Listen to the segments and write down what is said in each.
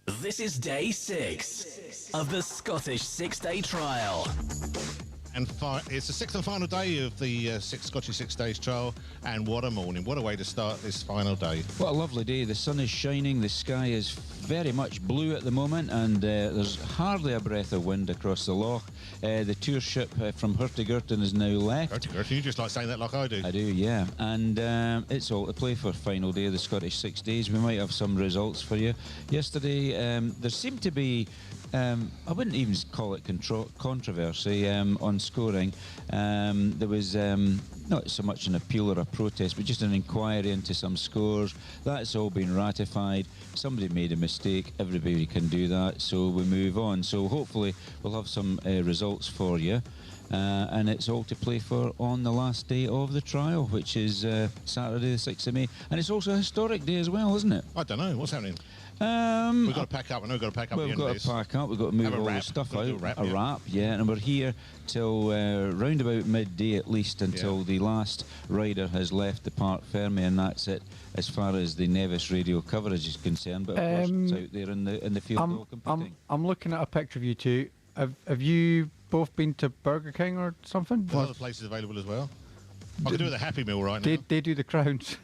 This is day 6 of the Scottish 6-day trial. And it's the sixth and final day of the Scottish 6 days trial, and what a morning, what a way to start this final day. What a lovely day. The sun is shining, the sky is very much blue at the moment, and there's hardly a breath of wind across the loch. The tour ship from Hurtigruten is now left. Hurtigruten, you just like saying that like I do. I do, yeah. And it's all to play for final day of the Scottish 6 days. We might have some results for you. Yesterday, there seemed to be I wouldn't even call it controversy on scoring. There was not so much an appeal or a protest, but just an inquiry into some scores. That's all been ratified. Somebody made a mistake. Everybody can do that, so we move on. So hopefully we'll have some results for you. And it's all to play for on the last day of the trial, which is Saturday the 6th of May. And it's also a historic day as well, isn't it? I don't know. What's happening? We've got to pack up. I know we've got to pack up. We've got to pack up. We've got to move all the stuff out. A wrap, yeah. And we're here till round about midday at least, until the last rider has left the Parc Ferme, and that's it as far as the Nevis radio coverage is concerned. But of course, it's out there in the field all competing. I'm looking at a picture of you two. Have you both been to Burger King or something? There's other places available as well. I could do with a Happy Meal right now. They do the crowns.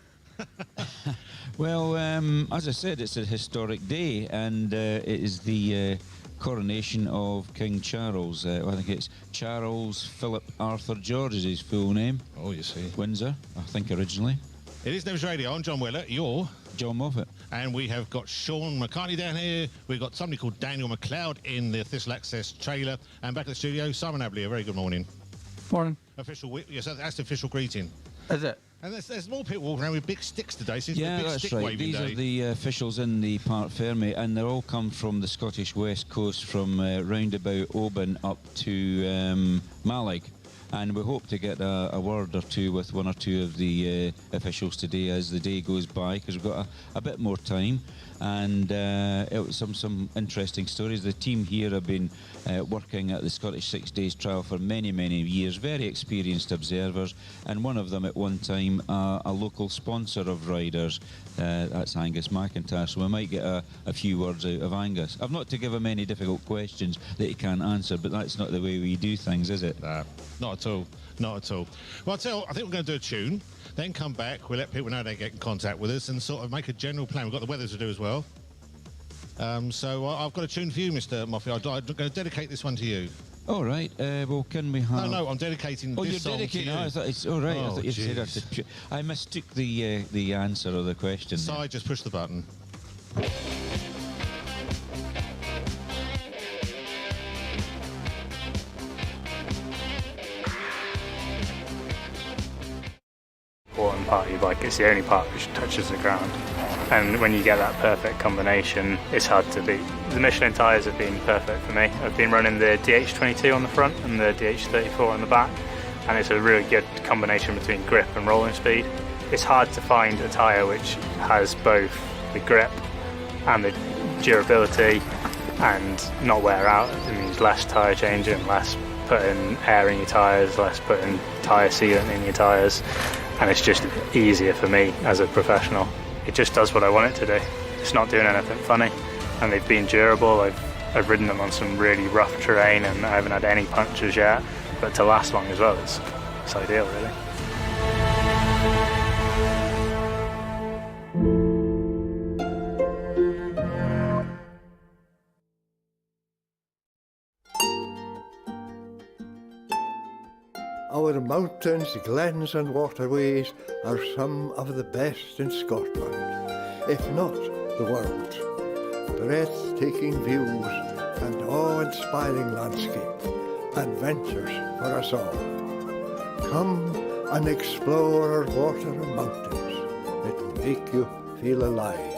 Well, as I said, it's a historic day, and it is the coronation of King Charles. I think it's Charles Philip Arthur George is his full name. Oh, you see. Windsor, I think originally. It is News Radio. I'm John Weller. You're John Moffat. And we have got Sean McCartney down here. We've got somebody called Daniel McLeod in the Thistle Access trailer. And back at the studio, Simon Abley. A very good morning. Morning. Yes, that's the official greeting. Is it? And there's more people walking around with big sticks today. Seems yeah, to be a big that's stick right. waving These day. are the officials in the Parc Ferme, and they all come from the Scottish West Coast, from roundabout Oban up to Mallaig. And we hope to get a word or two with one or two of the officials today as the day goes by, because we've got a bit more time. And it was some interesting stories. The team here have been working at the Scottish 6 days trial for many, many years, very experienced observers, and one of them at one time a local sponsor of riders. That's Angus McIntyre, so we might get a few words out of Angus. I've not to give him any difficult questions that he can't answer, but that's not the way we do things, is it? Not at all. Not at all. Well, I think we're going to do a tune, then come back. We'll let people know they get in contact with us and sort of make a general plan. We've got the weather to do as well. So I've got a tune for you, Mr. Moffat. I'm going to dedicate this one to you. All right. Well, can we have... No, I'm dedicating this song to you. Oh, you're dedicating... I thought it's... all right. I thought you said I had to... I mistook the answer of the question. So I just push the button. Part of your bike. It's the only part which touches the ground, and when you get that perfect combination, it's hard to beat. The Michelin tyres have been perfect for me. I've been running the DH22 on the front and the DH34 on the back, and it's a really good combination between grip and rolling speed. It's hard to find a tyre which has both the grip and the durability and not wear out. It means less tyre changing, less putting air in your tyres, less putting tyre sealant in your tyres, and it's just easier for me as a professional. It just does what I want it to do. It's not doing anything funny, and they've been durable. I've ridden them on some really rough terrain and I haven't had any punctures yet, but to last long as well, it's ideal really. Our mountains, glens and waterways are some of the best in Scotland, if not the world. Breathtaking views and awe-inspiring landscape, adventures for us all. Come and explore our water and mountains. It will make you feel alive.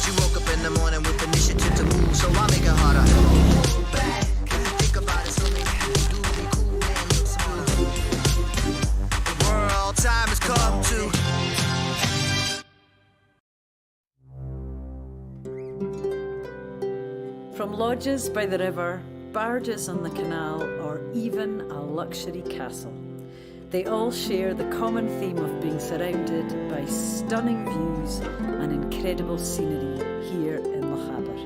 You woke up in the morning with initiative to move, so I make it harder. Move back, think about it, so maybe you do be cool and look smarter. The world time has come to. From lodges by the river, barges on the canal, or even a luxury castle, they all share the common theme of being surrounded by stunning views and incredible scenery here in Lochaber.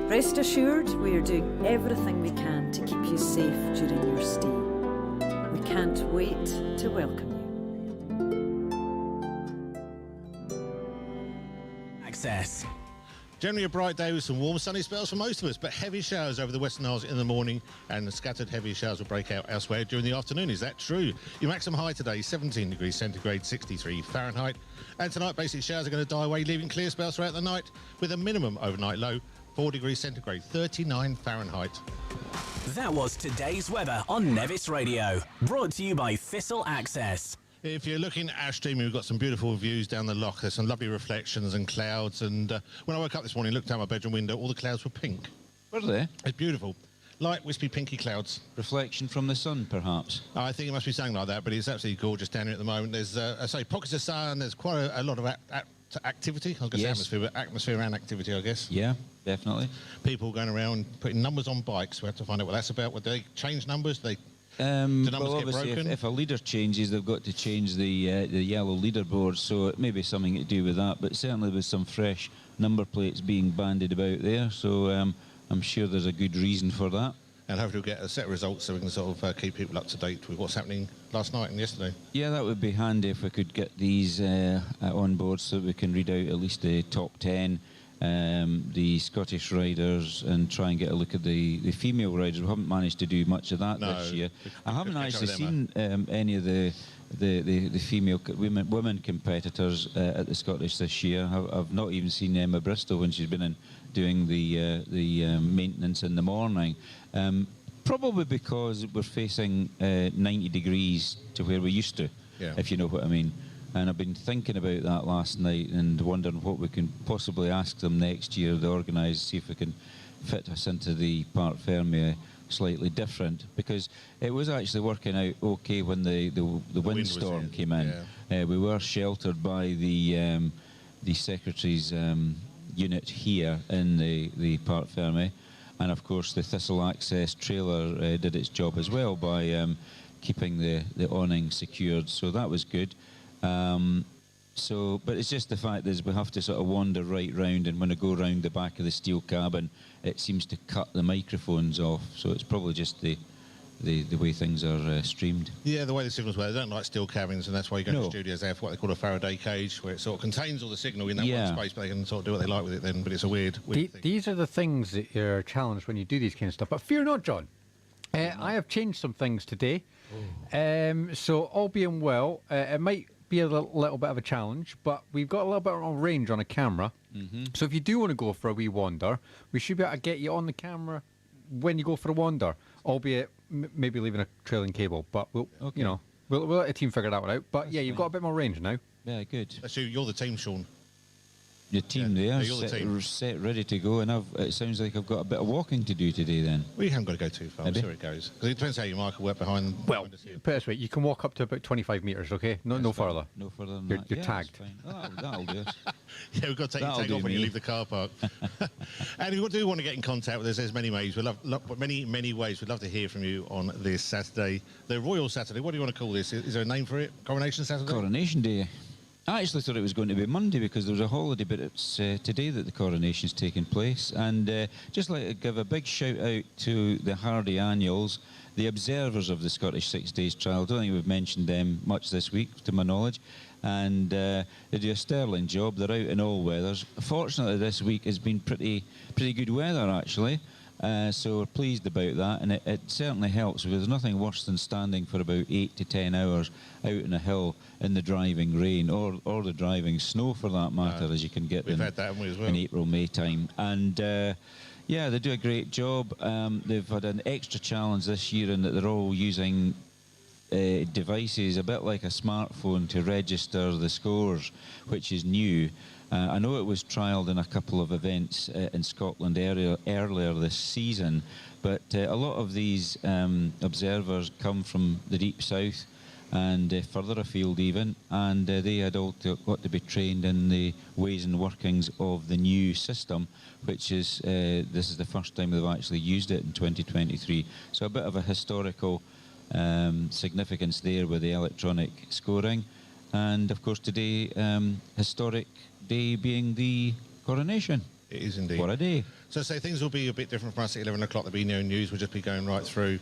Rest assured, we are doing everything we can to keep you safe during your stay. We can't wait to welcome you. Access. Generally a bright day with some warm sunny spells for most of us, but heavy showers over the Western Isles in the morning, and scattered heavy showers will break out elsewhere during the afternoon. Is that true? Your maximum high today, 17 degrees centigrade, 63 Fahrenheit. And tonight, basically, showers are going to die away, leaving clear spells throughout the night, with a minimum overnight low, 4 degrees centigrade, 39 Fahrenheit. That was today's weather on Nevis Radio, brought to you by Thistle Access. If you're looking at our stream, we've got some beautiful views down the loch. There's some lovely reflections and clouds. And when I woke up this morning, looked out my bedroom window, all the clouds were pink. Were they? It's beautiful. Light, wispy, pinky clouds. Reflection from the sun, perhaps? I think it must be something like that, but it's absolutely gorgeous down here at the moment. There's, I say, pockets of sun. There's quite a lot of activity. I was going to say atmosphere, but atmosphere and activity, I guess. Yeah, definitely. People going around putting numbers on bikes. We have to find out what that's about. What, do they change numbers? Do numbers well, get obviously, broken? if a leader changes, they've got to change the yellow leaderboard, so it may be something to do with that, but certainly with some fresh number plates being bandied about there, so I'm sure there's a good reason for that. And hopefully we'll get a set of results so we can sort of keep people up to date with what's happening last night and yesterday. Yeah, that would be handy if we could get these on board so that we can read out at least the top 10, the Scottish riders, and try and get a look at the female riders. We haven't managed to do much of that this year. I haven't actually seen any of the female women competitors at the Scottish this year. I've not even seen Emma Bristol when she's been in doing the maintenance in the morning. Probably because we're facing 90 degrees to where we used to, if you know what I mean. And I've been thinking about that last night and wondering what we can possibly ask them next year to organise, see if we can fit us into the Parc Ferme slightly different, because it was actually working out okay when the windstorm came in. We were sheltered by the Secretary's unit here in the Parc Ferme, and of course the Thistle Access trailer did its job as well by keeping the awning secured, so that was good. But it's just the fact that we have to sort of wander right round, and when I go round the back of the steel cabin, it seems to cut the microphones off. So it's probably just the way things are streamed. Yeah, the way the signals work. They don't like steel cabins, and that's why you go to studios. They have what they call a Faraday cage, where it sort of contains all the signal in that one space, but they can sort of do what they like with it then. But it's a weird thing. These are the things that you're challenged when you do these kind of stuff. But fear not, John. I have changed some things today. So all being well, it might be a little bit of a challenge, but we've got a little bit of range on a camera. So if you do want to go for a wee wander, we should be able to get you on the camera when you go for a wander, albeit maybe leaving a trailing cable. But we'll let the team figure that one out. But yeah, you've got a bit more range now. Yeah, good. So you're the team, Sean. The team Yeah, there, you're the team. set, ready to go, and it sounds like I've got a bit of walking to do today then. Well, you haven't got to go too far. Maybe. See where it goes. Because it depends how you mark a work behind. Well, behind us here. put it this way, you can walk up to about 25 metres, okay? No further. No further than You're that. you're Yeah, tagged. that's fine. Oh, that'll do it. Yeah, we've got to take your That'll tag do off when you me. leave the car park. And if you do want to get in contact with us, there's many ways. Many ways. We'd love to hear from you on this Saturday, the Royal Saturday. What do you want to call this? Is there a name for it? Coronation Saturday? Coronation Day. I actually thought it was going to be Monday because there was a holiday, but it's today that the coronation's taking place. And just like to give a big shout out to the Hardy Annuals, the observers of the Scottish 6 Days Trial. I don't think we've mentioned them much this week, to my knowledge. And they do a sterling job. They're out in all weathers. Fortunately, this week has been pretty good weather, actually. So we're pleased about that, and it certainly helps, because there's nothing worse than standing for about 8 to 10 hours out on a hill in the driving rain, or the driving snow for that matter, as you can get We've had that, haven't we, as well? in April, May time. And yeah, they do a great job. They've had an extra challenge this year in that they're all using devices, a bit like a smartphone, to register the scores, which is new. I know it was trialled in a couple of events in Scotland earlier this season, but a lot of these observers come from the deep south and further afield even, and they had all got to be trained in the ways and workings of the new system, which is, this is the first time they've actually used it in 2023. So a bit of a historical significance there with the electronic scoring. And of course today, historic day being the coronation. It is indeed. What a day. So say things will be a bit different for us at 11 o'clock. There'll be no news. We'll just be going right through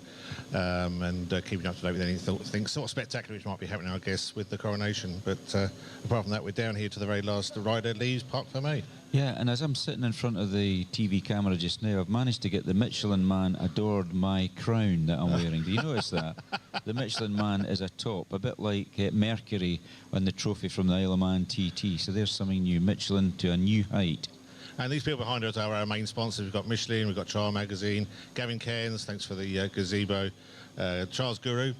and keeping up to date with any things sort of spectacular which might be happening, I guess, with the coronation. But apart from that, we're down here to the very last. The rider leaves Parc Ferme. Yeah, and as I'm sitting in front of the TV camera just now, I've managed to get the Michelin Man adored my crown that I'm wearing. Do you notice that? The Michelin Man is a top, a bit like Mercury on the trophy from the Isle of Man TT. So there's something new, Michelin to a new height. And these people behind us are our main sponsors. We've got Michelin, we've got Trial Magazine, Gavin Cairns, thanks for the gazebo, Charles Guru,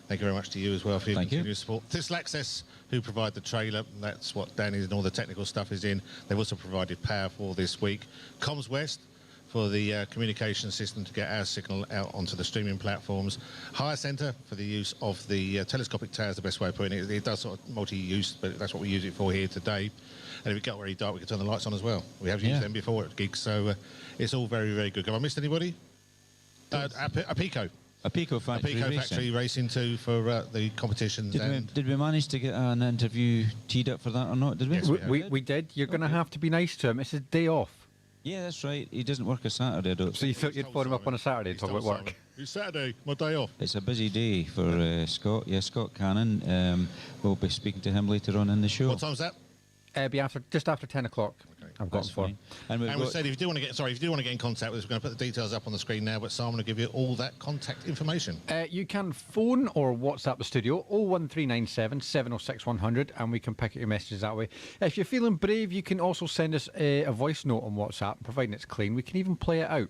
thank you very much to you as well for your continued support. Thistle Access, who provide the trailer, that's what Danny's and all the technical stuff is in. They've also provided power for this week. Comms West for the communication system to get our signal out onto the streaming platforms. Hire Centre for the use of the telescopic tower is the best way of putting it. It does sort of multi-use, but that's what we use it for here today. And if it got very dark, we can turn the lights on as well. We have used them before at gigs, so it's all very, very good. Have I missed anybody? Apico. Apico Factory Racing too for the competitions. Did we manage to get an interview teed up for that or not? Did we? Yes, We did. You're going to have to be nice to him. It's his day off. Yeah, that's right. He doesn't work a Saturday, I don't. So you thought you'd phone him up on a Saturday to talk about work? It's Saturday, my day off. It's a busy day for Scott. Yeah, Scott Cannon. We'll be speaking to him later on in the show. What time's that? Be just after 10 o'clock. I've got him for. And we said if you do want to get in contact with us, we're going to put the details up on the screen now. But Simon will give you all that contact information. You can phone or WhatsApp the studio 01397 706 100, and we can pick up your messages that way. If you're feeling brave, you can also send us a voice note on WhatsApp, providing it's clean. We can even play it out,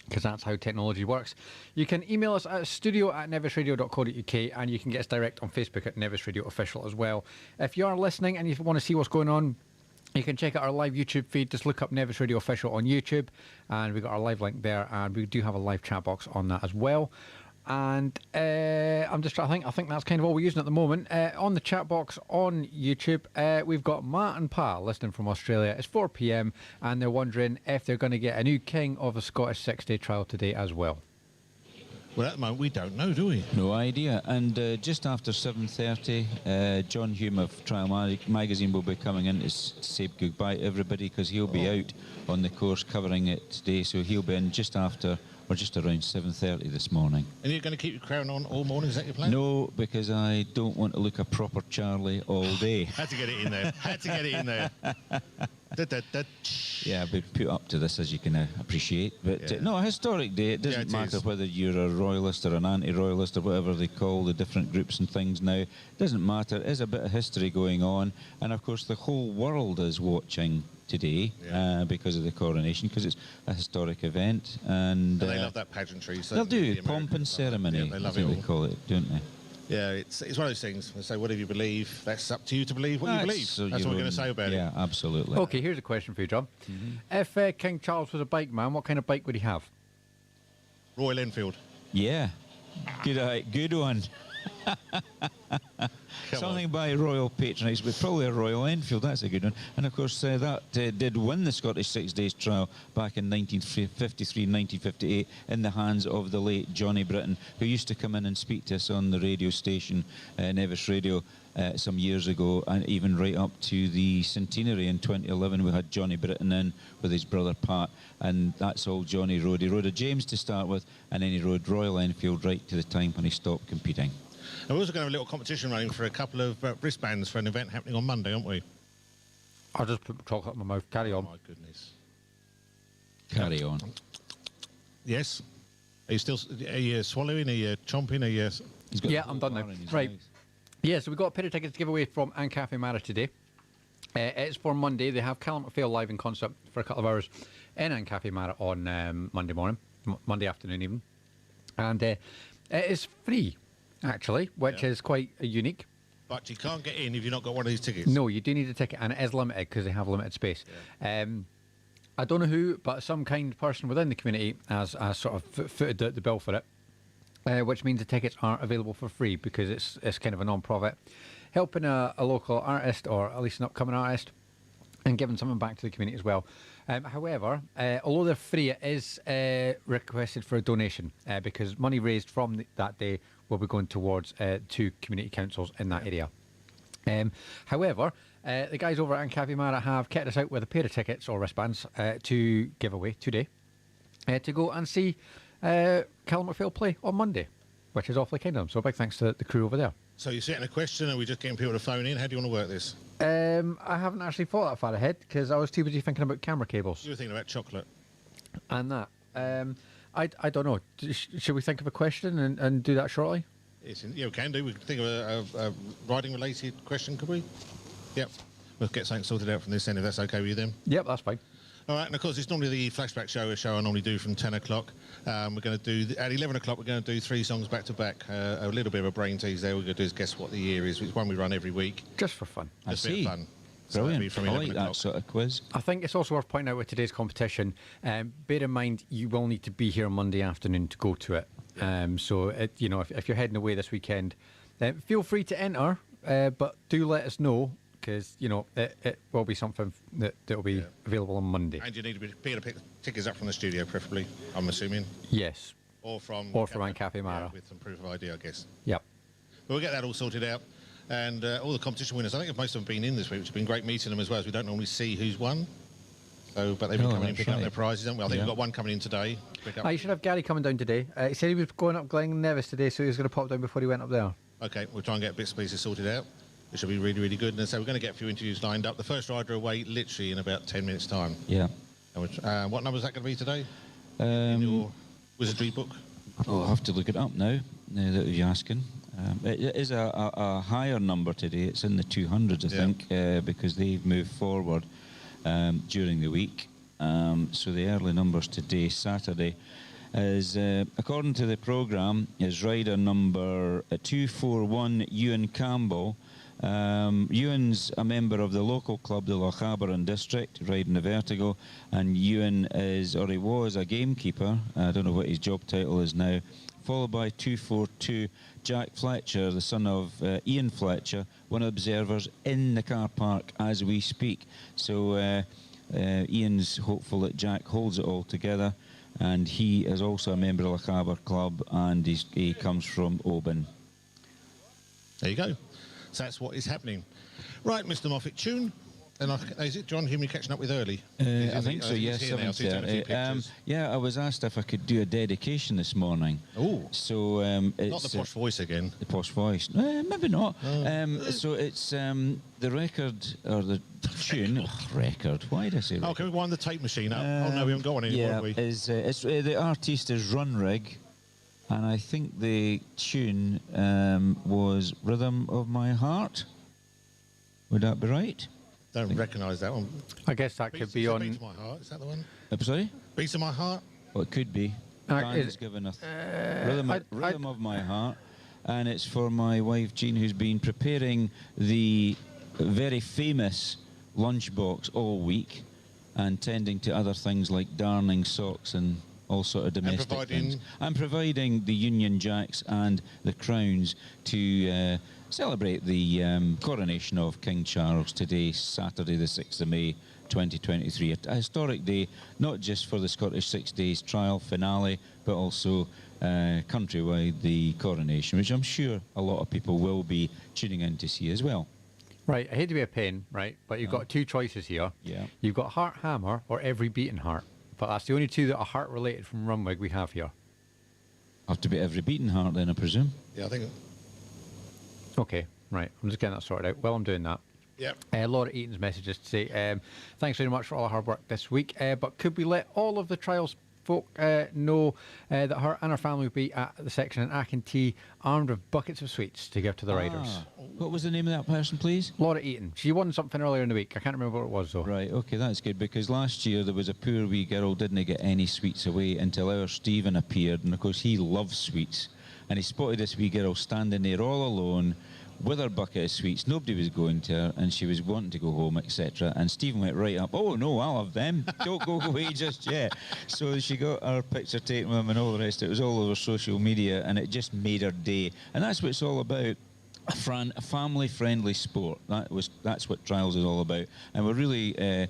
because that's how technology works. You can email us at studio@nevisradio.co.uk, and you can get us direct on Facebook at Nevis Radio Official as well. If you are listening and you want to see what's going on, you can check out our live YouTube feed. Just look up Nevis Radio Official on YouTube, and we've got our live link there, and we do have a live chat box on that as well. And I'm just trying to think. I think that's kind of all we're using at the moment. On the chat box on YouTube, we've got Matt and Pa listening from Australia. It's 4 p.m. and they're wondering if they're going to get a new king of the Scottish 6-day trial today as well. Well, at the moment, we don't know, do we? No idea. And just after 7:30, John Hume of Trial Magazine will be coming in to say goodbye to everybody, because he'll be out on the course covering it today. So he'll be in just after, or just around 7:30 this morning. And you're going to keep your crown on all morning, is that your plan? No, because I don't want to look a proper Charlie all day. Had to get it in there. Had to get it in there. Yeah, I've been put up to this, as you can appreciate. But no, a historic day. It doesn't matter whether you're a royalist or an anti-royalist or whatever they call the different groups and things now. It doesn't matter. There's a bit of history going on. And, of course, the whole world is watching today because of the coronation, because it's a historic event. And they love that pageantry. They'll do pomp and ceremony. Yeah, they love I think it all. they call it, don't they? Yeah, it's one of those things. I say, whatever you believe, that's up to you to believe what you believe. So That's what we're going to say about it. Yeah, absolutely. Okay, here's a question for you, John. If King Charles was a bike man, what kind of bike would he have? Royal Enfield. Yeah. Good one. Come Something on. by Royal Patronize, but probably a Royal Enfield. That's a good one. And of course, that did win the Scottish 6 Days Trial back in 1953, 1958, in the hands of the late Johnny Britton, who used to come in and speak to us on the radio station, Nevis Radio, some years ago, and even right up to the centenary in 2011. We had Johnny Britton in with his brother Pat, and that's all Johnny rode. He rode a James to start with, and then he rode Royal Enfield right to the time when he stopped competing. And we're also going to have a little competition running for a couple of wristbands for an event happening on Monday, aren't we? I'll just put chocolate in my mouth. Carry on. Oh, my goodness. Carry on. Yes. Are you swallowing? Are you chomping? Are you... He's got Yeah, the whole I'm done now. bar in his Right. mouth. Yeah, so we've got a pair of tickets to give away from Anne Cafe Mara today. It's for Monday. They have Callum McPhail live in concert for a couple of hours in Anne Cafe Mara on Monday morning, Monday afternoon even. And it is free, actually, which is quite unique. But you can't get in if you've not got one of these tickets. No, you do need a ticket, and it is limited because they have limited space. I don't know who, but some kind person within the community has sort of footed the bill for it. Which means the tickets aren't available for free because it's kind of a non-profit, helping a local artist, or at least an upcoming artist, and giving something back to the community as well. However, although they're free, it is requested for a donation because money raised from that day will be going towards 2 community councils in that area. However, the guys over at Cafe Mara have kitted us out with a pair of tickets or wristbands to give away today to go and see Callum McPhail play on Monday, which is awfully kind of them. So big thanks to the crew over there. So you're setting a question, or are we just getting people to phone in? How do you want to work this? I haven't actually thought that far ahead because I was too busy thinking about camera cables You were thinking about chocolate. and that. I don't know. Should we think of a question and do that shortly? Yeah, we can do. We can think of a riding-related question, could we? Yep. We'll get something sorted out from this end, if that's okay with you then. Yep, that's fine. All right, and of course, it's normally the flashback show, a show I normally do from 10 o'clock. We're going to do, at 11 o'clock, we're going to do 3 songs back-to-back. A little bit of a brain tease there. We're going to do is guess what the year is. It's one we run every week. Just for fun. Just a bit of fun. So that'll be Brilliant. from I 11 like o'clock. that sort of quiz. I think it's also worth pointing out with today's competition, bear in mind you will need to be here Monday afternoon to go to it. So, if you're heading away this weekend, feel free to enter, but do let us know because, it will be something that will be available on Monday. And you need to be able to pick tickets up from the studio, preferably, I'm assuming. Yes. Or from Anne Cafe Mara. Yeah, with some proof of ID, I guess. Yep. But we'll get that all sorted out. And all the competition winners, I think most of them have been in this week, which has been great meeting them as well, as we don't normally see who's won. So, but they've been coming in, picking up their prizes, haven't we? I think we've got one coming in today. You should have Gary coming down today. He said he was going up Glen Nevis today, so he was going to pop down before he went up there. Okay, we'll try and get bits and pieces sorted out. It should be really, really good. And so we're going to get a few interviews lined up. The first rider away literally in about 10 minutes' time. Yeah. And what number is that going to be today? In your wizardry book? I'll have to look it up now that you're asking. It is a higher number today. It's in the 200s, I think, because they've moved forward during the week. So the early numbers today, Saturday, is, according to the programme, is rider number 241, Ewan Campbell. Ewan's a member of the local club, the Lochaber District, riding the Vertigo, and Ewan is, or he was, a gamekeeper. I don't know what his job title is now. Followed by 242, Jack Fletcher, the son of Ian Fletcher, one of the observers in the car park as we speak. So Ian's hopeful that Jack holds it all together, and he is also a member of the Lochaber Club, and he comes from Oban. There you go. So that's what is happening. Right, Mr. Moffat, tune. And is it John Hume you're catching up with early? I think so, yes, 7:30. Yeah, I was asked if I could do a dedication this morning. Oh. So it's... Not the posh voice again. The posh voice. Maybe not. So it's the record, or the tune... record. Why did I say record? Oh, can we wind the tape machine up? Oh, no, we haven't got one anymore, have we? The artist is Run Rig, and I think the tune was Rhythm of My Heart. Would that be right? Don't recognise that one. I guess that could be on... Beats of My Heart, is that the one? I'm sorry? Beats of My Heart? Well, it could be. Dan's given a Rhythm of My Heart. and it's for my wife Jean, who's been preparing the very famous lunchbox all week and tending to other things like darning socks and all sort of domestic things. I'm providing the Union Jacks and the crowns to celebrate the coronation of King Charles today, Saturday the 6th of May 2023. A historic day, not just for the Scottish 6 Days trial finale, but also countrywide, the coronation, which I'm sure a lot of people will be tuning in to see as well. Right, I hate to be a pain, right, but you've got two choices here. Yeah. You've got Heart Hammer or Every Beating Heart. But that's the only two that are heart related from Runwig we have here. Have to be Every Beating Heart then, I presume. Yeah, I think. Okay, right. I'm just getting that sorted out. Well, I'm doing that. Yep. Laura Eaton's messages to say, thanks very much for all the hard work this week, but could we let all of the trials folk know that her and her family will be at the section in Achintee armed with buckets of sweets to give to the riders. What was the name of that person, please? Laura Eaton. She won something earlier in the week. I can't remember what it was, though. Right, okay, that's good, because last year there was a poor wee girl didn't get any sweets away until our Stephen appeared, and of course he loves sweets, and he spotted this wee girl standing there all alone with her bucket of sweets. Nobody was going to her, and she was wanting to go home, etc. And Stephen went right up, oh no, I'll have them, don't go away just yet. So she got her picture taken with them and all the rest. It was all over social media, and it just made her day. And that's what it's all about. A family-friendly sport. That's what trials is all about. And we're really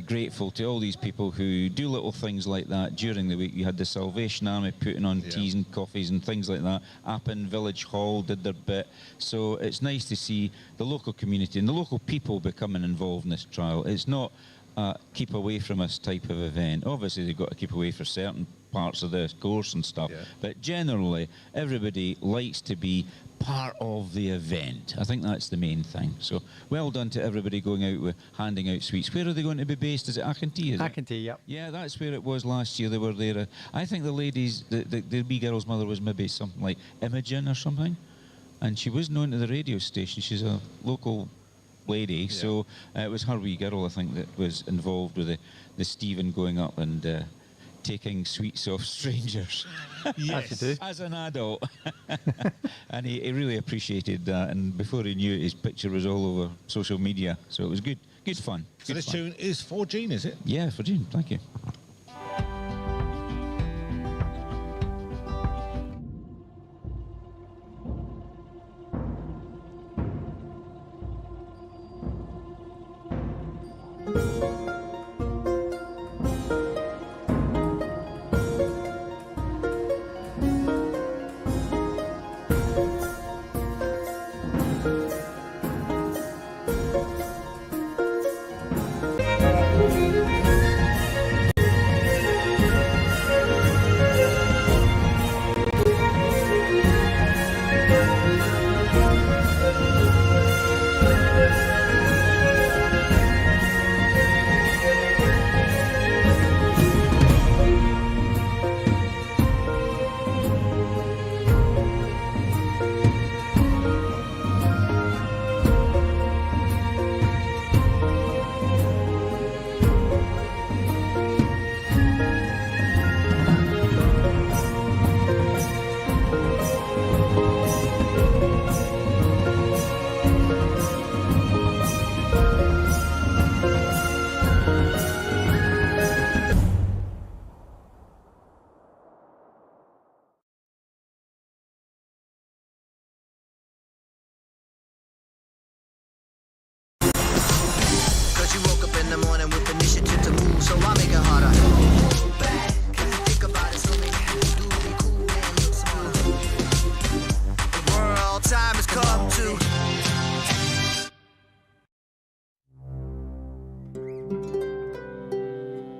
grateful to all these people who do little things like that during the week. You had the Salvation Army putting on teas and coffees and things like that. Appin Village Hall did their bit. So it's nice to see the local community and the local people becoming involved in this trial. It's not a keep away from us type of event. Obviously, they've got to keep away for certain parts of the course and stuff. Yeah. But generally, everybody likes to be part of the event. I think that's the main thing. So well done to everybody going out with handing out sweets. Where are they going to be based? Is it Achintee? Achintee, yep. Yeah, that's where it was last year. They were there. I think the ladies, the wee girl's mother was maybe something like Imogen or something, and she was known to the radio station. She's a local lady, so it was her wee girl, I think, that was involved with the Stephen going up and taking sweets off strangers. Yes. As an adult. And he really appreciated that, and before he knew it, his picture was all over social media, so it was good fun. So this tune is for Jean, is it? Yeah, for Jean, thank you.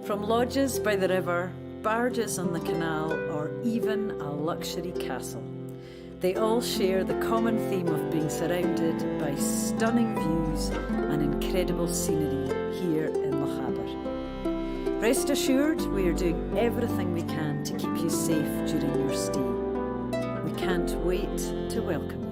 From lodges by the river, barges on the canal, or even a luxury castle, they all share the common theme of being surrounded by stunning views and incredible scenery here in Lochaber. Rest assured, we are doing everything we can to keep you safe during your stay. We can't wait to welcome you.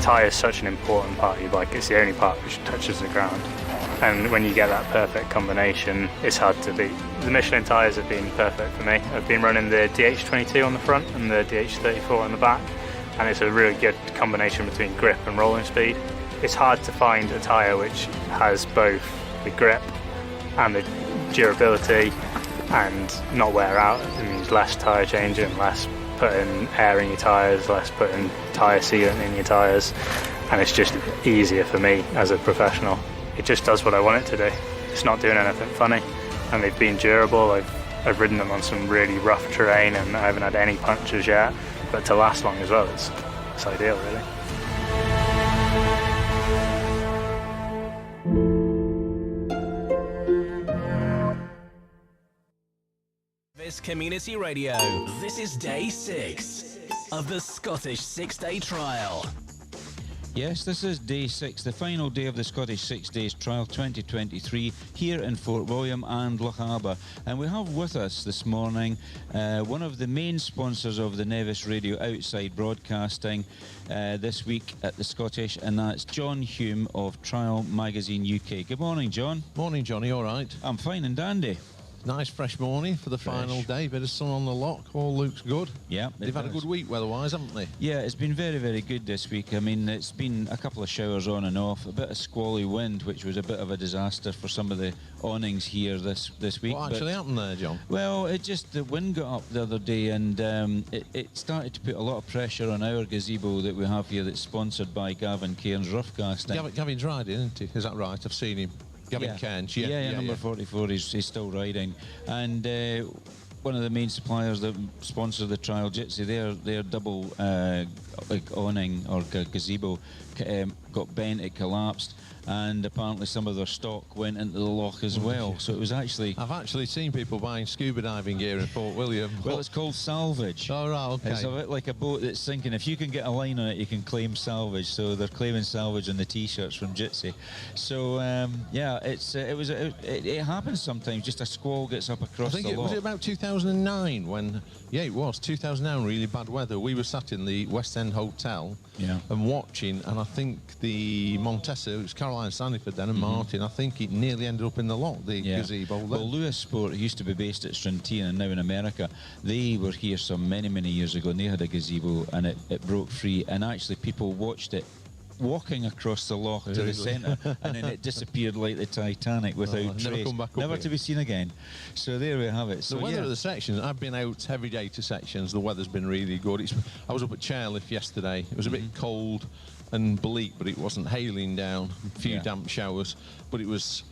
tyre is such an important part of your bike. It's the only part which touches the ground. And when you get that perfect combination, it's hard to beat. The Michelin tyres have been perfect for me. I've been running the DH22 on the front and the DH34 on the back, and it's a really good combination between grip and rolling speed. It's hard to find a tyre which has both the grip and the durability and not wear out. It means less tyre changing, less putting air in your tyres, less putting tyre sealant in your tyres, and it's just easier for me as a professional. It just does what I want it to do. It's not doing anything funny, and they've been durable. I've ridden them on some really rough terrain and I haven't had any punctures yet, but to last long as well, it's ideal really. This Community Radio. This is day 6 of the Scottish 6-day trial. Yes, this is day 6, the final day of the Scottish 6 Days Trial 2023 here in Fort William and Lochaber. And we have with us this morning one of the main sponsors of the Nevis Radio Outside Broadcasting this week at the Scottish, and that's John Hume of Trial Magazine UK. Good morning, John. Morning, Johnny. All right? I'm fine and dandy. Nice fresh morning for the final day. Bit of sun on the lock. All looks good. Yeah, they've had a good week weather-wise, haven't they? Yeah, it's been very, very good this week. I mean, it's been a couple of showers on and off, a bit of squally wind, which was a bit of a disaster for some of the awnings here this week. What actually happened there, John? Well, the wind got up the other day, and it started to put a lot of pressure on our gazebo that we have here, that's sponsored by Gavin Cairns Roughcasting. Gavin's riding, isn't he? Is that right? I've seen him. Gavin Cairns, yeah, number 44, he's still riding. And one of the main suppliers that sponsor the trial, Jitsi, their double awning or gazebo got bent, it collapsed, and apparently some of their stock went into the loch as well. So it was actually... I've actually seen people buying scuba diving gear in Fort William. Well, it's called salvage. Oh, right, okay. It's a bit like a boat that's sinking. If you can get a line on it, you can claim salvage. So they're claiming salvage on the T-shirts from Jitsi. So, yeah, it happens sometimes. Just a squall gets up across the loch. Was it about 2009 when... Yeah, it was. 2009, really bad weather. We were sat in the West End Hotel and watching, and I think the Montesa, it was Caroline Sandyford then, and Martin, I think it nearly ended up in the loch, the gazebo. Well, Lewis Sport, who used to be based at Strantine and now in America, they were here some many, many years ago, and they had a gazebo, and it broke free, and actually people watched it walking across the loch to the centre, and then it disappeared like the Titanic without trace. Never to be seen again. So there we have it. So the weather at the sections, I've been out every day to sections. The weather's been really good. I was up at Chairlift yesterday. It was a bit cold and bleak, but it wasn't hailing down. A few damp showers, but it was...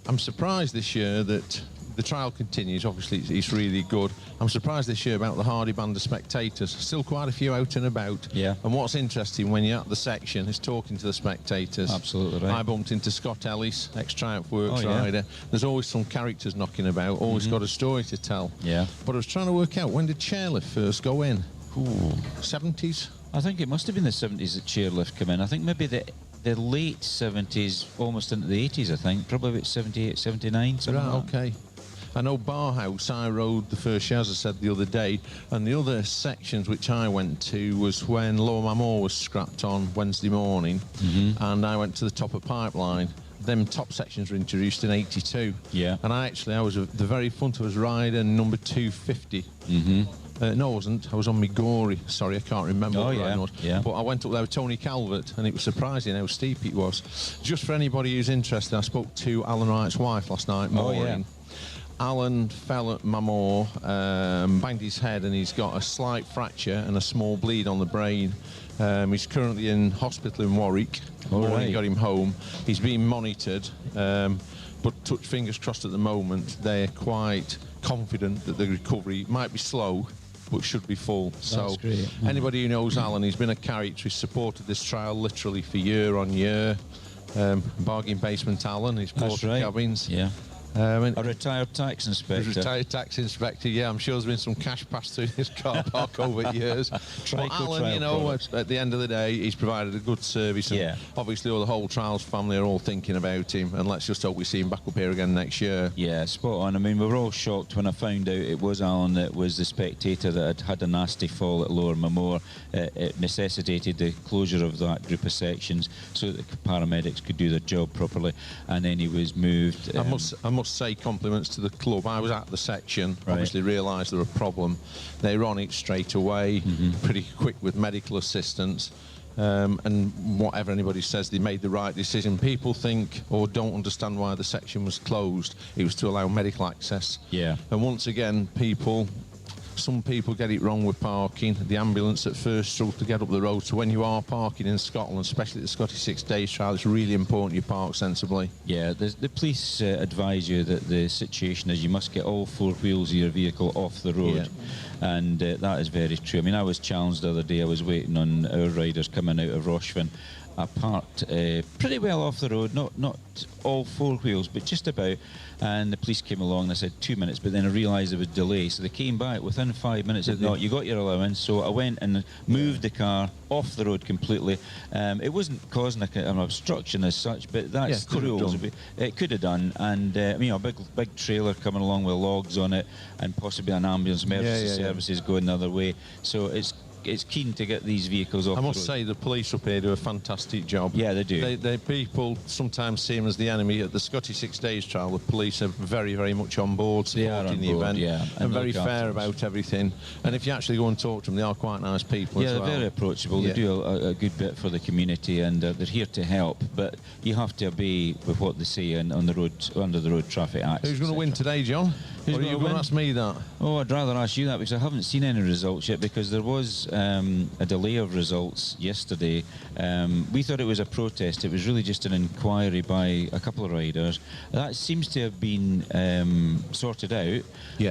I'm surprised this year that the trial continues. Obviously, it's really good. I'm surprised this year about the hardy band of spectators. Still quite a few out and about. Yeah. And what's interesting when you're at the section is talking to the spectators. Absolutely right. I bumped into Scott Ellis, ex-Triumph Works rider. There's always some characters knocking about, always got a story to tell. Yeah. But I was trying to work out, when did Chairlift first go in? 70s? I think it must have been the 70s that Chairlift came in. I think maybe the late 70s, almost into the 80s, I think. Probably about 78, 79, something right, like that. okay. I know Barhouse, I rode the first show, as I said the other day, and the other sections which I went to was when Lower Mamor was scrapped on Wednesday morning, and I went to the top of Pipeline. Them top sections were introduced in 82. Yeah. And I was at the very front. I was riding number 250. No, I wasn't. I was on Migori. Sorry, I can't remember what line it was. Yeah. But I went up there with Tony Calvert, and it was surprising how steep it was. Just for anybody who's interested, I spoke to Alan Wright's wife last night morning. Alan fell at Mamor, banged his head, and he's got a slight fracture and a small bleed on the brain. He's currently in hospital in Warwick. Morning got him home. He's being monitored, but touch fingers crossed at the moment. They're quite confident that the recovery might be slow, but should be full. So great. Anybody who knows Alan, he's been a character. He's supported this trial literally for year on year. Bargain Basement Alan, he's bought cabins. Yeah. A retired tax inspector. Retired tax inspector, yeah. I'm sure there's been some cash passed through this car park over the years. But Alan, you know, at the end of the day, he's provided a good service. And obviously, the whole Trials family are all thinking about him. And let's just hope we see him back up here again next year. Yeah, spot on. I mean, we were all shocked when I found out it was Alan that was the spectator that had had a nasty fall at Lower Mamore. It necessitated the closure of that group of sections so that the paramedics could do their job properly. And then he was moved. I must say compliments to the club. I was at the section, obviously realised there was a problem. They were on it straight away, pretty quick with medical assistance. And whatever anybody says, they made the right decision. People think or don't understand why the section was closed. It was to allow medical access. Yeah. And once again, some people get it wrong with parking. The ambulance at first struggle to get up the road. So when you are parking in Scotland, especially at the Scottish 6 Days Trial, it's really important you park sensibly. Yeah, the police advise you that the situation is you must get all 4 wheels of your vehicle off the road. And that is very true. I mean, I was challenged the other day. I was waiting on our riders coming out of Rochefin. I parked pretty well off the road, not all 4 wheels, but just about. And the police came along and I said 2 minutes, but then I realised there was delay. So they came back within 5 minutes. Said, no, you got your allowance. So I went and moved the car off the road completely. It wasn't causing an obstruction as such, but that's the rules. It could have done. And you know, a big trailer coming along with logs on it, and possibly an ambulance emergency services going the other way. So it's keen to get these vehicles off. I must say the police up here do a fantastic job. Yeah, they do. They people sometimes see them as the enemy. At the Scottish 6 Days Trial, the police are very, very much on board supporting the event, and very fair about everything. And if you actually go and talk to them, they are quite nice people as well. They're very approachable. They do a good bit for the community, and they're here to help. But you have to obey with what they say on the road, under the road traffic acts. Who's going to win today, John? Or are you going to ask me that? Oh, I'd rather ask you that, because I haven't seen any results yet, because there was a delay of results yesterday. We thought it was a protest. It was really just an inquiry by a couple of riders. That seems to have been sorted out,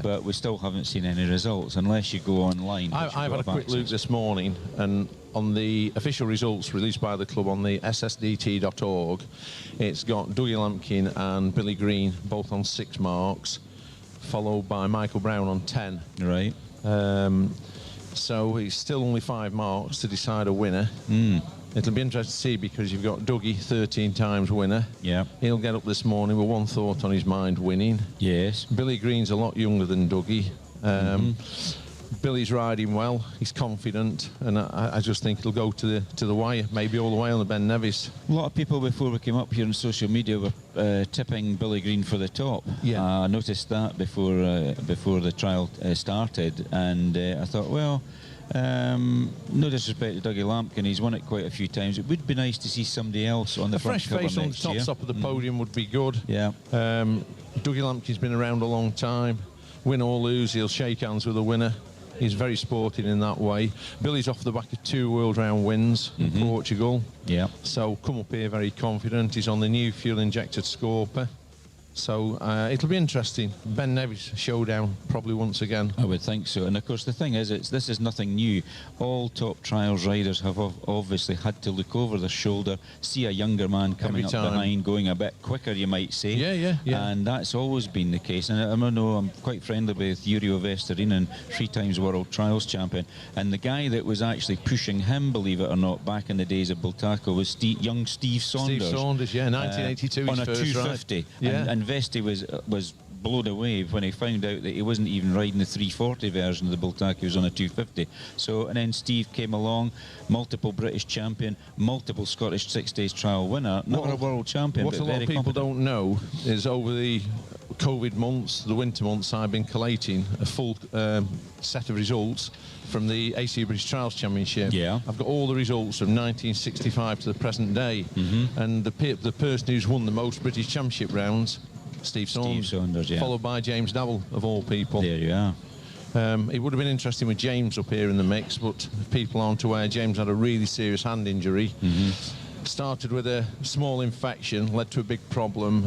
but we still haven't seen any results unless you go online. I've had a quick look this morning, and on the official results released by the club on the SSDT.org, it's got Dougie Lampkin and Billy Green both on 6 marks, followed by Michael Brown on 10. Right. So it's still only 5 marks to decide a winner. It'll be interesting to see, because you've got Dougie, 13 times winner. Yeah. He'll get up this morning with one thought on his mind, winning. Yes. Billy Green's a lot younger than Dougie. Billy's riding well. He's confident, and I just think he'll go to the wire, maybe all the way on the Ben Nevis. A lot of people before we came up here on social media were tipping Billy Green for the top. I noticed that before the trial started, and I thought, well, no disrespect to Dougie Lampkin, he's won it quite a few times. It would be nice to see somebody else on the front cover next year. A fresh face on the top of the podium would be good. Yeah. Dougie Lampkin's been around a long time. Win or lose, he'll shake hands with the winner. He's very sporting in that way. Billy's off the back of 2 world round wins in Portugal. Yeah. So come up here very confident. He's on the new fuel injected Scorpio. So it'll be interesting. Ben Nevis showdown probably once again. I would think so. And of course the thing is, this is nothing new. All top trials riders have obviously had to look over their shoulder, see a younger man coming up behind, going a bit quicker, you might say. Yeah. And that's always been the case. And I know I'm quite friendly with Yurio Vestorinen, 3 times world trials champion. And the guy that was actually pushing him, believe it or not, back in the days of Bultaco was young Steve Saunders. Steve Saunders, 1982 on a first 250. Ride. Yeah. And Vesty was blown away when he found out that he wasn't even riding the 340 version of the Bultaco, he was on a 250. So, and then Steve came along, multiple British champion, multiple Scottish 6 Days Trial winner, never a world champion, what but a lot of people don't know is over the COVID months, the winter months, I've been collating a full set of results from the AC British Trials Championship. Yeah. I've got all the results from 1965 to the present day. And the person who's won the most British Championship rounds, Steve Saunders, followed by James Dabble, of all people. There you are. It would have been interesting with James up here in the mix, but people aren't aware James had a really serious hand injury. Started with a small infection, led to a big problem,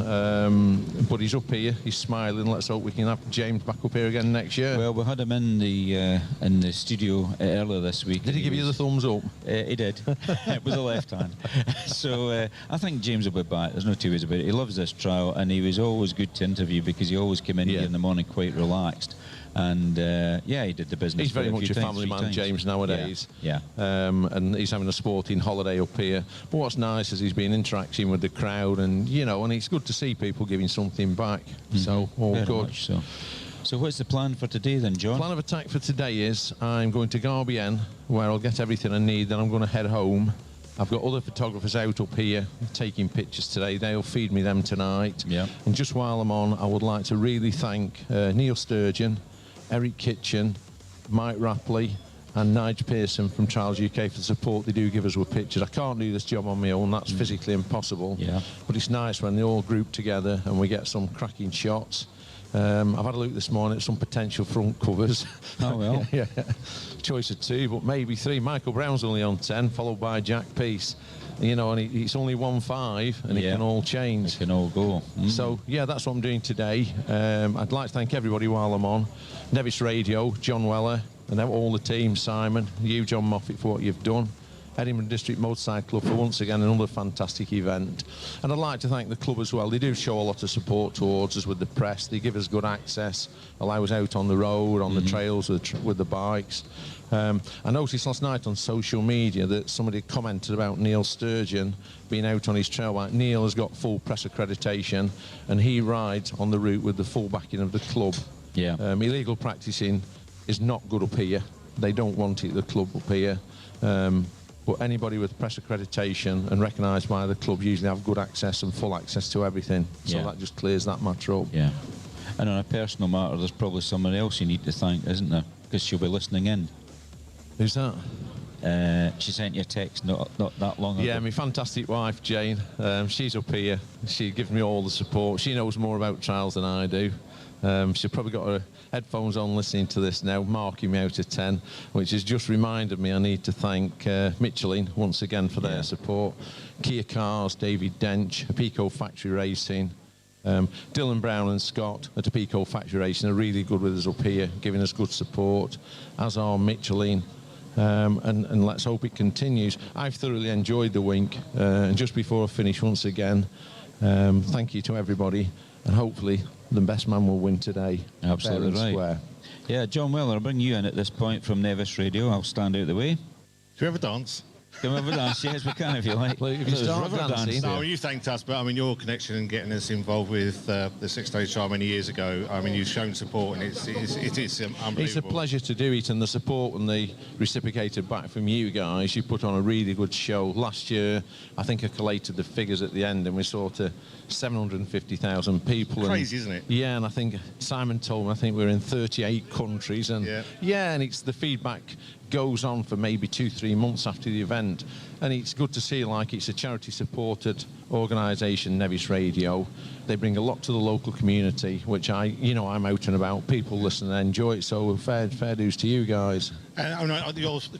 but he's up here, he's smiling. Let's hope we can have James back up here again next year. Well, we had him in the studio earlier this week. Did he give you the thumbs up? He did. It was a left hand. So I think James will be back. There's no two ways about it. He loves this trial, and he was always good to interview because he always came in here in the morning quite relaxed. And he did the business. He's very much a family man, James, nowadays. Yeah. And he's having a sporting holiday up here. But what's nice is he's been interacting with the crowd, and and it's good to see people giving something back. So all very good. Much so. So what's the plan for today then, John? Plan of attack for today is I'm going to Garbien, where I'll get everything I need. Then I'm going to head home. I've got other photographers out up here taking pictures today. They'll feed me them tonight. Yeah. And just while I'm on, I would like to really thank Neil Sturgeon, Eric Kitchen, Mike Rapley and Nigel Pearson from Trials UK for the support they do give us with pictures. I can't do this job on my own, that's physically impossible. Yeah. But it's nice when they all group together and we get some cracking shots. I've had a look this morning at some potential front covers. Oh, well. Yeah. Choice of 2, but maybe 3. Michael Brown's only on 10, followed by Jack Peace. And it's only 1-5, and it can all change. It can all go. So, that's what I'm doing today. I'd like to thank everybody while I'm on. Nevis Radio, John Weller, and all the team, Simon, you, John Moffat, for what you've done. Edinburgh District Motorcycle Club for once again another fantastic event. And I'd like to thank the club as well. They do show a lot of support towards us with the press. They give us good access, allow us out on the road, on the trails with the bikes. I noticed last night on social media that somebody commented about Neil Sturgeon being out on his trail bike. Neil has got full press accreditation and he rides on the route with the full backing of the club. Yeah. Illegal practicing is not good up here. They don't want it, the club up here. But anybody with press accreditation and recognised by the club usually have good access and full access to everything. So that just clears that matter up. Yeah. And on a personal matter, there's probably someone else you need to thank, isn't there? Because she'll be listening in. Who's that? She sent you a text not that long ago. Yeah, my fantastic wife, Jane. She's up here. She gives me all the support. She knows more about trials than I do. She's probably got her headphones on listening to this now, marking me out of 10, which has just reminded me I need to thank Michelin once again for their support. Kia Cars, David Dench, Apico Factory Racing, Dylan Brown and Scott at Apico Factory Racing are really good with us up here, giving us good support, as are Michelin. And let's hope it continues. I've thoroughly enjoyed the Wink, and just before I finish once again, thank you to everybody, and hopefully the best man will win today. Absolutely right. Square. Yeah, John Weller, I'll bring you in at this point from Nevis Radio. I'll stand out the way. Do you ever dance? Can we have a dance? Yes, we can if you like. Well, if you start dancing. No, you thanked us, but I mean your connection and getting us involved with the 6-day trial many years ago. I mean you've shown support, and it is unbelievable. It's a pleasure to do it, and the support and the reciprocated back from you guys. You put on a really good show. Last year, I think I collated the figures at the end, and we saw to 750,000 people. Crazy, isn't it? Yeah, and I think Simon told me we're in 38 countries, and and it's the feedback goes on for maybe 2-3 months after the event, and it's good to see it's a charity supported organisation, Nevis Radio. They bring a lot to the local community, which I'm out and about, people listen and enjoy it, so fair dues to you guys. And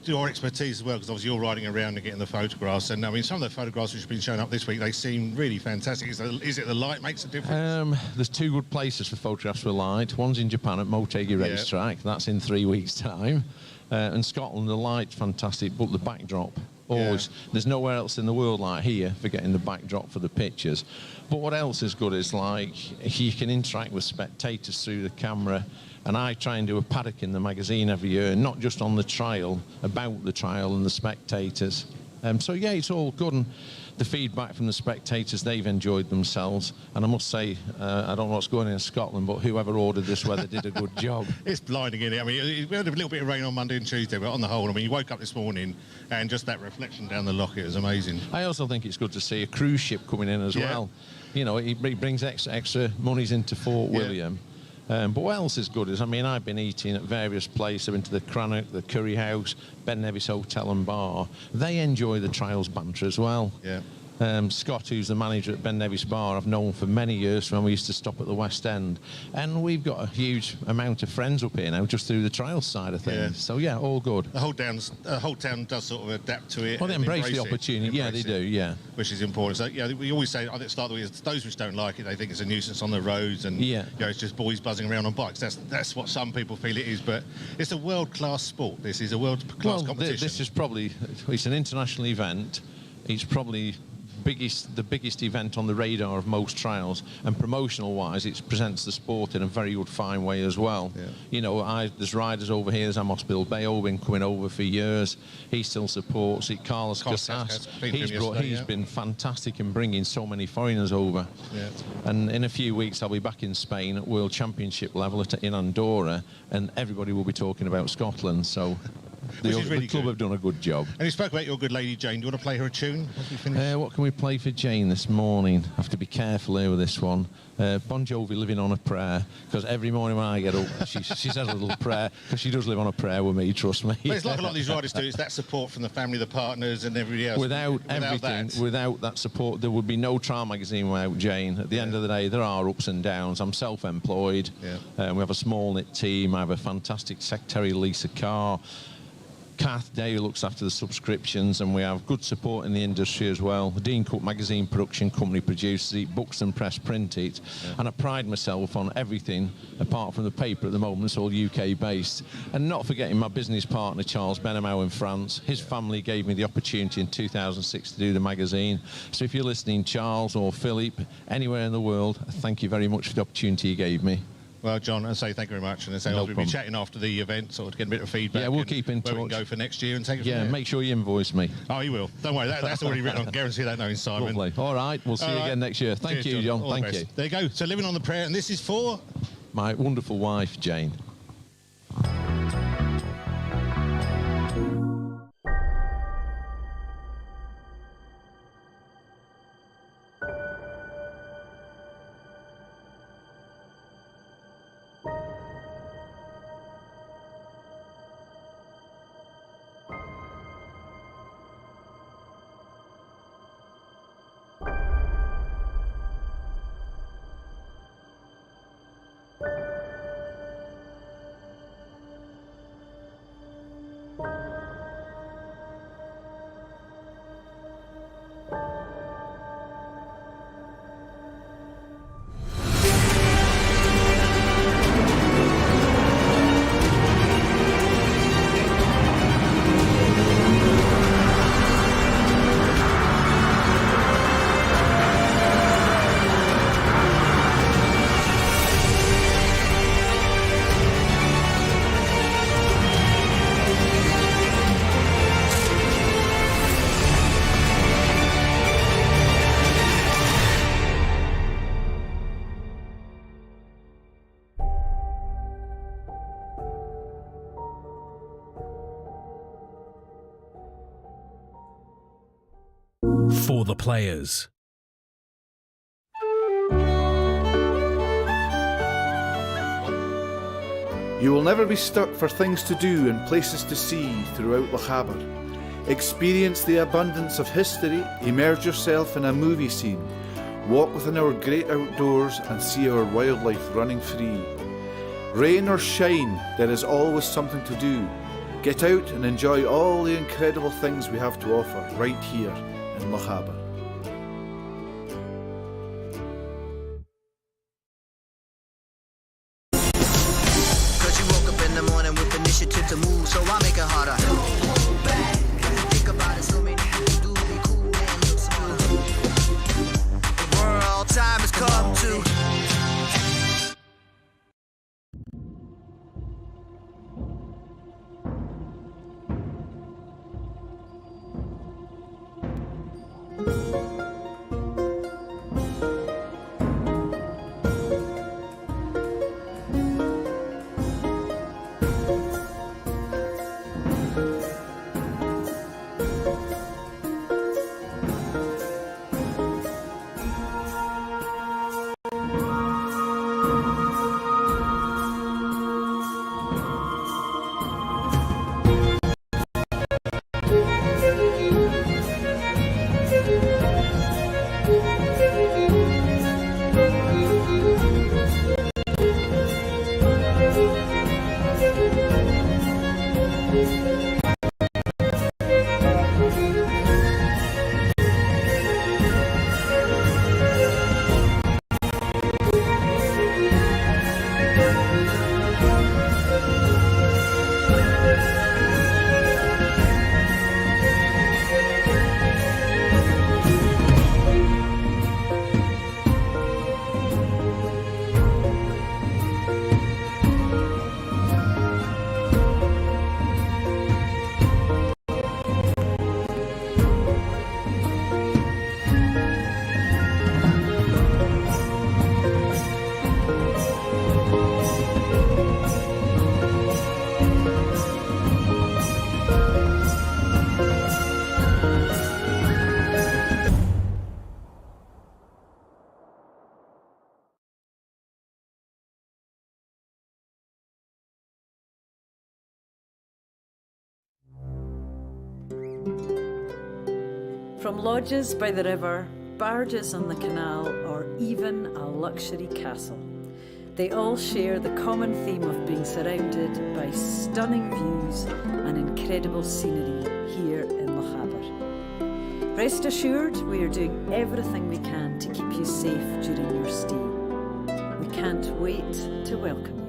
your expertise as well, because obviously you're riding around and getting the photographs, and I mean some of the photographs which have been shown up this week, they seem really fantastic. Is it the light makes a difference? There's 2 good places for photographs with light. One's in Japan at Motegi Racetrack, that's in 3 weeks' time. And Scotland, the light's fantastic, but the backdrop, always. There's nowhere else in the world like here for getting the backdrop for the pictures. But what else is good is you can interact with spectators through the camera, and I try and do a paddock in the magazine every year, not just on the trial, about the trial and the spectators. So yeah, it's all good, and the feedback from the spectators, they've enjoyed themselves, and I must say, I don't know what's going on in Scotland, but whoever ordered this weather did a good job. It's blinding, isn't it? I mean, we had a little bit of rain on Monday and Tuesday, but on the whole, I mean, you woke up this morning and just that reflection down the lock, it was amazing. I also think it's good to see a cruise ship coming in as well. It brings extra monies into Fort William. But what else is good is, I've been eating at various places. I've been to the Crannock, the Curry House, Ben Nevis Hotel and Bar. They enjoy the trials banter as well. Yeah. Scott, who's the manager at Ben Nevis Bar, I've known for many years from when we used to stop at the West End. And we've got a huge amount of friends up here now, just through the trials side of things. Yeah. So, yeah, all good. The whole town does sort of adapt to it. Well, they and embrace the opportunity. Yeah, they do, yeah. Which is important. So, yeah, we always say at the start of the week, those which don't like it, they think it's a nuisance on the roads and it's just boys buzzing around on bikes. That's what some people feel it is, but it's a world-class sport. This is a world-class competition. This is probably, it's an international event. It's probably the biggest event on the radar of most trials, and promotional wise it presents the sport in a very good fine way as well. You know, there's riders over here. There's Amos Bilbao, been coming over for years. He still supports it. Carlos Casas, he's been fantastic in bringing so many foreigners over. And in a few weeks I'll be back in Spain at World Championship level in Andorra, and everybody will be talking about Scotland. So the club have done a good job. And you spoke about your good lady Jane. Do you want to play her a tune? What can we play for Jane this morning? I have to be careful here with this one. Bon Jovi, Living on a Prayer, because every morning when I get up, she says a little prayer, because she does live on a prayer with me, trust me. But it's like a lot of these riders do, it's that support from the family, the partners and everybody else. Without that support, there would be no trial magazine without Jane. At the end of the day, there are ups and downs. I'm self-employed. We have a small-knit team. I have a fantastic secretary, Lisa Carr. Kath Day looks after the subscriptions, and we have good support in the industry as well. The Dean Cook Magazine production company produces it, books and press print it, and I pride myself on everything apart from the paper at the moment. It's all UK based, and not forgetting my business partner Charles Benhamou in France. His family gave me the opportunity in 2006 to do the magazine. So if you're listening, Charles or Philip, anywhere in the world, thank you very much for the opportunity you gave me. Well, John, I say thank you very much, and I say we'll be chatting after the event, sort of get a bit of feedback. Yeah, we'll keep in touch. Where we can go for next year and take it from there. Make sure you invoice me. Oh, he will. Don't worry, that's already written. I guarantee that knowing Simon. Lovely. All right, we'll see you again next year. Thank you, John. Thank you. There you go. So, Living on the Prayer, and this is for my wonderful wife, Jane. For the players. You will never be stuck for things to do and places to see throughout Lochaber. Experience the abundance of history, immerse yourself in a movie scene, walk within our great outdoors and see our wildlife running free. Rain or shine, there is always something to do. Get out and enjoy all the incredible things we have to offer right here in Lochaber. Cause you woke up in the morning with initiative to move, so I make it harder. Hold back, think about it, so many you do be cool, man, look smart. The world time has come to. From lodges by the river, barges on the canal, or even a luxury castle, they all share the common theme of being surrounded by stunning views and incredible scenery here in Lochaber. Rest assured, we are doing everything we can to keep you safe during your stay. We can't wait to welcome you.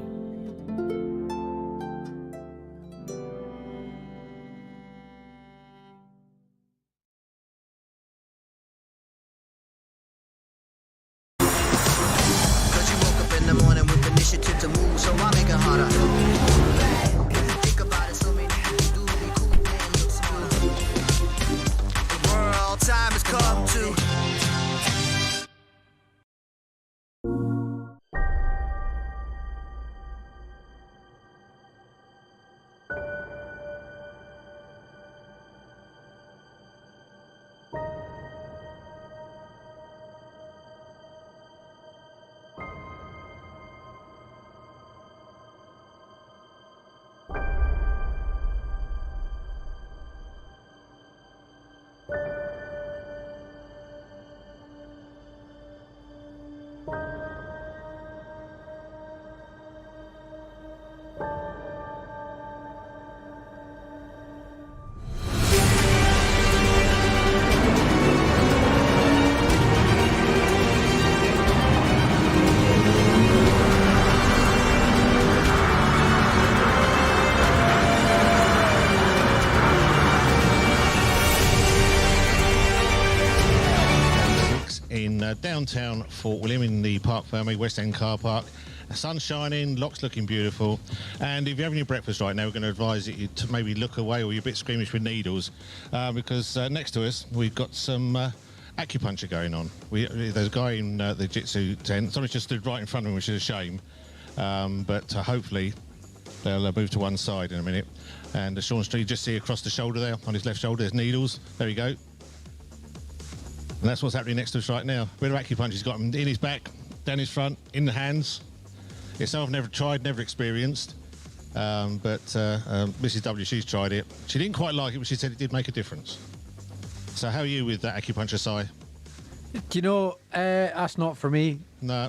Downtown Fort William in the Parc Ferme West End car park. The sun's shining, locks looking beautiful, and if you're having your breakfast right now, we're going to advise you to maybe look away, or you're a bit squeamish with needles, because next to us we've got some acupuncture going on. There's a guy in the jitsu tent. Someone's just stood right in front of him, which is a shame, but hopefully they'll move to one side in a minute. And Sean Street, you just see across the shoulder there, on his left shoulder, there's needles. There you go. And that's what's happening next to us right now. A bit of acupuncture. He's got him in his back, down his front, in the hands. It's something I've never tried, never experienced. But Mrs. W, she's tried it. She didn't quite like it, but she said it did make a difference. So how are you with that acupuncture, Si? Do you know, that's not for me. No.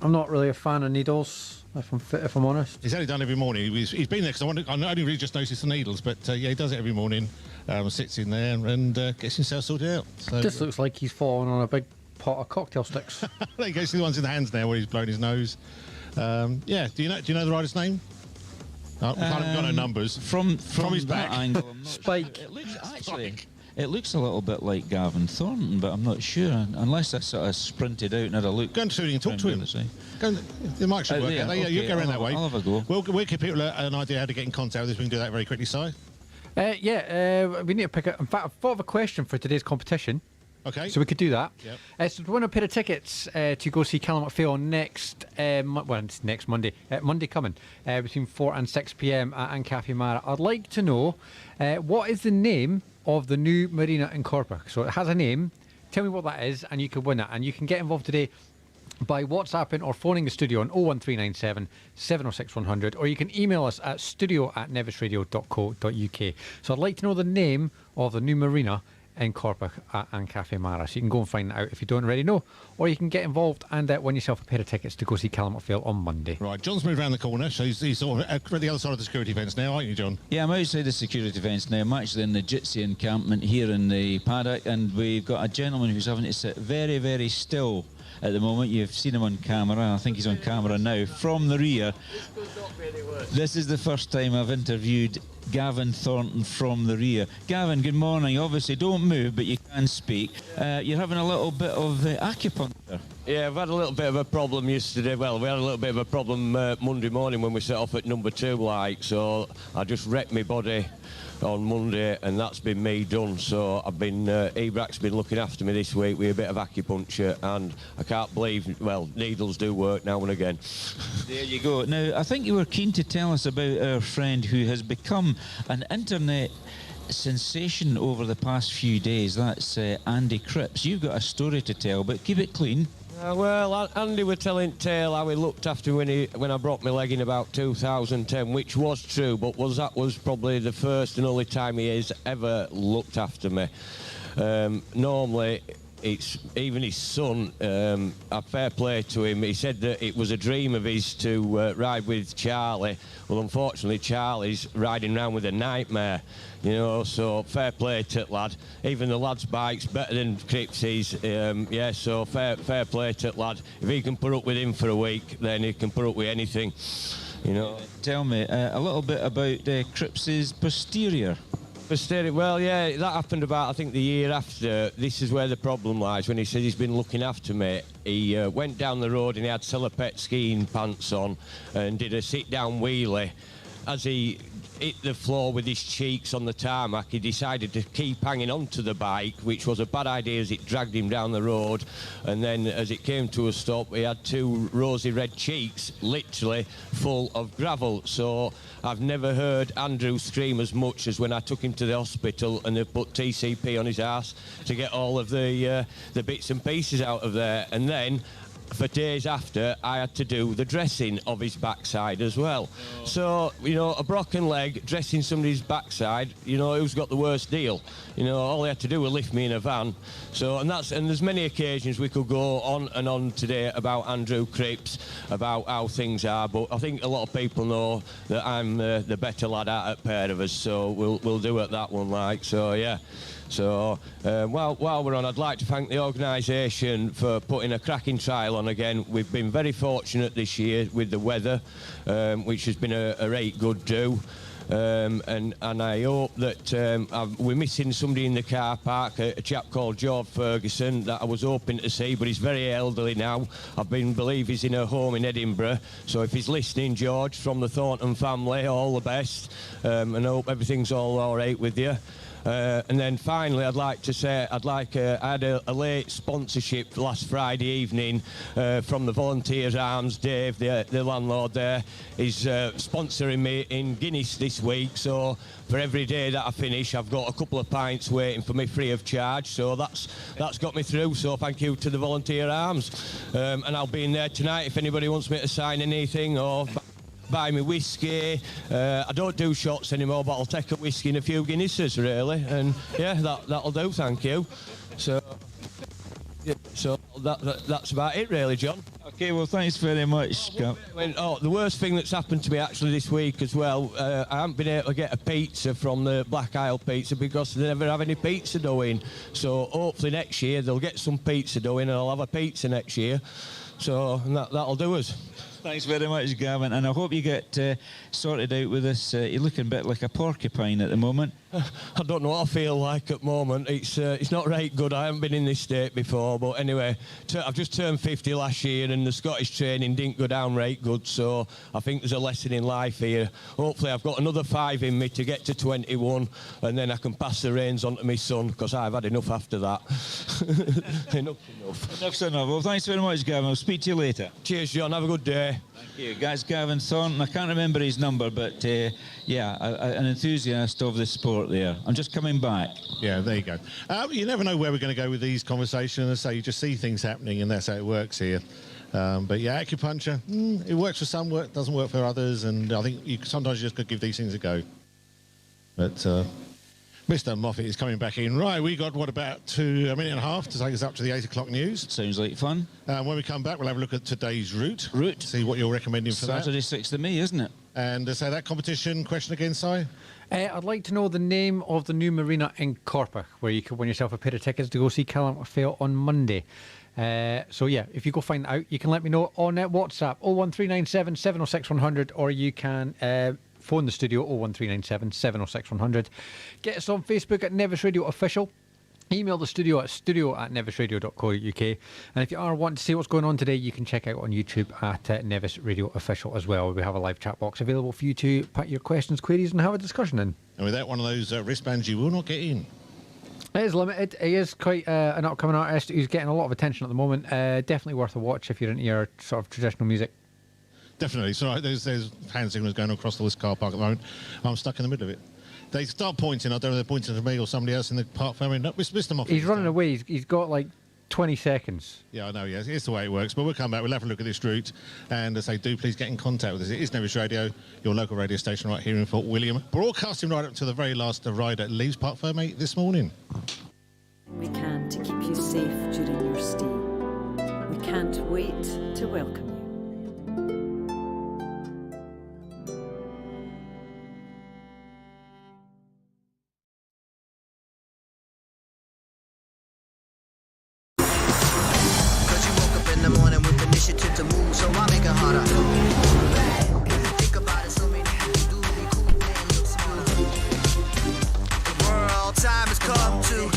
I'm not really a fan of needles, if I'm honest. He's only done every morning. He's been there because I only really just noticed the needles, but yeah, he does it every morning. Sits in there and gets himself sorted out. So, this looks like he's fallen on a big pot of cocktail sticks. There you go. See the ones in the hands now where he's blown his nose. Yeah. Do you know the rider's name? We can't have got no numbers. From his back. Angle, I'm not Spike. Sure. It looks actually. It looks a little bit like Gavin Thornton, but I'm not sure. Unless I sort of sprinted out and had a look. Go and see and talk to him. The mic should work. Yeah, okay, you go around that way. I'll have a go. We'll give people an idea how to get in contact with us. We can do that very quickly, Si. We need to pick up. In fact, I've thought of a question for today's competition. Okay. So we could do that. Yep. So to win a pair of tickets to go see Callum McPhail next, it's next Monday, Monday coming, between 4 and 6 p.m. at Ancafe Mara. I'd like to know what is the name of the new marina in Corpach. So it has a name. Tell me what that is, and you can win it. And you can get involved today by WhatsApping or phoning the studio on 01397 706 100, or you can email us at studio@nevisradio.co.uk. So I'd like to know the name of the new marina in Corpach and Cafe Mara. So you can go and find that out if you don't already know, or you can get involved and win yourself a pair of tickets to go see Callum Fail on Monday. Right, John's moved around the corner, so he's sort of at the other side of the security fence now, aren't you, John? Yeah, I'm outside the security fence now. I'm actually in the Jitsi encampment here in the paddock, and we've got a gentleman who's having to sit very, very still at the moment. You've seen him on camera, and I think he's on camera now, from the rear. This is the first time I've interviewed Gavin Thornton from the rear. Gavin, good morning. Obviously, don't move, but you can speak. You're having a little bit of acupuncture. Yeah, I've had a little bit of a problem yesterday. Well, we had a little bit of a problem Monday morning when we set off at number 2, like, so I just wrecked my body on Monday, and that's been me done. So I've been, Ebrac's been looking after me this week with a bit of acupuncture, and I can't believe, well, needles do work now and again. There you go. Now, I think you were keen to tell us about our friend who has become an internet sensation over the past few days. That's Andy Cripps. You've got a story to tell, but keep it clean. Well, Andy was telling tale how he looked after me when I broke my leg in about 2010, which was true, but that was probably the first and only time he has ever looked after me. Normally, it's even his son, a fair play to him. He said that it was a dream of his to ride with Charlie. Well, unfortunately, Charlie's riding around with a nightmare, you know, so fair play to the lad. Even the lad's bike's better than Cripsy's, yeah, so fair play to the lad. If he can put up with him for a week, then he can put up with anything, you know. Tell me a little bit about Cripsy's posterior. Well, yeah, that happened about, I think, the year after. This is where the problem lies. When he says he's been looking after me, he went down the road and he had Celopet skiing pants on and did a sit-down wheelie. As he hit the floor with his cheeks on the tarmac, he decided to keep hanging on to the bike, which was a bad idea as it dragged him down the road. And then as it came to a stop, he had 2 rosy red cheeks, literally full of gravel. So I've never heard Andrew scream as much as when I took him to the hospital and they put TCP on his ass to get all of the bits and pieces out of there. And then for days after, I had to do the dressing of his backside as well. Oh. So, you know, a broken leg, dressing somebody's backside, you know, who's got the worst deal? You know, all he had to do was lift me in a van. So, and there's many occasions we could go on and on today about Andrew Cripps, about how things are, but I think a lot of people know that I'm the better lad out of pair of us, so we'll do it that one, like, so, yeah. So, while we're on, I'd like to thank the organisation for putting a cracking trial on again. We've been very fortunate this year with the weather, which has been a right good do. And I hope that we're missing somebody in the car park, a chap called George Ferguson that I was hoping to see, but he's very elderly now. Believe he's in a home in Edinburgh. So if he's listening, George, from the Thornton family, all the best. And I hope everything's all right with you. And then finally, I'd like to say I had a late sponsorship last Friday evening from the Volunteers Arms. Dave, the landlord there, is sponsoring me in Guinness this week. So for every day that I finish, I've got a couple of pints waiting for me free of charge. So that's got me through. So thank you to the Volunteer Arms. And I'll be in there tonight if anybody wants me to sign anything or buy me whiskey. I don't do shots anymore, but I'll take a whiskey and a few Guinnesses, really. And yeah, that'll do, thank you. So, yeah, so that's about it, really, John. Okay, well, thanks very much. The worst thing that's happened to me actually this week as well, I haven't been able to get a pizza from the Black Isle Pizza because they never have any pizza dough in. So hopefully next year they'll get some pizza dough in and I'll have a pizza next year. So that'll do us. Thanks very much, Gavin, and I hope you get sorted out with this. You're looking a bit like a porcupine at the moment. I don't know what I feel like at the moment. It's not right good. I haven't been in this state before, but anyway, I've just turned 50 last year and the Scottish training didn't go down right good, so I think there's a lesson in life here. Hopefully I've got another 5 in me to get to 21 and then I can pass the reins on to my son because I've had enough after that. Enough's enough. Well, thanks very much, Gavin. I'll speak to you later. Cheers, John. Have a good day. Thank you. That's Gavin Thornton. I can't remember his number, but yeah, an enthusiast of the sport there. I'm just coming back. Yeah, there you go. You never know where we're going to go with these conversations. So you just see things happening, and that's how it works here. But yeah, acupuncture, it works for some, doesn't work for others, and I think sometimes you just got to give these things a go. But Mr. Moffat is coming back in. Right, we got, what, about a minute and a half to take us up to the 8 o'clock news. Sounds like fun. When we come back, we'll have a look at today's route. See what you're recommending for Saturday, 6th of May, isn't it? And so that competition question again, Si? I'd like to know the name of the new marina in Parc, where you could win yourself a pair of tickets to go see Callum Fail on Monday. So yeah, if you go find that out, you can let me know on WhatsApp 01397 706 100, or you can phone the studio 01397 706 100. Get us on Facebook at Nevis Radio Official. Email the studio at studio@nevisradio.co.uk. And if you are wanting to see what's going on today, you can check out on YouTube at Nevis Radio Official as well. We have a live chat box available for you to put your questions, queries, and have a discussion in. And without one of those wristbands, you will not get in. It is limited. He is quite an upcoming artist who's getting a lot of attention at the moment. Definitely worth a watch if you're into your sort of traditional music. Definitely. So there's hand signals going across the West car park at the moment. I'm stuck in the middle of it. They start pointing. I don't know if they're pointing to me or somebody else in the park. I mean, no, Mr. Moffat. He's running away. He's got like 20 seconds. Yeah, I know, yes. It's the way it works. But we'll come back. We'll have a look at this route. And as I say, do please get in contact with us. It is Nevis Radio, your local radio station right here in Fort William. Broadcasting right up to the very last rider leaves Parc Ferme this morning. We can to keep you safe during your stay. We can't wait to welcome you. To move, so I make it harder. Think about it, so many people do be cool and look smarter. The world time has come to.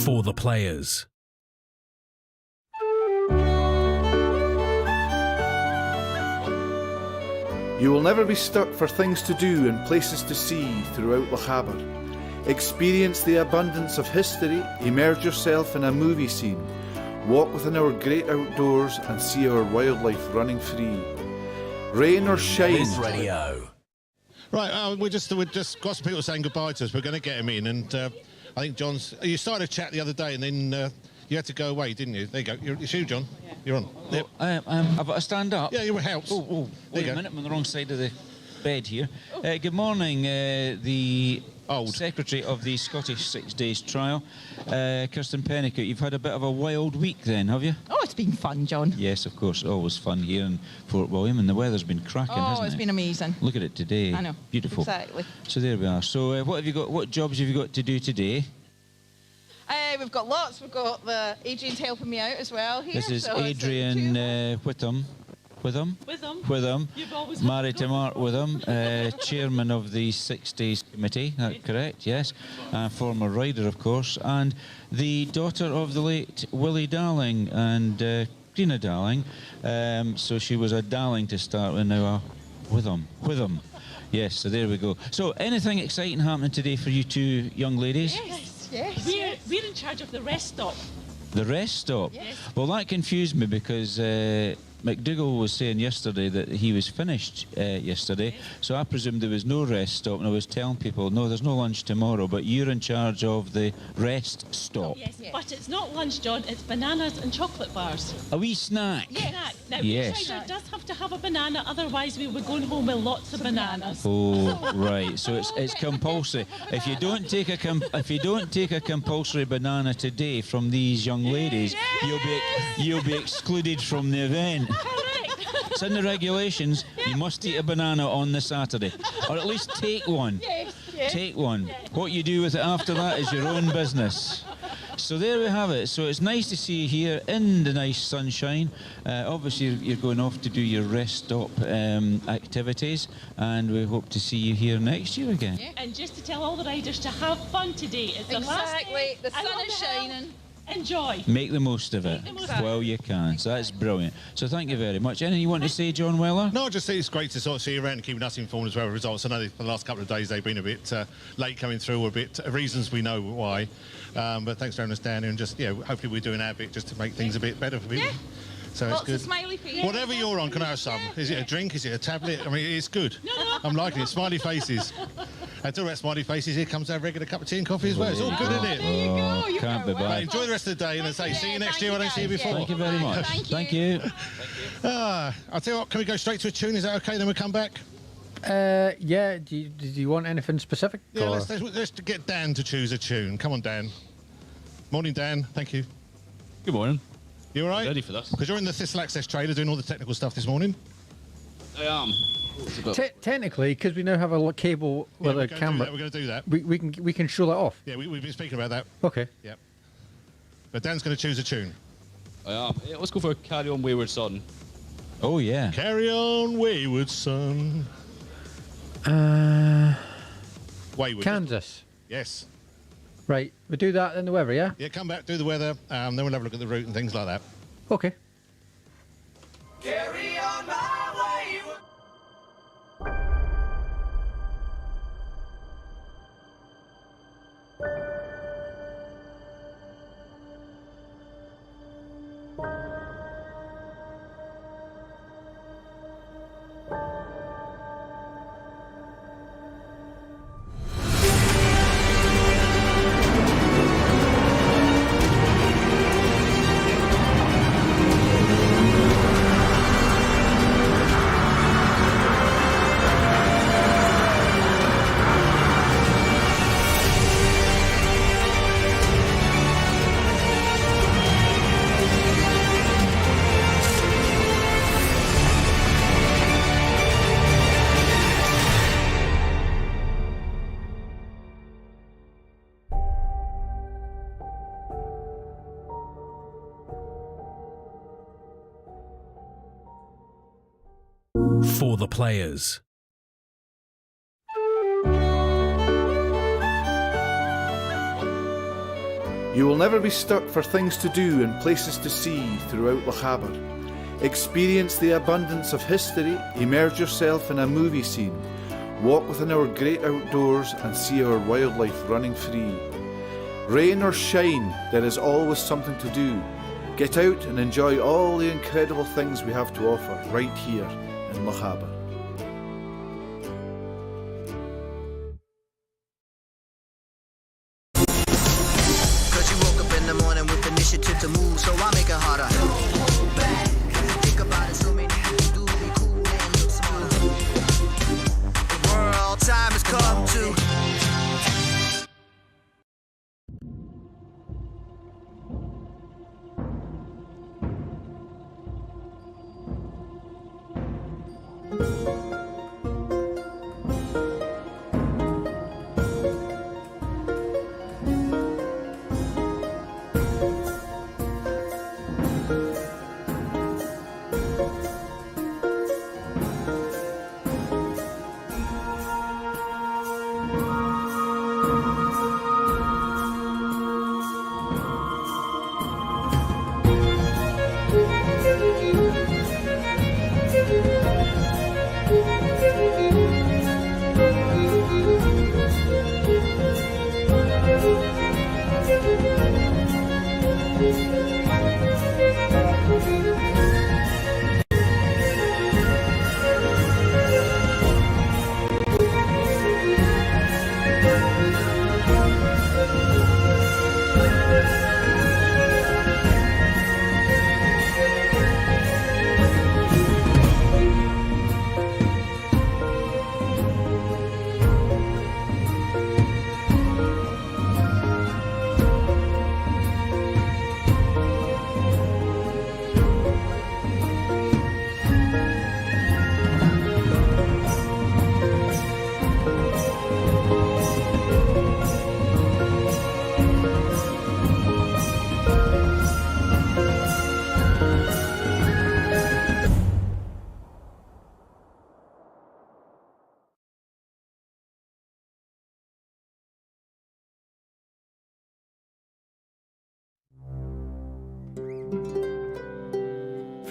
For the players. You will never be stuck for things to do and places to see throughout Lochaber. Experience the abundance of history, immerse yourself in a movie scene, walk within our great outdoors and see our wildlife running free. Rain or shine. This radio. Right, we just got some people saying goodbye to us. We're going to get them in, and I think John's... You started a chat the other day, and then you had to go away, didn't you? There you go. It's you, John. Yeah. You're on. Yep. I've got to stand up. Yeah, you help. Wait a minute, I'm on the wrong side of the bed here. Good morning, the Secretary of the Scottish 6 Days Trial, Kirsten Pennicote. You've had a bit of a wild week then, have you? Oh, it's been fun, John. Yes, of course. Always fun here in Fort William, and the weather's been cracking, hasn't it? Oh, it's been amazing. Look at it today. I know. Beautiful. Exactly. So there we are. So what have you got? What jobs have you got to do today? We've got lots. We've got Adrian's helping me out as well here. This is so Adrian Whitham. You've always married to Mark Witham, chairman of the 6 Days Committee, that's correct, yes, former rider, of course, and the daughter of the late Willie Darling and Grina Darling, so she was a Darling to start with, now a Witham. Yes, so there we go. So anything exciting happening today for you two young ladies? Yes. We're in charge of the rest stop. The rest stop? Yes. Well, that confused me because McDougall was saying yesterday that he was finished yesterday, so I presumed there was no rest stop, and I was telling people, no, there's no lunch tomorrow, but you're in charge of the rest stop. Yes, but it's not lunch, John, it's bananas and chocolate bars. A wee snack. Snack. Now, Yes. each rider does have to have a banana, otherwise we were going home with lots of bananas. Oh, right. So it's compulsory. If you don't take a compulsory banana today from these young ladies, you'll be excluded from the event. It's in the regulations. You must eat a banana on the Saturday, or at least take one. Take one. What you do with it after that is your own business. So there we have it. So it's nice to see you here in the nice sunshine. Obviously, you're going off to do your rest stop activities, and we hope to see you here next year again. And just to tell all the riders to have fun today. It's the last day. The sun is shining. Enjoy. Make the most of it while you can. So that's brilliant. So thank you very much. Anything you want to say, John Weller? No, just think it's great to sort of see you around and keeping us informed as well with results. I know for the last couple of days they've been a bit late coming through, a bit reasons we know why. But thanks for having us down here, and just hopefully we're doing our bit just to make things a bit better for people. So Lots it's good. of smiley faces. Whatever you're on, can I have some? Is it a drink? Is it a tablet? I mean, it's good. I'm liking it. Smiley faces. And talking about smiley faces, here comes our regular cup of tea and coffee as well. It's all good, isn't it? There you go. You Can't be bad. Enjoy the rest of the day, and I say, see you next year. I don't see you before. Thank you very much. Thank you. I'll tell you what, can we go straight to a tune? Is that okay? Then we come back? Yeah, did you want anything specific? Yeah, or- let's get Dan to choose a tune. Come on, Dan. Morning, Dan. Thank you. Good morning. You all right? Ready for this? Because you're in the Thistle Access trailer doing all the technical stuff this morning. I am. Technically, because we now have a cable with a camera, We're going to do that. we can show that off. Yeah, we've been speaking about that. Okay. Yep. But Dan's going to choose a tune. I am. Yeah, let's go for Carry On Wayward Son. Oh, yeah. Carry on, wayward son. Wayward. Kansas. Yes. Right, we do that in the weather, yeah? Yeah, come back, do the weather, then we'll have a look at the route and things like that. Okay. Carry on my wayward. For the players. You will never be stuck for things to do and places to see throughout Lochaber. Experience the abundance of history, immerse yourself in a movie scene, walk within our great outdoors and see our wildlife running free. Rain or shine, there is always something to do. Get out and enjoy all the incredible things we have to offer right here in Lochaber. Cause you woke up in the morning with initiative to move, so I make it harder. Think about it, so many things do be cool and look smarter. The world time has come to.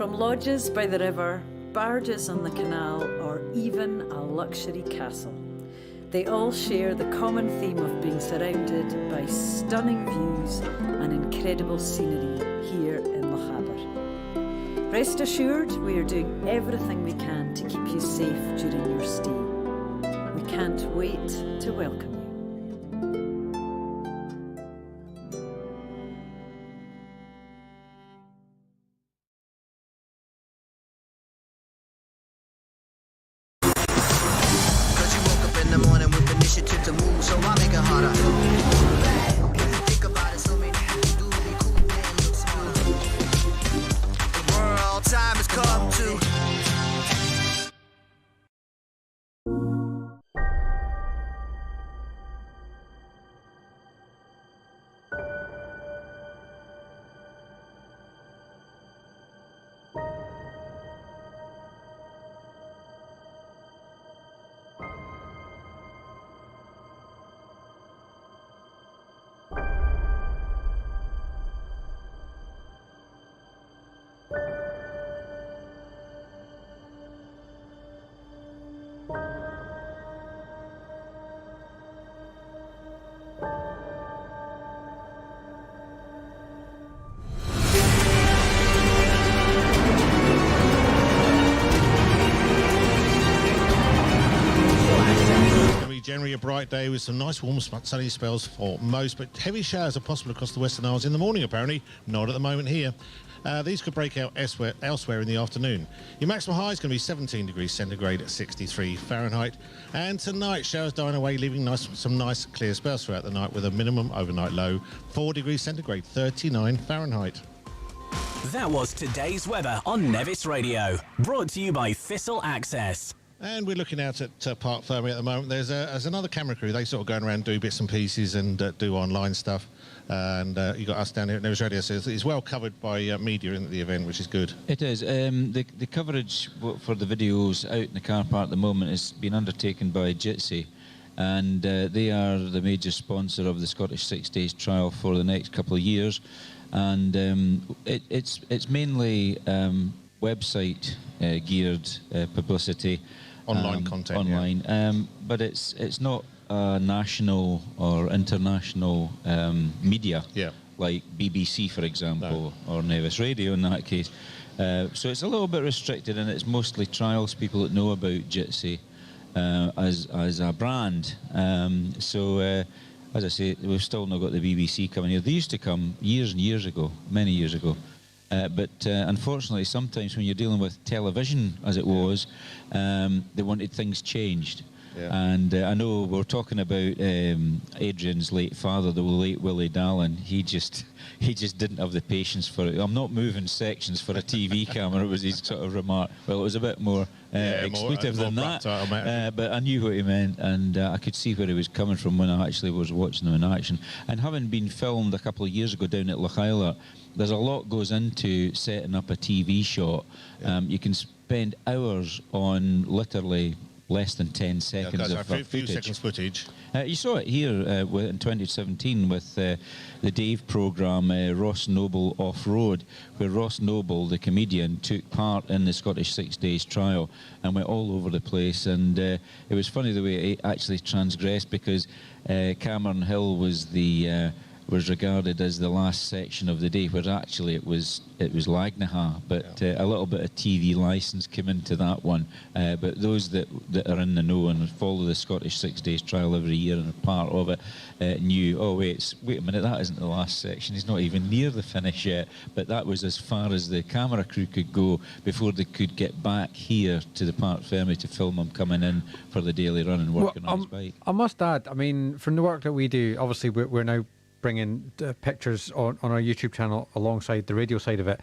From lodges by the river, barges on the canal, or even a luxury castle, they all share the common theme of being surrounded by stunning views and incredible scenery here in Lochaber. Rest assured, we are doing everything we can to keep you safe during your stay. We can't wait to welcome you. Cause you woke up in the morning with initiative to move, so I make it harder. Think about it, so many people do be cool and look smooth. The world time has come to. Generally a bright day with some nice warm sunny spells for most, but heavy showers are possible across the Western Isles in the morning apparently, not at the moment here. These could break out elsewhere in the afternoon. Your maximum high is going to be 17 degrees centigrade at 63 Fahrenheit. And tonight, showers dying away, leaving some nice clear spells throughout the night with a minimum overnight low 4 degrees centigrade, 39 Fahrenheit. That was today's weather on Nevis Radio, brought to you by Thistle Access. And we're looking out at Parc Ferme at the moment. There's another camera crew. They sort of go around, do bits and pieces and do online stuff. And you got us down here at Nevis Radio. So it's well covered by media in the event, which is good. It is. The coverage for the videos out in the car park at the moment has been undertaken by Jitsi. And they are the major sponsor of the Scottish 6 Days trial for the next couple of years. And it's mainly website geared publicity. Online content, online, yeah. But it's not national or international media, like BBC, for example, or Nevis Radio in that case. So it's a little bit restricted, and it's mostly trials, people that know about Jitsi as a brand. As I say, we've still not got the BBC coming here. They used to come years and years ago, many years ago. But unfortunately, sometimes when you're dealing with television, as it was, they wanted things changed. Yeah. And I know we're talking about Adrian's late father, the late Willie Dallin. He just didn't have the patience for it. I'm not moving sections for a TV camera, was his sort of remark. Well, it was a bit more expletive than that. But I knew what he meant, and I could see where he was coming from when I actually was watching them in action. And having been filmed a couple of years ago down at Lochaber, there's a lot goes into setting up a TV shot. You can spend hours on literally less than 10 seconds of few seconds footage. You saw it here in 2017 with the Dave programme, Ross Noble Off-Road, where Ross Noble, the comedian, took part in the Scottish 6 Days trial and went all over the place. And it was funny the way it actually transgressed, because Cameron Hill was regarded as the last section of the day, where actually it was Lagnaha, but a little bit of TV licence came into that one. But those that are in the know and follow the Scottish 6 Days trial every year and are part of it knew, oh wait a minute, that isn't the last section, he's not even near the finish yet. But that was as far as the camera crew could go before they could get back here to the Parc Ferme to film him coming in for the daily run and working on his bike. I must add, I mean, from the work that we do, obviously we're now bringing pictures on our YouTube channel alongside the radio side of it.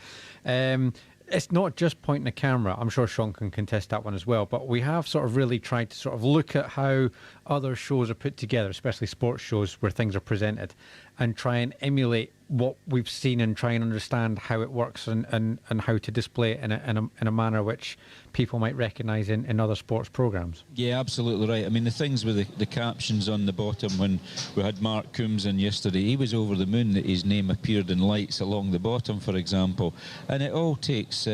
It's not just pointing a camera. I'm sure Sean can contest that one as well. But we have sort of really tried to sort of look at how other shows are put together, especially sports shows where things are presented, and try and emulate what we've seen and try and understand how it works and how to display it in a manner which people might recognise in other sports programmes. Yeah, absolutely right. I mean, the things with the captions on the bottom, when we had Mark Coombs in yesterday, he was over the moon that his name appeared in lights along the bottom, for example. And it all takes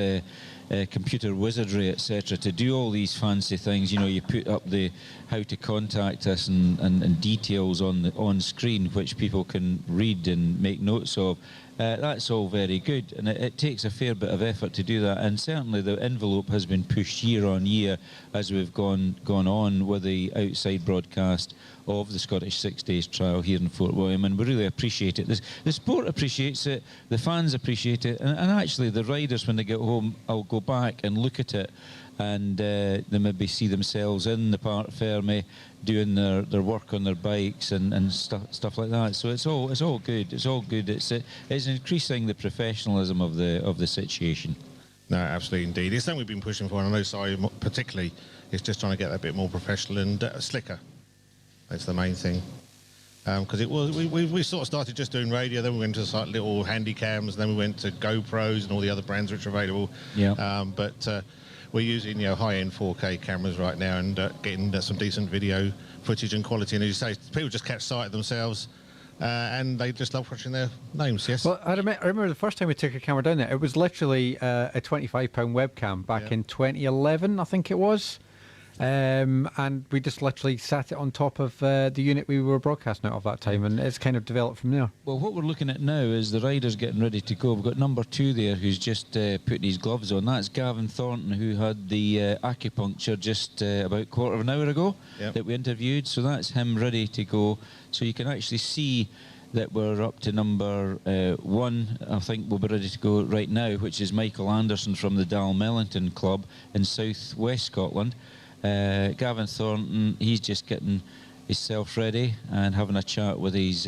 computer wizardry, etc., to do all these fancy things. You know, you put up the how to contact us and details on screen, which people can read and make notes of. That's all very good, and it takes a fair bit of effort to do that, and certainly the envelope has been pushed year on year as we've gone on with the outside broadcast of the Scottish 6 Days trial here in Fort William, and we really appreciate it. The sport appreciates it, the fans appreciate it, and actually the riders, when they get home, I'll go back and look at it, and they maybe see themselves in the Parc Ferme doing their work on their bikes and stuff like that. So it's all good. It's all good. It's increasing the professionalism of the situation. No, absolutely indeed. It's something we've been pushing for, and I know Si particularly is just trying to get that bit more professional and slicker. That's the main thing. Because it was we sort of started just doing radio, then we went to like little handy cams, and then we went to GoPros and all the other brands which are available. Yeah. But we're using high-end 4K cameras right now and getting some decent video footage and quality. And as you say, people just catch sight of themselves, and they just love watching their names. Yes. Well, I remember the first time we took a camera down there. It was literally a £25 webcam back in 2011, I think it was. And we just literally sat it on top of the unit we were broadcasting out of that time, and it's kind of developed from there. Well, what we're looking at now is the riders getting ready to go. We've got number 2 there who's just putting his gloves on. That's Gavin Thornton, who had the acupuncture just about a quarter of an hour ago that we interviewed. So that's him ready to go. So you can actually see that we're up to number 1. I think we'll be ready to go right now, which is Michael Anderson from the Dalmellington Club in South West Scotland. Gavin Thornton, he's just getting himself ready and having a chat with his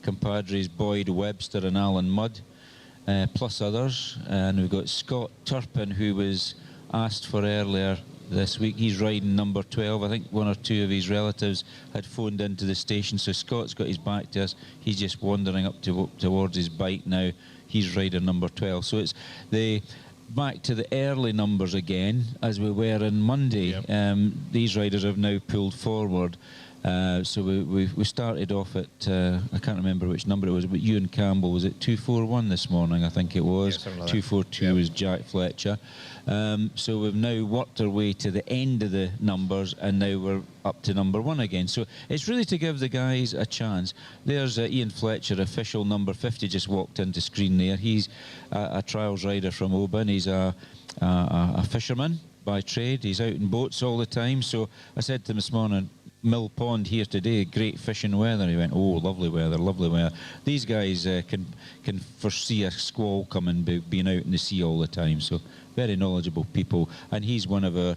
compadres Boyd Webster and Alan Mudd, plus others. And we've got Scott Turpin, who was asked for earlier this week. He's riding number 12. I think one or two of his relatives had phoned into the station, so Scott's got his back to us. He's just wandering up towards his bike now. He's riding number 12. So it's back to the early numbers again, as we were on Monday. These riders have now pulled forward. So we started off at, I can't remember which number it was, but Ewan Campbell was at 241 this morning, I think it was. Yeah, like 242 was Jack Fletcher. So we've now worked our way to the end of the numbers, and now we're up to number 1 again. So it's really to give the guys a chance. There's Ian Fletcher, official number 50, just walked into screen there. He's a trials rider from Oban. He's a fisherman by trade. He's out in boats all the time. So I said to him this morning, Mill Pond here today, great fishing weather. He went, oh, lovely weather, lovely weather. These guys can foresee a squall coming, being out in the sea all the time. So very knowledgeable people, and he's one of the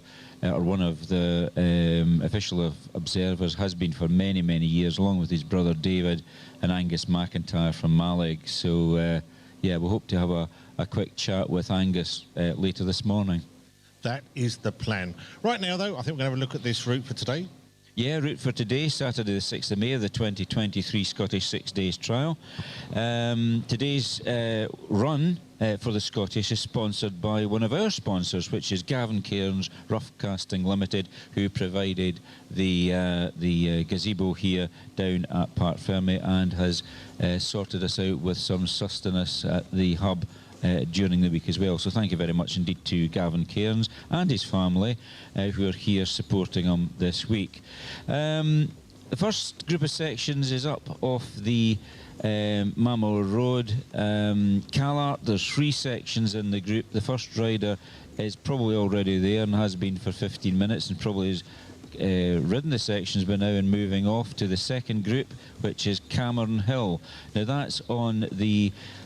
official observers, has been for many years, along with his brother David and Angus McIntyre from Mallaig. So yeah, we hope to have a quick chat with Angus later this morning. That is the plan. Right now, though, I think we're going to have a look at this route for today. Yeah, route for today, Saturday the 6th of May of the 2023 Scottish 6 Days Trial. Today's run for the Scottish is sponsored by one of our sponsors, which is Gavin Cairns Rough Casting Limited, who provided the gazebo here down at Parc Ferme and has sorted us out with some sustenance at the hub during the week as well. So thank you very much indeed to Gavin Cairns and his family who are here supporting him this week. The first group of sections is up off the Mammoth Road, Callart. There's 3 sections in the group. The first rider is probably already there and has been for 15 minutes and probably has ridden the sections by now and moving off to the second group, which is Cameron Hill. Now that's on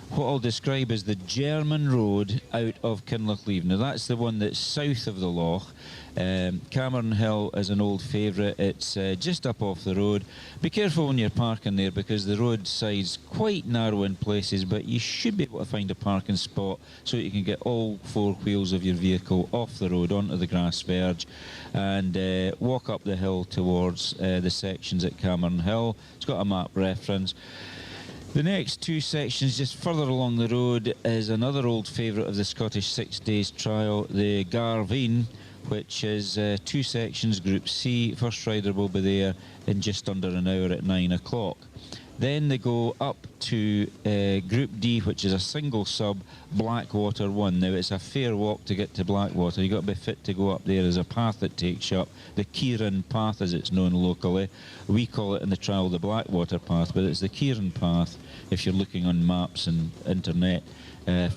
what I'll describe as the German road out of Kinlochleave. Now that's the one that's south of the loch. Cameron Hill is an old favourite. It's just up off the road. Be careful when you're parking there, because the roadside's quite narrow in places, but you should be able to find a parking spot so you can get all 4 wheels of your vehicle off the road onto the grass verge and walk up the hill towards the sections at Cameron Hill. It's got a map reference. The next two sections, just further along the road, is another old favourite of the Scottish 6 Days trial, the Garveen, which is two sections, Group C. First rider will be there in just under an hour at 9 o'clock. Then they go up to Group D, which is a single sub, Blackwater 1. Now, it's a fair walk to get to Blackwater. You've got to be fit to go up there. There's a path that takes you up, the Kieran Path, as it's known locally. We call it in the trial the Blackwater Path, but it's the Kieran Path if you're looking on maps and internet.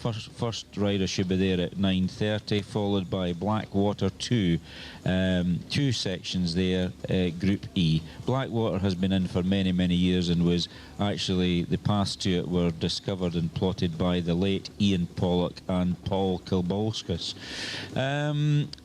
First rider should be there at 9:30, followed by Blackwater 2. Two sections there, Group E. Blackwater has been in for many, many years and was actually, the paths to it were discovered and plotted by the late Ian Pollock and Paul Kilbolskus.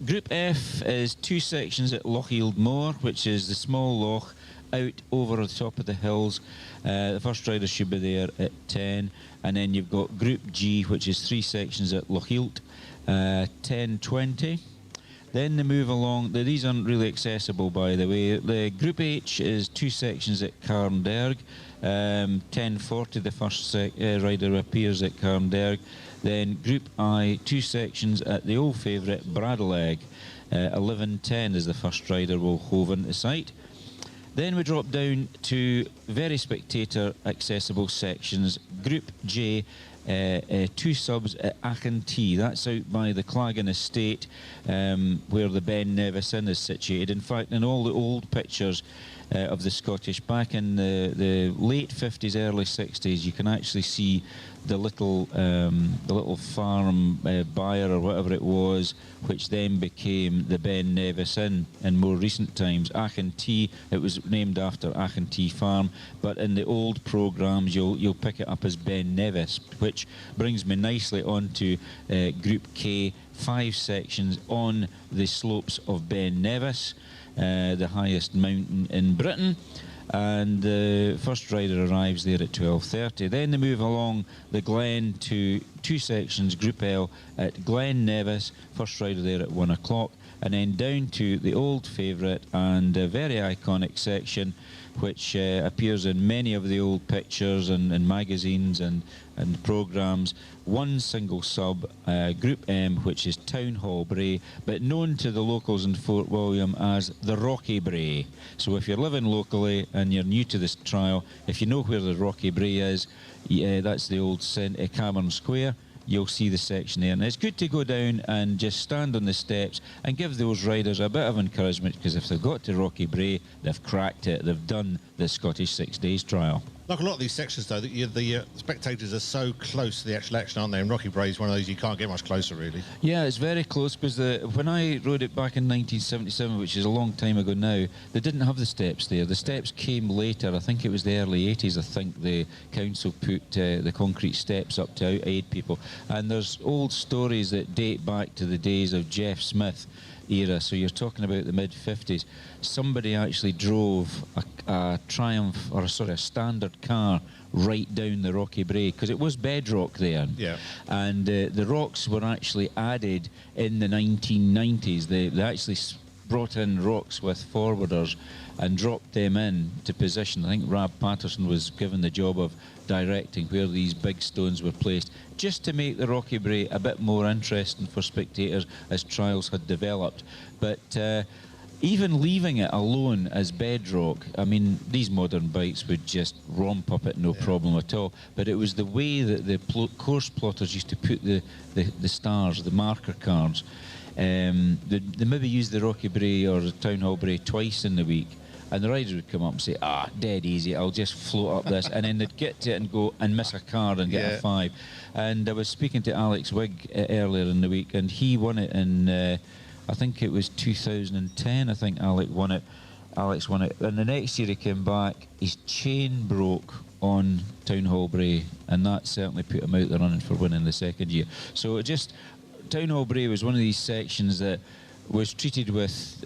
Group F is two sections at Lochield Moor, which is the small loch out over the top of the hills. The first rider should be there at 10. And then you've got Group G, which is three sections at Lochielt, 10:20. Then they move along. These aren't really accessible, by the way. The Group H is two sections at Carnderg, 10:40. The first rider appears at Carnderg. Then Group I, two sections at the old favourite Bradeleg, 11:10 is the first rider will hove into sight. Then we drop down to very spectator accessible sections. Group J, two subs at Achantee. That's out by the Clagan Estate, where the Ben Nevis Inn is situated. In fact, in all the old pictures of the Scottish, back in the late 50s, early 60s, you can actually see the little farm buyer or whatever it was, which then became the Ben Nevis Inn in more recent times. Achantee, it was named after Achantee Farm, but in the old programmes you'll pick it up as Ben Nevis, which brings me nicely on to Group K, five sections on the slopes of Ben Nevis, the highest mountain in Britain. And the first rider arrives there at 12:30. Then they move along the Glen to two sections, Group L at Glen Nevis, first rider there at 1 o'clock, and then down to the old favourite and a very iconic section, which appears in many of the old pictures and magazines and programmes. One single sub, Group M, which is Town Hall Bray, but known to the locals in Fort William as the Rocky Bray. So if you're living locally and you're new to this trial, if you know where the Rocky Bray is, that's the old Cameron Square. You'll see the section there. And it's good to go down and just stand on the steps and give those riders a bit of encouragement, because if they've got to Rocky Bray, they've cracked it. They've done the Scottish 6 Days trial. Like a lot of these sections, though, the spectators are so close to the actual action, aren't they? And Rocky Bray is one of those you can't get much closer, really. Yeah, it's very close, because when I rode it back in 1977, which is a long time ago now, they didn't have the steps there. The steps came later. I think it was the early 80s, I think the council put the concrete steps up to aid people. And there's old stories that date back to the days of Jeff Smith era, so you're talking about the mid-50s. Somebody actually drove a Triumph, or a standard car right down the Rocky Bray, because it was bedrock there. Yeah. And the rocks were actually added in the 1990s. They actually brought in rocks with forwarders and dropped them in to position. I think Rab Patterson was given the job of directing where these big stones were placed, just to make the Rocky Bray a bit more interesting for spectators as trials had developed. But even leaving it alone as bedrock, I mean, these modern bikes would just romp up it, no problem at all. But it was the way that the course plotters used to put the stars, the marker cards. They maybe used the Rocky Bray or the Town Hall Bray twice in the week, and the riders would come up and say, dead easy, I'll just float up this. And then they'd get to it and go and miss a card and get a 5. And I was speaking to Alex Wigg earlier in the week, and he won it in, I think it was 2010, I think Alex won it. And the next year he came back, his chain broke on Town Hall Bray, and that certainly put him out there running for winning the second year. So Town Hall Bray was one of these sections that was treated with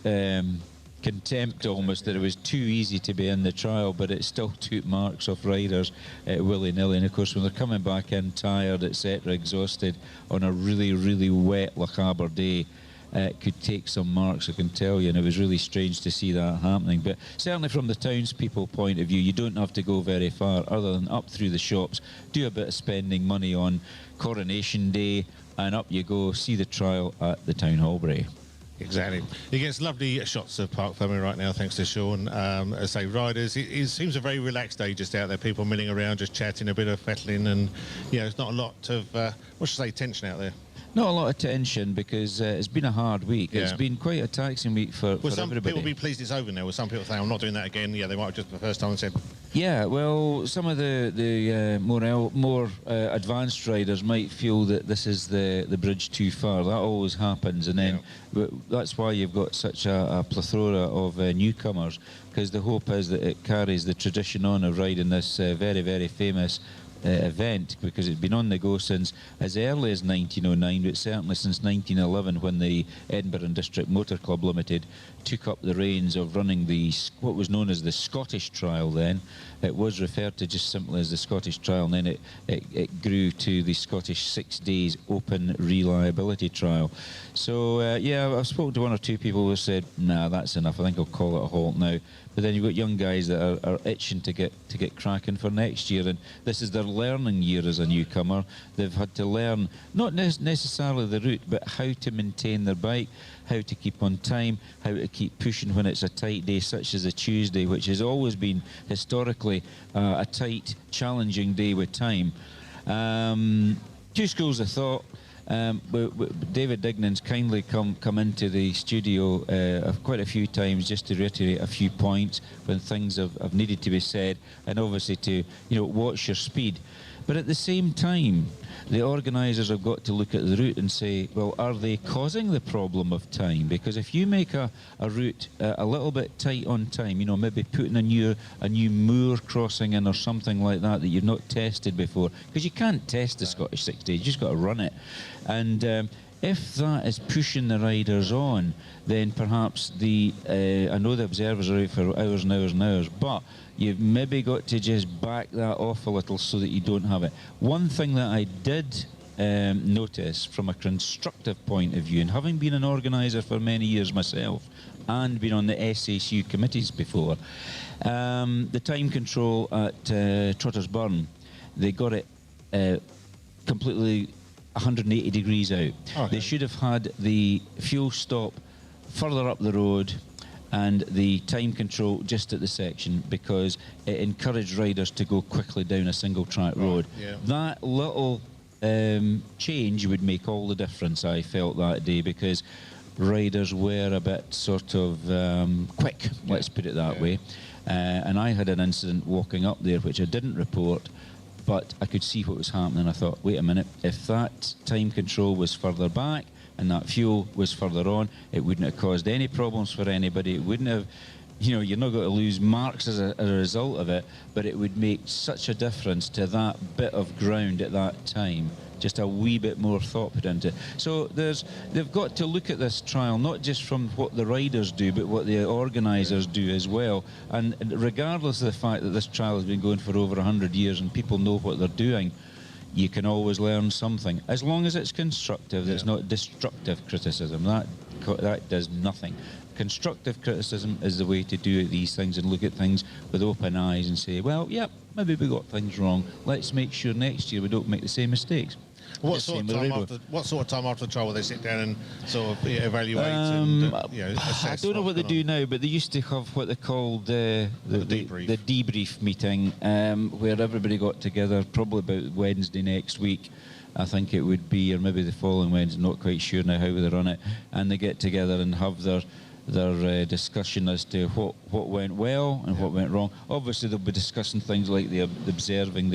contempt almost, that it was too easy to be in the trial, but it still took marks off riders willy-nilly. And of course, when they're coming back in tired, etc., exhausted on a really, really wet Lochaber day, could take some marks, I can tell you, and it was really strange to see that happening. But certainly from the townspeople point of view, you don't have to go very far other than up through the shops, do a bit of spending money on Coronation Day, and up you go, see the trial at the Town Hall Bray. Exactly. He gets lovely shots of Parc Ferme right now, thanks to Sean. As I say, riders, it seems a very relaxed day just out there, people milling around, just chatting, a bit of fettling, and, you know, there's not a lot of, what should I say, tension out there. Not a lot of tension because it's been a hard week. Yeah. It's been quite a taxing week for some everybody. people be pleased it's over now? Will some people say, I'm not doing that again? Yeah, they might have just for the first time said... Yeah, well, some of the more advanced riders might feel that this is the bridge too far. That always happens, and then that's why you've got such a plethora of newcomers, because the hope is that it carries the tradition on of riding this very, very famous event, because it's been on the go since as early as 1909, but certainly since 1911, when the Edinburgh and District Motor Club Limited took up the reins of running what was known as the Scottish Trial then. It was referred to just simply as the Scottish Trial, and then it grew to the Scottish 6 Days Open Reliability Trial. So, yeah, I've spoken to one or two people who said, nah, that's enough, I think I'll call it a halt now. But then you've got young guys that are itching to get cracking for next year, and this is their learning year as a newcomer. They've had to learn, not necessarily the route, but how to maintain their bike, how to keep on time, how to keep pushing when it's a tight day, such as a Tuesday, which has always been historically a tight, challenging day with time. Two schools of thought. David Dignan's kindly come into the studio quite a few times just to reiterate a few points when things have needed to be said, and obviously to watch your speed. But at the same time, the organisers have got to look at the route and say, well, are they causing the problem of time? Because if you make a route a little bit tight on time, maybe putting a new moor crossing in or something like that you've not tested before, because you can't test the Scottish 6 Days, you just got to run it. And if that is pushing the riders on, then perhaps I know the observers are out for hours and hours and hours, but you've maybe got to just back that off a little so that you don't have it. One thing that I did notice from a constructive point of view, and having been an organiser for many years myself and been on the SSU committees before, the time control at Trotter's Burn, they got it completely 180 degrees out. Okay. They should have had the fuel stop further up the road and the time control just at the section, because it encouraged riders to go quickly down a single track road. Yeah. That little change would make all the difference, I felt, that day, because riders were a bit sort of quick, let's put it that way. And I had an incident walking up there which I didn't report, but I could see what was happening. I thought, wait a minute, if that time control was further back and that fuel was further on, it wouldn't have caused any problems for anybody. It wouldn't have, you're not going to lose marks as a result of it, but it would make such a difference to that bit of ground at that time. Just a wee bit more thought put into it. So they've got to look at this trial not just from what the riders do, but what the organisers do as well. And regardless of the fact that this trial has been going for over 100 years and people know what they're doing, you can always learn something, as long as it's constructive. It's not destructive criticism. That does nothing. Constructive criticism is the way to do these things and look at things with open eyes and say, well, yeah, maybe we got things wrong. Let's make sure next year we don't make the same mistakes. What sort of time after the trial will they sit down and sort of evaluate and assess? I don't know what they do now, but they used to have what they called the debrief meeting, where everybody got together, probably about Wednesday next week, I think it would be, or maybe the following Wednesday, not quite sure now how they run it, and they get together and have their discussion as to what went well and what went wrong. Obviously, they'll be discussing things like the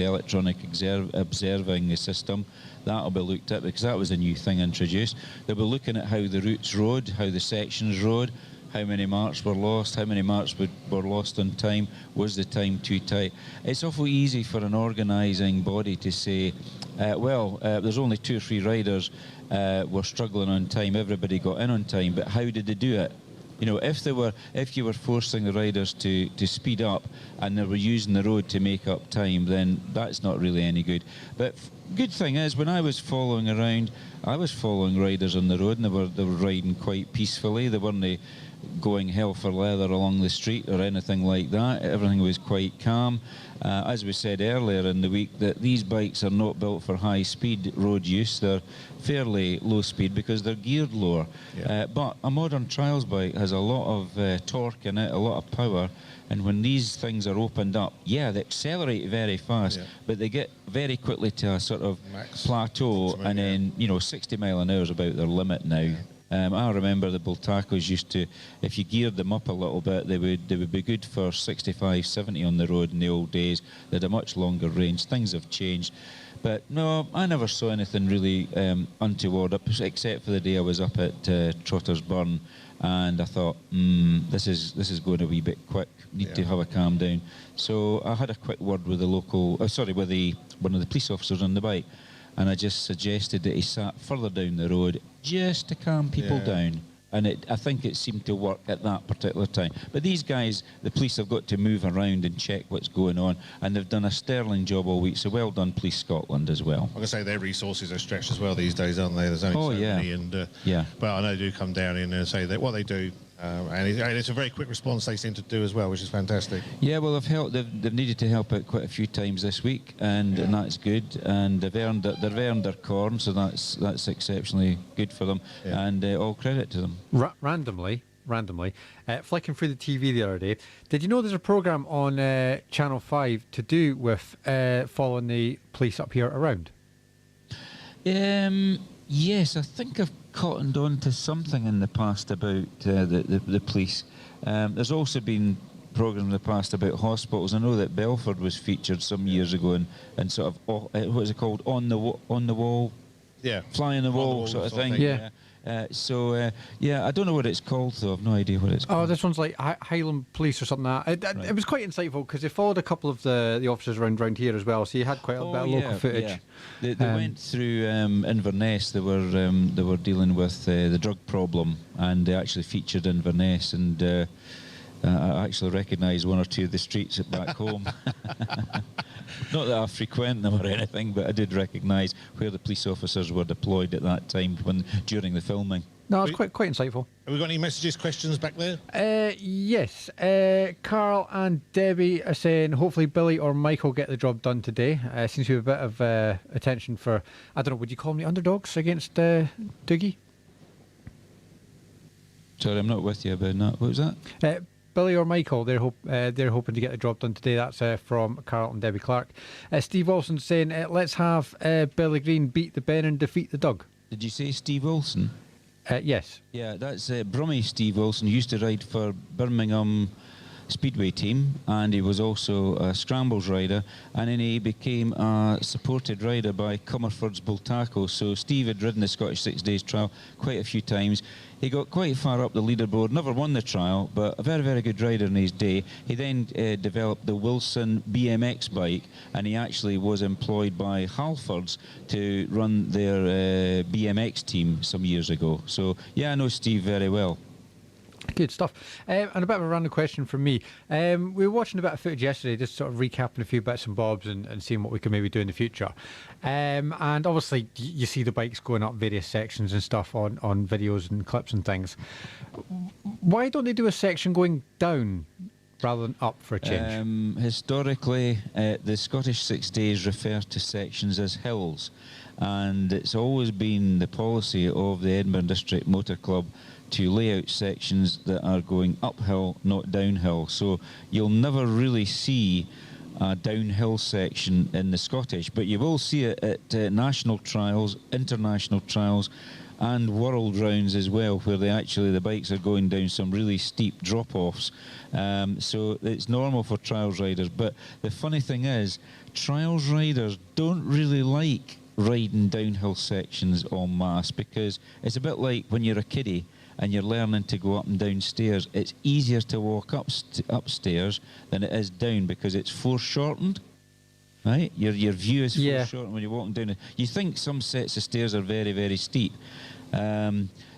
electronic observing system. That'll be looked at, because that was a new thing introduced. They'll be looking at how the routes rode, how the sections rode, how many marks were lost, how many marks were lost on time, was the time too tight. It's awful easy for an organising body to say, there's only 2 or 3 riders were struggling on time, everybody got in on time, but how did they do it? If you were forcing the riders to speed up and they were using the road to make up time, then that's not really any good. But good thing is, when I was following around, I was following riders on the road, and they were riding quite peacefully. They weren't going hell for leather along the street or anything like that. Everything was quite calm. As we said earlier in the week, that these bikes are not built for high-speed road use. They're fairly low speed because they're geared lower. Yeah. But a modern trials bike has a lot of torque in it, a lot of power, and when these things are opened up, yeah, they accelerate very fast, but they get very quickly to a sort of plateau, and then, you know, 60 mile an hour is about their limit now. I remember the Bultacos used to, if you geared them up a little bit, they would be good for 65, 70 on the road in the old days. They had a much longer range. Things have changed. But no, I never saw anything really untoward, except for the day I was up at Trotter's Burn, and I thought, this is going a wee bit quick. Need to have a calm down. So I had a quick word with the local, with one of the police officers on the bike, and I just suggested that he sat further down the road just to calm people down. And I think it seemed to work at that particular time. But these guys, the police, have got to move around and check what's going on, and they've done a sterling job all week, so well done, Police Scotland, as well. I can say their resources are stretched as well these days, aren't they? There's only so many, and but I know they do come down in and say that what they do, and it's a very quick response they seem to do as well, which is fantastic. Yeah, well, they've needed to help out quite a few times this week, and that's good. And they've earned their corn, so that's exceptionally good for them, and all credit to them. Randomly, flicking through the TV the other day, did you know there's a programme on Channel 5 to do with following the police up here around? Yes, I think I've cottoned on to something in the past about the police. There's also been programmes in the past about hospitals. I know that Belford was featured some years ago and sort of, what was it called, on the wall? Yeah. Fly on the wall sort of thing. Yeah. I don't know what it's called, though. I've no idea what it's called. Oh, this one's like Highland Police or something like that. It was quite insightful because they followed a couple of the officers around here as well, so you had quite a bit of local footage. Yeah. They went through Inverness. They were dealing with the drug problem, and they actually featured Inverness, and I actually recognised one or two of the streets back home. Not that I frequent them or anything, but I did recognise where the police officers were deployed at that time during the filming. No, it's quite insightful. Have we got any messages, questions back there? Yes. Carl and Debbie are saying hopefully Billy or Michael get the job done today. Seems to be a bit of attention for, I don't know, would you call them the underdogs against Dougie? Sorry, I'm not with you about that. What was that? Billy or Michael, they're hoping to get the job done today. That's from Carl and Debbie Clark. Steve Wilson saying, let's have Billy Green beat the Ben and defeat the Doug. Did you say Steve Wilson? Yes. Yeah, that's Brummy Steve Wilson. He used to ride for Birmingham Speedway team, and he was also a scrambles rider, and then he became a supported rider by Comerford's Bultaco. So Steve had ridden the Scottish 6 Days trial quite a few times. He got quite far up the leaderboard, never won the trial, but a very, very good rider in his day. He then developed the Wilson BMX bike, and he actually was employed by Halfords to run their BMX team some years ago. So yeah, I know Steve very well. Good stuff. And a bit of a random question from me. We were watching a bit of footage yesterday, just sort of recapping a few bits and bobs and seeing what we could maybe do in the future. And obviously, you see the bikes going up various sections and stuff on videos and clips and things. Why don't they do a section going down rather than up for a change? Historically, the Scottish 6 Days refer to sections as hills, and it's always been the policy of the Edinburgh District Motor Club to lay out sections that are going uphill, not downhill. So you'll never really see a downhill section in the Scottish, but you will see it at national trials, international trials, and world rounds as well, where the bikes are going down some really steep drop-offs. So it's normal for trials riders. But the funny thing is, trials riders don't really like riding downhill sections en masse, because it's a bit like when you're a kiddie and you're learning to go up and down stairs. It's easier to walk upstairs than it is down, because it's foreshortened, right? Your view is foreshortened when you're walking down it. You think some sets of stairs are very, very steep.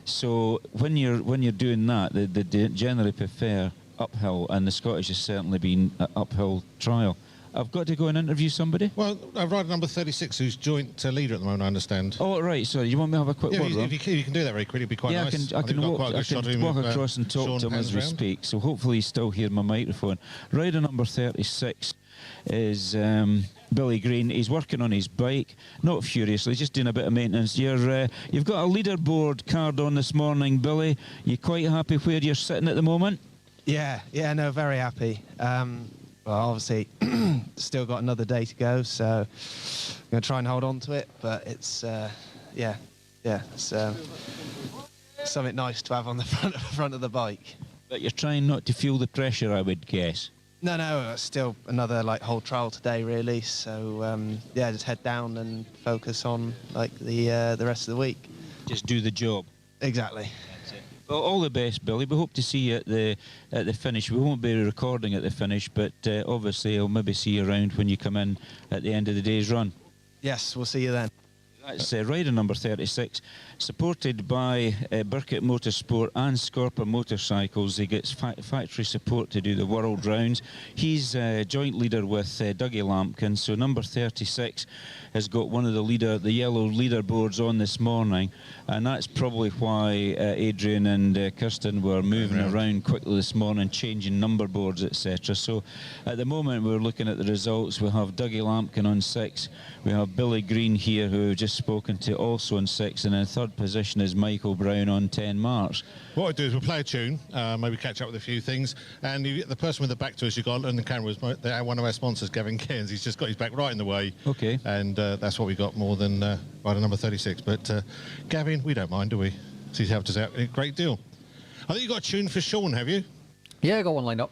So when you're doing that, they generally prefer uphill, and the Scottish has certainly been an uphill trial. I've got to go and interview somebody? Well, I've rider number 36, who's joint leader at the moment, I understand. Oh, right, sorry. You want me to have a quick word with him? If you can do that very quickly, it'd be quite nice. I can walk across and talk to him as we speak, so hopefully he's still hearing my microphone. Rider number 36 is Billy Green. He's working on his bike, not furiously, just doing a bit of maintenance. You've got a leaderboard card on this morning, Billy. You quite happy where you're sitting at the moment? Yeah, no, very happy. Well, obviously, still got another day to go, so I'm going to try and hold on to it. But it's, it's something nice to have on the front of the bike. But you're trying not to feel the pressure, I would guess. No, it's still another whole trial today, really. So just head down and focus on the rest of the week. Just do the job. Exactly. Well, all the best, Billy. We hope to see you at the finish. We won't be recording at the finish, but obviously I'll maybe see you around when you come in at the end of the day's run. Yes, we'll see you then. That's rider number 36, supported by Burkett Motorsport and Scorpa Motorcycles. He gets factory support to do the world rounds. He's joint leader with Dougie Lampkin, so number 36 has got one of the yellow leaderboards on this morning, and that's probably why Adrian and Kirsten were moving around quickly this morning, changing number boards, etc. So at the moment we're looking at the results. We have Dougie Lampkin on 6, we have Billy Green here, who we've just spoken to, also on 6, and in third position is Michael Brown on 10 marks. What we'll do is we'll play a tune, maybe catch up with a few things, and the person with the back to us, you've got on the camera, is one of our sponsors, Gavin Cairns. He's just got his back right in the way. Okay. And that's what we got more than rider number 36. But Gavin, we don't mind, do we? So he's helped us out a great deal. I think you've got a tune for Sean, have you? Yeah, I got one lined up.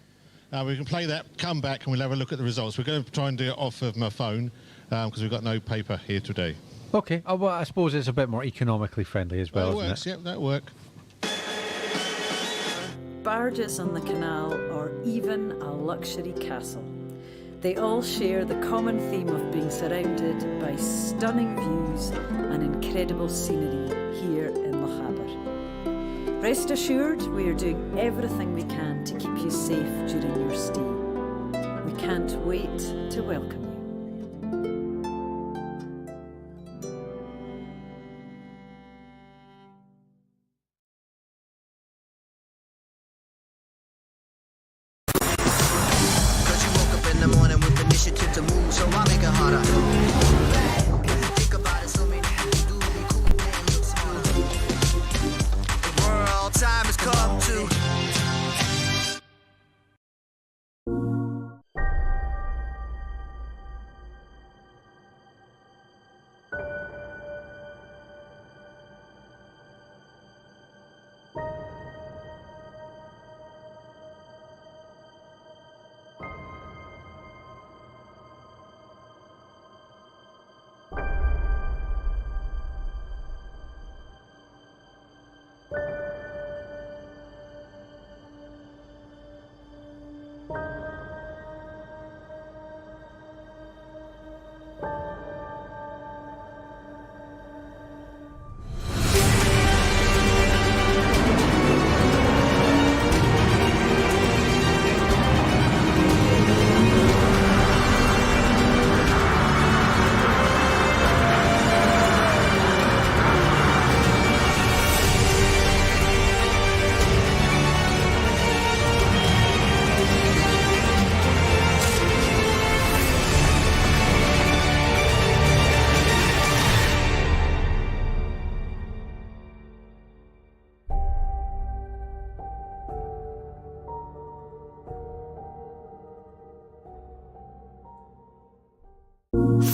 We can play that, come back, and we'll have a look at the results. We're going to try and do it off of my phone because we've got no paper here today. Okay, well, I suppose it's a bit more economically friendly as well, isn't it? Yep, that'll work. Barges on the canal, or even a luxury castle. They all share the common theme of being surrounded by stunning views and incredible scenery here in Lochaber. Rest assured, we are doing everything we can to keep you safe during your stay. We can't wait to welcome you. To move, so I make it harder. Think about it, so many people do be cool and look smarter. The world time has come to.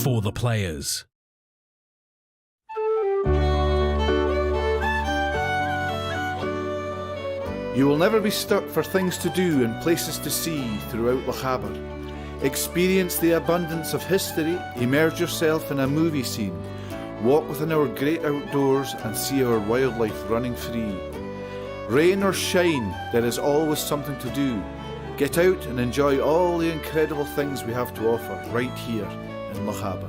For the players. You will never be stuck for things to do and places to see throughout Lochaber. Experience the abundance of history, immerse yourself in a movie scene, walk within our great outdoors and see our wildlife running free. Rain or shine, there is always something to do. Get out and enjoy all the incredible things we have to offer right here in Lochaber.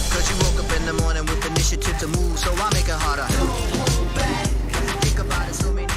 Cause you woke up in the morning with initiative to move, so I make it harder. Think about it, so many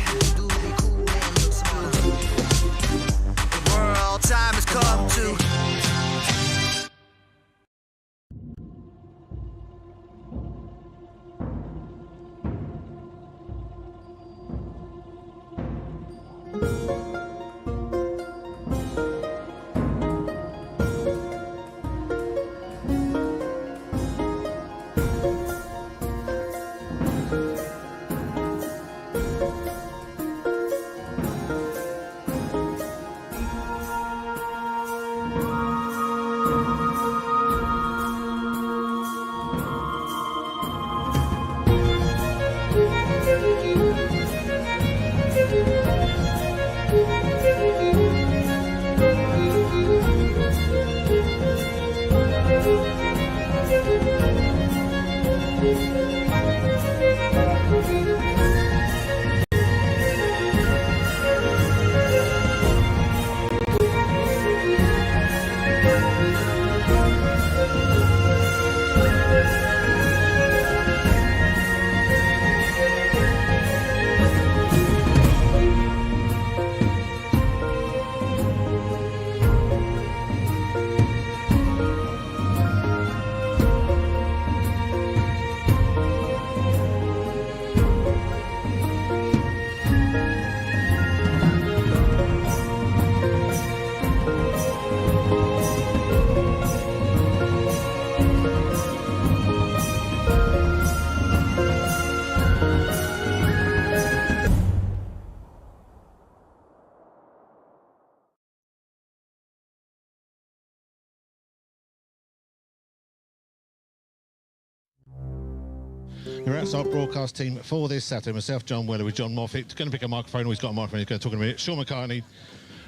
You're outside broadcast team for this Saturday. Myself, John Weller, with John Moffat. Going to pick a microphone. He's got a microphone. He's going to talk in a minute. Sean McCartney,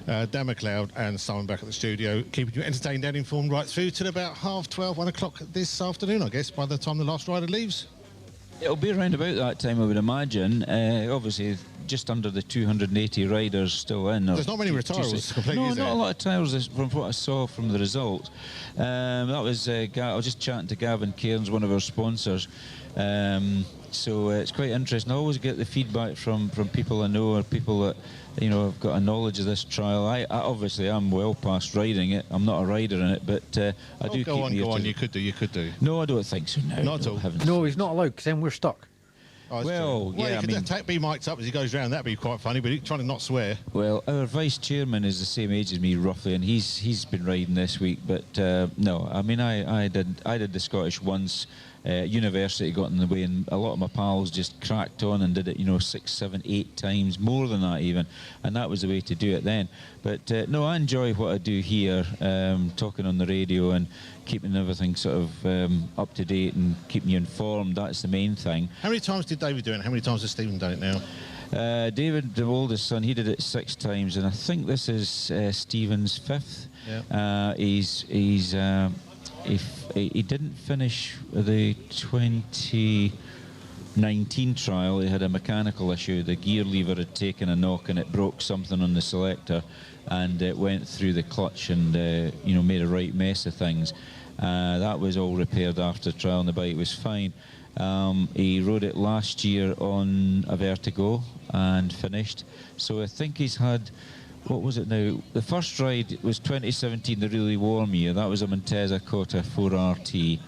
Dan McLeod, and Simon back at the studio, keeping you entertained and informed right through till about 12:30, 1 o'clock this afternoon, I guess, by the time the last rider leaves. It'll be around about that time, I would imagine. Obviously, just under the 280 riders still in. There's not many retirals completely, No, is there? not a lot of tires from what I saw from the results. That was, I was just chatting to Gavin Cairns, one of our sponsors. So it's quite interesting. I always get the feedback from people I know, or people that, you know, have got a knowledge of this trial. I obviously I'm well past riding it. I'm not a rider in it, but I do go keep on. You could do. No, I don't think so. No, Not at all. No, he's not allowed, because then we're stuck. Oh, that's Well, true. yeah, you could be mic'd up as he goes round. That'd be quite funny, but he's trying to not swear. Well, our vice chairman is the same age as me roughly, and he's been riding this week. But no, I mean I did the Scottish once. University got in the way, and a lot of my pals just cracked on and did it, you know, 6, 7, 8 times, more than that even, and that was the way to do it then. But no, I enjoy what I do here, talking on the radio and keeping everything sort of up to date and keeping you informed. That's the main thing. How many times did David do it, and how many times has Stephen done it now? David, the oldest son, he did it 6 times, and I think this is Stephen's 5th. Yeah. He didn't finish the 2019 trial. He had a mechanical issue. The gear lever had taken a knock and it broke something on the selector, and it went through the clutch and you know, made a right mess of things. That was all repaired after the trial, and the bike was fine. He rode it last year on a Vertigo and finished. So I think he's had, what was it now? The first ride was 2017, the really warm year. That was a Monteza Cota 4RT.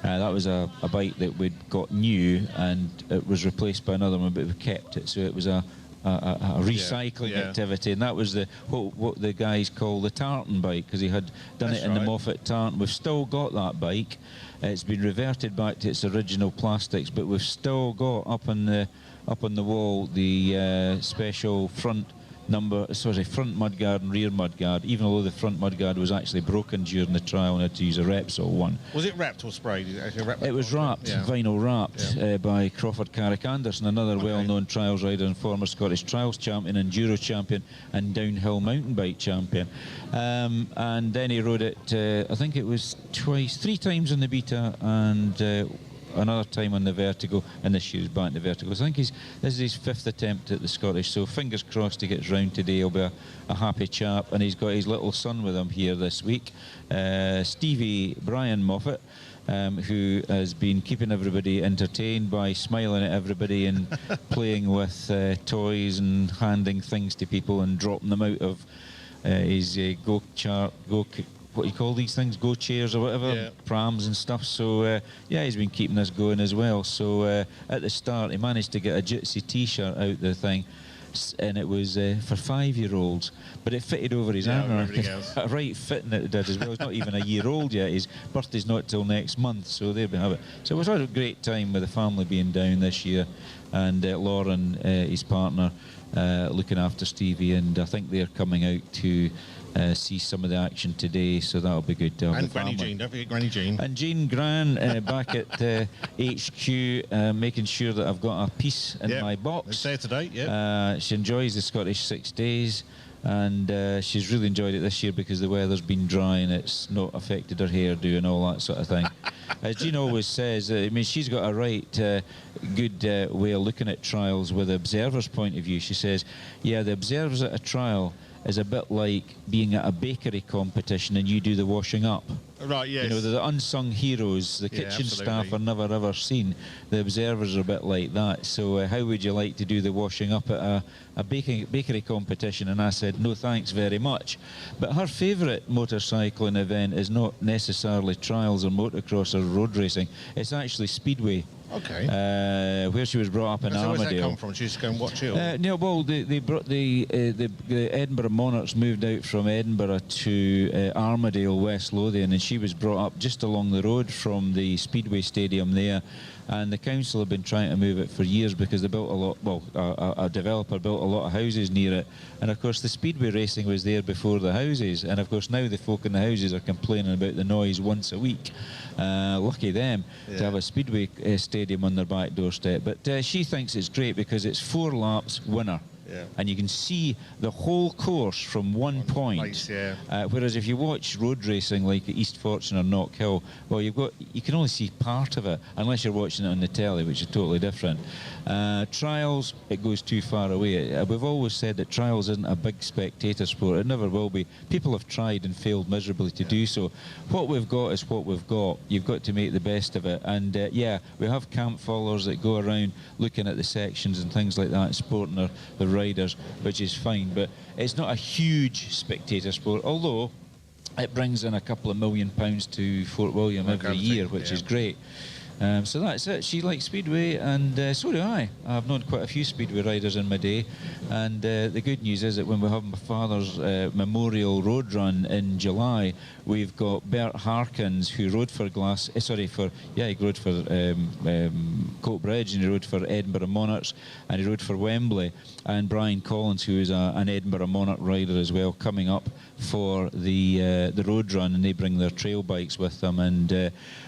That was a bike that we'd got new, and it was replaced by another one, but we kept it. So it was a recycling activity, and that was what the guys call the tartan bike, because he had done it in the Moffat tartan. We've still got that bike. It's been reverted back to its original plastics, but we've still got up on the wall the special front mudguard and rear mudguard, even though the front mudguard was actually broken during the trial and had to use a Repsol one. Was it wrapped or sprayed? It was wrapped, vinyl wrapped, by Crawford Carrick Anderson, another well-known trials rider and former Scottish trials champion, enduro champion and downhill mountain bike champion. And then he rode it, I think it was 3 times on the Beta and another time on the Vertigo, and this year's back in the Vertigo. So I think this is his 5th attempt at the Scottish, so fingers crossed he gets round today. He'll be a happy chap, and he's got his little son with him here this week, Stevie Brian Moffat, who has been keeping everybody entertained by smiling at everybody and playing with toys and handing things to people and dropping them out of his what do you call these things, go chairs or whatever, prams and stuff. So yeah, he's been keeping us going as well. So at the start he managed to get a Jitsi t-shirt out the thing, and it was for 5-year-olds, but it fitted over his arm. A right fitting it did as well. He's not even a year old yet. His birthday's not till next month, so there we have it. So it was a great time with the family being down this year, and Lauren, his partner, looking after Stevie, and I think they're coming out to see some of the action today, so that'll be good to have. And Granny Jean, don't forget Granny Jean. And Jean Gran back at HQ, making sure that I've got a piece in my box. It's there today, she enjoys the Scottish 6 days. and she's really enjoyed it this year because the weather's been dry and it's not affected her hairdo and all that sort of thing. As Jean always says, I mean, she's got a right good way of looking at trials with the observer's point of view. She says, yeah, the observers at a trial is a bit like being at a bakery competition and you do the washing up. Right, yes. You know, the unsung heroes, the kitchen staff are never ever seen. The observers are a bit like that. So how would you like to do the washing up at a bakery competition? And I said, no thanks very much. But her favourite motorcycling event is not necessarily trials or motocross or road racing. It's actually speedway. Okay. Where she was brought up in So Armadale. where's that come from? She used to go and watch it? Or? No, well, they brought the Edinburgh Monarchs moved out from Edinburgh to Armadale, West Lothian, and she was brought up just along the road from the Speedway Stadium there. And the council have been trying to move it for years because they built a lot, well, a developer built a lot of houses near it. And of course the speedway racing was there before the houses. And of course now the folk in the houses are complaining about the noise once a week. Lucky them to have a speedway stadium on their back doorstep. But she thinks it's great because it's 4 laps winner. Yeah. And you can see the whole course from one point. Place, yeah. Whereas if you watch road racing like at East Fortune or Knock Hill, well, you can only see part of it unless you're watching it on the telly, which is totally different. Trials, it goes too far away. We've always said that trials isn't a big spectator sport. It never will be. People have tried and failed miserably to do so. What we've got is what we've got. You've got to make the best of it. And yeah, we have camp followers that go around looking at the sections and things like that, supporting the riders, which is fine, but it's not a huge spectator sport, although it brings in a couple of £1 million to Fort William every year, which is great. So that's it. She likes Speedway, and so do I. I've known quite a few Speedway riders in my day, and the good news is that when we have my father's memorial road run in July, we've got Bert Harkins, who rode for he rode for Coatbridge, and he rode for Edinburgh Monarchs, and he rode for Wembley, and Brian Collins, who is an Edinburgh Monarch rider as well, coming up for the road run, and they bring their trail bikes with them, and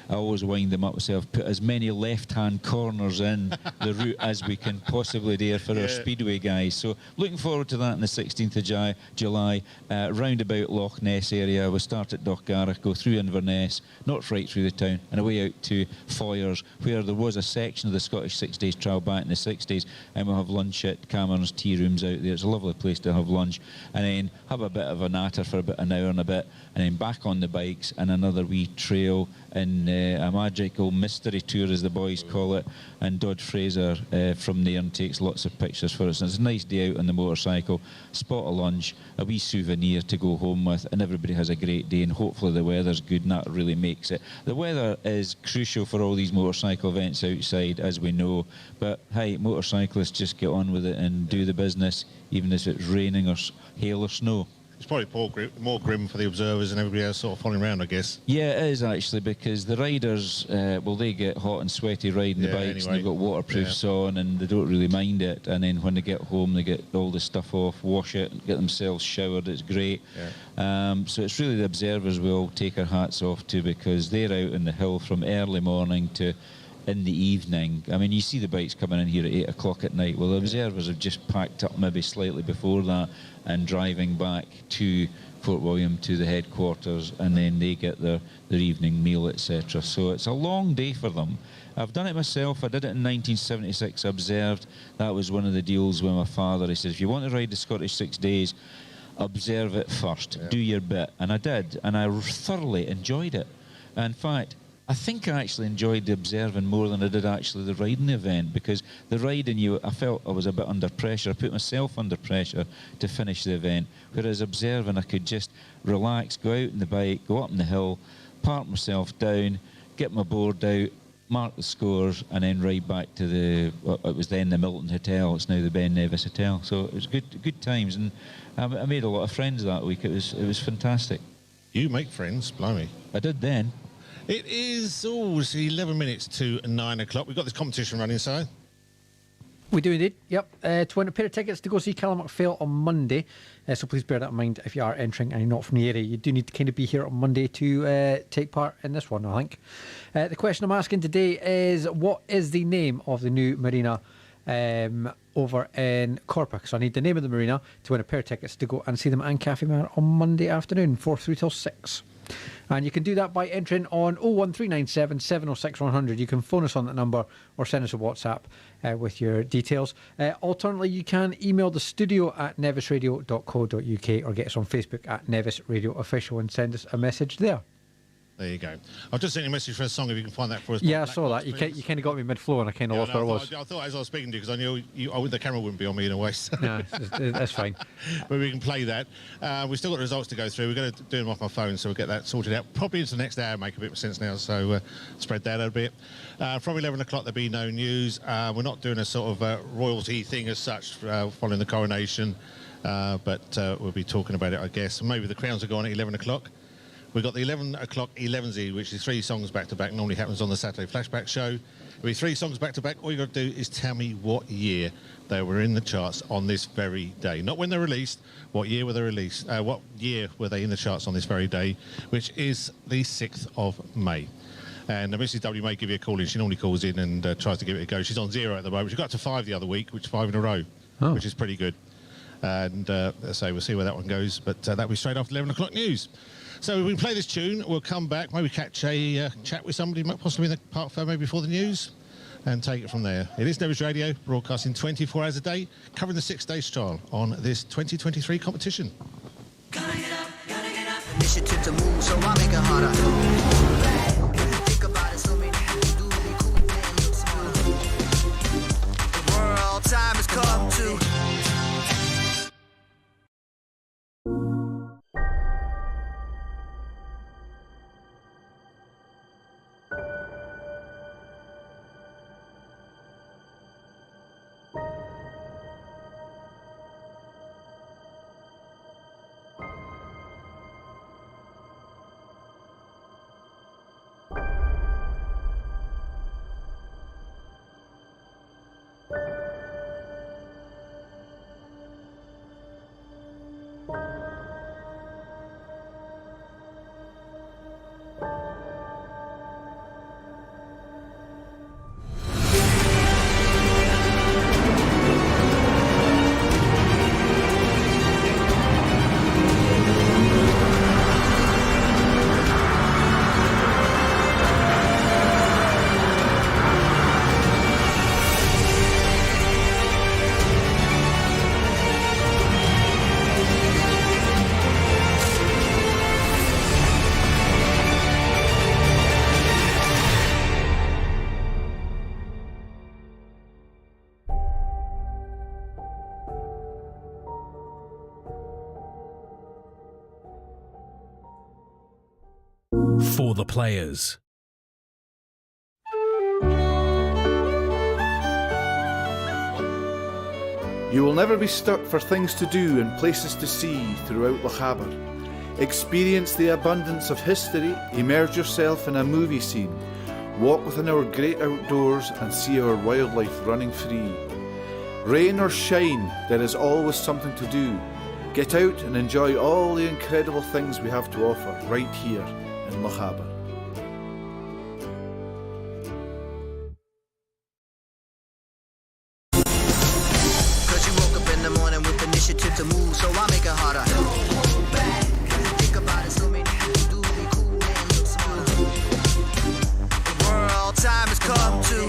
I always wind them up myself, put as many left-hand corners in the route as we can possibly dare for our Speedway guys. So looking forward to that on the 16th of July, round about Loch Ness area. We'll start at Dochgarroch, go through Inverness, not right through the town, and away out to Foyers, where there was a section of the Scottish 6 Days trial back in the 60s, and we'll have lunch at Cameron's Tea Rooms out there. It's a lovely place to have lunch, and then have a bit of a natter for about an hour and a bit, and then back on the bikes and another wee trail in a magical mystery tour, as the boys call it, and Dodd Fraser from there takes lots of pictures for us. And it's a nice day out on the motorcycle, spot a lunch, a wee souvenir to go home with, and everybody has a great day, and hopefully the weather's good, and that really makes it. The weather is crucial for all these motorcycle events outside, as we know, but hey, motorcyclists just get on with it and do the business, even if it's raining or hail or snow. It's probably more grim for the observers and everybody else sort of following around, I guess. Yeah, it is actually, because the riders, well, they get hot and sweaty riding the bikes, and they've got waterproofs on, and they don't really mind it. And then when they get home, they get all the stuff off, wash it, and get themselves showered. It's great. So it's really the observers we'll take our hats off to, because they're out in the hill from early morning to in the evening. I mean, you see the bikes coming in here at 8 o'clock at night. Well, the observers have just packed up maybe slightly before that and driving back to Fort William to the headquarters, and then they get their evening meal, etc. So it's a long day for them. I've done it myself. I did it in 1976, observed. That was one of the deals with my father. He said, if you want to ride the Scottish 6 Days, observe it first, do your bit. And I did, and I thoroughly enjoyed it. In fact, I think I actually enjoyed the observing more than I did actually the riding event, because the riding, I felt I was a bit under pressure. I put myself under pressure to finish the event, whereas observing, I could just relax, go out on the bike, go up on the hill, park myself down, get my board out, mark the scores, and then ride back to it was then the Milton Hotel, it's now the Ben Nevis Hotel. So it was good times, and I made a lot of friends that week. It was fantastic. You make friends, blimey. I did then. It is, it's 11 minutes to 9 o'clock. We've got this competition running, so. We do indeed, yep. To win a pair of tickets to go see Callum McPhail on Monday. So please bear that in mind if you are entering and you're not from the area. You do need to kind of be here on Monday to take part in this one, I think. The question I'm asking today is, what is the name of the new marina over in Corpus. So I need the name of the marina to win a pair of tickets to go and see them and Cafe Man on Monday afternoon, 4 through till 6. And you can do that by entering on 01397 706 100. You can phone us on that number or send us a WhatsApp with your details. Alternately, you can email the studio at nevisradio.co.uk or get us on Facebook at Nevis Radio Official and send us a message there. There you go. I've just sent you a message for a song if you can find that for us. Yeah, I saw that. You kind of got me mid-flow and I kind of lost where it was. I thought as I was speaking to you, because I knew the camera wouldn't be on me in a way. So. No, that's fine. But we can play that. We've still got results to go through. We're going to do them off my phone, so we'll get that sorted out. Probably into the next hour, make a bit of sense now, so spread that out a bit. From 11 o'clock, there'll be no news. We're not doing a sort of royalty thing as such following the coronation, but we'll be talking about it, I guess. Maybe the crowns will go on at 11 o'clock. We've got the 11 o'clock 11Z, which is 3 songs back-to-back. Normally happens on the Saturday Flashback show. There'll be 3 songs back-to-back. All you got to do is tell me what year they were in the charts on this very day. Not when they're released. What year were they released? What year were they in the charts on this very day, which is the 6th of May. And Mrs. W may give you a call in. She normally calls in and tries to give it a go. She's on 0 at the moment. She got up to 5 the other week, which is 5 in a row, which is pretty good. And so we'll see where that one goes. But that'll be straight after 11 o'clock news. So we can play this tune, we'll come back, maybe catch a chat with somebody, possibly in the Parc Ferme before the news, and take it from there. It is Nevis Radio, broadcasting 24 hours a day, covering the 6-day trial on this 2023 competition. Gotta get up, initiative to move, so I make it harder. Think about it, so many people do be cool and look smart. The world time has come to. For the players. You will never be stuck for things to do and places to see throughout Lochaber. Experience the abundance of history, immerse yourself in a movie scene, walk within our great outdoors and see our wildlife running free. Rain or shine, there is always something to do. Get out and enjoy all the incredible things we have to offer right here in Lochaber. Cause you woke up in the morning with initiative to move, so I make it harder. Hold back, think about it, so many people do be cool and look smart. The world time has come to.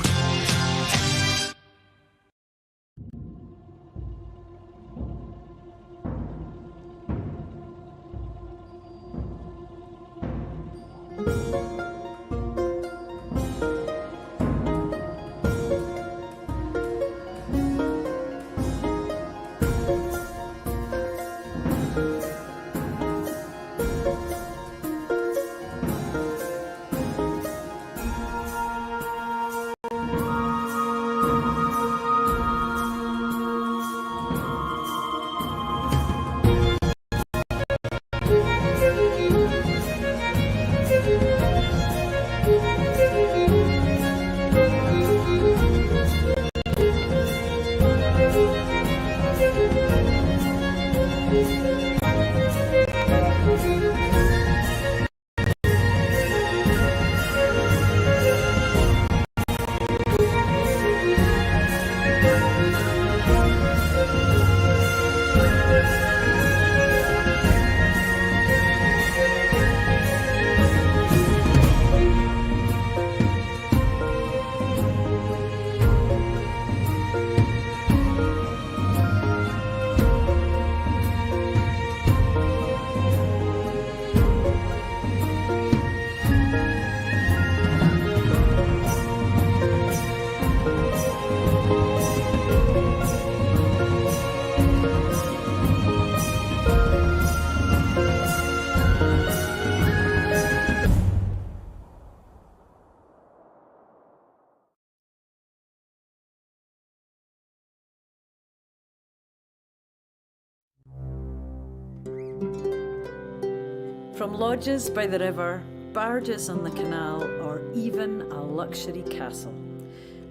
From lodges by the river, barges on the canal, or even a luxury castle,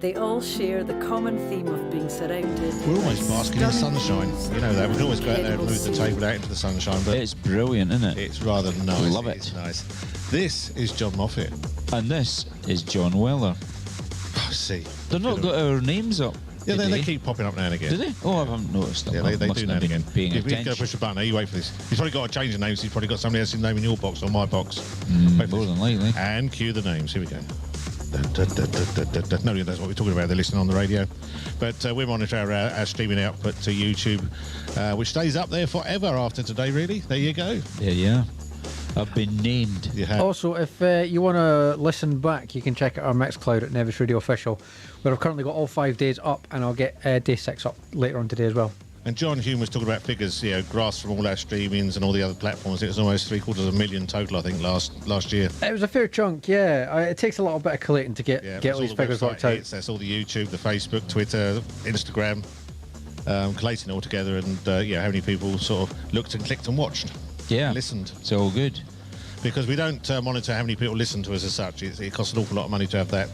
they all share the common theme of being surrounded. We're almost by basking in stunning sunshine. views You know that. We can always go out there and incredible move the scenery. table out into the sunshine, but It's brilliant, isn't it? it's rather nice. Love it. It's nice. This is John Moffat. And this is John Weller. Oh, see. They've not got our names up. Yeah, they today. keep popping up now and again. Do they? Oh, I haven't noticed them. Yeah, they I must do now have and been again. paying You've got to attention. push the button. You wait for this. He's probably got to change the names. He's probably got somebody else's name in your box or my box. Wait for More this. than likely. And cue the names. Here we go. Nobody knows what we're talking about. They're listening on the radio. But we monitor our streaming output to YouTube, which stays up there forever after today, really. There you go. Yeah. I've been named. You have. Also, if you want to listen back, you can check out our Mixcloud at Nevis Radio Official, where I've currently got all 5 days up, and I'll get day 6 up later on today as well. And John Hume was talking about figures, grass from all our streamings and all the other platforms. It was almost 750,000 total, I think, last year. It was a fair chunk, yeah. It takes a little bit of collating to get That's all all these the figures website worked out. hits, that's all the YouTube, the Facebook, Twitter, Instagram, collating it all together, and how many people sort of looked and clicked and watched. Yeah. Listened. It's all good. Because we don't monitor how many people listen to us as such. It costs an awful lot of money to have that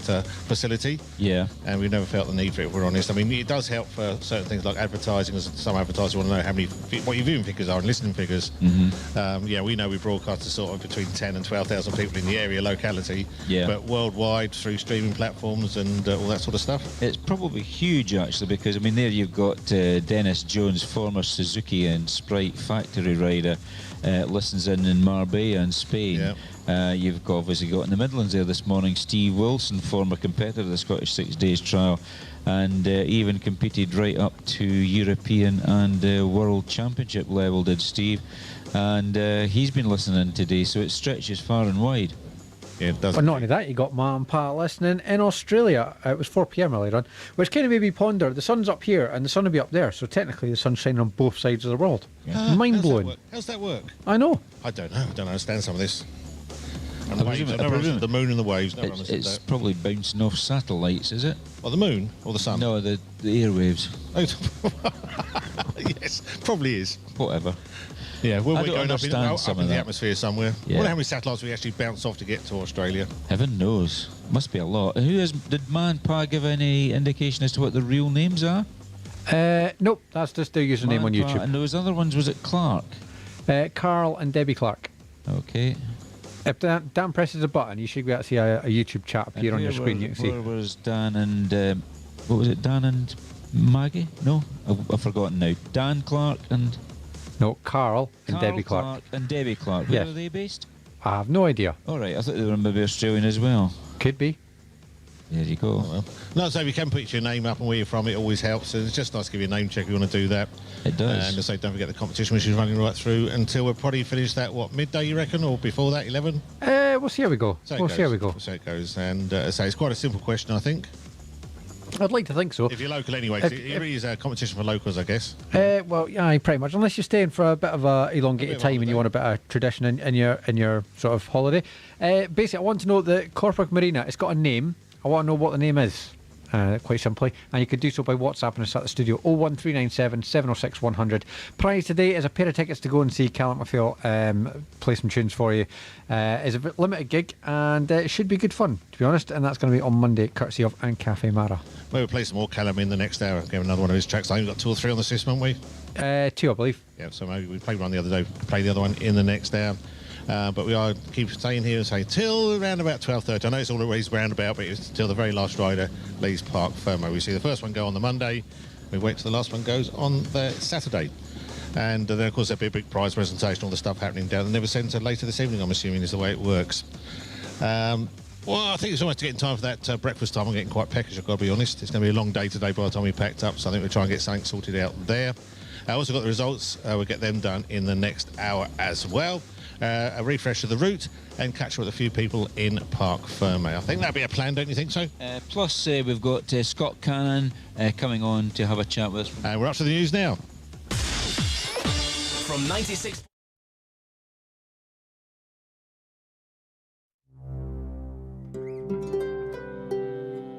facility. Yeah. And we've never felt the need for it, if we're honest. I mean, it does help for certain things like advertising, as some advertisers want to know what your viewing figures are and listening figures. Mm-hmm. We know we broadcast to sort of between 10 and 12,000 people in the area, locality. Yeah. But worldwide through streaming platforms and all that sort of stuff. It's probably huge, actually, because, I mean, there you've got Dennis Jones, former Suzuki and Sprite factory rider, listens in Marbella in Spain. You've obviously got in the Midlands there this morning Steve Wilson, former competitor of the Scottish 6 Days Trial, and even competed right up to European and World Championship level, did Steve. And he's been listening today, so it stretches far and wide. Yeah, it does. But not only that, you got Ma and Pa listening in Australia. It was 4 p.m. earlier on, which kind of made me ponder. The sun's up here and the sun will be up there, so technically the sun's shining on both sides of the world. Mind blowing. How's that work? I know. I don't know. I don't understand some of this. And I the waves. presume- I've I never presume- understood the moon and the waves. Never It's understood that. probably bouncing off satellites, is it? Well, the moon or the sun? No, the airwaves. Yes, probably is. Whatever. Yeah, well, I we're don't going up understand up some in of the that. atmosphere somewhere. Yeah. I wonder how many satellites we actually bounce off to get to Australia. Heaven knows. Must be a lot. Did Ma and Pa give any indication as to what the real names are? Nope, that's just their username Ma on and Pa, YouTube. and those other ones, was it Clark? Carl and Debbie Clark. Okay. If Dan presses a button, you should be able to see a YouTube chat appear And on your where screen. were- You can see. Where was Dan and... what was it? Dan and Maggie? No? I've forgotten now. Dan Clark and... No, Carl and Carl Debbie Clark. and Debbie Clark. Where Yes. are they based? I have no idea. All right, I thought they were maybe Australian as well. Could be. There you go. Well, no, so if you can put your name up and where you're from, it always helps. And it's just nice to give you a name check if you want to do that. It does. And to say, don't forget the competition, which is running right through until we'll probably finish that, midday, you reckon? Or before that, 11? We'll see how we go. So it We'll goes. see how we go. So it goes. And so it's quite a simple question, I think. I'd like to think so. If you're local anyway, 'cause it really is a competition for locals, I guess. Well, yeah, pretty much. Unless you're staying for a bit of a elongated of time and you want a bit of tradition in your sort of holiday. Basically, I want to know the Corporate Marina. It's got a name. I want to know what the name is. Quite simply, and you could do so by WhatsApp and us at the studio 01397 706 100. Prize today is a pair of tickets to go and see Callum McPhail play some tunes for you. It's a bit limited gig and it should be good fun, to be honest, and that's going to be on Monday, courtesy of An Cafe Mara. We'll play some more Callum in the next hour. Give another one of his tracks. I think we've got 2 or 3 on the system, haven't we? 2, I believe. Yeah, so maybe we played one the other day. Play the other one in the next hour. But we are keep staying here and say till around about 12:30. I know it's always roundabout, but it's till the very last rider leaves Parc Ferme. We see the first one go on the Monday. We wait till the last one goes on the Saturday. And then, of course, there'll be a big prize presentation, all the stuff happening down the Never Centre later this evening, I'm assuming, is the way it works. Well, I think it's almost getting time for that breakfast time. I'm getting quite peckish, I've got to be honest. It's going to be a long day today by the time we packed up, so I think we'll try and get something sorted out there. I also got the results. We'll get them done in the next hour as well. A refresh of the route and catch up with a few people in Parc Ferme. I think that'd be a plan, don't you think so? Plus, we've got Scott Cannon coming on to have a chat with us. And we're up to the news now. From 96.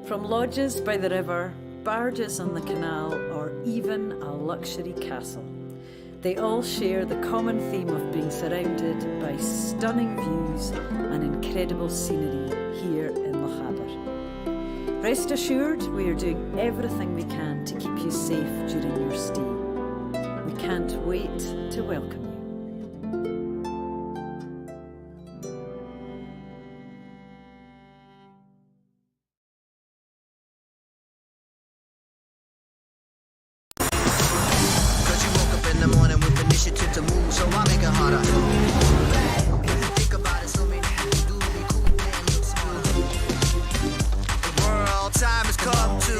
From lodges by the river, barges on the canal, or even a luxury castle, They all share the common theme of being surrounded by stunning views and incredible scenery here in Lochaber. Rest assured, we are doing everything we can to keep you safe during your stay. We can't wait to welcome you. Cause you woke up in the morning with initiative to move, so I make it harder. Think about it, so many people do be cool and look smart. The world time has come to.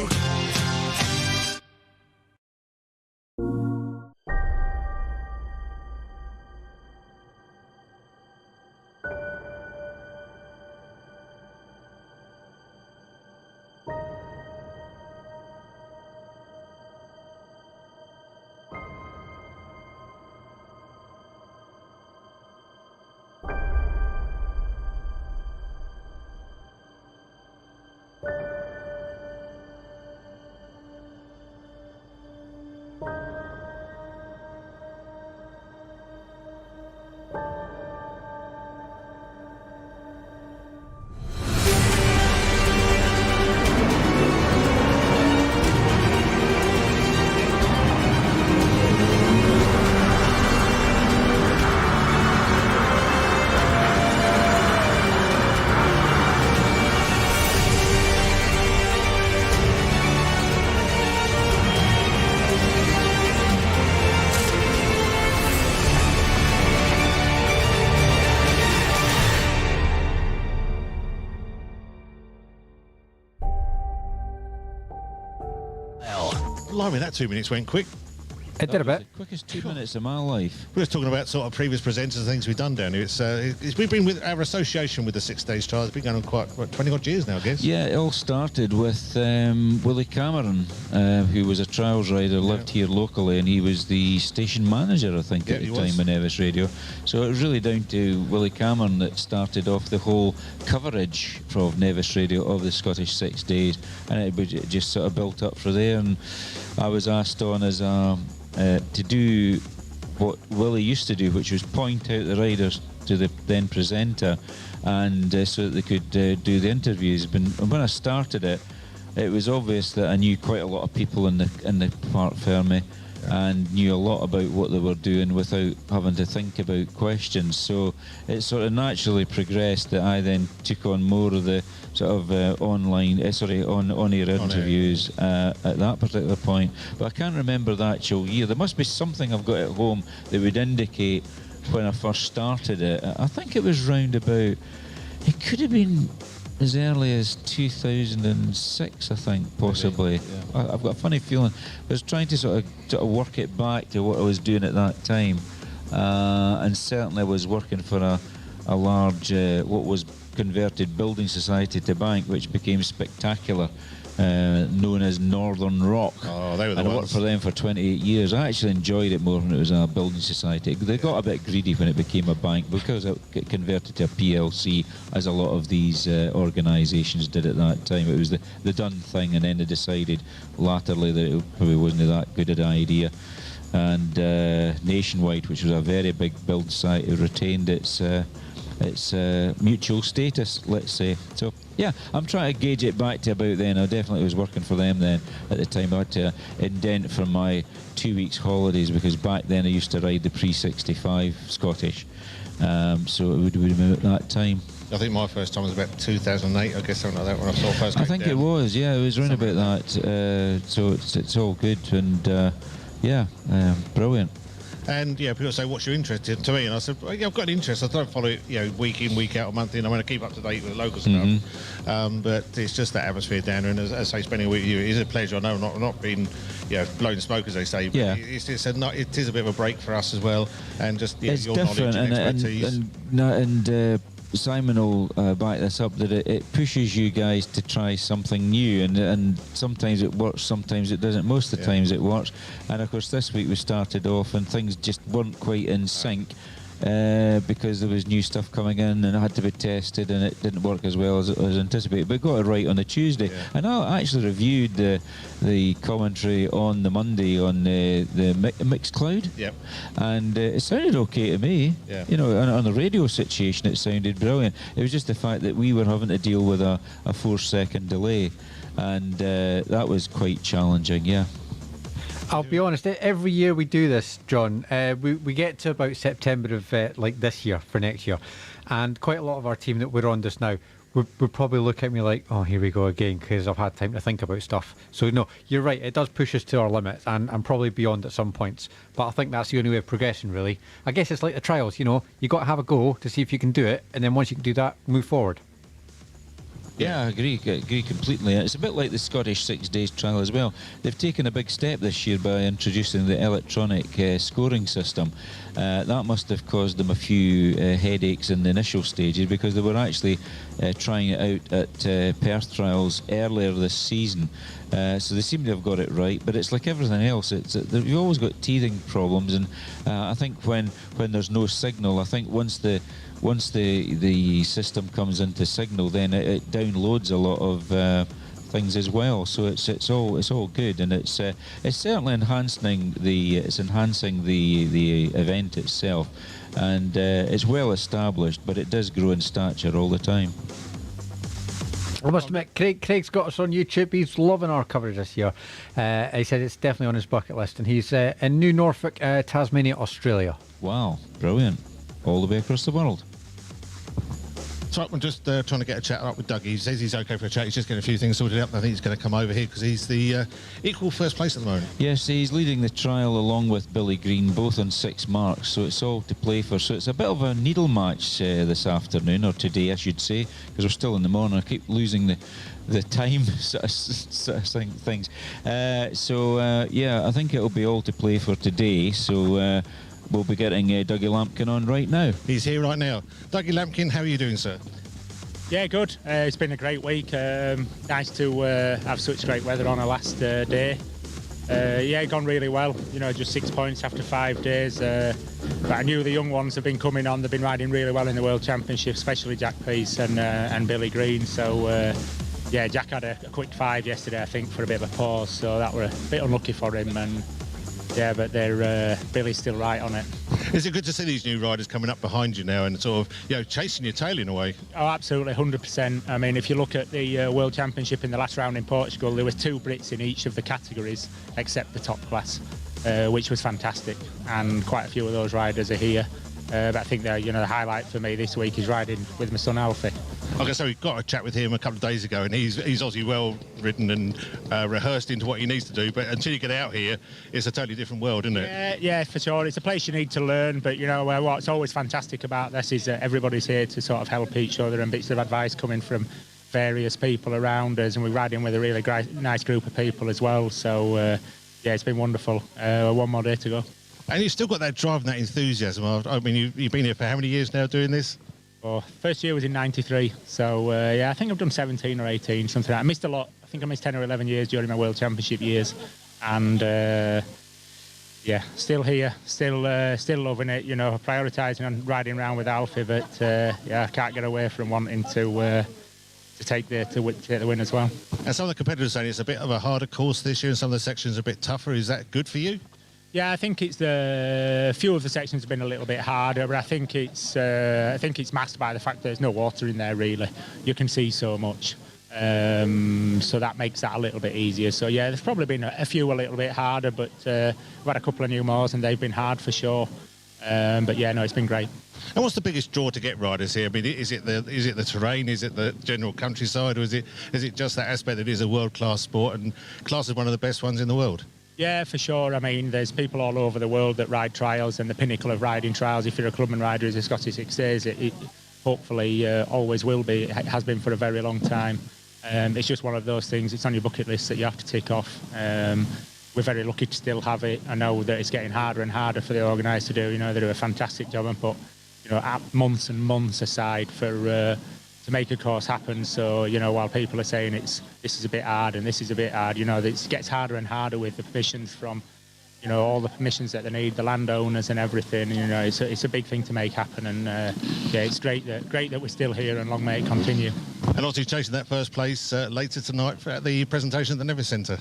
Blimey, that 2 minutes went quick. It did a bit. The quickest 2 minutes of my life. We're just talking about sort of previous presenters and things we've done down here. We've been with our association with the 6 Days Trial. It's been going on quite 20 odd years now, I guess. Yeah, it all started with Willie Cameron, who was a trials rider, lived here locally, and he was the station manager, I think, at the time in Nevis Radio. So it was really down to Willie Cameron that started off the whole coverage of Nevis Radio of the Scottish 6 Days, and it just sort of built up from there. And I was asked on as to do what Willie used to do, which was point out the riders to the then presenter, and so that they could do the interviews. But when I started it, it was obvious that I knew quite a lot of people in the Parc Ferme, and knew a lot about what they were doing without having to think about questions. So it sort of naturally progressed that I then took on more of the sort of on-air interviews at that particular point. But I can't remember the actual year. There must be something I've got at home that would indicate when I first started it. I think it was round about, it could have been as early as 2006, I think, possibly. Yeah. I've got a funny feeling. I was trying to sort of work it back to what I was doing at that time, and certainly I was working for a large, what was converted building society to bank, which became Spectacular, known as Northern Rock. Oh, they were the and I worked for them for 28 years. I actually enjoyed it more when it was a building society. They got a bit greedy when it became a bank, because it converted to a PLC, as a lot of these organisations did at that time. It was the done thing, and then they decided latterly that it probably wasn't that good an idea. And Nationwide, which was a very big building society, retained its mutual status, let's say. So yeah, I'm trying to gauge it back to about then. I definitely was working for them then at the time. I had to indent for my 2 weeks holidays, because back then I used to ride the pre-65 Scottish, so it would have been at that time. I think my first time was about 2008, I guess, something like that, when I saw first. I think it was, yeah, it was around about that. So it's all good, and brilliant. And yeah, people say, what's your interest in? To me, and I said, well, yeah, I've got an interest. I don't follow it, week in, week out, a month in. I want to keep up to date with the local stuff. But it's just that atmosphere down there. And as I say, spending a week with you is a pleasure. I know not being, blowing smoke, as they say. But it is a bit of a break for us as well. And just it's your different, knowledge and expertise. And Simon will back this up, that it pushes you guys to try something new, and sometimes it works, sometimes it doesn't. Most of the times it works. And of course this week we started off and things just weren't quite in sync, because there was new stuff coming in and it had to be tested, and it didn't work as well as it was anticipated. But got it right on the Tuesday, and I actually reviewed the commentary on the Monday on the mixed cloud. Yep. And it sounded okay to me. Yeah. You know, on the radio situation, it sounded brilliant. It was just the fact that we were having to deal with a 4-second delay, and that was quite challenging. Yeah. I'll be honest, every year we do this, John, we get to about September of like this year, for next year, and quite a lot of our team that we're on just now would probably look at me like, oh, here we go again, because I've had time to think about stuff. So no, you're right, it does push us to our limits, and probably beyond at some points, but I think that's the only way of progressing, really. I guess it's like the trials, you know, you got to have a go to see if you can do it, and then once you can do that, move forward. Yeah, I agree completely. It's a bit like the Scottish 6 Days trial as well. They've taken a big step this year by introducing the electronic scoring system. That must have caused them a few headaches in the initial stages, because they were actually trying it out at Perth trials earlier this season. So they seem to have got it right, but it's like everything else. You've always got teething problems, and I think when there's no signal, I think once the system comes into signal, then it downloads a lot of things as well. So it's all good, and it's certainly enhancing the event itself, and it's well established, but it does grow in stature all the time. I must admit, Craig's got us on YouTube. He's loving our coverage this year. He said it's definitely on his bucket list, and he's in New Norfolk, Tasmania, Australia. Wow, brilliant. All the way across the world. So I'm just trying to get a chat up with Dougie. He says he's okay for a chat. He's just getting a few things sorted out. I think he's going to come over here because he's the equal first place at the moment. Yes, he's leading the trial along with Billy Green, both on 6 marks. So it's all to play for. So it's a bit of a needle match this afternoon, or today, I should say, because we're still in the morning. I keep losing the time sort of things. Yeah, I think it'll be all to play for today. So. We'll be getting Dougie Lampkin on right now. He's here right now. Dougie Lampkin, how are you doing, sir? Yeah, good. It's been a great week. Nice to have such great weather on our last day. Yeah, gone really well. You know, just 6 points after 5 days. But I knew the young ones have been coming on. They've been riding really well in the World Championship, especially Jack Peace and Billy Green. So, yeah, Jack had a quick 5 yesterday, I think, for a bit of a pause. So that were a bit unlucky for him. And yeah, but Billy's still right on it. Is it good to see these new riders coming up behind you now and sort of, you know, chasing your tail in a way? Oh, absolutely, 100%. I mean, if you look at the World Championship in the last round in Portugal, there were 2 Brits in each of the categories except the top class, which was fantastic. And quite a few of those riders are here. But I think the highlight for me this week is riding with my son Alfie. Okay, so we got a chat with him a couple of days ago, and he's obviously well ridden and rehearsed into what he needs to do. But until you get out here, it's a totally different world, isn't it? Yeah, for sure. It's a place you need to learn. But you know what's always fantastic about this is that everybody's here to sort of help each other, and bits of advice coming from various people around us. And we're riding with a really nice group of people as well. So yeah, it's been wonderful. 1 more day to go. And you've still got that drive and that enthusiasm. I mean, you've been here for how many years now doing this? Oh, first year was in '93, so yeah, I think I've done 17 or 18, something like that. I missed a lot. I think I missed 10 or 11 years during my World Championship years, and yeah, still here, still loving it. You know, prioritising on riding around with Alfie, but yeah, I can't get away from wanting to take the win as well. And some of the competitors saying it's a bit of a harder course this year, and some of the sections are a bit tougher. Is that good for you? Yeah, I think it's a few of the sections have been a little bit harder, but I think it's masked by the fact that there's no water in there really. You can see so much, so that makes that a little bit easier. So yeah, there's probably been a few a little bit harder, but we've had a couple of new moors and they've been hard for sure. But yeah, no, it's been great. And what's the biggest draw to get riders here? I mean, is it the terrain? Is it the general countryside? Or is it just that aspect that it is a world-class sport and class is one of the best ones in the world? Yeah, for sure. I mean, there's people all over the world that ride trials, and the pinnacle of riding trials, if you're a clubman rider, is the Scottish 6 Days. It hopefully always will be. It has been for a very long time. It's just one of those things. It's on your bucket list that you have to tick off. We're very lucky to still have it. I know that it's getting harder and harder for the organised to do. You know, they do a fantastic job and put, you know, months and months aside for to make a course happen. So, you know, while people are saying this is a bit hard and this is a bit hard, you know, it gets harder and harder with the permissions from, you know, all the permissions that they need, the landowners and everything. You know, it's a big thing to make happen, and yeah, it's great that we're still here, and long may it continue. And obviously chasing that first place later tonight at the presentation at the Nevis Centre.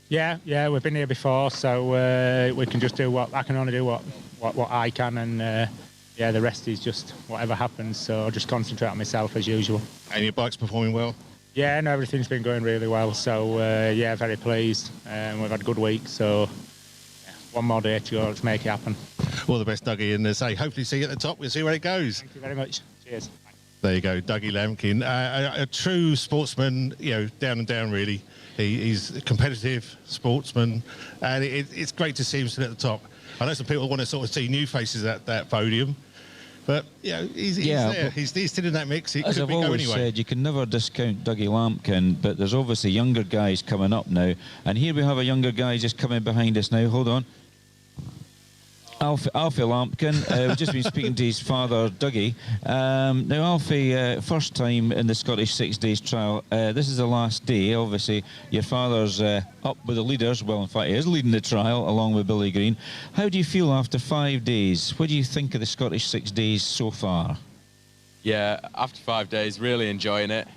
Yeah, we've been here before, so we can just do I can only do what I can, and yeah, the rest is just whatever happens. So I'll just concentrate on myself as usual. And your bike's performing well? Yeah, no, everything's been going really well. So yeah, very pleased. We've had a good week, so yeah, one more day to go. Let's make it happen. All the best, Dougie, and say hopefully see you at the top. We'll see where it goes. Thank you very much. Cheers. There you go, Dougie Lampkin, a true sportsman, you know, down and down really. He's a competitive sportsman, and it's great to see him still at the top. I know some people want to sort of see new faces at that podium, but you know, he's there. He's still in that mix. It as could I've go always anyway. said, you can never discount Dougie Lampkin, but there's obviously younger guys coming up now, and here we have a younger guy just coming behind us now. Hold on. Alfie Lampkin, we've just been speaking to his father, Dougie. Now, Alfie, first time in the Scottish 6 Days trial. This is the last day. Obviously, your father's up with the leaders. Well, in fact, he is leading the trial along with Billy Green. How do you feel after 5 days? What do you think of the Scottish 6 Days so far? Yeah, after 5 days, really enjoying it.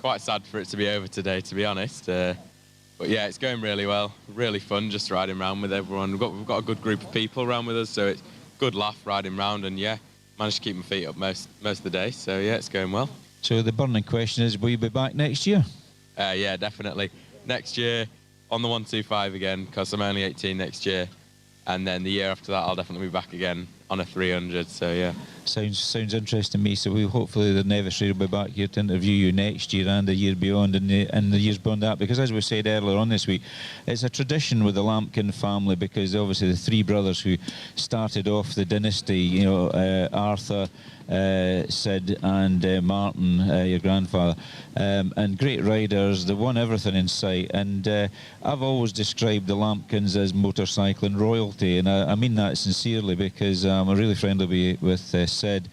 Quite sad for it to be over today, to be honest. But yeah, it's going really well. Really fun just riding around with everyone. We've got a good group of people around with us, so it's good laugh riding around, and yeah, managed to keep my feet up most of the day. So yeah, it's going well. So the burning question is, will you be back next year? Yeah, definitely. Next year on the 125 again, because I'm only 18 next year, and then the year after that I'll definitely be back again on a 300. So yeah. Sounds interesting to me. So we hopefully the Nevis will be back here to interview you next year and the year beyond and the years beyond that, because as we said earlier on this week, it's a tradition with the Lampkin family, because obviously the three brothers who started off the dynasty, you know, Arthur, Sid and Martin, your grandfather, and great riders. They won everything in sight, and I've always described the Lampkins as motorcycling royalty, and I mean that sincerely, because I'm really friendly with Sid,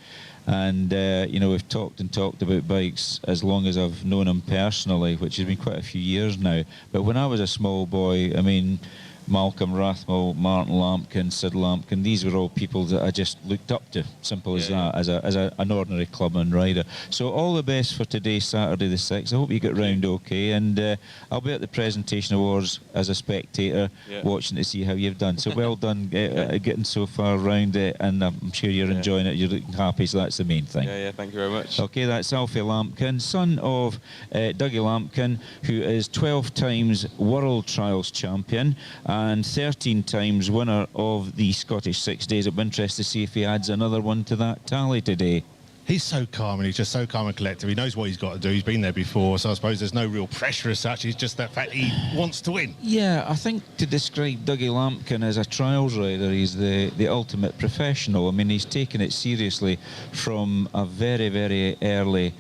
and you know, we've talked about bikes as long as I've known him personally, which has been quite a few years now. But when I was a small boy, I mean, Malcolm Rathmell, Martin Lampkin, Sid Lampkin, these were all people that I just looked up to, simple as that, as an ordinary clubman rider. So all the best for today, Saturday the 6th. I hope you get round okay, and I'll be at the presentation awards as a spectator, watching to see how you've done. So well done getting so far round it, and I'm sure you're enjoying it, you're looking happy, so that's the main thing. Yeah, thank you very much. Okay, that's Alfie Lampkin, son of Dougie Lampkin, who is 12 times World Trials champion, and 13 times winner of the Scottish 6 Days. It'll be interesting to see if he adds another one to that tally today. He's so calm, and he's just so calm and collective. He knows what he's got to do. He's been there before, so I suppose there's no real pressure as such. It's just that fact he wants to win. Yeah, I think to describe Dougie Lampkin as a trials rider, he's the ultimate professional. I mean, he's taken it seriously from a very, very early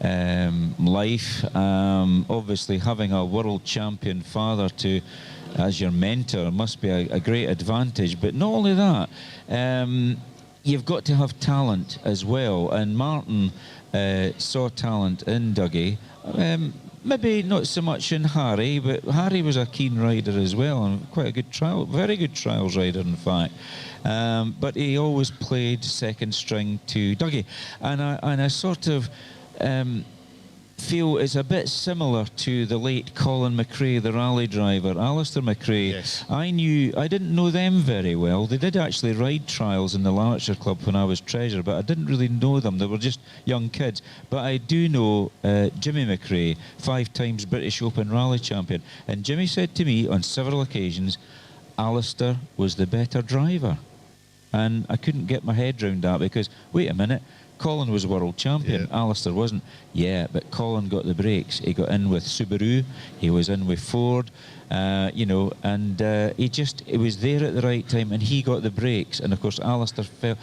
life. Obviously, having a world champion father as your mentor must be a great advantage. But not only that, you've got to have talent as well. And Martin saw talent in Dougie. Maybe not so much in Harry, but Harry was a keen rider as well, and quite a good very good trials rider, in fact. But he always played second string to Dougie, and I sort of feel it's a bit similar to the late Colin McRae, the rally driver, Alistair McRae. Yes. I didn't know them very well. They did actually ride trials in the Lanarkshire Club when I was treasurer, but I didn't really know them. They were just young kids. But I do know Jimmy McRae, 5 times British Open rally champion. And Jimmy said to me on several occasions, Alistair was the better driver. And I couldn't get my head round that, because, wait a minute, Colin was world champion, Alistair wasn't. Yeah, but Colin got the breaks. He got in with Subaru, he was in with Ford, you know, and he was there at the right time, and he got the breaks. And of course, Alistair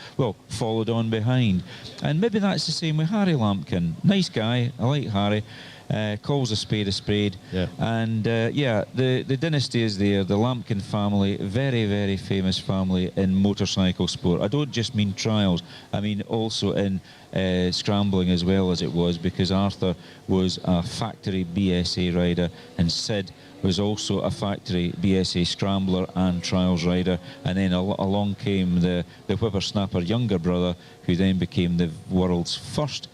followed on behind. And maybe that's the same with Harry Lampkin. Nice guy, I like Harry. calls a spade a spade. Yeah. And the dynasty is there. The Lampkin family, very, very famous family in motorcycle sport. I don't just mean trials, I mean also in scrambling as well as it was, because Arthur was a factory BSA rider and Sid was also a factory BSA scrambler and trials rider, and then along came the whippersnapper younger brother, who then became the world's first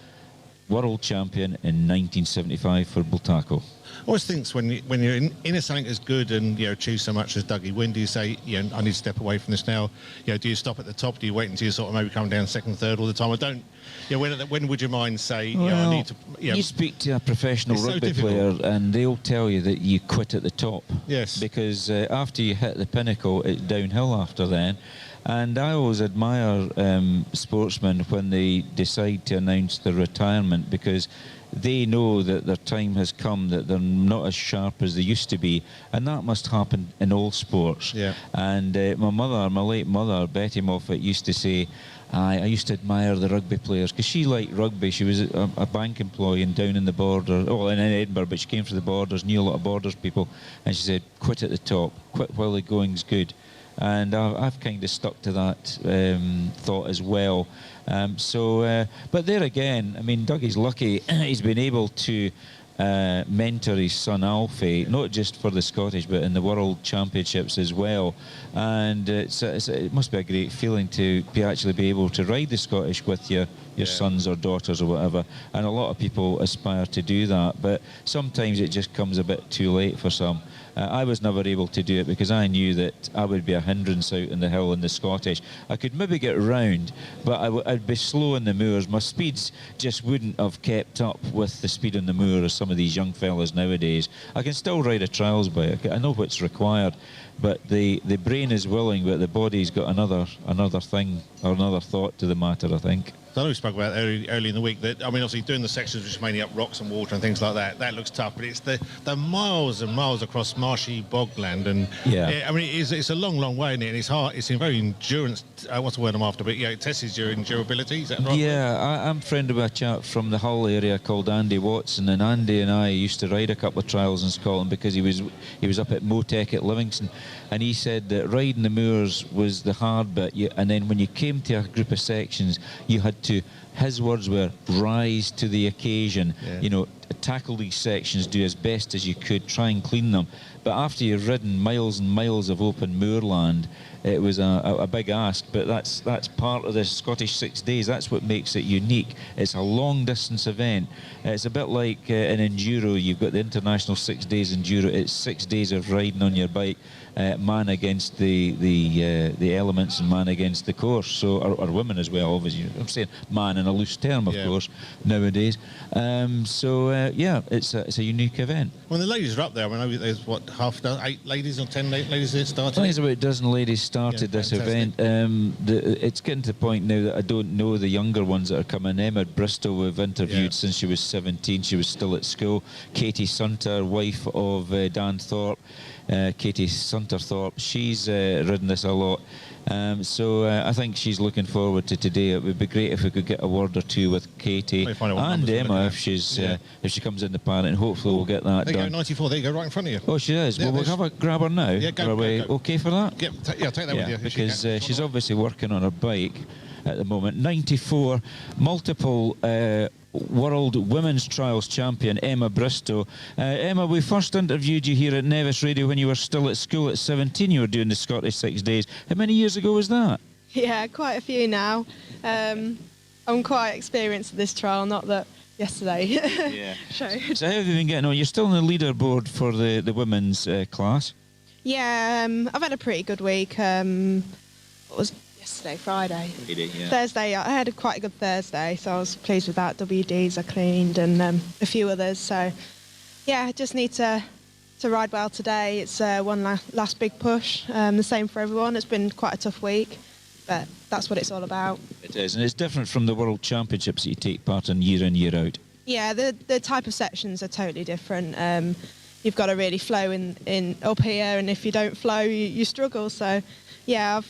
world champion in 1975 for Bultaco. I always think when you're in something as good and achieve so much as Dougie, when do you say I need to step away from this now? Do you stop at the top? Do you wait until you sort of maybe come down second, third all the time? I don't. When would your mind say I need to? You speak to a professional It's so rugby difficult. player and they'll tell you that you quit at the top. Yes. Because after you hit the pinnacle, it's downhill after then. And I always admire sportsmen when they decide to announce their retirement, because they know that their time has come, that they're not as sharp as they used to be, and that must happen in all sports. Yeah. And my late mother, Betty Moffat, used to say, I used to admire the rugby players, because she liked rugby. She was a bank employee and down in the border, in Edinburgh, but she came from the borders, knew a lot of borders people, and she said, quit at the top, quit while the going's good. And I've kind of stuck to that thought as well. But there again, I mean, Dougie's lucky. He's been able to mentor his son Alfie, not just for the Scottish, but in the World Championships as well. And it must be a great feeling to actually be able to ride the Scottish with your sons or daughters or whatever. And a lot of people aspire to do that, but sometimes it just comes a bit too late for some. I was never able to do it because I knew that I would be a hindrance out in the hill in the Scottish. I could maybe get round, but I'd be slow in the moors. My speeds just wouldn't have kept up with the speed on the moor as some of these young fellas nowadays. I can still ride a trials bike. I know what's required, but the brain is willing, but the body's got another thing or another thought to the matter, I think. I know we spoke about early in the week that, I mean, obviously doing the sections which is mainly up rocks and water and things like that, that looks tough, but it's the miles and miles across marshy bogland, and I mean, it's a long, long way in it, and it's hard. It's a very endurance. What's the word I'm after? But it tests your endurability. Is that right? Yeah, I'm friend of a chap from the Hull area called Andy Watson, and Andy and I used to ride a couple of trials in Scotland because he was up at Motec at Livingston, and he said that riding the moors was the hard bit, and then when you came to a group of sections, you had to, his words were, rise to the occasion. Tackle these sections, do as best as you could, try and clean them. But after you've ridden miles and miles of open moorland, it was a big ask. But that's part of the Scottish 6 days. That's what makes it unique. It's a long distance event. It's a bit like an enduro. You've got the international 6 days enduro. It's 6 days of riding on your bike, man against the elements and man against the course. So, or women as well, obviously. I'm saying man in a loose term, of course, nowadays. It's a unique event. When the ladies are up there, I mean, there's what, 8 ladies or 10 ladies that started? I think it's about a dozen ladies started this event. It's getting to the point now that I don't know the younger ones that are coming. Emma Bristol we've interviewed since she was 17. She was still at school. Katie Sunter, wife of Dan Thorpe. Katie Sunter-Thorpe, she's ridden this a lot. I think she's looking forward to today. It would be great if we could get a word or two with Katie and Emma if she comes in the paddock, and hopefully we'll get that there done. You go, 94, there you go, right in front of you. Oh, she is. Yeah, we'll have a grab her now. Yeah, go, Are we go. okay for that? Yeah, take that with you. Because she's obviously working on her bike at the moment. 94, multiple World Women's Trials champion, Emma Bristow. Emma, we first interviewed you here at Nevis Radio when you were still at school at 17. You were doing the Scottish 6 days. How many years ago was that? Yeah, quite a few now. I'm quite experienced at this trial, not that yesterday showed. So how have you been getting on? You're still in the leaderboard for the women's class? Yeah, I've had a pretty good week. What was yesterday? Friday? Thursday, I had quite a good Thursday, so I was pleased with that. WDs I cleaned and a few others. So, yeah, I just need to ride well today. It's one last big push. The same for everyone. It's been quite a tough week, but that's what it's all about. It is, and it's different from the World Championships that you take part in, year out. Yeah, the type of sections are totally different. You've got to really flow in up here, and if you don't flow, you struggle. So, yeah,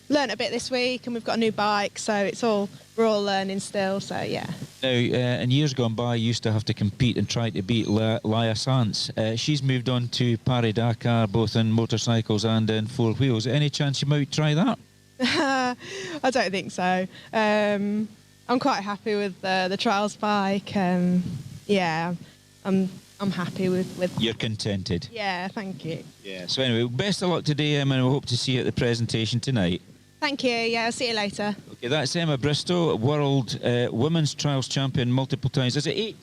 learnt a bit this week, and we've got a new bike, so we're all learning still. So yeah. Now, in years gone by, you used to have to compete and try to beat Laia Sanz. She's moved on to Paris-Dakar, both in motorcycles and in four wheels. Any chance you might try that? I don't think so. I'm quite happy with the trials bike. Yeah, I'm happy with. You're contented. Yeah, thank you. Yeah. So anyway, best of luck today, Emma, and we hope to see you at the presentation tonight. Thank you. Yeah, I'll see you later. Okay, that's Emma Bristow, world women's trials champion multiple times. Is it 8?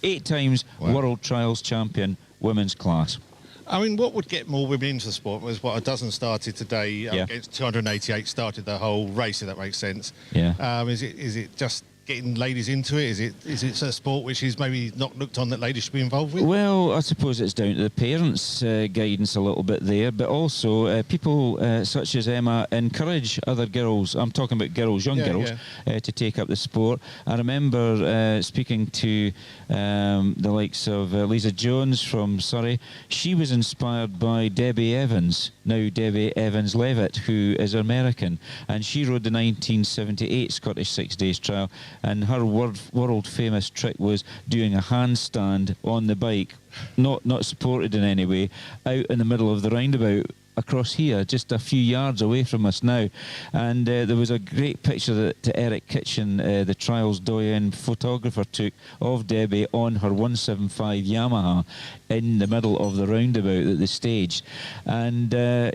8 times world trials champion women's class. I mean, what would get more women into the sport was what a dozen started today against 288 started the whole race, if that makes sense. Yeah. Is it just getting ladies into it? Is it a sport which is maybe not looked on that ladies should be involved with? Well, I suppose it's down to the parents' guidance a little bit there, but also people such as Emma encourage other girls, I'm talking about girls, young girls, to take up the sport. I remember speaking to the likes of Lisa Jones from Surrey. She was inspired by Debbie Evans, now Debbie Evans-Levitt, who is American, and she rode the 1978 Scottish 6 Days Trial, and her world-famous trick was doing a handstand on the bike, not supported in any way, out in the middle of the roundabout across here, just a few yards away from us now. And there was a great picture that Eric Kitchen, the trials doyen photographer, took of Debbie on her 175 Yamaha in the middle of the roundabout at the stage. And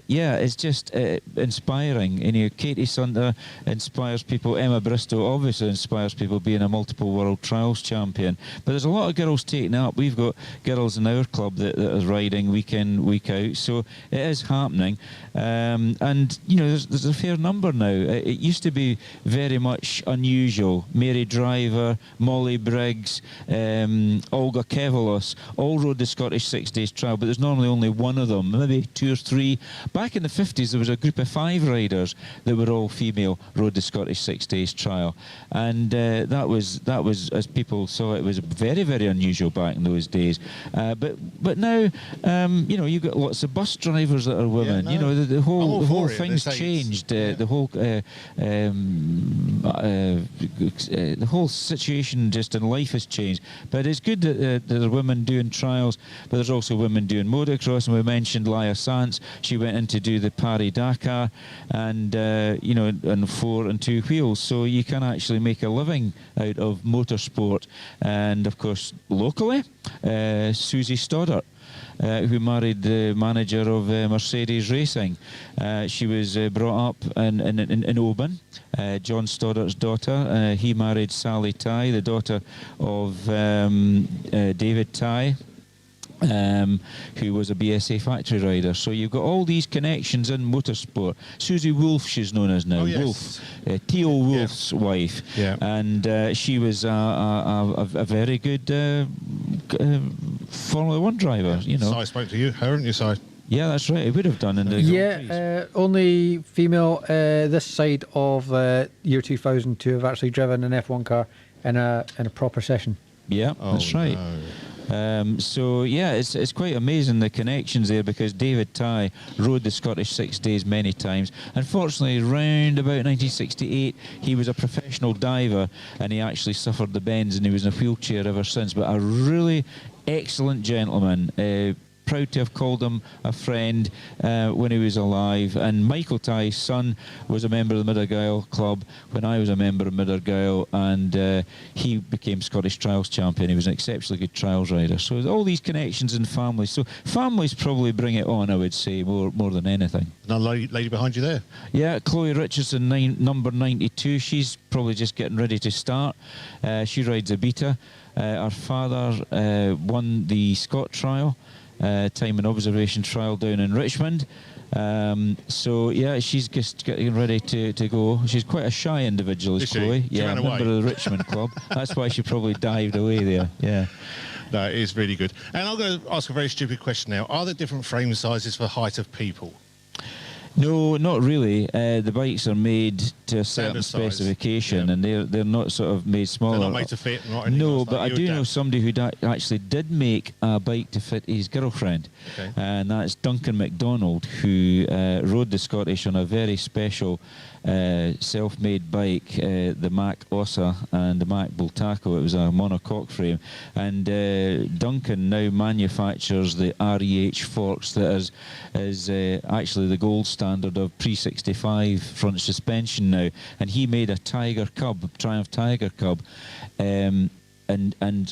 yeah, it's just inspiring. And, you know, Katie Sunter inspires people. Emma Bristow obviously inspires people, being a multiple world trials champion. But there's a lot of girls taking it up. We've got girls in our club that are riding week in, week out. So it is happening. And, you know, there's a fair number now. It used to be very much unusual. Mary Driver, Molly Briggs, Olga Kevalos, all rode the Scottish 6 Days Trial, but there's normally only one of them, maybe 2 or 3. Back in the 50s, there was a group of 5 riders that were all female, rode the Scottish 6 Days Trial. And that was, as people saw it, was very, very unusual back in those days. But now, you know, you've got lots of bus drivers that are women. Yeah, no. You know, the whole thing's changed. The whole situation just in life has changed. But it's good that there are women doing trials, but there's also women doing motocross. And we mentioned Laia Sanz. She went in to do the Paris-Dakar, and you know, on 4 and 2 wheels. So you can actually make a living out of motorsport. And of course, locally, Susie Stoddart, who married the manager of Mercedes Racing. She was brought up in Oban, John Stoddart's daughter. He married Sally Tighe, the daughter of David Tighe, who was a BSA factory rider. So you've got all these connections in motorsport. Susie Wolff, she's known as now. Oh, yes. Wolff, Theo Wolff's wife. Yeah. And she was a very good Formula 1 driver, you know. So I spoke to you, haven't you, Si? Yeah, that's right. It would have done in the only female this side of year 2000 to have actually driven an F1 car in a proper session. Yeah, that's right. No. So yeah, it's quite amazing, the connections there, because David Tighe rode the Scottish 6 Days many times. Unfortunately, round about 1968, he was a professional diver, and he actually suffered the bends, and he was in a wheelchair ever since. But a really excellent gentleman. Proud to have called him a friend when he was alive. And Michael Tighe's son was a member of the Middergyle Club when I was a member of Middergyle, and he became Scottish Trials champion. He was an exceptionally good trials rider. So all these connections in families. So families probably bring it on, I would say, more than anything. Another lady behind you there. Yeah, Chloe Richardson, number 92. She's probably just getting ready to start. She rides a Beta. Her father won the Scott Trial. Time and observation trial down in Richmond. So yeah, she's just getting ready to go. She's quite a shy individual, is Chloe. Yeah, a member of the Richmond club. That's why she probably dived away there. Yeah. No, it is really good. And I'm going to ask a very stupid question now. Are there different frame sizes for height of people? No, not really. The bikes are made to a certain Standard size. specification, and they're not sort of made smaller. They're not made to fit. Not anything No, else but I like do you know adapt. somebody who actually did make a bike to fit his girlfriend, Okay. and that's Duncan MacDonald, who rode the Scottish on a very special self-made bike, the Mac Ossa and the Mac Bultaco. It was a monocoque frame, and Duncan now manufactures the REH forks that is actually the gold standard of pre-65 front suspension now, and he made a Tiger Cub, Triumph Tiger Cub, and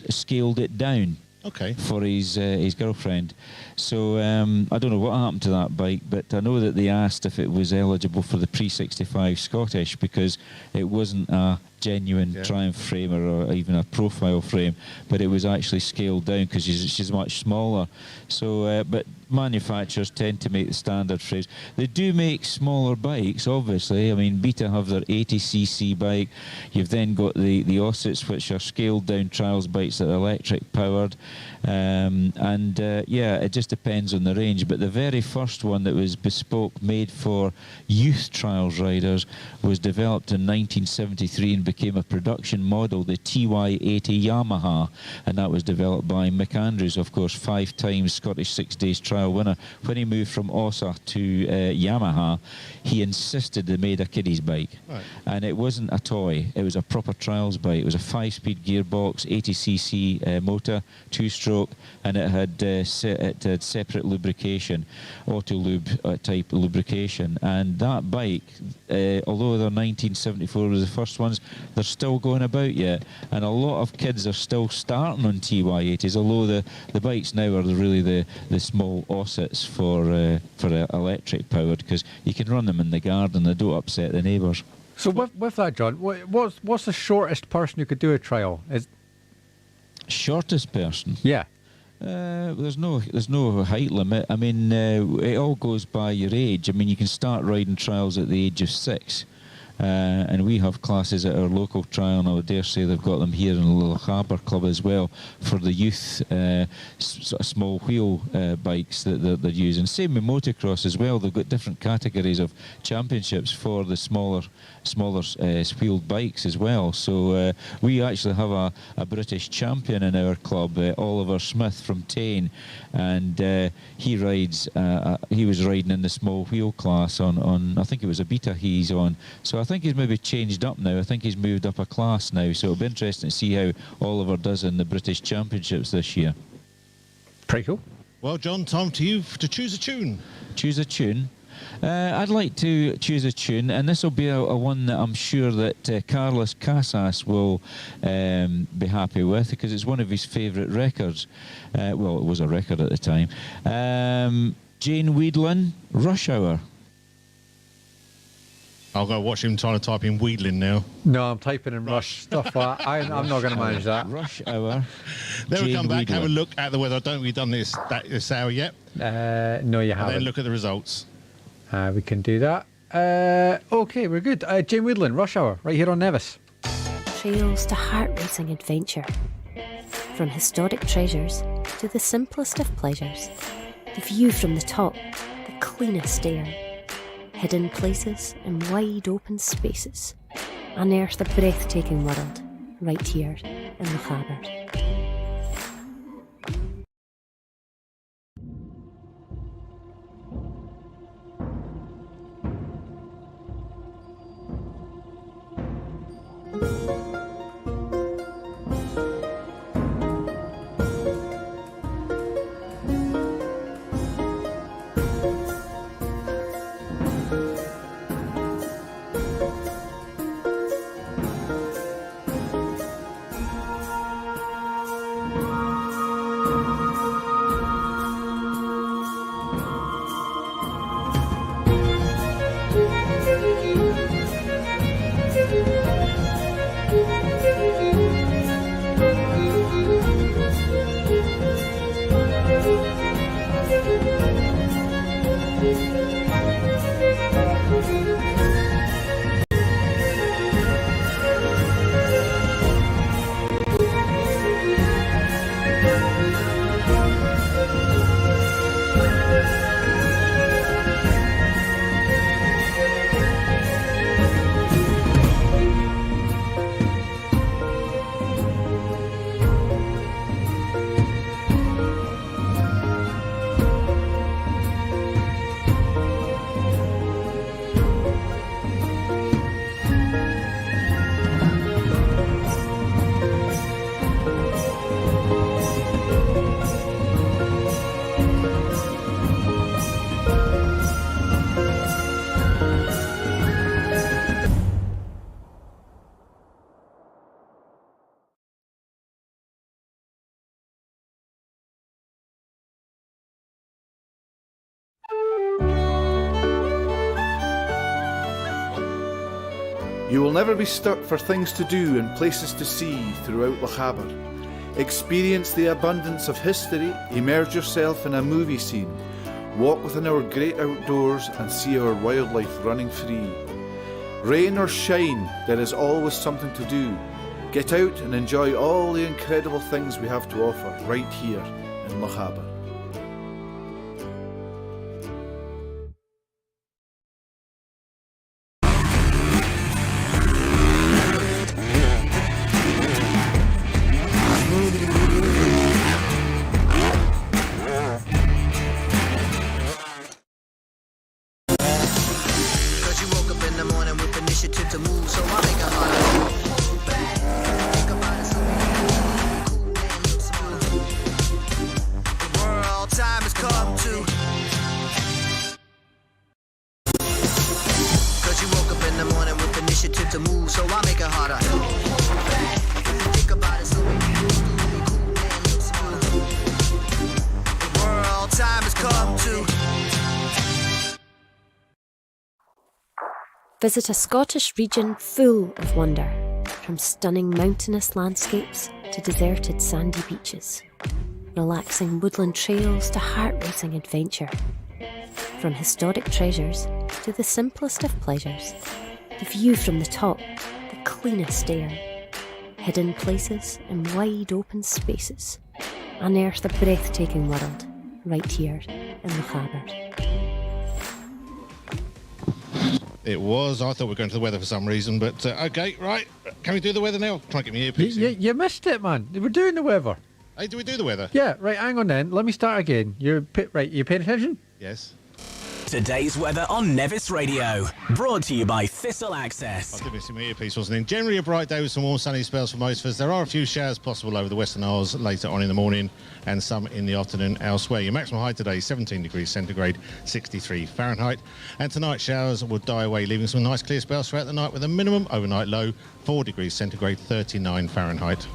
scaled it down. Okay. For his girlfriend. So I don't know what happened to that bike, but I know that they asked if it was eligible for the pre-65 Scottish, because it wasn't a genuine Triumph frame or even a profile frame, but it was actually scaled down because she's much smaller. So, but manufacturers tend to make the standard frames. They do make smaller bikes, obviously. I mean, Beta have their 80cc bike. You've then got the Ossets, which are scaled down trials bikes that are electric powered. Yeah, it just depends on the range. But the very first one that was bespoke, made for youth trials riders, was developed in 1973 and became a production model, the TY80 Yamaha, and that was developed by Mick Andrews, of course, 5 times Scottish 6 Days trial winner. When he moved from Ossa to Yamaha, he insisted they made a kiddies bike. Right. And it wasn't a toy, it was a proper trials bike. It was a 5-speed gearbox, 80cc motor, 2-stroke, and it had separate lubrication, auto lube type lubrication. And that bike, although they're 1974 was the first ones, they're still going about yet, and a lot of kids are still starting on TY80s, although the bikes now are really the small Ossets for electric powered, because you can run them in the garden, they don't upset the neighbours. So with that, John, what's the shortest person who could do a trial? Shortest person? Yeah. There's no height limit. I mean, it all goes by your age. I mean, you can start riding trials at the age of 6. And we have classes at our local trial, and I would dare say they've got them here in the Little Harbour Club as well, for the youth sort of small wheel bikes that they're using. Same with motocross as well. They've got different categories of championships for the smaller wheeled bikes as well. So we actually have a British champion in our club, Oliver Smith from Tain, and he was riding in the small wheel class on I think it was a Beta he's on. So I think he's maybe changed up now. I think he's moved up a class now. So it'll be interesting to see how Oliver does in the British Championships this year. Pretty cool. Well, John, time to you to choose a tune. Choose a tune. I'd like to choose a tune, and this will be a one that I'm sure that Carlos Casas will be happy with, because it's one of his favourite records. Well, it was a record at the time. Jane Weedlin, Rush Hour. I'll go watch him trying to type in Wheedling now. No, I'm typing in Rush stuff. I'm not going to manage that. Rush Hour. Then we come back, Wheedler. have a look at the weather. I don't think we've done this hour yet. No, you haven't. And then look at the results. We can do that. Okay, we're good. Jane Weedlin, Rush Hour, right here on Nevis. Trails to heart-racing adventure. From historic treasures to the simplest of pleasures. The view from the top, the cleanest air. Hidden places and wide open spaces. Unearth a breathtaking world right here in the harbour. You will never be stuck for things to do and places to see throughout Lochaber. Experience the abundance of history, immerse yourself in a movie scene, walk within our great outdoors and see our wildlife running free. Rain or shine, there is always something to do. Get out and enjoy all the incredible things we have to offer right here in Lochaber. Visit a Scottish region full of wonder, from stunning mountainous landscapes to deserted sandy beaches, relaxing woodland trails to heart-racing adventure. From historic treasures to the simplest of pleasures, the view from the top, the cleanest air, hidden places and wide open spaces. Unearth a breathtaking world right here in Lochaber. It was. I thought we were going to the weather for some reason, but okay, right. Can we do the weather now? Try and get me earpiece. You missed it, man. We're doing the weather. Hey, do we do the weather? Yeah, right, hang on then. Let me start again. You paying attention? Yes. Today's weather on Nevis Radio, brought to you by Thistle Access. I did miss my earpiece, wasn't in. Generally a bright day with some warm sunny spells for most of us. There are a few showers possible over the Western Isles later on in the morning and some in the afternoon elsewhere. Your maximum high today, 17 degrees centigrade, 63 Fahrenheit. And tonight showers will die away, leaving some nice clear spells throughout the night with a minimum overnight low, 4 degrees centigrade, 39 Fahrenheit.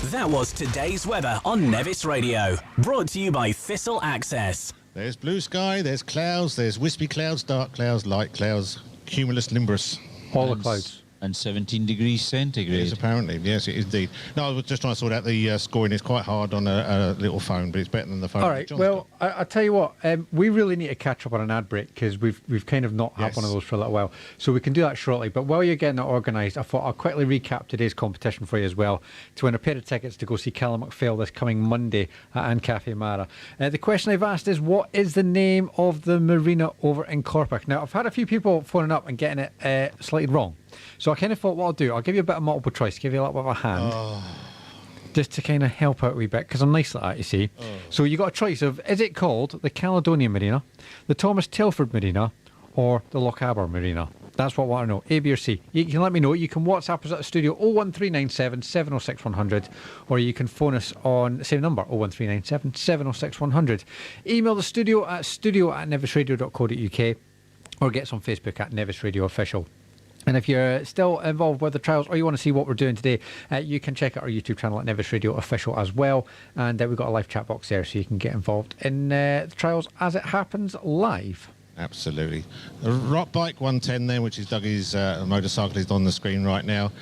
That was today's weather on Nevis Radio, brought to you by Thistle Access. There's blue sky, there's clouds, there's wispy clouds, dark clouds, light clouds, cumulus nimbus. All the clouds. And 17 degrees centigrade. Yes, apparently. Yes, it is indeed. No, I was just trying to sort out the scoring. It's quite hard on a little phone, but it's better than the phone. All right, well, I'll tell you what. We really need to catch up on an ad break because we've kind of not had one of those for a little while. So we can do that shortly. But while you're getting that organised, I thought I'll quickly recap today's competition for you as well to win a pair of tickets to go see Callum McPhail this coming Monday at Anne Cafe Mara. The question I've asked is, what is the name of the marina over in Clerk? Now, I've had a few people phoning up and getting it slightly wrong. So I kind of thought what I'll do, I'll give you a bit of multiple choice, give you a little bit of a hand, just to kind of help out a wee bit, because I'm nice like that, you see. So you got a choice of, is it called the Caledonian Marina, the Thomas Telford Marina, or the Lochaber Marina? That's what I want to know, A, B or C. You can let me know. You can WhatsApp us at the studio 01397 706 100, or you can phone us on the same number, 01397 706 100. Email the studio at studio@nevisradio.co.uk, or get us on Facebook at Nevis Radio Official. And if you're still involved with the trials or you want to see what we're doing today, you can check out our YouTube channel at Nevis Radio Official as well. And we've got a live chat box there so you can get involved in the trials as it happens live. Absolutely. The Rock Bike 110 then, which is Dougie's motorcycle, is on the screen right now.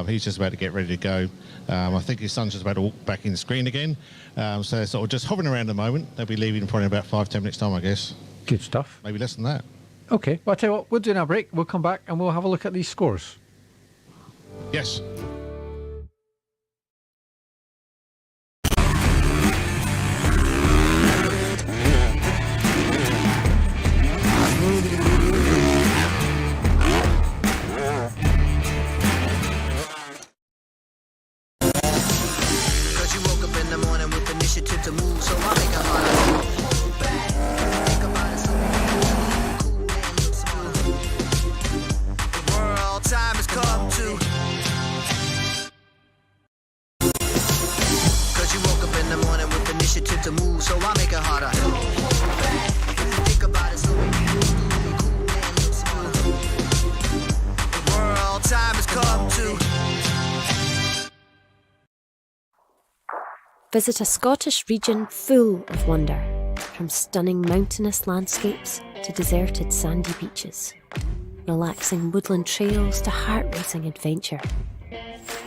He's just about to get ready to go. I think his son's just about to walk back in the screen again. So they're sort of just hovering around at the moment. They'll be leaving probably in about 5-10 minutes time, I guess. Good stuff. Maybe less than that. Okay, well, I'll tell you what, we'll do a break. We'll come back and we'll have a look at these scores. Yes. Cause you woke up in the morning with initiative to move, so I make it harder. Think about it, so cool man, look smarter. The world time has come to. Cause you woke up in the morning with initiative to move, so I make it harder. Think about it, so cool man, look smarter. The world time has come to. Visit a Scottish region full of wonder, from stunning mountainous landscapes to deserted sandy beaches, relaxing woodland trails to heart-racing adventure.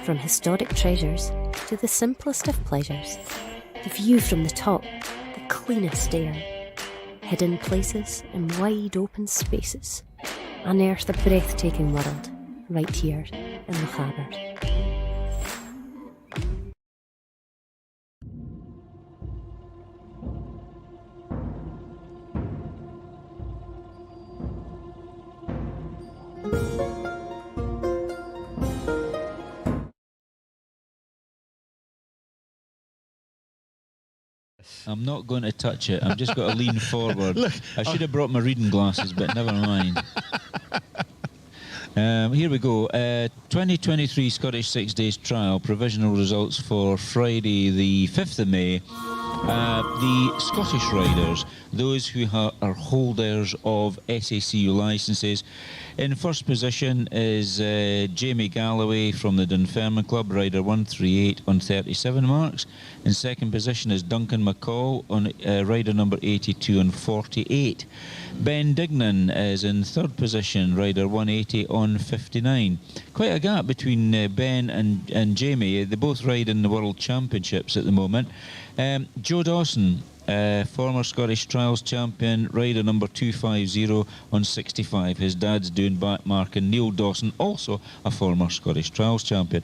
From historic treasures to the simplest of pleasures, the view from the top, the cleanest air, hidden places and wide open spaces, unearth a breathtaking world right here in Lochaber. I'm not going to touch it. I'm just going to lean forward. Look, I should have brought my reading glasses, but never mind. Here we go. 2023 Scottish 6 Days Trial. Provisional results for Friday the 5th of May. The Scottish riders, those who are holders of SACU licences. In first position is Jamie Galloway from the Dunfermline Club, rider 138 on 37 marks. In second position is Duncan McCall, on rider number 82 on 48. Ben Dignan is in third position, rider 180 on 59. Quite a gap between Ben and Jamie. They both ride in the World Championships at the moment. Joe Dawson, former Scottish Trials champion, rider number 250 on 65. His dad's doing back mark, and Neil Dawson, also a former Scottish Trials champion.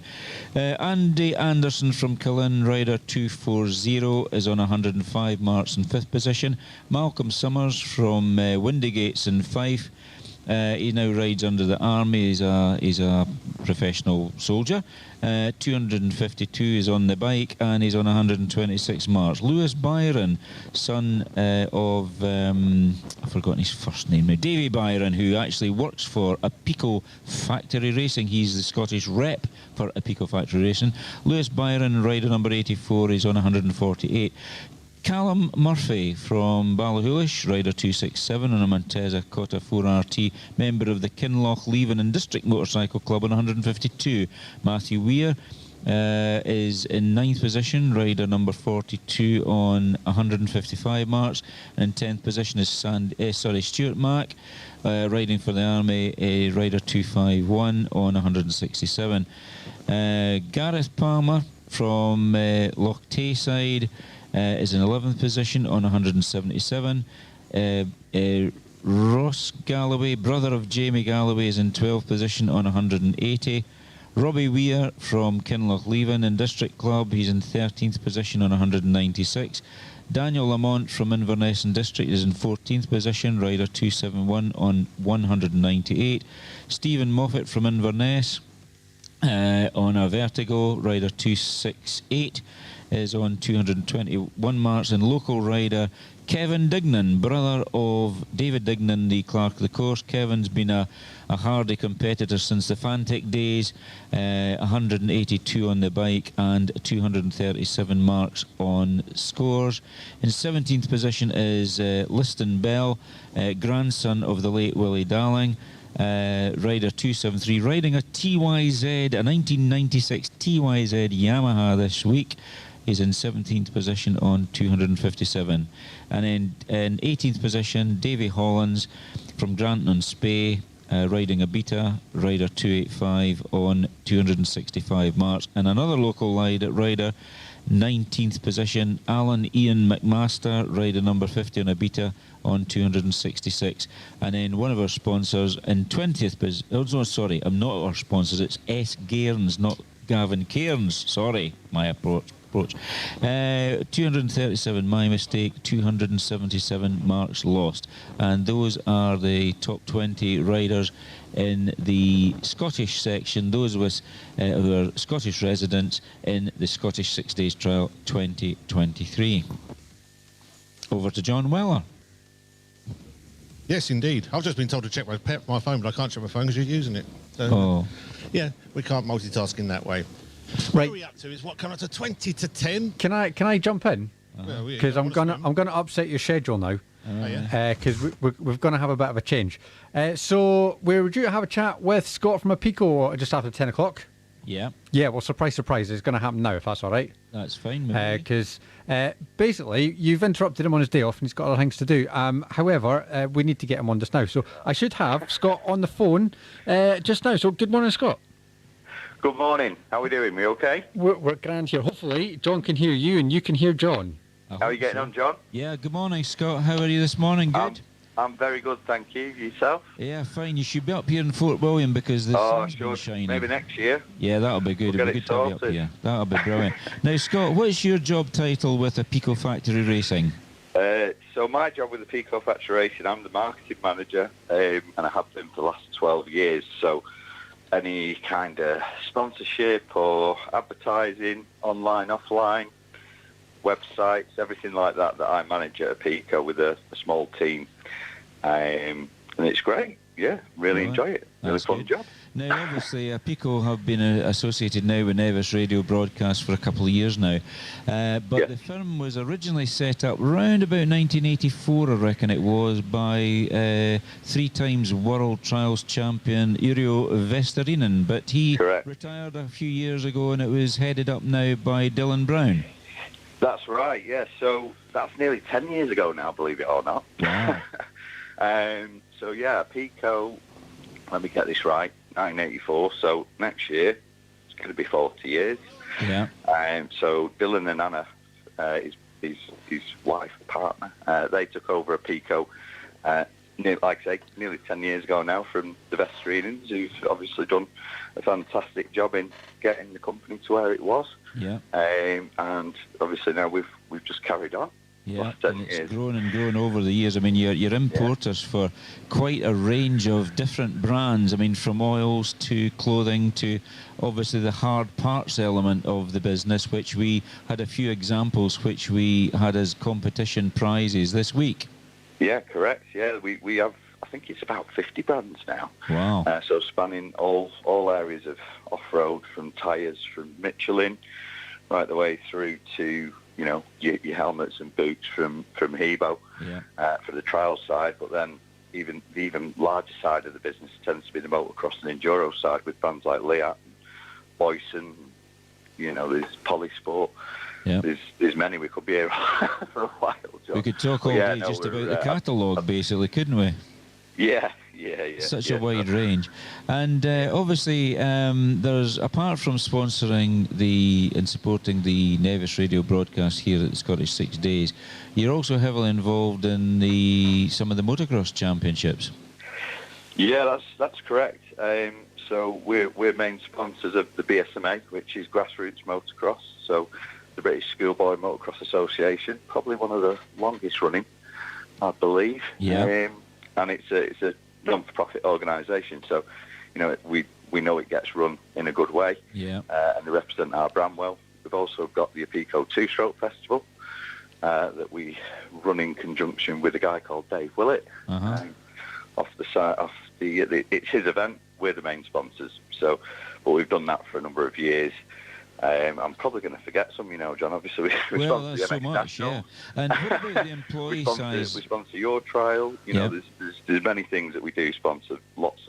Andy Anderson from Cullen, rider 240, is on 105 marks in 5th position. Malcolm Summers from Windygates in Fife. He now rides under the army. He's a professional soldier. 252 is on the bike, and he's on 126 marks. Lewis Byron, son of I've forgotten his first name now, Davy Byron, who actually works for Apico Factory Racing. He's the Scottish rep for Apico Factory Racing. Lewis Byron, rider number 84, is on 148. Callum Murphy from Ballachulish, rider 267 on a Monteza Cotta 4RT, member of the Kinloch Leven and District Motorcycle Club on 152. Matthew Weir is in 9th position, rider number 42 on 155 marks. And in 10th position is Stuart Mack, riding for the Army, rider 251 on 167. Gareth Palmer from Loch Tayside is in 11th position on 177. Ross Galloway, brother of Jamie Galloway, is in 12th position on 180. Robbie Weir from Kinloch Leven and District Club, he's in 13th position on 196. Daniel Lamont from Inverness and District is in 14th position, rider 271 on 198. Stephen Moffat from Inverness on a Vertigo, rider 268. is on 221 marks, and local rider Kevin Dignan, brother of David Dignan, the Clerk of the course. Kevin's been a hardy competitor since the Fantic days, 182 on the bike and 237 marks on scores. In 17th position is Liston Bell, grandson of the late Willie Darling. Rider 273, riding a TYZ, a 1996 TYZ Yamaha this week. He's in 17th position on 257. And in 18th position, Davy Hollins from Granton-on-Spey, riding a Beta, rider 285 on 265 marks. And another local rider, 19th position, Alan Ian McMaster, rider number 50 on a Beta on 266. And then one of our sponsors in 20th position, oh no, sorry, I'm not our sponsors, it's S. Gairns, not Gavin Cairns, sorry, my approach. 237, my mistake, 277 marks lost. And those are the top 20 riders in the Scottish section, those with who are Scottish residents in the Scottish 6 Days Trial 2023. Over to John Weller. Yes, indeed. I've just been told to check my phone, but I can't check my phone because you're using it. So, yeah, we can't multitask in that way. What are we up to? Is what coming up to 20 to 10? Can I jump in? Because I'm gonna upset your schedule now. Because we're going to have a bit of a change. So we're due to have a chat with Scott from Apico just after 10 o'clock. Yeah. Yeah, well, surprise, surprise, it's going to happen now, if that's all right. That's fine. Because Basically, you've interrupted him on his day off and he's got other things to do. However, we need to get him on just now. So I should have Scott on the phone just now. So good morning, Scott. Good morning. How are we doing? We okay? We're grand here. Hopefully, John can hear you and you can hear John. How are you getting on, John? Yeah, good morning, Scott. How are you this morning? Good? I'm very good, thank you. Yourself? Yeah, fine. You should be up here in Fort William because the sun's been shining. Maybe next year. Yeah, that'll be good. We'll It'll be get good it to be up sorted. here. That'll be brilliant. Now, Scott, what's your job title with the Pico Factory Racing? So my job with the Pico Factory Racing, I'm the marketing manager, and I have been for the last 12 years. So any kind of sponsorship or advertising, online, offline, websites, everything like that I manage at a Pico with a small team. And it's great. Yeah, really enjoy it. Really fun job. Now, obviously, Pico have been associated now with Nevis Radio Broadcast for a couple of years now. But the firm was originally set up around about 1984, I reckon it was, by 3 times World Trials champion Yrjö Vesterinen. But he retired a few years ago and it was headed up now by Dylan Brown. That's right, yeah. So that's nearly 10 years ago now, believe it or not. Wow. So, yeah, Pico, let me get this right, 1984. So next year, it's going to be 40 years. Yeah. So Dylan and Anna, his wife, partner, they took over a Pico, like I say, nearly 10 years ago now from the Vestrinens, who've obviously done a fantastic job in getting the company to where it was. Yeah. And obviously now we've just carried on. Yeah, and it's grown and grown over the years. I mean, you're importers for quite a range of different brands. I mean, from oils to clothing to obviously the hard parts element of the business, which we had a few examples which we had as competition prizes this week. Yeah, correct. Yeah, we have, I think it's about 50 brands now. Wow. So spanning all areas of off-road, from tyres, from Michelin, right the way through to, you know, your helmets and boots from Hebo for the trial side. But then the even larger side of the business tends to be the motocross and enduro side with brands like Leat and Boyson. You know, there's Polysport. Yeah. There's many. We could be here for a while, John. We could talk all day just about the catalogue, basically, couldn't we? Yeah. Such a wide range. And obviously, there's, apart from sponsoring and supporting the Nevis Radio broadcast here at the Scottish 6 Days, you're also heavily involved in some of the motocross championships. Yeah, that's correct. So we're main sponsors of the BSMA, which is Grassroots Motocross. So the British Schoolboy Motocross Association, probably one of the longest running, I believe. Yeah. And it's a non-for-profit organisation, so you know we know it gets run in a good way. Yeah. And they represent our brand well. We've also got the Apico Two-Stroke Festival that we run in conjunction with a guy called Dave Willett. It's his event. We're the main sponsors. So, but we've done that for a number of years. I'm probably going to forget some, you know, John. Obviously, we sponsor the MX National. Yeah. And what about the employee side? We sponsor your trial. You know, there's many things that we do sponsor. Lots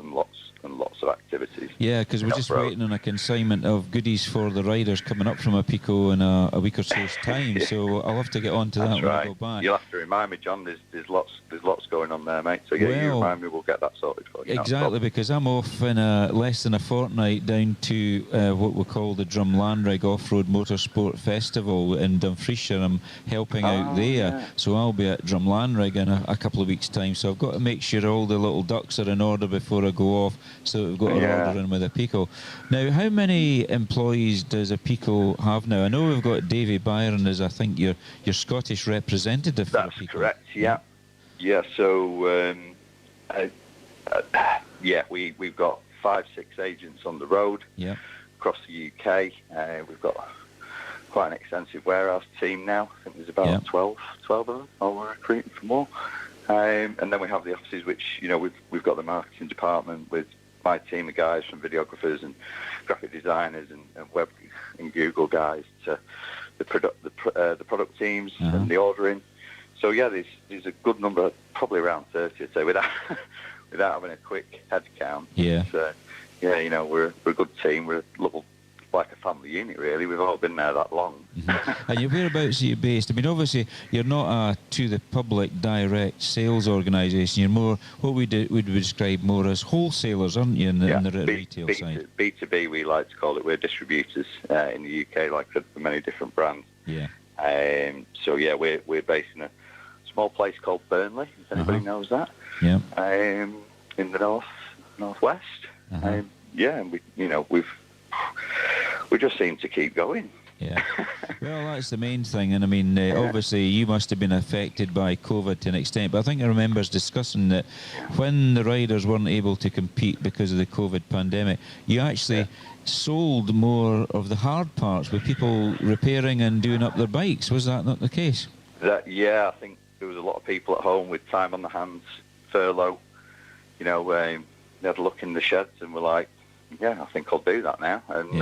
of activities. Yeah, because we're just waiting on a consignment of goodies for the riders coming up from Apico in a week or so's time. So I'll have to get on to that when I go back. You'll have to remind me, John. There's lots going on there, mate. So you remind me, we'll get that sorted for you. Exactly, because I'm off in less than a fortnight down to what we call the Drumlanrig Off-Road Motorsport Festival in Dumfriesshire. I'm helping out there, so I'll be at Drumlanrig in a couple of weeks' time. So I've got to make sure all the little ducks are in order before I go off, so that we've got our order in with Apico. Now, how many employees does Apico have now? I know we've got Davy Byron as, I think, your Scottish representative for Apico. That's correct, yeah. Yeah, so, we've got 5-6 agents on the road across the UK. We've got quite an extensive warehouse team now. I think there's about 12 of them, or we're recruiting for more. And then we have the offices, which, you know, we've got the marketing department with my team of guys, from videographers and graphic designers and web and Google guys, to the product teams and the ordering. So yeah, there's a good number, probably around 30, I'd say, without having a quick head count. Yeah. But, you know, we're a good team. We're a like a family unit, really. We've all been there that long. And whereabouts are you based? I mean, obviously, you're not a to-the-public direct sales organisation. You're more, what we would describe more as wholesalers, aren't you, in the retail side? B2B, we like to call it. We're distributors in the UK, like for many different brands. Yeah. So, yeah, we're based in a small place called Burnley, if anybody knows that. Yeah. In the northwest. Yeah, and we just seem to keep going. Yeah. Well, that's the main thing. And I mean, obviously, you must have been affected by COVID to an extent. But I think I remember us discussing that when the riders weren't able to compete because of the COVID pandemic, you actually sold more of the hard parts with people repairing and doing up their bikes. Was that not the case? Yeah, I think there was a lot of people at home with time on their hands, furlough. You know, they had a look in the sheds and were like, yeah, I think I'll do that now. And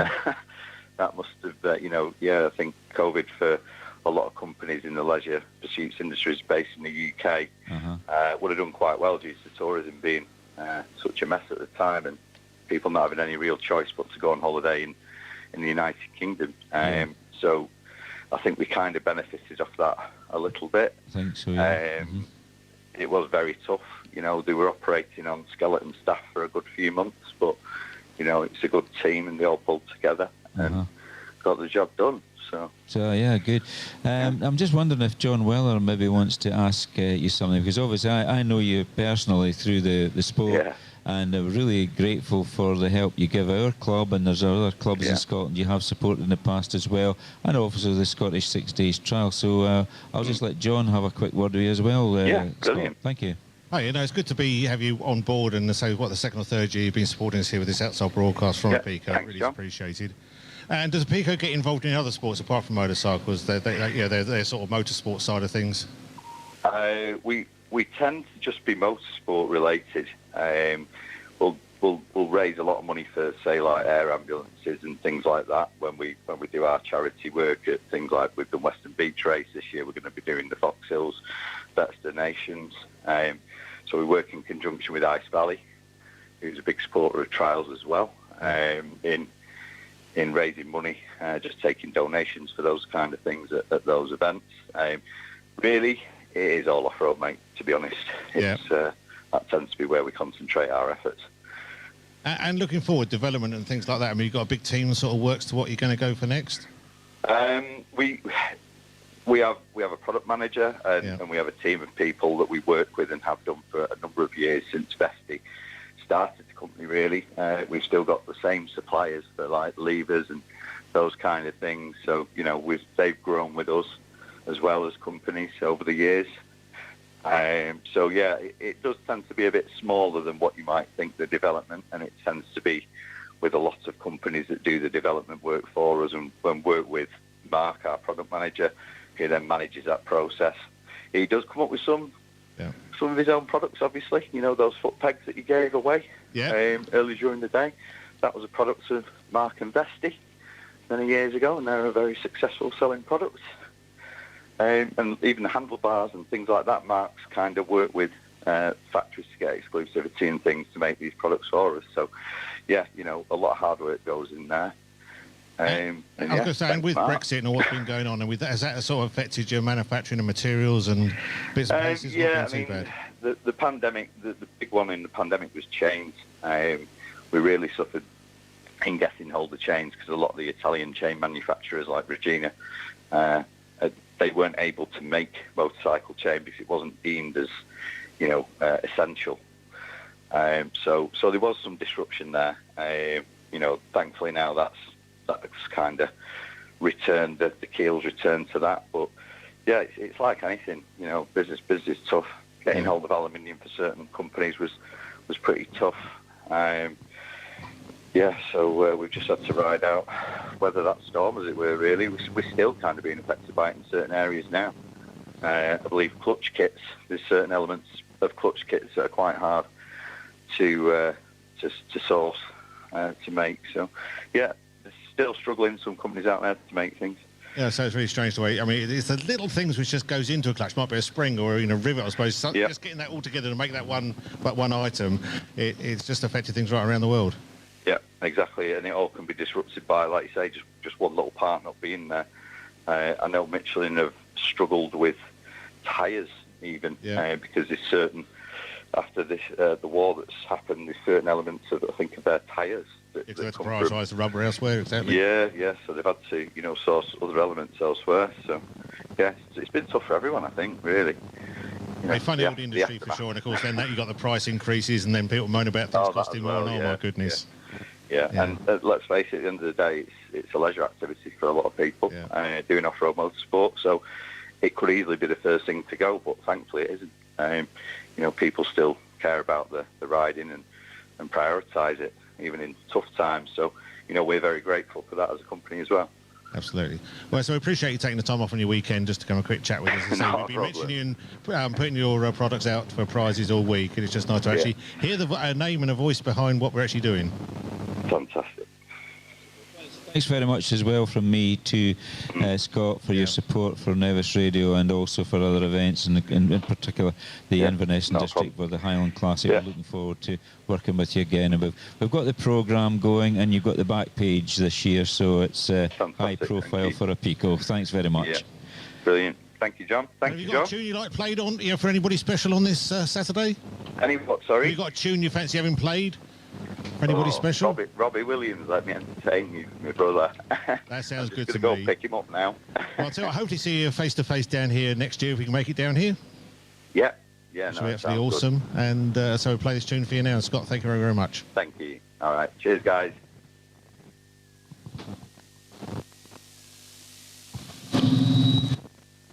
that must have, I think COVID for a lot of companies in the leisure pursuits industries based in the UK would have done quite well due to tourism being such a mess at the time and people not having any real choice but to go on holiday in the United Kingdom. So I think we kind of benefited off that a little bit. I think so, yeah. It was very tough. You know, they were operating on skeleton staff for a good few months, but, you know, it's a good team and they all pulled together and got the job done. So yeah, good. I'm just wondering if John Weller maybe wants to ask you something, because obviously I know you personally through the sport, and I'm really grateful for the help you give our club, and there's other clubs in Scotland you have supported in the past as well, and also the Scottish 6 Days Trial. So I'll just let John have a quick word with you as well. Brilliant. Scott. Thank you. Oh, you know, it's good to have you on board, and so the second or third year you've been supporting us here with this outside broadcast from Pico. Really appreciated. And does Pico get involved in other sports apart from motorcycles? They're sort of motorsport side of things. We tend to just be motorsport related. We'll raise a lot of money for, say, like air ambulances and things like that when we do our charity work at things like with the Western Beach Race this year. We're going to be doing the Fox Hills destinations. So we work in conjunction with Ice Valley, who's a big supporter of trials as well, in raising money, just taking donations for those kind of things at those events. Really, it is all off-road, mate, to be honest. It's, that tends to be where we concentrate our efforts. And looking forward, development and things like that, I mean, you've got a big team that sort of works to what you're going to go for next? We have a product manager and we have a team of people that we work with and have done for a number of years since Vesti started the company, really. We've still got the same suppliers for like levers and those kind of things. So, you know, they've grown with us as well as companies over the years. So, yeah, it does tend to be a bit smaller than what you might think, the development, and it tends to be with a lot of companies that do the development work for us and work with Mark, our product manager, who then manages that process. He does come up with some of his own products, obviously. You know, those foot pegs that he gave away early during the day. That was a product of Mark and Vesti many years ago, and they're a very successful selling product. And even the handlebars and things like that, Mark's kind of worked with factories to get exclusivity and things to make these products for us. So, yeah, you know, a lot of hard work goes in there. I was going to say, and with Brexit and what's been going on, and has that sort of affected your manufacturing of materials and bits and pieces? Yeah, I mean, the pandemic, the big one in the pandemic was chains. We really suffered in getting hold of chains because a lot of the Italian chain manufacturers like Regina, they weren't able to make motorcycle chain because it wasn't deemed as, you know, essential. So there was some disruption there. You know, thankfully now that's kind of returned, the keel's returned to that. But yeah, it's like anything, you know, business is tough. Getting hold of aluminium for certain companies was pretty tough. So we've just had to ride out weather that storm, as it were, really. We're still kind of being affected by it in certain areas now. I believe clutch kits, there's certain elements of clutch kits that are quite hard to source, to make. So, yeah, there's still struggling, some companies out there to make things. Yeah, so it's really strange the way, I mean, it's the little things which just goes into a clutch, might be a spring or a rivet, I suppose. So just getting that all together to make that one item, it's just affected things right around the world. Yeah, exactly, and it all can be disrupted by, like you say, just one little part not being there. I know Michelin have struggled with tyres even, because there's certain, after this the war that's happened, there's certain elements of, I think, of their tyres that It's had to come prioritise the rubber elsewhere, exactly. Yeah, so they've had to, source other elements elsewhere. So, yeah, it's been tough for everyone, I think, really. They funded all the industry for sure, and of course then that you got the price increases, and then people moan about things costing more. My goodness. Yeah. And let's face it, at the end of the day, it's a leisure activity for a lot of people doing off-road motorsport. So it could easily be the first thing to go, but thankfully it isn't. People still care about the riding and prioritise it, even in tough times. So, we're very grateful for that as a company as well. Absolutely. Well, so we appreciate you taking the time off on your weekend just to come and quick chat with us. As I say, we've been mentioning you and putting your products out for prizes all week, and it's just nice to actually hear the name and a voice behind what we're actually doing. Fantastic. Thanks very much as well from me to Scott for your support for Nevis Radio and also for other events, and in particular the Inverness District for the Highland Classic. We're looking forward to working with you again. And we've got the programme going, and you've got the back page this year, so it's high profile for a Pico. Thanks very much. Yeah. Brilliant. Thank you, John. Thank you, John. Have you got a tune you like played on for anybody special on this Saturday? Any what, sorry? Have you got a tune you fancy having played? For anybody special? Robbie Williams, let me entertain you, my brother. That sounds good to me. Go pick him up now. Well, I'll tell you what, I hope to see you face to face down here next year if we can make it down here. Yeah, Which will be absolutely awesome. Good. And so we'll play this tune for you now. And Scott, thank you very, very much. Thank you. All right, cheers, guys.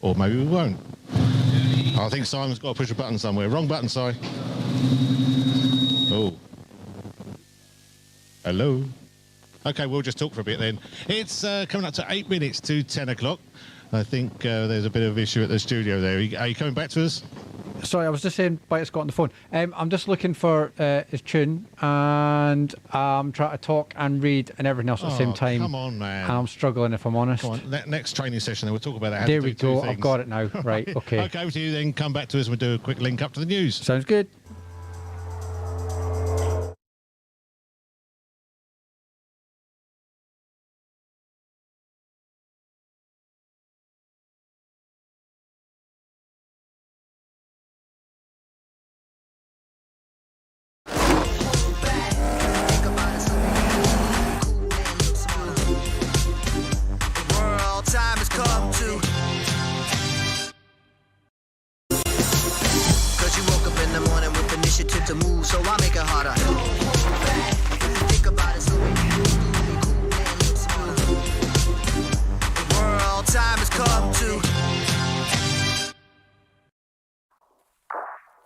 Or maybe we won't. I think Simon's got to push a button somewhere. Wrong button, Si. Oh. Hello. Okay, we'll just talk for a bit then. It's coming up to 8 minutes to 10 o'clock. I think there's a bit of issue at the studio there. Are you coming back to us? Sorry, I was just saying bye to Scott on the phone. I'm just looking for his tune, and I'm trying to talk and read and everything else at the same time. Come on, man. And I'm struggling, if I'm honest. Come on, next training session, then we'll talk about that. There we go. I've got it now. Right, okay. Okay, over to you then. Come back to us and we'll do a quick link up to the news. Sounds good. To move, so I make it harder. Think about it, so we can do it cool and look smart. The world time has come to.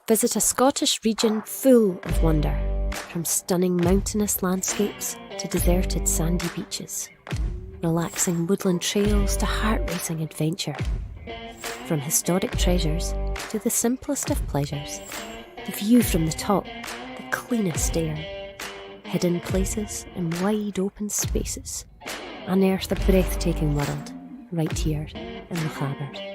Visit a Scottish region full of wonder, from stunning mountainous landscapes to deserted sandy beaches, relaxing woodland trails to heart-racing adventure, from historic treasures to the simplest of pleasures. The view from the top, the cleanest air, hidden places and wide open spaces. Unearth a breathtaking world right here in Lochaber.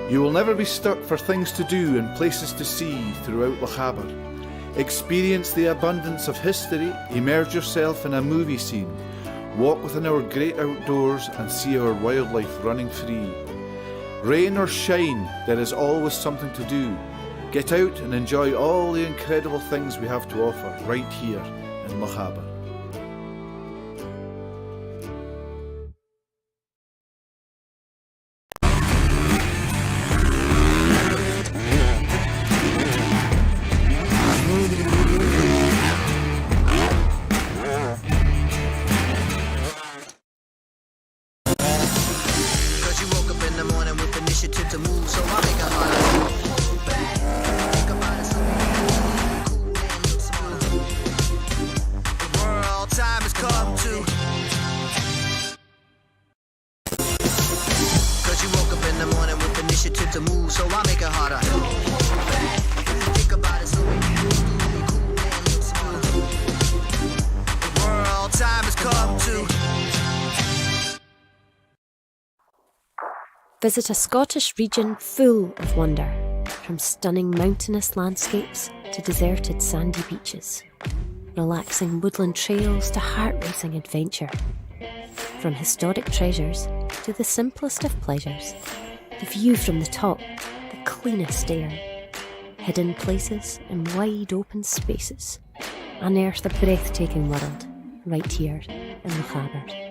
You will never be stuck for things to do and places to see throughout Lochaber. Experience the abundance of history, immerse yourself in a movie scene, walk within our great outdoors and see our wildlife running free. Rain or shine, there is always something to do. Get out and enjoy all the incredible things we have to offer right here in Lochaber. Visit a Scottish region full of wonder, from stunning mountainous landscapes to deserted sandy beaches, relaxing woodland trails to heart-racing adventure. From historic treasures to the simplest of pleasures, the view from the top, the cleanest air, hidden places and wide open spaces. Unearth a breathtaking world right here in Lochaber.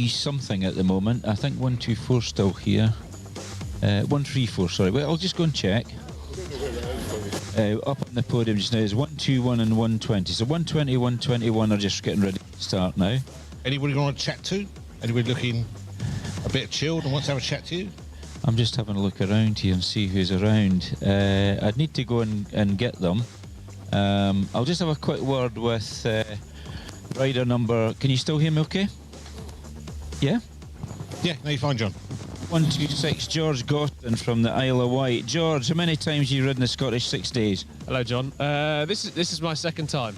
Something at the moment. I think 124 still here. 134, sorry. Well, I'll just go and check. Up on the podium just now is 121 and 120. So 120, 121 are just getting ready to start now. Anybody you want to chat to? Anybody looking a bit chilled and wants to have a chat to you? I'm just having a look around here and see who's around. I'd need to go and get them. I'll just have a quick word with rider number. Can you still hear me okay? Yeah? Yeah, no, you're fine, John. 126, George Goston from the Isle of Wight. George, how many times have you ridden the Scottish 6 days? Hello, John. This is my second time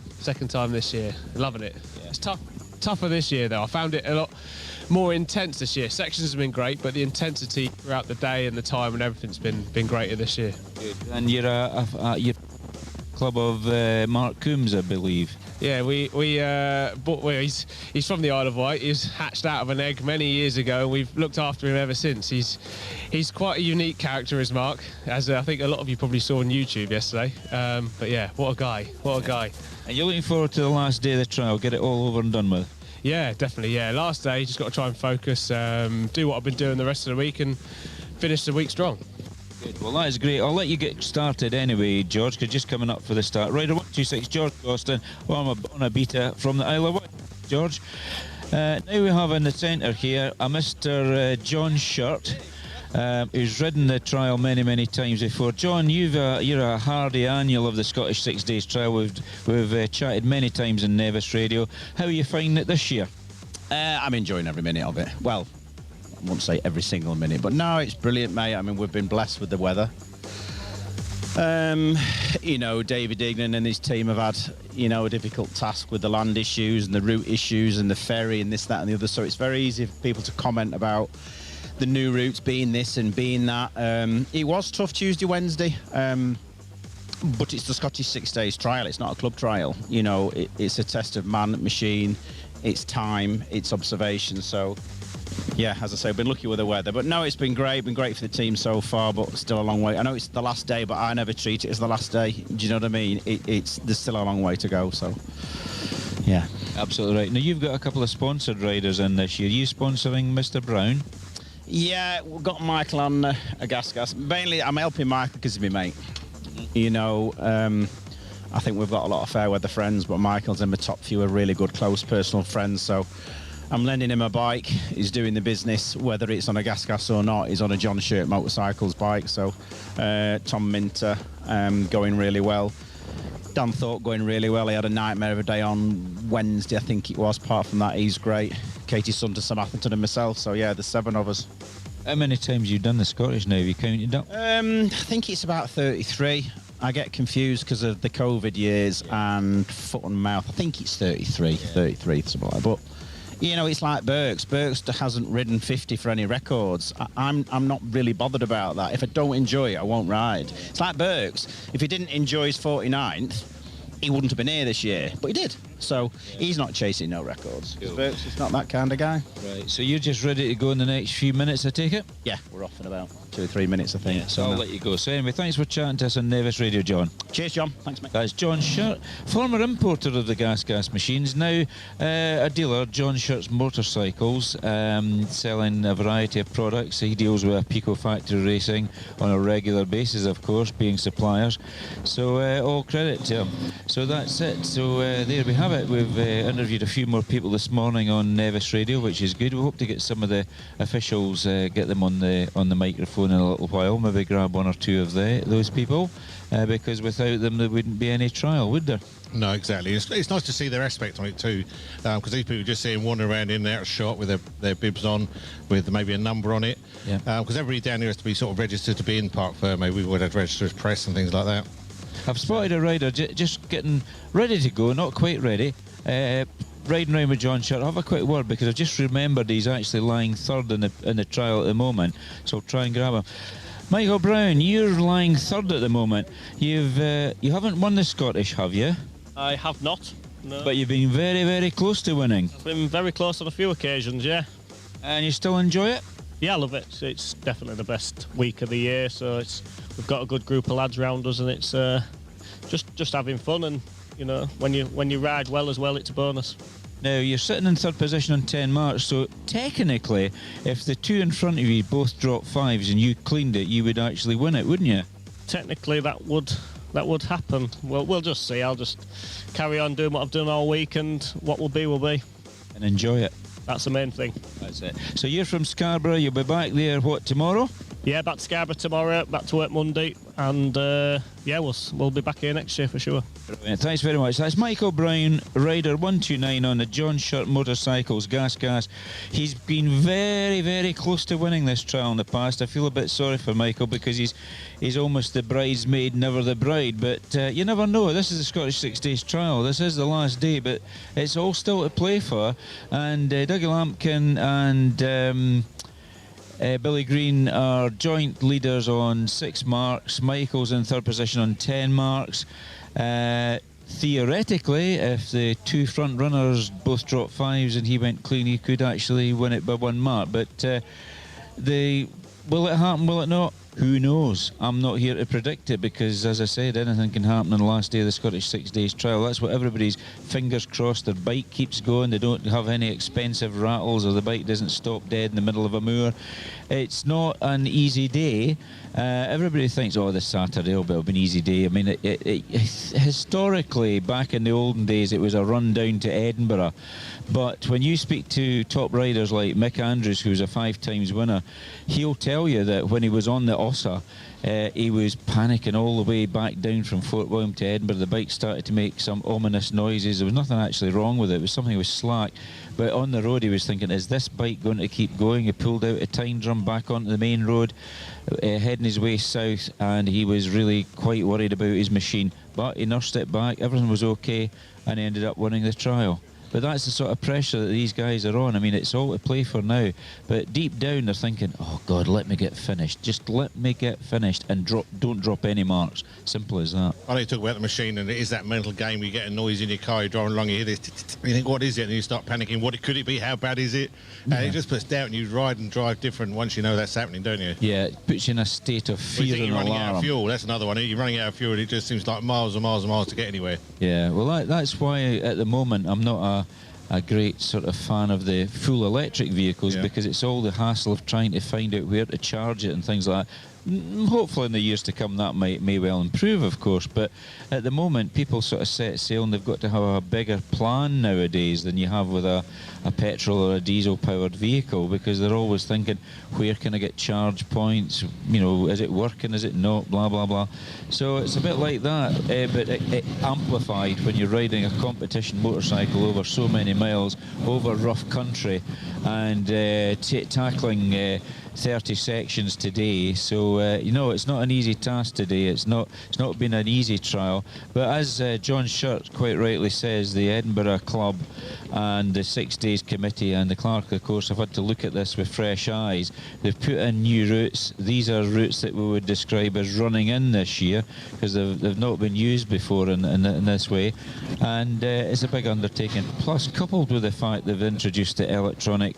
this year. Loving it. Yeah. It's tougher this year, though. I found it a lot more intense this year. Sections have been great, but the intensity throughout the day and the time and everything's been greater this year. Good. And you're a club of Mark Coombs, I believe. Yeah, he's from the Isle of Wight. He was hatched out of an egg many years ago, and we've looked after him ever since. He's quite a unique character, is Mark, as I think a lot of you probably saw on YouTube yesterday. But yeah, what a guy. And you're looking forward to the last day of the trial, get it all over and done with? Yeah, definitely, yeah. Last day, just got to try and focus, do what I've been doing the rest of the week and finish the week strong. Good. Well, that is great. I'll let you get started anyway, George, because just coming up for the start. Rider 126, George Goston, on a beta from the Isle of Wight. George. Now we have in the centre here a Mr. John Shirt, who's ridden the trial many times before. John, you're a hardy annual of the Scottish 6 Days Trial. We've chatted many times in Nevis Radio. How are you finding it this year? I'm enjoying every minute of it. Well, I won't say every single minute, but no, it's brilliant, mate. I mean, we've been blessed with the weather. You know, David Ignan and his team have had, you know, a difficult task with the land issues and the route issues and the ferry and this, that and the other. So it's very easy for people to comment about the new routes being this and being that. It was tough Tuesday, Wednesday, but it's the Scottish 6 Days Trial. It's not a club trial. You know, it's a test of man, machine, it's time, it's observation. So yeah, as I say, I've been lucky with the weather. But no, it's been great for the team so far, but still a long way. I know it's the last day, but I never treat it as the last day. Do you know what I mean? There's still a long way to go, so yeah. Absolutely right. Now, you've got a couple of sponsored riders in this year. Are you sponsoring Mr. Brown? Yeah, we've got Michael on a gas. Mainly, I'm helping Michael because he's my mate. You know, I think we've got a lot of fair weather friends, but Michael's in my top few of really good, close personal friends, so I'm lending him a bike. He's doing the business, whether it's on a gas or not. He's on a John Shirt Motorcycles bike. So Tom Minter going really well. Dan Thorpe going really well. He had a nightmare of a day on Wednesday, I think it was. Apart from that, he's great. Katie Sunter, Sam Atherton and myself. So yeah, there's 7 of us. How many times have you done the Scottish now? Have you counted up? I think it's about 33. I get confused because of the COVID years and foot and mouth. I think it's 33, 33, something like that. But you know, it's like Burks. Burks hasn't ridden 50 for any records. I'm not really bothered about that. If I don't enjoy it, I won't ride. It's like Burks. If he didn't enjoy his 49th, he wouldn't have been here this year, but he did. So he's not chasing no records. Cool. Burks is not that kind of guy. Right, so you're just ready to go in the next few minutes, I take it? Yeah, we're off in about 2 or 3 minutes, I think. Yeah, so I'll let you go. So anyway, thanks for chatting to us on Nevis Radio, John. Cheers, John. Thanks, mate. That's John Shirt, former importer of the gas machines, now a dealer, John Shirt's Motorcycles, selling a variety of products. He deals with Pico Factory Racing on a regular basis, of course, being suppliers. So all credit to him. So that's it. So there we have it. We've interviewed a few more people this morning on Nevis Radio, which is good. We hope to get some of the officials, get them on the microphone in a little while. Maybe grab 1 or 2 of those people, because without them there wouldn't be any trial, would there? No, exactly. It's nice to see their aspect on it too, because these people just see them wandering around in and out of shot with their bibs on, with maybe a number on it. Yeah. Because everybody down here has to be sort of registered to be in Parc Ferme. We would have registered as press and things like that. I've spotted a rider just getting ready to go, not quite ready, riding around with John Shirt. I'll have a quick word because I've just remembered he's actually lying third in the trial at the moment, so I'll try and grab him. Michael Brown, you're lying third at the moment. You haven't won the Scottish, have you? I have not, no. But you've been very close to winning. I've been very close on a few occasions, yeah. And you still enjoy it? Yeah, I love it. It's definitely the best week of the year, so we've got a good group of lads around us, and it's just having fun. And you know, when you ride well as well, it's a bonus. Now, you're sitting in third position on 10 marks, so technically, if the 2 in front of you both dropped 5s and you cleaned it, you would actually win it, wouldn't you? Technically, that would happen. Well, we'll just see. I'll just carry on doing what I've done all week, and what will be will be. And enjoy it. That's the main thing. That's it. So you're from Scarborough, you'll be back there, what, tomorrow? Yeah, back to Scarborough tomorrow, back to work Monday, and yeah, we'll be back here next year for sure. Brilliant. Thanks very much. That's Michael Brown, rider 129 on the John Shirt Motorcycles gas. He's been very close to winning this trial in the past. I feel a bit sorry for Michael because he's almost the bridesmaid, never the bride, but you never know. This is the Scottish 6 Days Trial. This is the last day, but it's all still to play for, and Dougie Lampkin and Billy Green are joint leaders on 6 marks. Michael's in third position on 10 marks. Theoretically, if the 2 front runners both dropped 5s and he went clean, he could actually win it by 1 mark. But will it happen, will it not? Who knows? I'm not here to predict it because, as I said, anything can happen on the last day of the Scottish 6 Days Trial. That's what everybody's fingers crossed. Their bike keeps going. They don't have any expensive rattles, or the bike doesn't stop dead in the middle of a moor. it's not an easy day. Everybody thinks, oh, this Saturday will be an easy day. I mean, historically, back in the olden days, it was a run down to Edinburgh. But when you speak to top riders like Mick Andrews, who's a 5 times winner, he'll tell you that when he was on the Ossa, he was panicking all the way back down from Fort William to Edinburgh. The bike started to make some ominous noises. There was nothing actually wrong with it. It was something that was slack. But on the road, he was thinking, is this bike going to keep going? He pulled out a time drum back onto the main road, heading his way south, and he was really quite worried about his machine. But he nursed it back, everything was okay, and he ended up winning the trial. But that's the sort of pressure that these guys are on. I mean, it's all to play for now. But deep down, they're thinking, oh, God, let me get finished. Just let me get finished and don't drop any marks. Simple as that. I know you talk about the machine, and it is that mental game where you get a noise in your car, you're driving along, you hear this, you think, what is it? And you start panicking, could it be? How bad is it? And it just puts doubt, and you ride and drive different once you know that's happening, don't you? Yeah, it puts you in a state of fear and you're running alarm. out of fuel. That's another one. You're running out of fuel, and it just seems like miles and miles and miles to get anywhere. Yeah, well, that's why at the moment I'm not a great sort of fan of the full electric vehicles, because it's all the hassle of trying to find out where to charge it and things like that. Hopefully in the years to come that may well improve, of course, but at the moment people sort of set sail and they've got to have a bigger plan nowadays than you have with a petrol or a diesel powered vehicle, because they're always thinking, where can I get charge points, you know, is it working, is it not, blah blah blah. So it's a bit like that, but it amplified when you're riding a competition motorcycle over so many miles over rough country and tackling 30 sections today. So you know, it's not an easy task today. It's not been an easy trial, but as John Shirt quite rightly says, the Edinburgh Club and the 6 Days Committee and the Clerk, of course, have had to look at this with fresh eyes. They've put in new routes. These are routes that we would describe as running in this year, because they've not been used before in this way, and it's a big undertaking. Plus, coupled with the fact they've introduced the electronic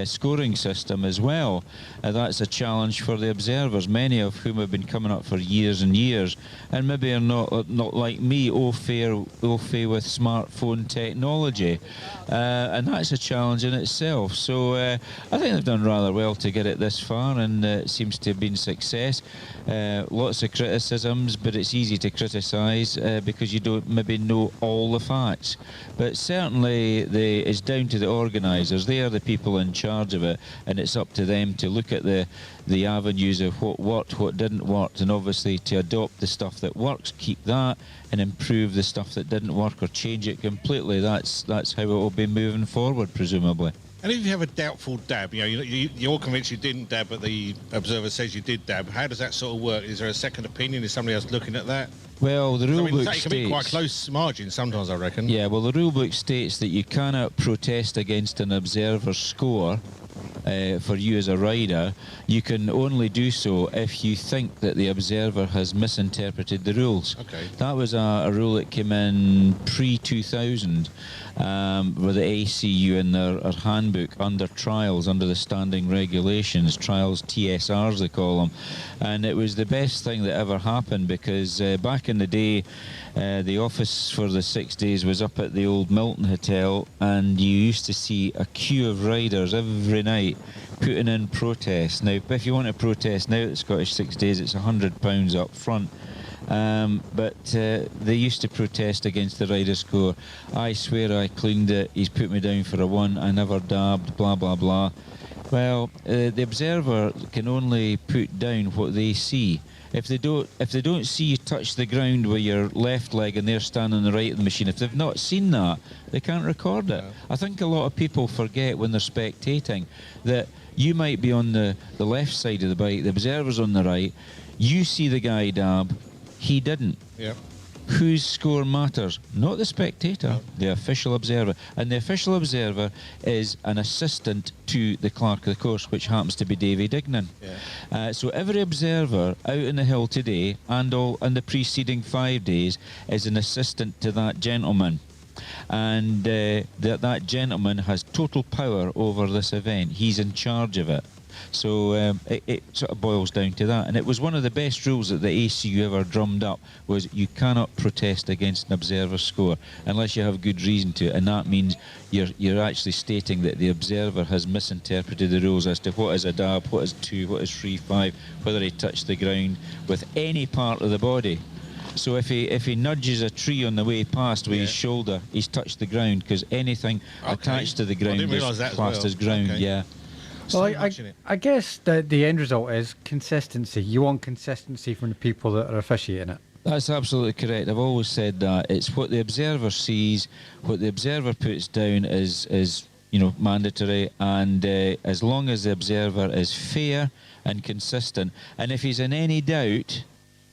scoring system as well, that's a challenge for the observers, many of whom have been coming up for years and years, and maybe are not like me, au fait with smartphone technology, and that's a challenge in itself. So I think they've done rather well to get it this far, and it seems to have been success. Lots of criticisms, but it's easy to criticise because you don't maybe know all the facts. But certainly it's down to the organisers. They are the people in charge of it, and it's up to them to look at the avenues of what worked, what didn't work, and obviously to adopt the stuff that works, keep that, and improve the stuff that didn't work or change it completely. That's how it will be moving forward, presumably. And if you have a doubtful dab, you're convinced you didn't dab, but the observer says you did dab, how does that sort of work? Is there a second opinion? Is somebody else looking at that? Well, the rule book states... It can be quite close margins sometimes, I reckon. Yeah, well, the rule book states that you cannot protest against an observer's score for you as a rider. You can only do so if you think that the observer has misinterpreted the rules. Okay. That was a rule that came in pre-2000 with the ACU in their handbook under trials, under the standing regulations, trials, TSRs they call them. And it was the best thing that ever happened, because back in the day, the office for the 6 days was up at the old Milton Hotel, and you used to see a queue of riders every night putting in protests. Now, if you want to protest now at the Scottish 6 days, it's £100 up front. But they used to protest against the rider score. I swear I cleaned it, he's put me down for a 1, I never dabbed, blah blah blah. Well, the observer can only put down what they see. If they don't see you touch the ground with your left leg and they're standing on the right of the machine, if they've not seen that, they can't record it. I think a lot of people forget when they're spectating that you might be on the left side of the bike, the observer's on the right, you see the guy dab, he didn't. Yeah. Whose score matters? Not the spectator, the official observer. And the official observer is an assistant to the clerk of the course, which happens to be Davy Dignan. Yeah. So every observer out in the hill today and the preceding 5 days is an assistant to that gentleman. And that gentleman has total power over this event. He's in charge of it. So it sort of boils down to that. And it was one of the best rules that the ACU ever drummed up, was you cannot protest against an observer score unless you have good reason to. And that means you're actually stating that the observer has misinterpreted the rules as to what is a dab, what is 2, what is 3-5, whether he touched the ground with any part of the body. So if he nudges a tree on the way past with his shoulder, he's touched the ground, because anything attached to the ground is classed as ground. Yeah. Well, I guess the end result is consistency. You want consistency from the people that are officiating it. That's absolutely correct. I've always said that. It's what the observer sees, what the observer puts down is mandatory, and as long as the observer is fair and consistent, and if he's in any doubt,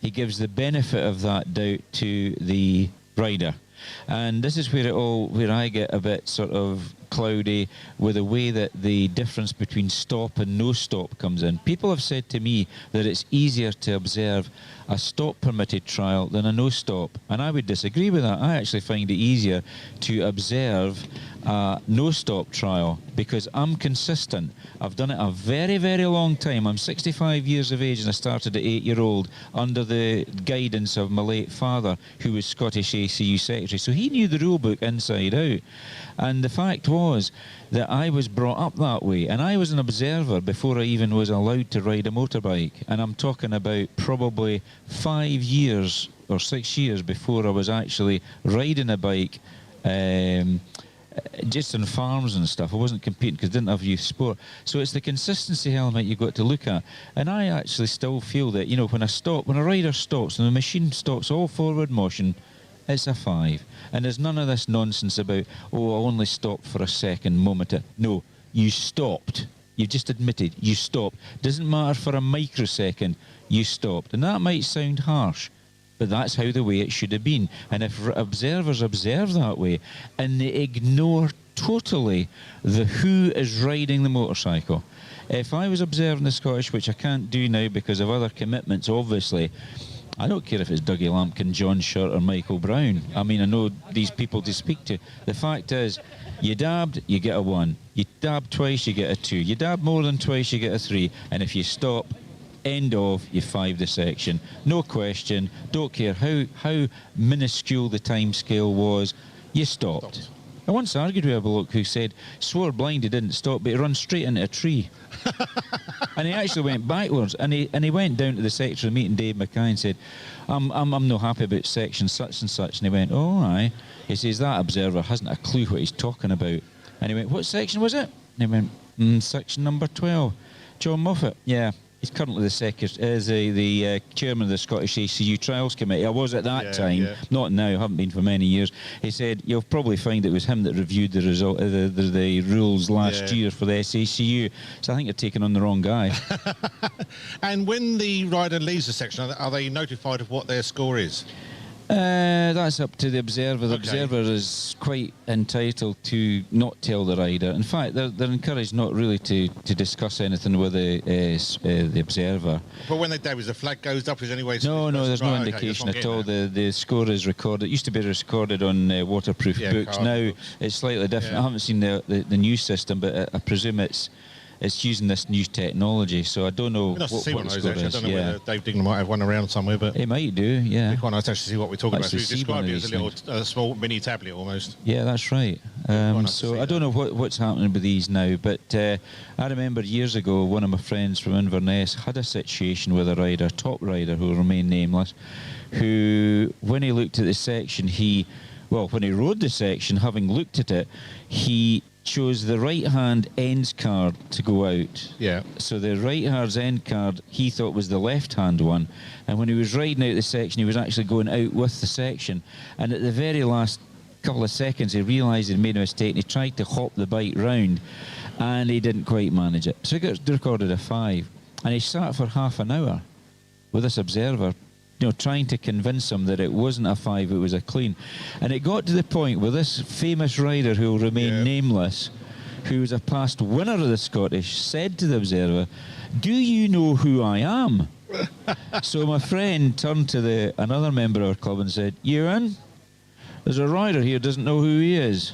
he gives the benefit of that doubt to the rider. And this is where I get a bit sort of cloudy with the way that the difference between stop and no stop comes in. People have said to me that it's easier to observe a stop permitted trial than a no stop, and I would disagree with that. I actually find it easier to observe a no stop trial because I'm consistent. I've done it a very, very long time. I'm 65 years of age and I started at 8-year-old under the guidance of my late father, who was Scottish ACU secretary. So he knew the rule book inside out. And the fact was that I was brought up that way, and I was an observer before I even was allowed to ride a motorbike. And I'm talking about probably 5 years or 6 years before I was actually riding a bike, just on farms and stuff. I wasn't competing because I didn't have youth sport. So it's the consistency element you've got to look at. And I actually still feel that, when a rider stops and the machine stops all forward motion, it's a 5. And there's none of this nonsense about, I only stopped for a second, moment. No, you stopped. You just admitted you stopped. Doesn't matter for a microsecond, you stopped. And that might sound harsh, but that's how the way it should have been. And if observers observe that way and they ignore totally who is riding the motorcycle. If I was observing the Scottish, which I can't do now because of other commitments, obviously, I don't care if it's Dougie Lampkin, John Short or Michael Brown. I mean, I know these people to speak to. The fact is, you dabbed, you get a 1. You dab twice, you get a 2. You dab more than twice, you get a 3. And if you stop, end of, you 5 the section. No question. Don't care how minuscule the time scale was. You stopped. I once argued with a bloke who said, swore blind he didn't stop, but he ran straight into a tree. And he actually went backwards, and he went down to the secretary meeting, Dave Mackay, and said, I'm not happy about section such and such. And he went, oh, aye. He says, that observer hasn't a clue what he's talking about. And he went, what section was it? And he went, section number 12. John Moffat, yeah. He's currently the chairman of the Scottish ACU Trials Committee. I was at that time, not now, haven't been for many years. He said, you'll probably find it was him that reviewed the result, the rules last year for the SACU. So I think you're taking on the wrong guy. And when the rider leaves the section, are they notified of what their score is? That's up to the observer. The observer is quite entitled to not tell the rider. In fact, they're encouraged not really to discuss anything with the observer. But when they dab, the flag goes up, is there any way to... No, there's no indication at all. The score is recorded. It used to be recorded on waterproof books. Now it's slightly different. I haven't seen the new system, but I presume it's using this new technology, so I don't know what the score is. I don't know whether Dave Dignam might have one around somewhere, but... He might do, yeah. It'd be quite nice to actually see what we're talking about. So you described it as a little small mini tablet almost. Yeah, that's right. So I don't know what's happening with these now, but I remember years ago one of my friends from Inverness had a situation with a rider, top rider, who will remain nameless, who, when he looked at the section, when he rode the section, having looked at it, he chose the right-hand ends card to go out. Yeah. So the right-hand's end card he thought was the left-hand one, and when he was riding out the section, he was actually going out with the section. And at the very last couple of seconds, he realised he'd made a mistake, and he tried to hop the bike round, and he didn't quite manage it. So he got recorded a 5, and he sat for half an hour with this observer, trying to convince him that it wasn't a 5, it was a clean. And it got to the point where this famous rider, who will remain nameless, who was a past winner of the Scottish, said to the observer, do you know who I am? So my friend turned to another member of our club and said, Ewan, there's a rider here who doesn't know who he is.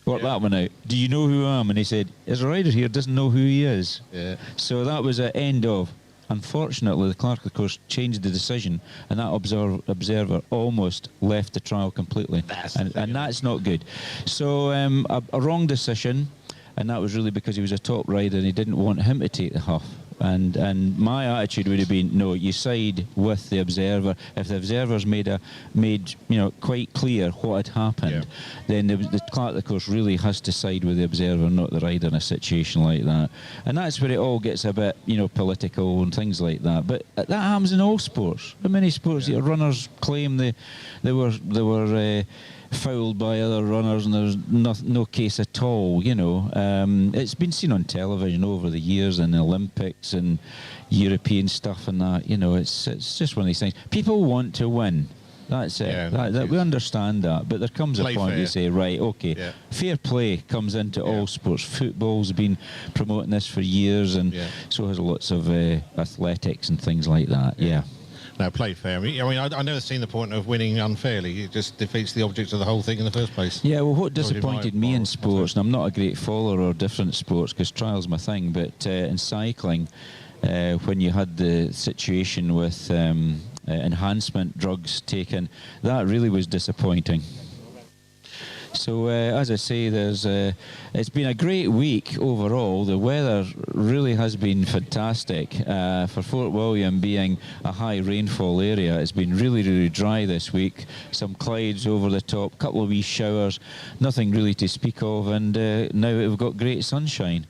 Work that one out. Do you know who I am? And he said, there's a rider here doesn't know who he is. Yeah. So that was an end of. Unfortunately, the Clerk, of course, changed the decision, and that observer almost left the trial completely. And that's not good. So a wrong decision, and that was really because he was a top rider and he didn't want him to take the huff. And my attitude would have been, no, you side with the observer. If the observer's made quite clear what had happened, then the Clerk, of course, really has to side with the observer, not the rider in a situation like that. And that's where it all gets a bit, political and things like that. But that happens in all sports. How many sports runners claim they were fouled by other runners and there's no case at all, It's been seen on television over the years in the Olympics and European stuff and that, it's just one of these things. People want to win. That's it. We understand that. But there comes a point you say, right, okay, fair play comes into all sports. Football's been promoting this for years, and so has lots of athletics and things like that. Yeah. No, play fair. I mean, I've never seen the point of winning unfairly. It just defeats the object of the whole thing in the first place. Yeah, well, what disappointed me in sports, and I'm not a great follower of different sports because trial's my thing, but in cycling, when you had the situation with enhancement drugs taken, that really was disappointing. So, as I say, it's been a great week overall. The weather really has been fantastic. For Fort William being a high rainfall area, it's been really, really dry this week. Some clouds over the top, couple of wee showers, nothing really to speak of, and now we've got great sunshine.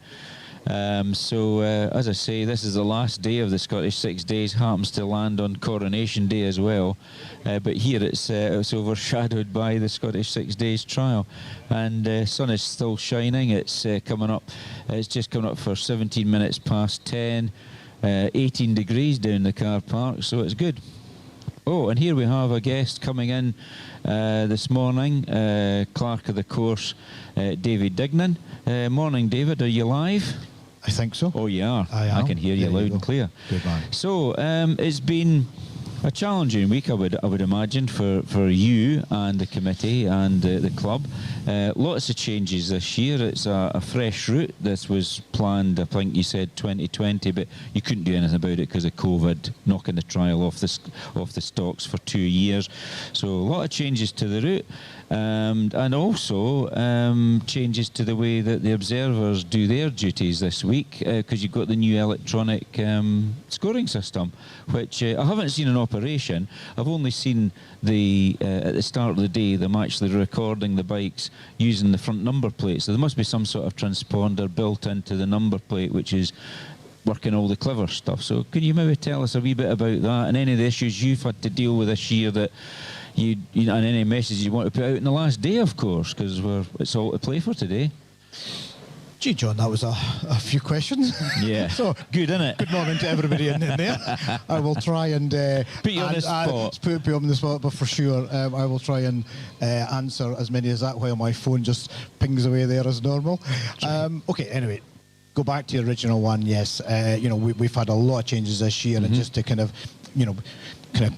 As I say, this is the last day of the Scottish 6 Days, happens to land on Coronation Day as well, but here it's overshadowed by the Scottish 6 Days trial, and sun is still shining. It's just coming up for 17 minutes past 10, 18 degrees down the car park, so it's good. Oh, and here we have a guest coming in this morning, Clerk of the course, David Dignan. Morning, David. Are you live? I think so. Oh, you are. I am. I can hear you loud and clear. Good man. So, it's been a challenging week, I would imagine, for you and the committee and the club. Lots of changes this year. It's a fresh route. This was planned, I think you said 2020, but you couldn't do anything about it because of COVID, knocking the trial off the stocks for 2 years. So a lot of changes to the route. And also changes to the way that the observers do their duties this week, because you've got the new electronic scoring system, which I haven't seen in operation. I've only seen at the start of the day them actually recording the bikes using the front number plate. So there must be some sort of transponder built into the number plate, which is working all the clever stuff. So can you maybe tell us a wee bit about that and any of the issues you've had to deal with this year that and any messages you want to put out in the last day, of course, because it's all to play for today. Gee, John, that was a few questions. Yeah. So good, isn't it? Good morning to everybody in there. I will try and put you on the spot. Put you on the spot, but for sure, I will try and answer as many as that while my phone just pings away there as normal. Okay. Anyway, go back to the original one. Yes. We've had a lot of changes this year, and just to kind of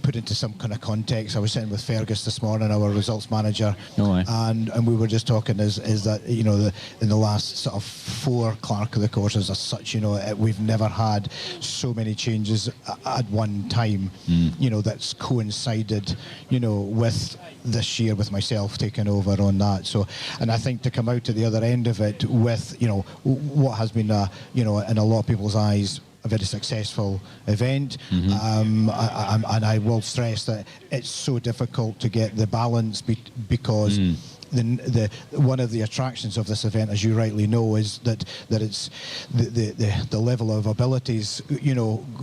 put into some kind of context, I was sitting with Fergus this morning, our results manager, and we were just talking is that in the last sort of 4 Clerk of the courses as such, we've never had so many changes at one time, that's coincided, with this year with myself taking over on that. So, and I think to come out to the other end of it with what has been in a lot of people's eyes a very successful event, and I will stress that it's so difficult to get the balance because the one of the attractions of this event, as you rightly know, is that it's the level of abilities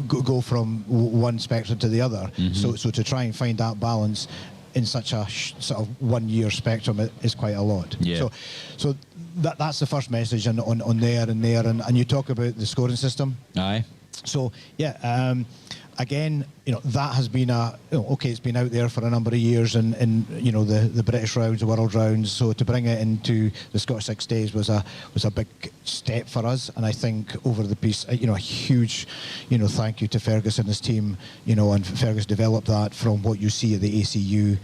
go from one spectrum to the other. So to try and find that balance in such a sort of 1 year spectrum is quite a lot. Yeah. So that's the first message on there, and you talk about the scoring system. Aye. So yeah, again, that has been it's been out there for a number of years, and the British rounds, the world rounds. So to bring it into the Scottish 6 Days was a big step for us, and I think over the piece, a huge, thank you to Fergus and his team, and Fergus developed that from what you see at the ACU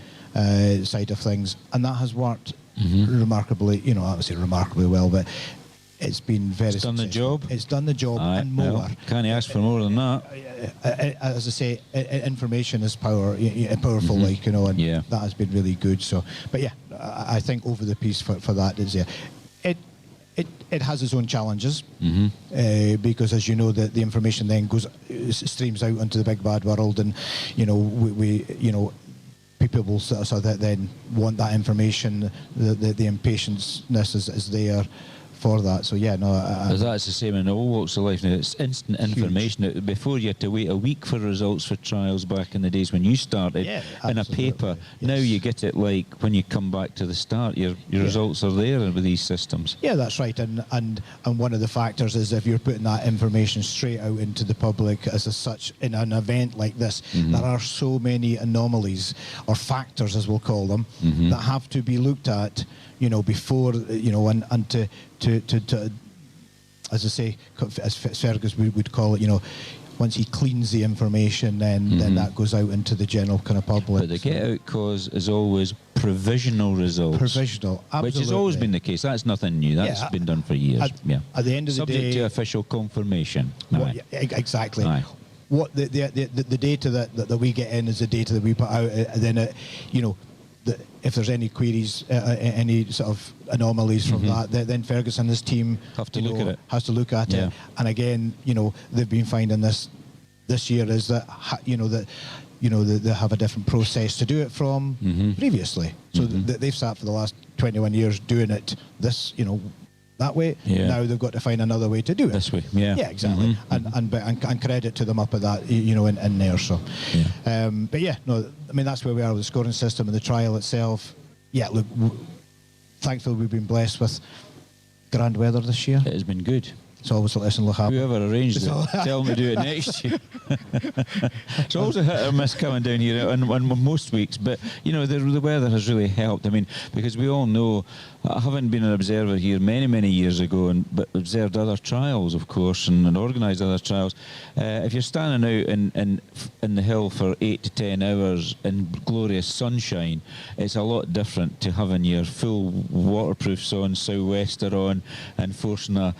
side of things, and that has worked remarkably, I would say remarkably well, but it's been very It's done the successful. job. It's done the job and more. Well, can't ask for more than that. As I say, information is power, powerful, and that has been really good. So, but yeah, I think over the piece for that is it has its own challenges because, as you know, the information then streams out into the big bad world, and people will sort of then want that information. The impatience is there for that. So yeah, that's the same in all walks of life now. It's instant information. Before you had to wait a week for results for trials back in the days when you started in a paper. Yes. Now you get it like when you come back to the start, your results are there with these systems. Yeah, that's right. And one of the factors is if you're putting that information straight out into the public as such in an event like this, there are so many anomalies or factors, as we'll call them, that have to be looked at, before, and to as I say, as Fergus would call it, once he cleans the information, then that goes out into the general kind of public. But the get-out cause is always provisional results. Provisional, absolutely. Which has always been the case. That's nothing new. That's been done for years. At the end of the day, subject to official confirmation. Exactly. Aye. What the data that we get in is the data that we put out, and then if there's any queries, any sort of anomalies from that, then Fergus and his team have to look at it. Has to look at it. And again, they've been finding this year is that they have a different process to do it from previously. So they've sat for the last 21 years doing it that way. Now they've got to find another way to do it this way. Yeah, exactly. And credit to them up at that, in there. So, but yeah, no, I mean that's where we are with the scoring system and the trial itself. Yeah, look, thankfully we've been blessed with grand weather this year. It has been good. It's always a lesson look happen. Whoever arranged it, tell them to do it next year. It's always a hit or miss coming down here on most weeks, but the weather has really helped. I mean, because we all know, having been an observer here many years ago, but observed other trials, of course, and organised other trials. If you're standing out in the hill for 8 to 10 hours in glorious sunshine, it's a lot different to having your full waterproofs on, sou'wester on, and facing a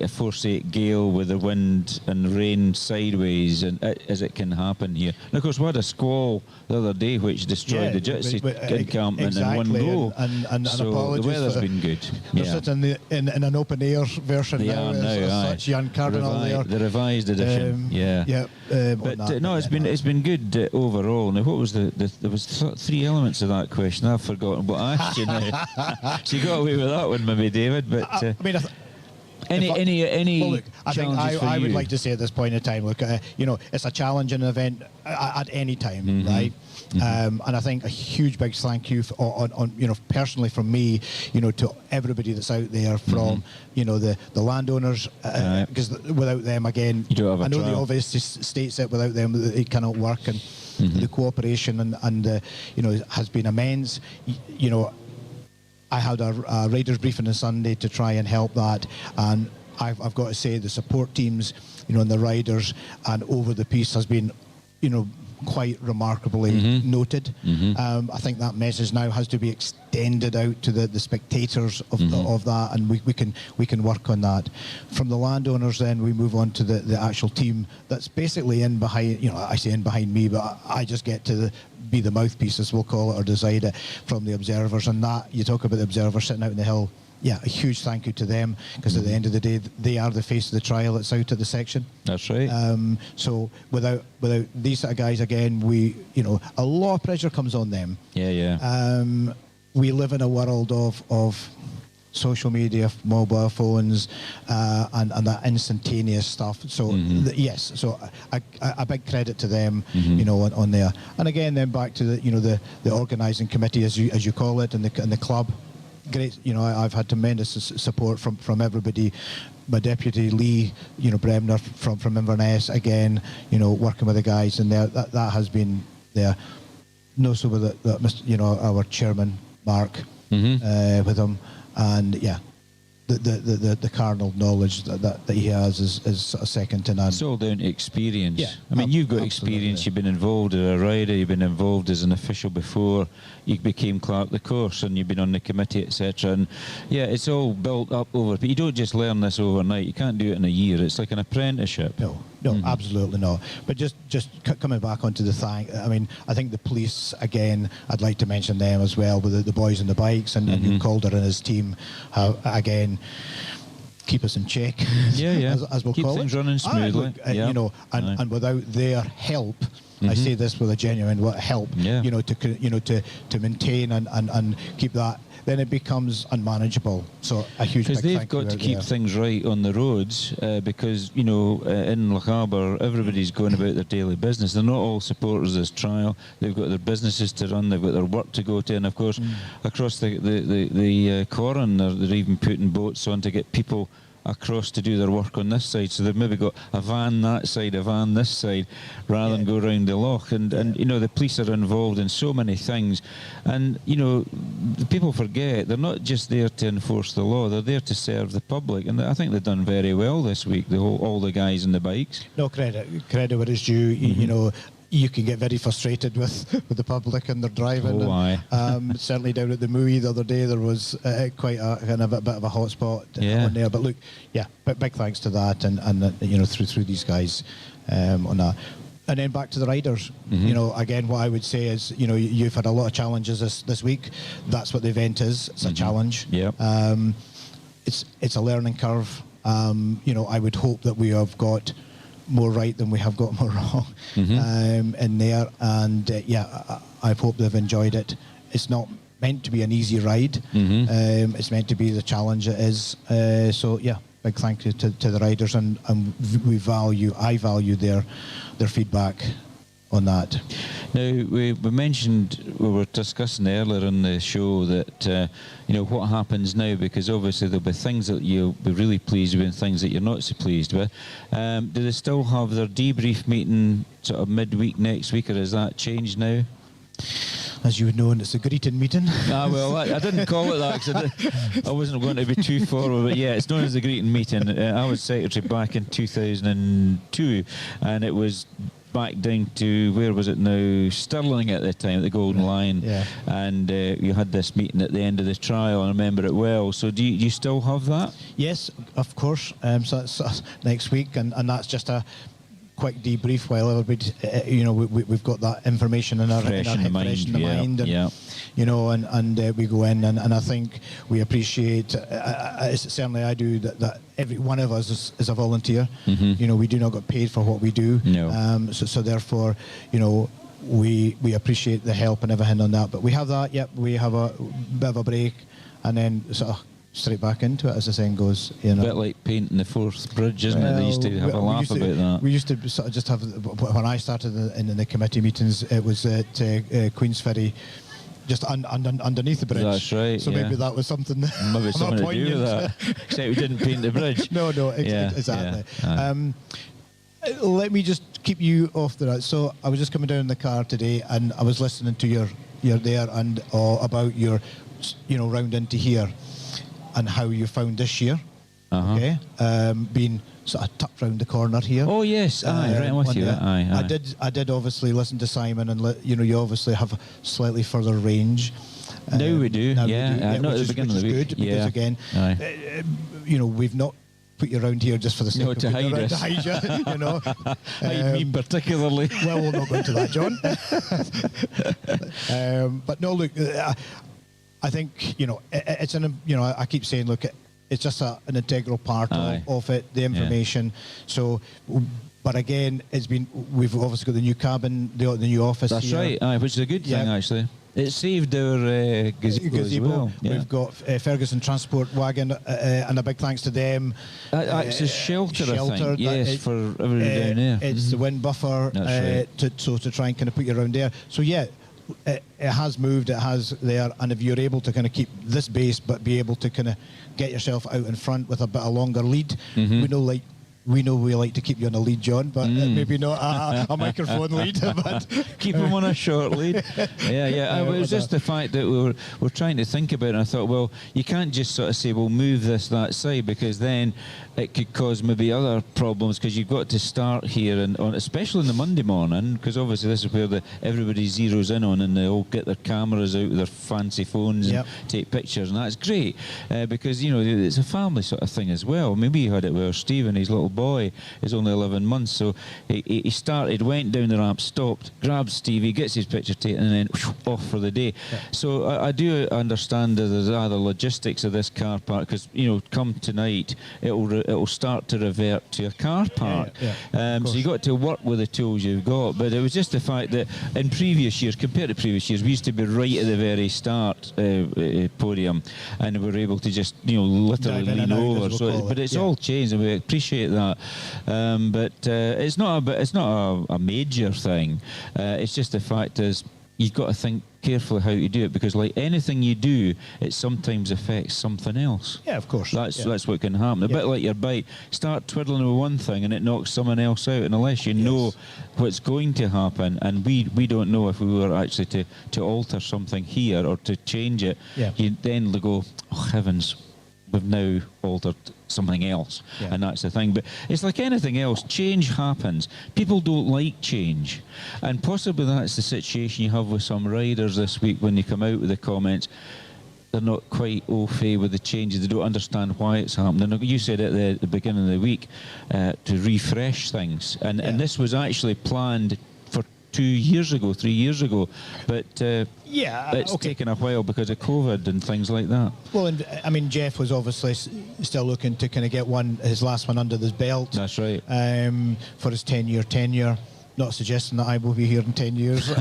force 8 gale with the wind and rain sideways, and as it can happen here. And of course, we had a squall the other day which destroyed the gypsy encampment in one go. And so the weather's been good. They're sitting in an open air version now. As such, Jan Cardinal there. The revised edition. It's been good overall. Now, what was there was 3 elements of that question. I've forgotten what I asked you now. So you got away with that one, maybe, David. But any well, look, I think I would you? like to say at this point in time, look, it's a challenging event at any time, right? And I think a huge big thank you on personally from me, to everybody that's out there, from the landowners, because without them, again, you don't have I know trial. the obvious states it, without them it cannot work, and the cooperation and has been immense. I had a Raiders briefing on Sunday to try and help that, and I've got to say the support teams, and the riders, and over the piece has been, quite remarkably noted. I think that message now has to be extended out to the spectators of that, and we can work on that. From the landowners, then we move on to the actual team that's basically in behind. I say in behind me, but I just get to be the mouthpiece, as we'll call it, or decide it, from the observers. And that, you talk about the observers sitting out in the hill. Yeah, a huge thank you to them, because at the end of the day, they are the face of the trial that's out of the section. That's right. So without these sort of guys, again, a lot of pressure comes on them. Yeah. We live in a world of social media, mobile phones, and that instantaneous stuff. So yes, so a big credit to them, on there. And again, then back to the organising committee, as you call it, and the club. Great, I've had tremendous support from everybody. My deputy Lee, Bremner from Inverness, again, working with the guys, and that has been there. No, so with our chairman Mark, with him, and yeah, the cardinal knowledge that he has is sort of second to none. It's all down to experience. Yeah, I mean, you've got absolutely. experience. You've been involved as a rider. You've been involved as an official before you became clerk of the course, and you've been on the committee, etc. And yeah, it's all built up over. But you don't just learn this overnight. You can't do it in a year. It's like an apprenticeship. No, absolutely not. But just coming back onto the thing, I mean, I think the police, again, I'd like to mention them as well, with the boys on the bikes, and Hugh Calder and his team have, again, keep us in check, as we'll Keep call things it. running smoothly. You know, and without their help, I say this with a genuine help, you know, to maintain and keep that, then it becomes unmanageable. So a huge because big they've thank you got to out keep there. things right on the roads, because you know, in Loch Harbour everybody's going about their daily business. They're not all supporters of this trial. They've got their businesses to run, they've got their work to go to, and of course across the Corran they're even putting boats on to get people across to do their work on this side. So they've maybe got a van that side, a van this side, rather than go round the loch. And you know, the police are involved in so many things. And you know, the people forget they're not just there to enforce the law, they're there to serve the public. And I think they've done very well this week, all the guys on the bikes. No, credit where it's due. You know, you can get very frustrated with the public and their driving. Oh, and, certainly down at the Mooey the other day, there was quite a kind of a bit of a hot spot on there. But look, but big thanks to that, and you know, through these guys on that. And then back to the riders. You know, again, what I would say is, you know, you've had a lot of challenges this week. That's what the event is. It's a challenge. It's a learning curve. You know, I would hope that we have got more right than we have got more wrong in there, and I hope they've enjoyed it. It's not meant to be an easy ride. It's meant to be the challenge it is. So big thank you to the riders, and I value their feedback on that. Now, we mentioned, we were discussing earlier in the show that, you know, what happens now, because obviously there'll be things that you'll be really pleased with and things that you're not so pleased with. Do they still have their debrief meeting sort of midweek next week, or has that changed now? As you would know, and it's a greeting meeting. Well, I didn't call it that because I wasn't going to be too forward, but it's known as a greeting meeting. I was secretary back in 2002, and it was back down to, where was it now, Stirling at the time, at the Golden Lion, and you had this meeting at the end of the trial, and I remember it well. So do you still have that? Yes, of course. So that's next week, and that's just a quick debrief while everybody, you know, we've got that information in our head, fresh in the mind, and you know, and we go in, and I think we appreciate, certainly I do, that every one of us is a volunteer. You know, we do not get paid for what we do. So therefore, you know, we appreciate the help and everything on that. But we have that. We have a bit of a break, and then sort of straight back into it, as the saying goes. You know, a bit like painting the Forth Bridge, isn't it? They used to have a laugh about that. We used to sort of just have, when I started in the committee meetings, it was at Queen's Ferry, just underneath the bridge. That's right. So maybe that was something. Maybe something to do with that. Except we didn't paint the bridge. No, exactly. Let me just keep you off the right. So I was just coming down in the car today, and I was listening to your there and about your, you know, round into here, and how you found this year, okay, being sort of tucked round the corner here. Oh yes, right, I'm with you. I did obviously listen to Simon, and you know, you obviously have a slightly further range. Now we do, not at the beginning of the week. Good, because again, you know, we've not put you around here just for the sake of to hide us. To hide you, you know. Hide me particularly. Well, we'll not go into that, John. But no, look, I think, you know, it's you know, I keep saying, look, it's just an integral part of it, the information. So, but again, we've obviously got the new cabin, the new office. That's here. right, which is a good thing actually. It saved our gazebo as well. We've got Ferguson Transport Wagon, and a big thanks to them. It's a shelter, I think. Yes, for everybody down there. It's the wind buffer, to try and kind of put you around there. So it has moved, it has there, and if you're able to kind of keep this base but be able to kind of get yourself out in front with a bit of longer lead, we know, like we know we like to keep you on a lead, John, but maybe not a microphone lead. But keep him on a short lead. Yeah. It was just the fact that we're trying to think about it, and I thought, well, you can't just sort of say, well, move this, that side, because then it could cause maybe other problems, because you've got to start here, and especially on the Monday morning, because obviously this is where everybody zeroes in on, and they all get their cameras out with their fancy phones and take pictures, and that's great, because, you know, it's a family sort of thing as well. Maybe you had it where Stephen, his little boy, is only 11 months, so he started, went down the ramp, stopped, grabs Stevie, gets his picture taken, and then whoosh, off for the day. So I do understand that there's other logistics of this car park, because, you know, come tonight, it'll start to revert to a car park. So you got to work with the tools you've got. But it was just the fact that in previous years, compared to previous years, we used to be right at the very start podium, and we were able to just, you know, literally lean over. But it's all changed, and we appreciate that. But it's not a major thing. It's just the fact is you've got to think carefully how you do it, because like anything you do, it sometimes affects something else. Yeah, of course. That's what can happen. A bit like your bike. Start twiddling with one thing and it knocks someone else out, and unless you know what's going to happen, and we don't know if we were actually to alter something here or to change it, you then go, oh heavens, we've now altered something else, and that's the thing. But it's like anything else, change happens. People don't like change, and possibly that's the situation you have with some riders this week when you come out with the comments. They're not quite au fait with the changes. They don't understand why it's happening. You said at the beginning of the week to refresh things, and this was actually planned for 3 years ago, but it's taken a while because of COVID and things like that. Well, and I mean, Jeff was obviously still looking to kind of get his last one under his belt. That's right. For his 10-year tenure. Not suggesting that I will be here in 10 years. You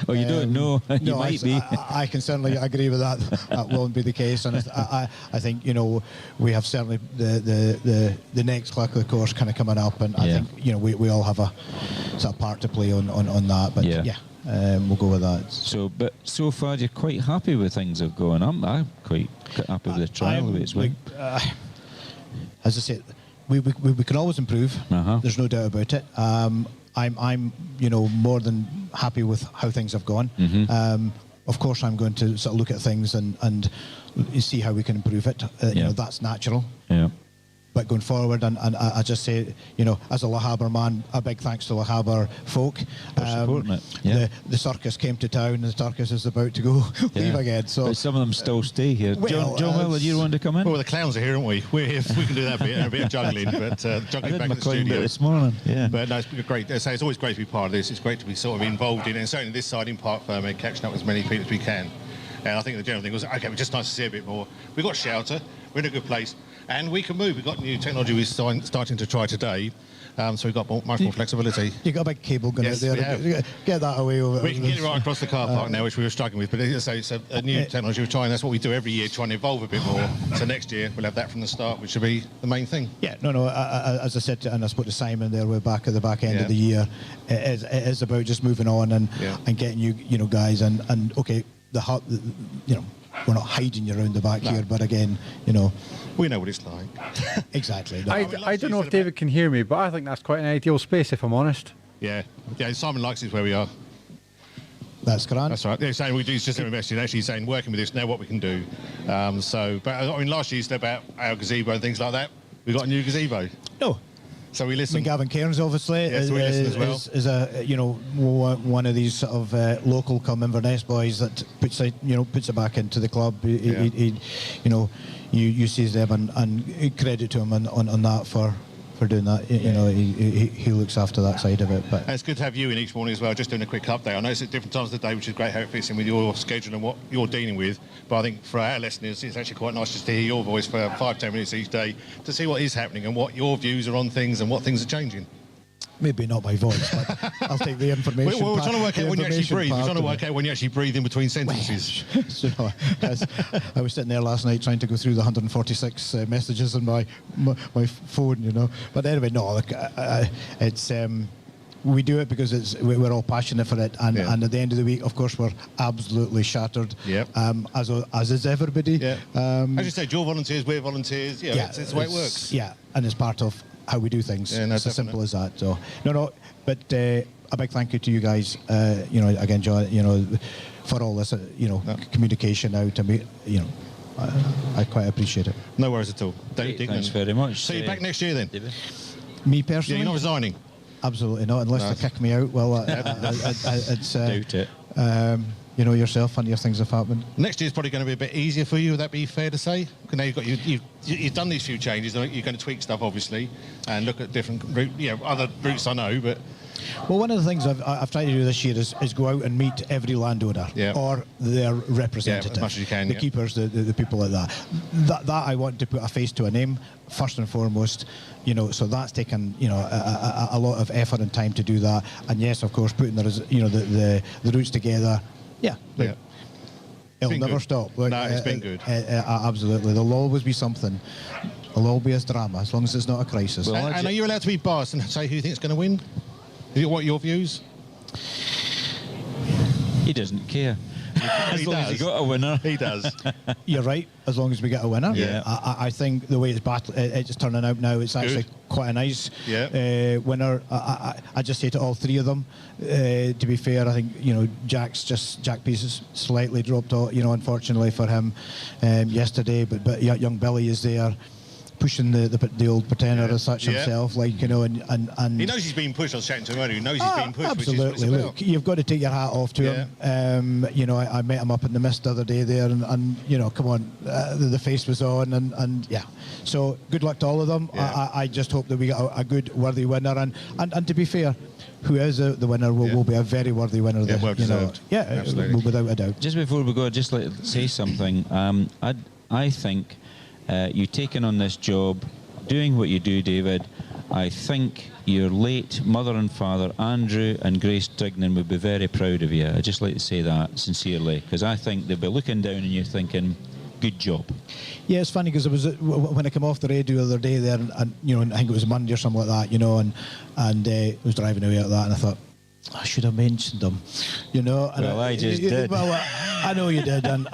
don't know. You might be. I can certainly agree with that. That won't be the case. And I think, you know, we have certainly the next Clerk of the course kind of coming up, and I think, you know, we all have a sort of part to play on that. But we'll go with that. But so far you're quite happy with things that have gone. I'm quite happy with the trial the way it's went. As I said, we can always improve. There's no doubt about it. I'm you know, more than happy with how things have gone. Of course, I'm going to sort of look at things and see how we can improve it. You know, that's natural. But going forward, and I just say, you know, as a Le Havre man, a big thanks to Le Havre folk. For supporting it. The circus came to town, and the circus is about to go leave again. So, but some of them still stay here. Well, John Miller, you want to come in? Well, the clowns are here, aren't we? We're here. We can do that bit, and a bit of juggling, but juggling back in the studio this morning. But no, it's great. It's always great to be part of this. It's great to be sort of involved in it, and certainly this side in Parc, Ferme, catching up with as many people as we can. And I think the general thing was, okay, it's just nice to see a bit more. We've got shelter, we're in a good place, and we can move. We've got new technology we're starting to try today, so we've got much more flexibility. You got a big cable going out there. Get that away over. We can get it right across the car park now, which we were struggling with, but it's a new technology we're trying. That's what we do every year, trying to evolve a bit more. So next year we'll have that from the start, which should be the main thing. As I said, and I spoke to Simon there, we're back at the back end of the year. It is about just moving on and getting you know, guys, and okay, you know, we're not hiding you around the back here, but again, you know, we know what it's like. Exactly. I don't know if David can hear me, but I think that's quite an ideal space, if I'm honest. Yeah, Simon likes it where we are. That's grand. That's right. They're saying we do just a message, actually saying working with this now, what we can do. But I mean, last year you said about our gazebo and things like that. We got a new gazebo. No. So we listen. I mean, Gavin Cairns, obviously, we listen as well. Is a, you know, one of these sort of local come Inverness boys that puts it back into the club. He you know, you sees them and credit to him on that for doing that. You know, he looks after that side of it. But and it's good to have you in each morning as well, just doing a quick update. I know it's at different times of the day, which is great how it fits in with your schedule and what you're dealing with. But I think for our listeners, it's actually quite nice just to hear your voice for 5-10 minutes each day to see what is happening and what your views are on things and what things are changing. Maybe not my voice, but I'll take the information. We're trying to work out when you actually breathe. We're trying to work out when you actually breathe in between sentences. So, I was sitting there last night trying to go through the 146 messages on my phone, you know. But anyway, no, look, it's we do it because we're all passionate for it, and at the end of the week, of course, we're absolutely shattered. As is everybody. As you said, you're volunteers, we're volunteers. It's the way it works. Yeah, and it's part of how we do things. Yeah, no, it's as definitely. simple as that. So but a big thank you to you guys. Again, John. For all this, communication out to me. I quite appreciate it. No worries at all. Dave Dignan. Thanks very much. See you back next year then. David. Me personally, Yeah, you're not resigning. absolutely not, unless they kick me out. Well, it's Doubt it. Yourself and your things have happened. Next year's probably going to be a bit easier for you. Would that be fair to say? Because now you've done these few changes. You're going to tweak stuff, obviously, and look at different other routes. I know, but Well, one of the things I've tried to do this year is go out and meet every landowner or their representative. as much as you can. The keepers, the people like that. That I want to put a face to a name first and foremost. So that's taken a lot of effort and time to do that. And yes, of course, putting the routes together. Yeah. It'll never stop. No, it's been good. Absolutely. There'll always be something. There'll always be drama, as long as it's not a crisis. And are you allowed to be biased and say who you think is going to win? What are your views? He doesn't care. As long as he got a winner. He does. You're right, as long as we get a winner. Yeah. I think the way it's turning out now, it's actually quite a nice winner. I just say to all three of them, to be fair, I think, Jack Pease has slightly dropped off, unfortunately for him yesterday, but young Billy is there, pushing the old pretender as such himself, and he knows he's been pushed. I was chatting to him earlier. He knows he's been pushed. Absolutely. Look, you've got to take your hat off to him. I met him up in the mist the other day there, and come on, the face was on, and yeah. So good luck to all of them. I just hope that we get a good, worthy winner, and to be fair, who is the winner will be a very worthy winner. Yeah, well deserved. Absolutely. Without a doubt. Just before we go, I'd just like to say something. I think you taking on this job, doing what you do, David, I think your late mother and father, Andrew and Grace Dignan, would be very proud of you. I'd just like to say that sincerely, because I think they'll be looking down on you thinking, good job. Yeah, it's funny because it was when I came off the radio the other day there, and I think it was Monday or something like that, and I was driving away at that, and I thought, I should have mentioned them, And well, I just did. Well, I know you did, and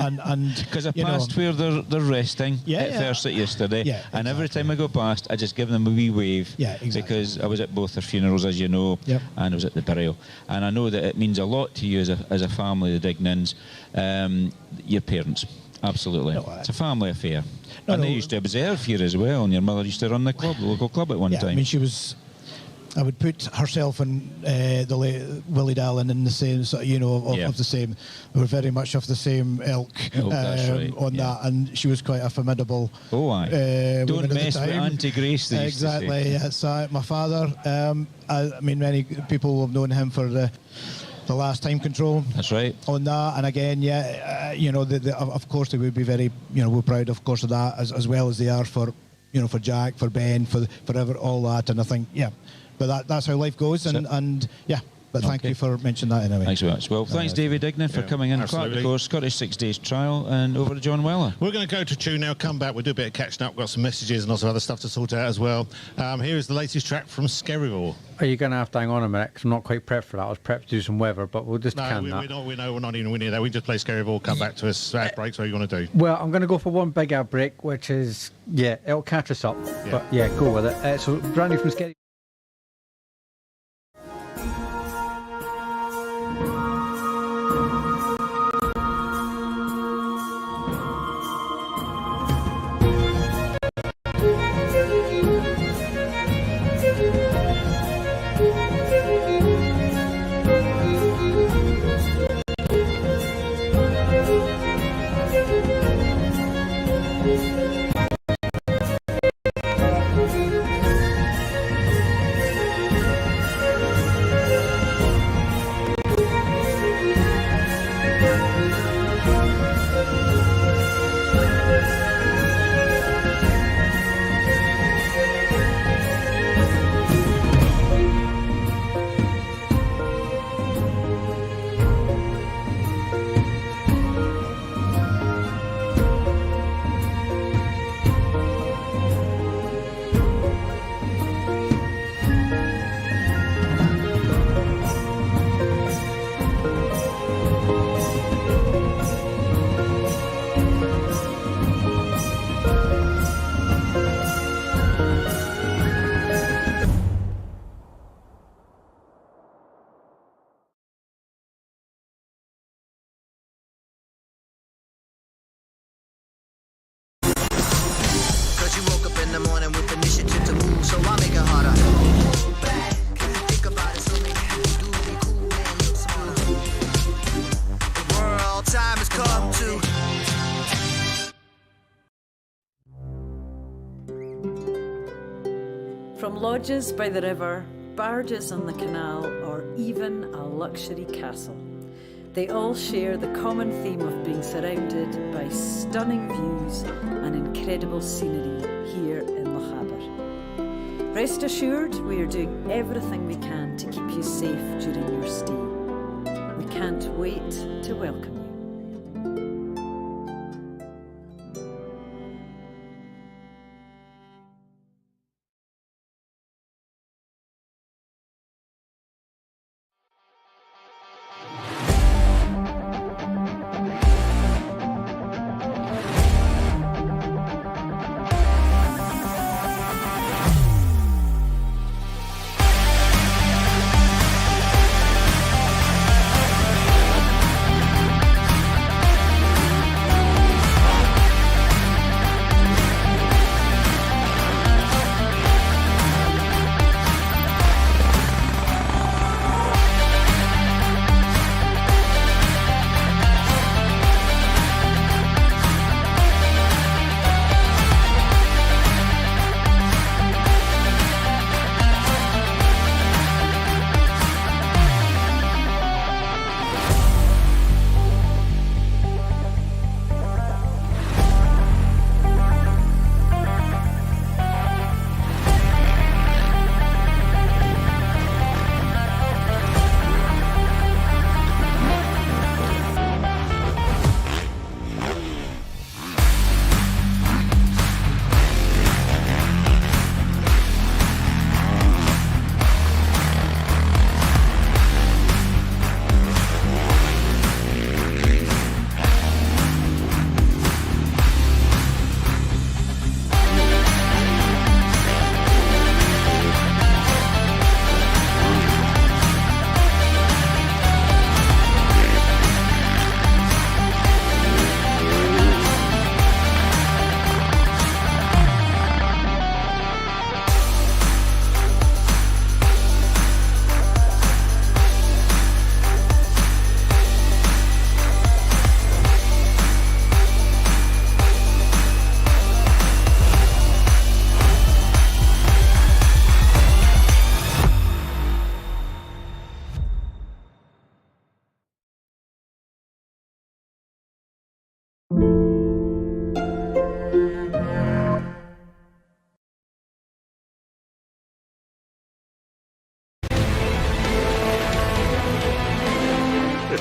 because I passed where they're resting at first yesterday, and every time I go past, I just give them a wee wave. Yeah, exactly. Because I was at both their funerals, as you know, and I was at the burial, and I know that it means a lot to you as a family, the Dignans, your parents. Absolutely, it's a family affair, and they used to observe here as well. And your mother used to run the local club at one time. I mean, she was. I would put herself and the late Willie Dallin in the same, of the same. We were very much of the same ilk that's right. on that, and she was quite a formidable. Oh, aye. Don't mess with time. Auntie Grace. Exactly. Yes, my father. I mean, many people have known him for the last time control. That's right. On that, and again, of course, they would be very, we're proud, of course, of that as well as they are for, for Jack, for Ben, for all that, and I think, But that's how life goes, and But thank you for mentioning that anyway. Thanks very much. Well, thanks, David Dignan, for coming in. Clark, of course, Scottish 6 Days Trial, and over to John Weller. We're going to go to tune now, come back, we'll do a bit of catching up, we've got some messages and lots of other stuff to sort out as well. Here is the latest track from Skerryville. Are you going to have to hang on a minute, because I'm not quite prepped for that. I was prepped to do some weather, but we'll just can that. We're not even winning that. We can just play Skerryville, come back to us, ad breaks, what are you going to do? Well, I'm going to go for one big ad break, which is, it'll catch us up. But go with it. So, brand new from Skerryville. lodges by the river, barges on the canal, or even a luxury castle, they all share the common theme of being surrounded by stunning views and incredible scenery here in Lochaber. Rest assured, we are doing everything we can to keep you safe during your stay. We can't wait to welcome you.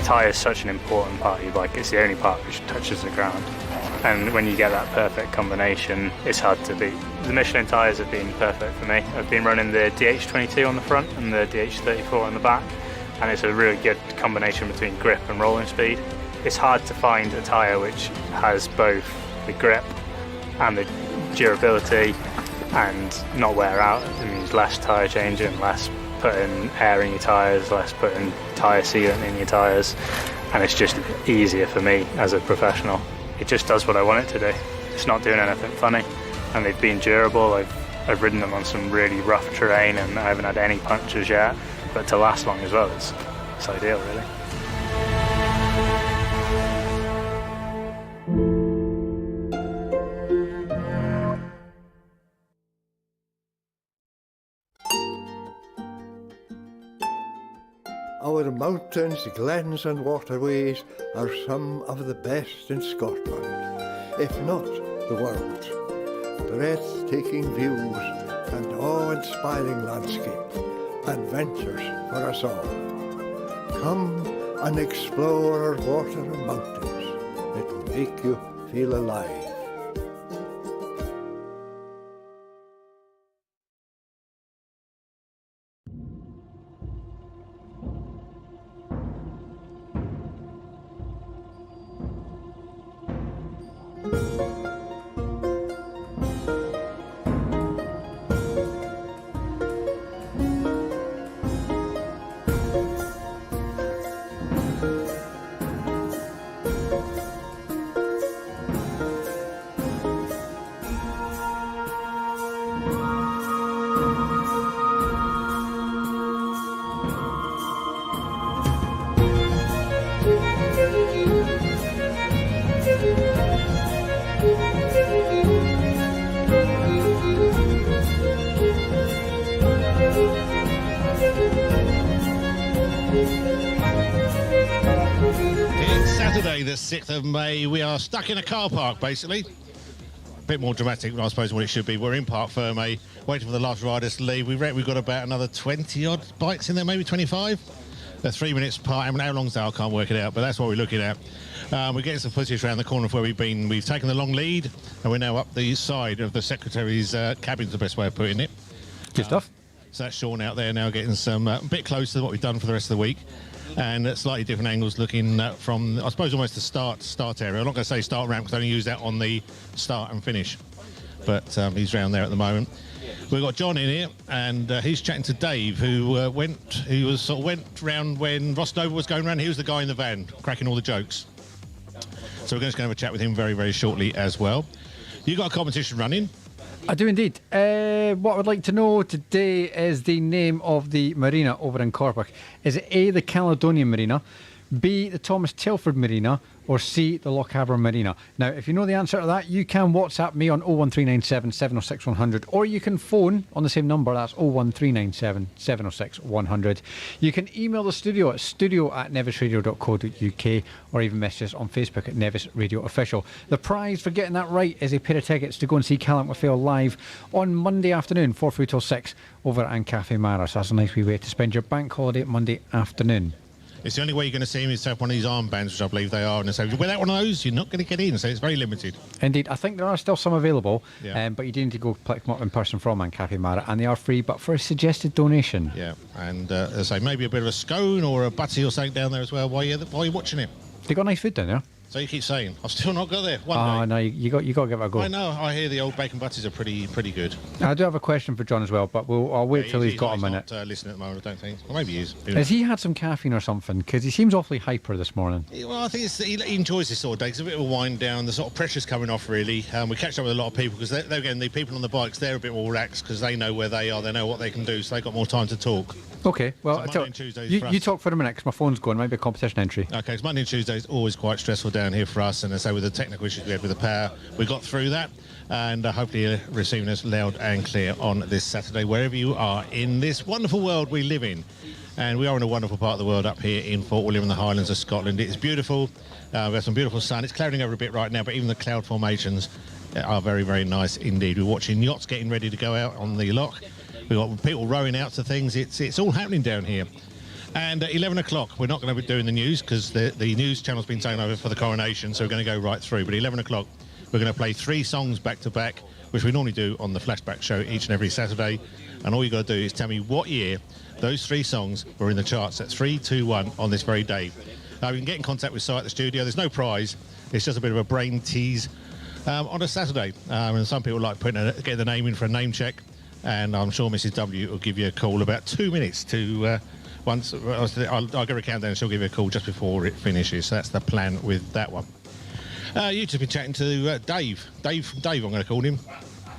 tyre is such an important part of your bike. It's the only part which touches the ground. And when you get that perfect combination, it's hard to beat. The Michelin tyres have been perfect for me. I've been running the DH22 on the front and the DH34 on the back, and it's a really good combination between grip and rolling speed. It's hard to find a tyre which has both the grip and the durability and not wear out. It means less tyre changing, less putting air in your tyres, less putting tyre sealant in your tyres, and it's just easier for me as a professional. It just does what I want it to do. It's not doing anything funny, and they've been durable. I've ridden them on some really rough terrain and I haven't had any punctures yet, but to last long as well, it's ideal really. Our mountains, glens and waterways are some of the best in Scotland, if not the world. Breathtaking views and awe-inspiring landscape, adventures for us all. Come and explore our water and mountains. It will make you feel alive. It's Saturday, the 6th of May. We are stuck in a car park, basically. A bit more dramatic, I suppose, than what it should be. We're in Parc Ferme, waiting for the last riders to leave. We reckon we've got about another 20-odd bikes in there, maybe 25. They're 3 minutes apart. I mean, how long's that? I can't work it out, but that's what we're looking at. We're getting some footage around the corner of where we've been. We've taken the long lead, and we're now up the side of the Secretary's cabin's the best way of putting it. Good stuff. So that's Sean out there now getting some a bit closer to what we've done for the rest of the week. And at slightly different angles looking from, I suppose, almost the start area. I'm not going to say start ramp because I only use that on the start and finish. But he's round there at the moment. We've got John in here, and he's chatting to Dave, who went round when Ross Nova was going round. He was the guy in the van, cracking all the jokes. So we're just going to have a chat with him very, very shortly as well. You got a competition running. I do indeed. What I would like to know today is the name of the marina over in Parc. Is it A, the Caledonian Marina, B, the Thomas Telford Marina, or C, the Lochaber Marina? Now, if you know the answer to that, you can WhatsApp me on 01397 706 100, or you can phone on the same number, that's 01397 706 100. You can email the studio at studio@nevisradio.co.uk, or even message us on Facebook at Nevis Radio Official. The prize for getting that right is a pair of tickets to go and see Callum McPhail live on Monday afternoon, 4:30 till 6, over at Cafe Mara. So that's a nice wee way to spend your bank holiday Monday afternoon. It's the only way you're going to see him is to have one of these armbands, which I believe they are. And they say, without one of those, you're not going to get in. So it's very limited. Indeed. I think there are still some available, Yeah. but you do need to go pick them up in person from Cafe Mara, and they are free, but for a suggested donation. Yeah, and as I say, maybe a bit of a scone or a butty or something down there as well while you're watching it. They got nice food down there. So you keep saying, I've still not got there. One Oh, day. no, you got to give it a go. I know, I hear the old bacon butties are pretty good. I do have a question for John as well, but I'll wait till he's got a minute. Not listening at the moment, I don't think. Well, maybe he is. Has he had some caffeine or something? Because he seems awfully hyper this morning. Well, I think he enjoys this sort of day. It's a bit of a wind down. The sort of pressure's coming off, really. We catch up with a lot of people because they're again, the people on the bikes, they're a bit more relaxed because they know where they are, they know what they can do, so they've got more time to talk. Okay, well, So Monday and Tuesdays for us. you talk for a minute because my phone's going. Might be a competition entry. Okay, it's Monday and Tuesday is always quite stressful down here for us, and as I say, with the technical issues we had with the power, we got through that, and hopefully you're receiving us loud and clear on this Saturday, wherever you are in this wonderful world we live in. And we are in a wonderful part of the world up here in Fort William in the Highlands of Scotland. It's beautiful. We have some beautiful sun. It's clouding over a bit right now, but even the cloud formations are very, very nice indeed. We're watching yachts getting ready to go out on the loch. We've got people rowing out to things. It's all happening down here. And at 11 o'clock, we're not going to be doing the news because the news channel's been taken over for the coronation, so we're going to go right through. But 11 o'clock, we're going to play 3 songs back to back, which we normally do on the Flashback show each and every Saturday. And all you got to do is tell me what year those 3 songs were in the charts at 3, 2, 1 on this very day. You can get in contact with Si at the studio. There's no prize. It's just a bit of a brain tease on a Saturday. And some people like getting the name in for a name check. And I'm sure Mrs. W will give you a call about 2 minutes to... I'll give her a countdown and she'll give you a call just before it finishes. So that's the plan with that one. You've just been chatting to Dave. Dave, I'm going to call him.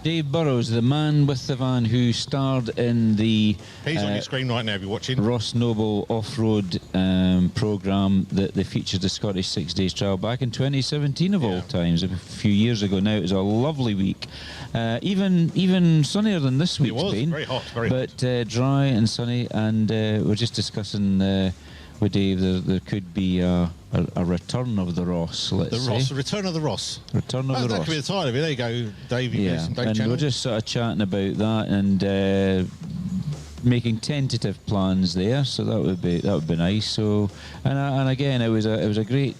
Dave Burrows, the man with the van who starred in the... He's on your screen right now if you're watching. Ross Noble off-road programme that they featured the Scottish 6 Days Trial back in 2017 of all times, a few years ago now. It was a lovely week. Even sunnier than this week's been. Very hot, very hot. But dry and sunny, and we're just discussing with Dave there could be a return of the Ross, let's say. Return of the Ross. Return of the Ross. That could be the title of it. There you go, Dave. Yeah, and Channel. we're just sort of chatting about that and making tentative plans there. So that would be nice. So and again, it was a great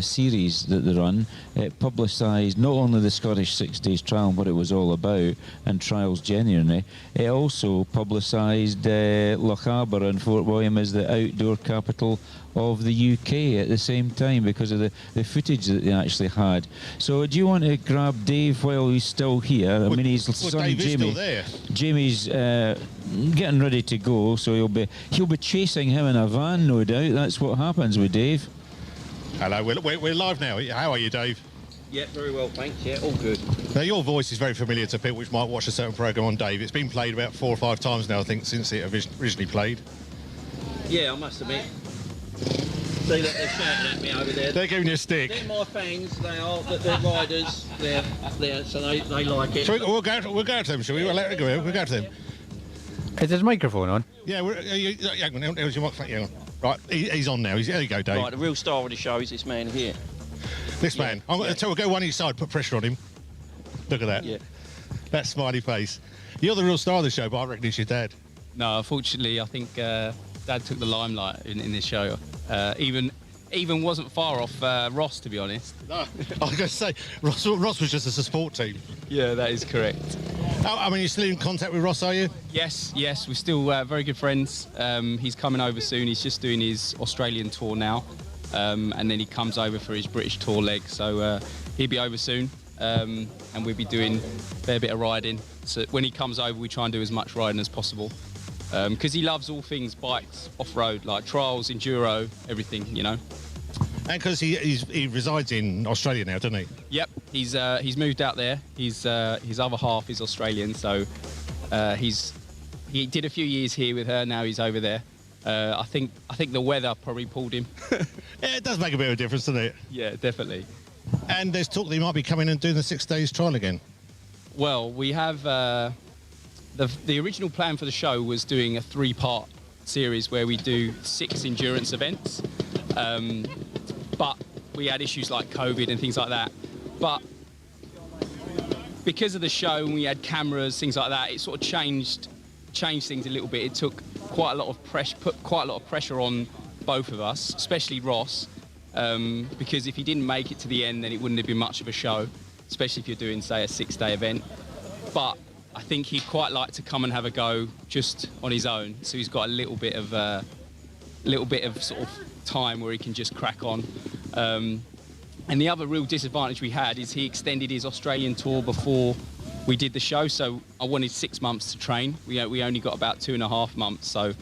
series that they run. It publicised not only the Scottish 6 Days Trial and what it was all about, and trials genuinely. It also publicised Lochaber and Fort William as the outdoor capital of the UK at the same time because of the footage that they actually had. So do you want to grab Dave while he's still here? I mean, his son Dave is Jamie. still there. Jamie's getting ready to go, so he'll be chasing him in a van, no doubt. That's what happens with Dave. Hello, we're live now. How are you, Dave? Yeah, very well, thanks. Yeah, all good. Now, your voice is very familiar to people which might watch a certain programme on Dave. It's been played about 4 or 5 times now, I think, since it originally played. Yeah, I must admit. See that they're shouting at me over there. They're giving you a stick. They're my fans. They're riders. They're so they like it. So we'll go to them, shall we? We'll let it go. We'll go to them. Is his microphone on? Yeah, hang on, there's your microphone. Hang on. Right, he's on now. There you go, Dave. Right, the real star of the show is this man here. This man. I'm going to tell go one each side, put pressure on him. Look at that. Yeah. That smiley face. You're the real star of the show, but I reckon it's your dad. No, unfortunately, I think Dad took the limelight in this show. Even wasn't far off Ross, to be honest. No, I was going to say, Ross was just a support team. Yeah, that is correct. I mean, you're still in contact with Ross, are you? Yes, we're still very good friends. He's coming over soon. He's just doing his Australian tour now. And then he comes over for his British tour leg. So he'll be over soon. And we'll be doing a fair bit of riding. So when he comes over, we try and do as much riding as possible. Because he loves all things bikes, off-road, like trials, enduro, everything, you know. And because he resides in Australia now, doesn't he? Yep, he's moved out there. His other half is Australian, so he did a few years here with her. Now he's over there. I think the weather probably pulled him. Yeah, it does make a bit of a difference, doesn't it? Yeah, definitely. And there's talk that he might be coming and doing the 6 days trial again. Well, we have the original plan for the show was doing a 3-part series where we do 6 endurance events, but we had issues like COVID and things like that. But because of the show and we had cameras, things like that, it sort of changed things a little bit. It took put quite a lot of pressure on both of us, especially Ross, because if he didn't make it to the end, then it wouldn't have been much of a show, especially if you're doing, say, a 6-day event. But I think he'd quite like to come and have a go just on his own, so he's got a little bit of sort of time where he can just crack on. And the other real disadvantage we had is he extended his Australian tour before we did the show, so I wanted 6 months to train. We only got about 2.5 months, so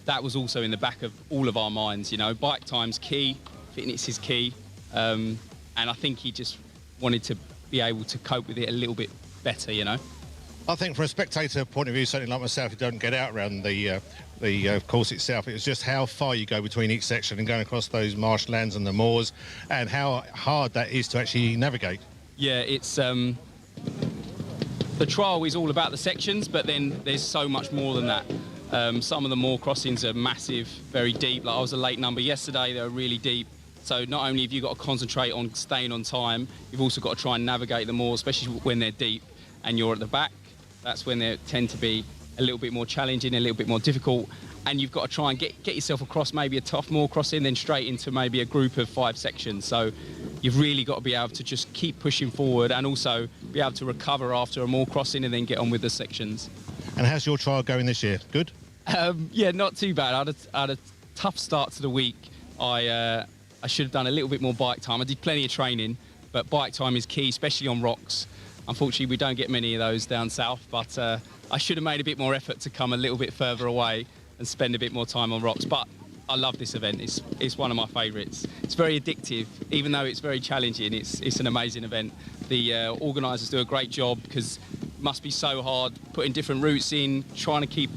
that was also in the back of all of our minds. You know, bike time's key, fitness is key, and I think he just wanted to be able to cope with it a little bit better, you know. I think from a spectator point of view, certainly like myself, who don't get out around the course itself, it's just how far you go between each section and going across those marshlands and the moors, and how hard that is to actually navigate. Yeah, it's the trial is all about the sections, but then there's so much more than that. Some of the moor crossings are massive, very deep. Like I was a late number yesterday, they were really deep. So not only have you got to concentrate on staying on time, you've also got to try and navigate the moor, especially when they're deep and you're at the back. That's when they tend to be a little bit more challenging, a little bit more difficult, and you've got to try and get yourself across maybe a tough moor crossing, then straight into maybe a group of 5 sections. So you've really got to be able to just keep pushing forward and also be able to recover after a moor crossing and then get on with the sections. And how's your trial going this year? Good? Yeah, not too bad. I had a tough start to the week. I should have done a little bit more bike time. I did plenty of training, but bike time is key, especially on rocks. Unfortunately, we don't get many of those down south, but I should have made a bit more effort to come a little bit further away and spend a bit more time on rocks. But I love this event. It's one of my favourites. It's very addictive, even though it's very challenging. It's an amazing event. The organisers do a great job because it must be so hard putting different routes in, trying to keep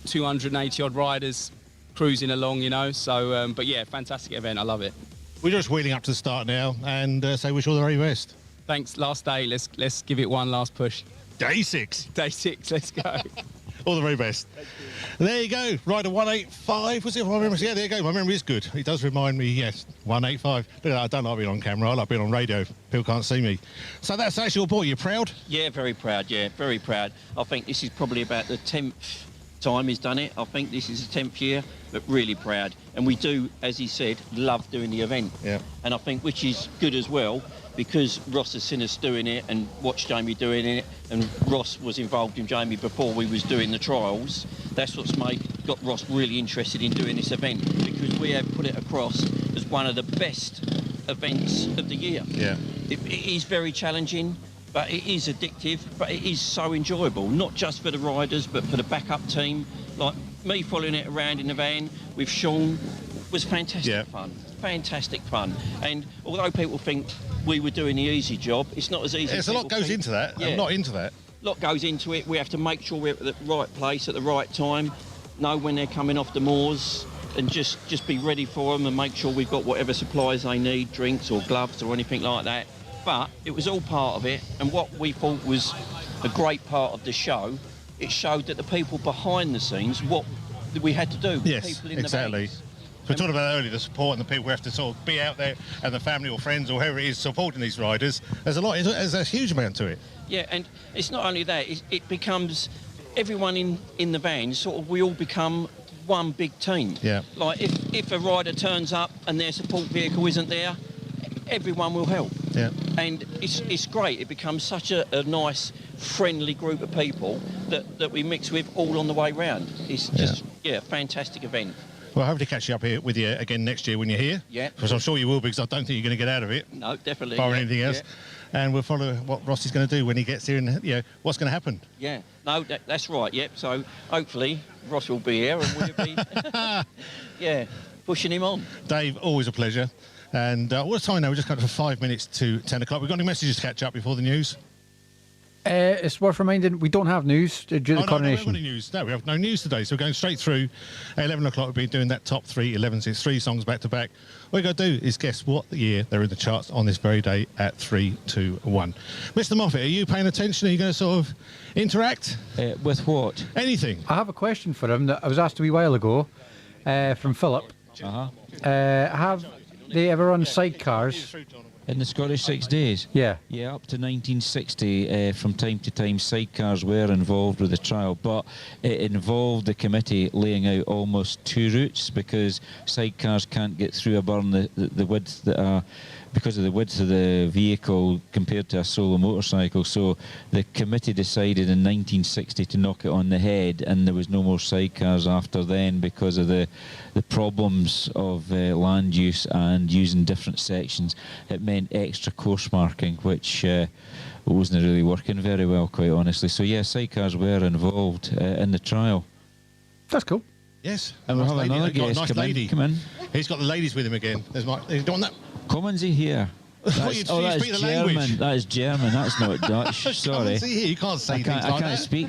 280 odd riders cruising along, you know. So, but yeah, fantastic event. I love it. We're just wheeling up to the start now, and say wish you all the very best. Thanks. Last day. Let's give it one last push. Day 6. Day 6. Let's go. All the very best. There you go. Rider 185. Was it? My memory? Yeah, there you go. My memory is good. It does remind me. Yes, 185. Look, I don't like being on camera. I like being on radio. People can't see me. So that's your boy. You proud? Yeah, very proud. Yeah, very proud. I think this is probably about the 10th time he's done it. I think this is the 10th year, but really proud. And we do, as he said, love doing the event. Yeah. And I think which is good as well, because Ross has seen us doing it and watched Jamie doing it, and Ross was involved in Jamie before we was doing the trials. That's what's got Ross really interested in doing this event, because we have put it across as one of the best events of the year. Yeah. It is very challenging, but it is addictive, but it is so enjoyable, not just for the riders, but for the backup team. Like me following it around in the van with Sean was fantastic fun. Fantastic fun. And although people think we were doing the easy job, it's not as easy. There's a lot goes into that. Yeah. I'm not into that. A lot goes into it. We have to make sure we're at the right place at the right time, know when they're coming off the moors, and just be ready for them and make sure we've got whatever supplies they need, drinks or gloves or anything like that. But it was all part of it, and what we thought was a great part of the show, it showed that the people behind the scenes, what we had to do. With Yes, people in exactly. The vans. We talked about earlier the support and the people who have to sort of be out there and the family or friends or whoever it is supporting these riders. There's a huge amount to it. Yeah, and it's not only that, it becomes everyone in the van, sort of, we all become one big team. Yeah. Like if a rider turns up and their support vehicle isn't there, everyone will help. Yeah. And it's great. It becomes such a nice, friendly group of people that we mix with all on the way round. It's just, a fantastic event. Well, hopefully catch you up here with you again next year when you're here. Yeah. Because I'm sure you will, because I don't think you're going to get out of it. No, definitely. Or anything else. Yeah. And we'll follow what Ross is going to do when he gets here and, what's going to happen. Yeah. No, that's right. Yep. So hopefully Ross will be here and we'll be, pushing him on. Dave, always a pleasure. And what's time now? We're just got for 5 minutes to 10 o'clock. We've got any messages to catch up before the news? It's worth reminding we don't have news due to the coronation. No, news. No, we have no news today. So we're going straight through. At 11 o'clock, we'll be doing that top 3, 11-6, 3 songs back to back. What you got to do is guess what year they're in the charts on this very day at 3, 2, 1. Mr. Moffat, are you paying attention? Are you going to sort of interact? With what? Anything. I have a question for him that I was asked a wee while ago from Philip. Have they ever run sidecars? In the Scottish 6 days? Yeah. Yeah, up to 1960, from time to time, sidecars were involved with the trial, but it involved the committee laying out almost 2 routes because sidecars can't get through a burn the width that are because of the width of the vehicle compared to a solo motorcycle. So the committee decided in 1960 to knock it on the head, and there was no more sidecars after then because of the problems of land use and using different sections. It meant extra course marking, which wasn't really working very well, quite honestly. So yeah, sidecars were involved in the trial. That's cool. Yes. And we'll have another guest. Nice lady. Come in. He's got the ladies with him again. There's my. You don't want that? Common's here. You That's speak the German. language. That is German. That's not Dutch. Sorry. You can't say things like that. I can't speak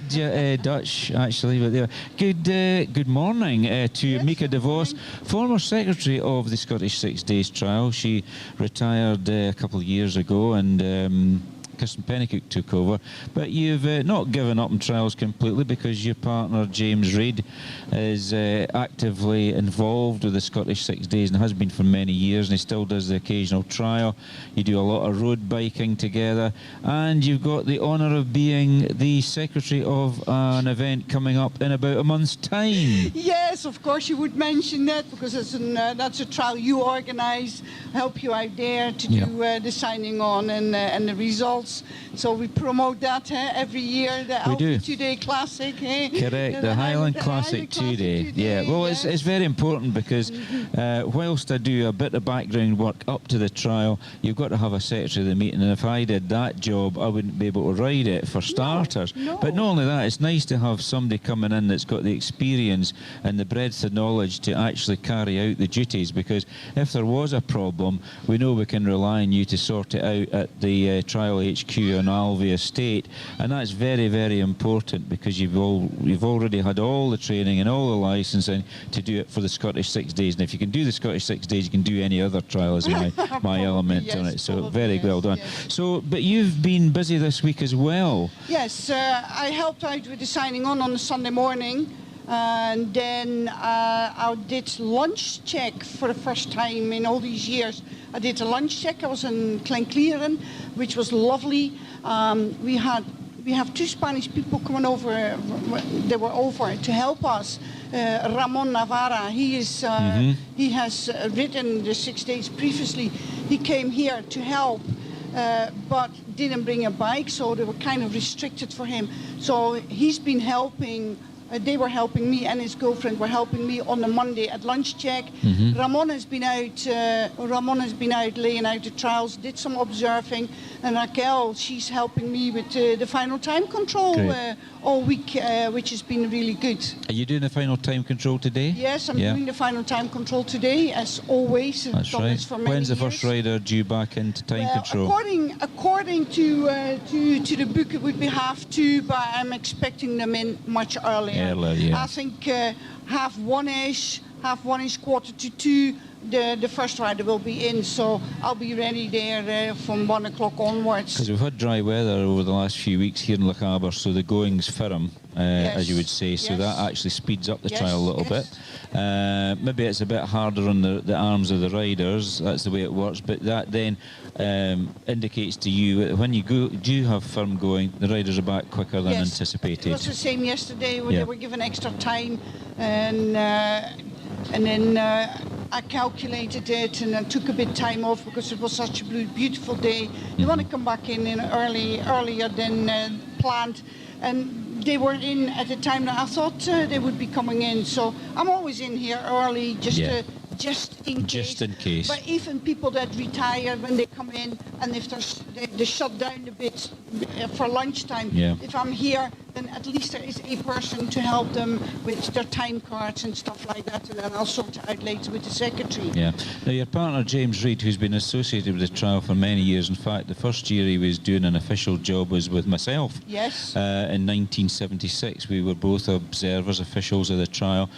Dutch, actually. But there. Good morning to Mika de Vos, former secretary of the Scottish 6 Days trial. She retired a couple of years ago, and Kirsten Pennicook took over. But you've not given up on trials completely, because your partner James Reid is actively involved with the Scottish 6 Days and has been for many years, and he still does the occasional trial. You do a lot of road biking together, and you've got the honour of being the secretary of an event coming up in about a month's time. Yes, of course you would mention that, because that's a trial you organise, help you out there to do the signing on and the results. So we promote that every year, the Alpha 2 Day Classic. Correct, the Highland Classic 2 Day. Yeah, well, it's very important, because whilst I do a bit of background work up to the trial, you've got to have a secretary of the meeting, and if I did that job, I wouldn't be able to ride it, for starters. No. But not only that, it's nice to have somebody coming in that's got the experience and the breadth of knowledge to actually carry out the duties, because if there was a problem, we know we can rely on you to sort it out at the trial HQ on Alvey Estate, and that's very, very important, because you've already had all the training and all the licensing to do it for the Scottish 6 Days. And if you can do the Scottish 6 Days, you can do any other trial, is my element on it. So very well done. Yes. So, but you've been busy this week as well. Yes, I helped out with the signing on the Sunday morning. And then I did lunch check for the first time in all these years. I did a lunch check. I was in Klenclieren, which was lovely. We have 2 Spanish people coming over. They were over to help us. Ramon Navarra. He has ridden the 6 days previously. He came here to help. But didn't bring a bike, so they were kind of restricted for him. So he's been helping. They were helping me, and his girlfriend were helping me on the Monday at lunch check. Ramon has been out laying out the trials, did some observing, and Raquel, she's helping me with the final time control all week, which has been really good. Are you doing the final time control today? Yes, I'm doing the final time control today, as always. That's right. When's the first rider due back into time control? According to the book, it would be 2:30, but I'm expecting them in much earlier. I think 1:30-ish, 1:30, 1:45. The first rider will be in, so I'll be ready there from 1 o'clock onwards. Because we've had dry weather over the last few weeks here in Lochaber, so the going's firm, as you would say, so that actually speeds up the trial a little bit. Maybe it's a bit harder on the arms of the riders, that's the way it works, but that then indicates to you that when you do have firm going, the riders are back quicker than anticipated. It was the same yesterday when they were given extra time, and then I calculated it and I took a bit time off because it was such a beautiful day. You want to come back in earlier than planned, and they were in at the time that I thought they would be coming in. So I'm always in here early just in case. But even people that retire, when they come in and if they shut down a bit for lunchtime, if I'm here, then at least there is a person to help them with their time cards and stuff like that, and then I'll sort it out later with the secretary. Yeah. Now your partner James Reid, who's been associated with the trial for many years, in fact the first year he was doing an official job was with myself. Yes. In 1976 we were both observers, officials of the trial.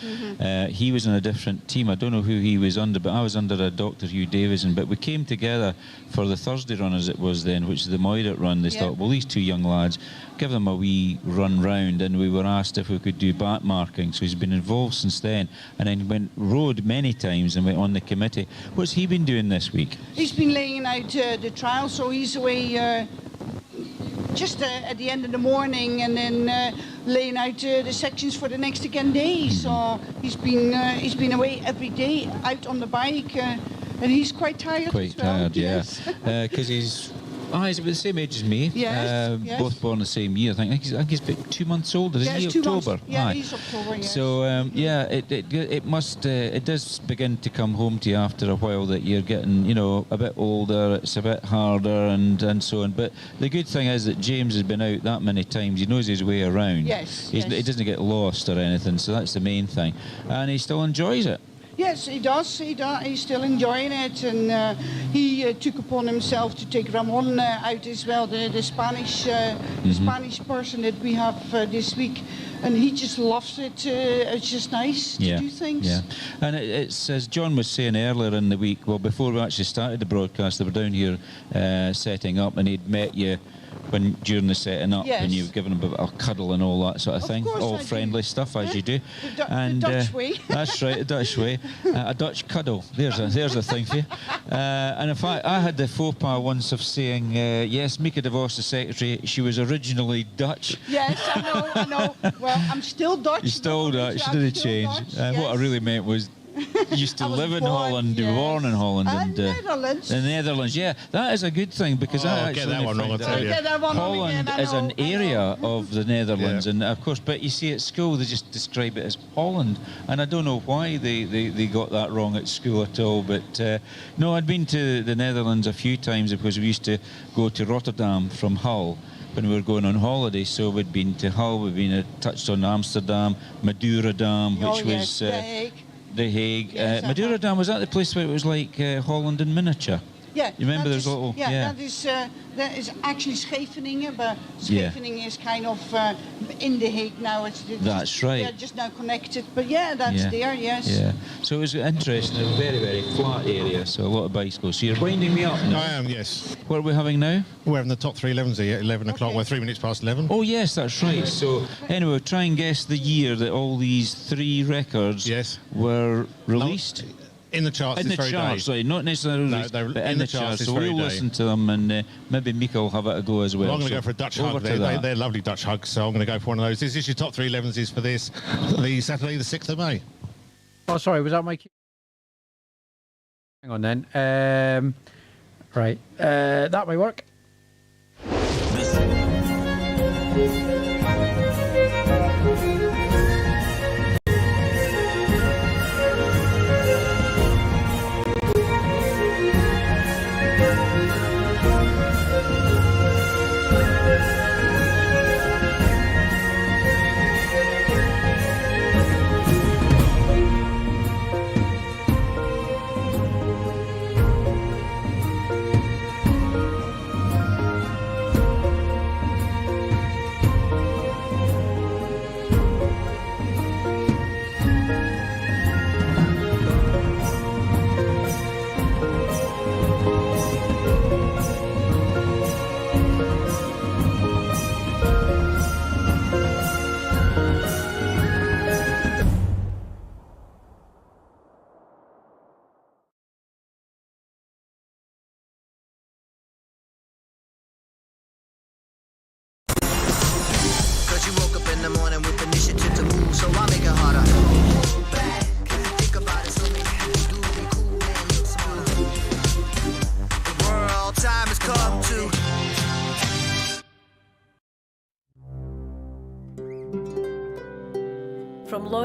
He was in a different team. I don't know who he was under, but I was under a Dr. Hugh Davison, but we came together for the Thursday run as it was then, which is the Moidet run. They thought, well, these two young lads, give them a wee run round, and we were asked if we could do back marking, so he's been involved since then, and then rode many times and went on the committee. What's he been doing this week? He's been laying out the trial, so he's away just at the end of the morning, and then laying out the sections for the next again day. So he's been away every day out on the bike, and he's quite tired. Yeah, because he's about the same age as me. Yes, both born the same year. I think he's about 2 months older. Isn't he? 2 October. months. Yeah, he's October. Yes. So it does begin to come home to you after a while that you're getting a bit older. It's a bit harder and so on. But the good thing is that James has been out that many times. He knows his way around. Yes. He doesn't get lost or anything. So that's the main thing, and he still enjoys it. Yes, he does. He's still enjoying it, and he took upon himself to take Ramon out as well, the Spanish Spanish person that we have this week, and he just loves it. It's just nice to do things. Yeah, and it's as John was saying earlier in the week. Well, before we actually started the broadcast, they were down here setting up, and he'd met you during the setting up, and you've given him a cuddle and all that sort of thing, all friendly stuff as you do. The Dutch way. That's right, the Dutch way. A Dutch cuddle. There's a thing for you. And in fact, I had the faux pas once of saying, yes, Mika divorced the secretary. She was originally Dutch. Yes, I know. Well, I'm still Dutch. You're still Dutch. Did it change? What I really meant was, used to live in Holland, born in Holland, and Netherlands. The Netherlands, yeah, that is a good thing because I get that one wrong. I'll tell you. Holland is an area of the Netherlands, and of course, but you see at school they just describe it as Holland, and I don't know why they got that wrong at school at all. But no, I'd been to the Netherlands a few times because we used to go to Rotterdam from Hull when we were going on holiday. So we'd been to Hull, we'd been touched on Amsterdam, Madurodam, which was The Hague. Yes, Madurodam, was that the place where it was like Holland in miniature? Yeah. You remember there's little... That is actually Scheveningen, but Scheveningen is kind of in the Hague now. That's right. They're just now connected, but that's there, yes. Yeah. So it was interesting, a very, very flat area, so a lot of bicycles. So you're winding me up now? I am, yes. What are we having now? We're having the top 3 11s here at 11 o'clock. We're 3 minutes past 11. Oh, yes, that's right. So anyway, we'll try and guess the year that all these 3 records were released. In the charts in this very day. In the charts, sorry, not necessarily released, but in the charts. So we'll listen to them, and maybe Mika will have it a go as well. I'm going to go for a Dutch hug. They're lovely Dutch hugs, so I'm going to go for one of those. This is your top 3 11s is for this, the Saturday, the 6th of May. Oh, sorry, was that my cue? Hang on then. Right, that may work.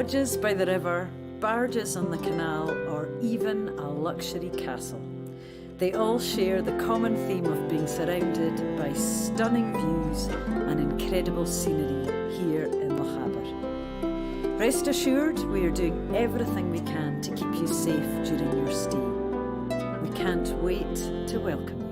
lodges by the river, barges on the canal, or even a luxury castle. They all share the common theme of being surrounded by stunning views and incredible scenery here in Lochaber. Rest assured, we are doing everything we can to keep you safe during your stay. We can't wait to welcome you.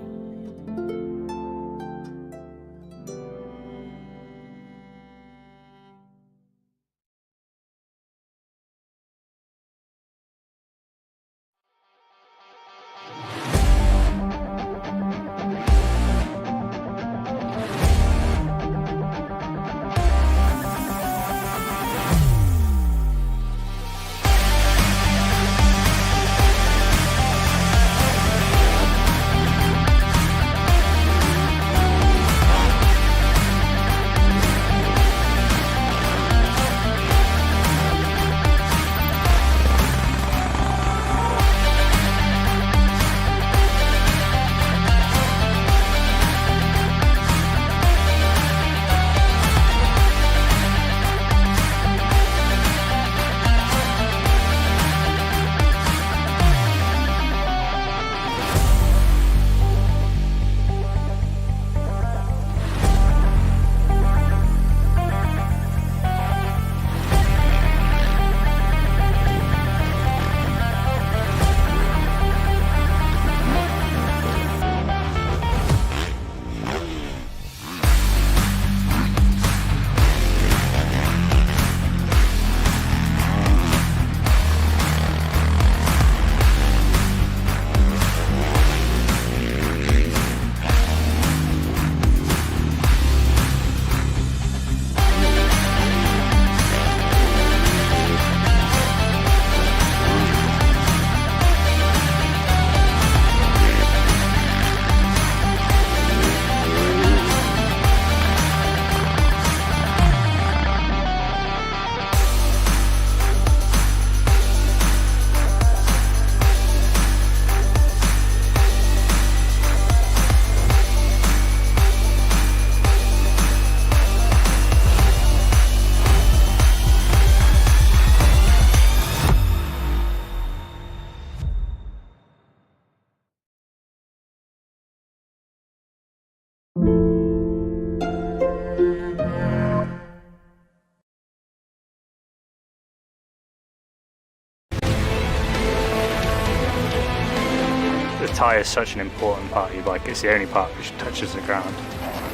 tyre is such an important part of your bike. It's the only part which touches the ground.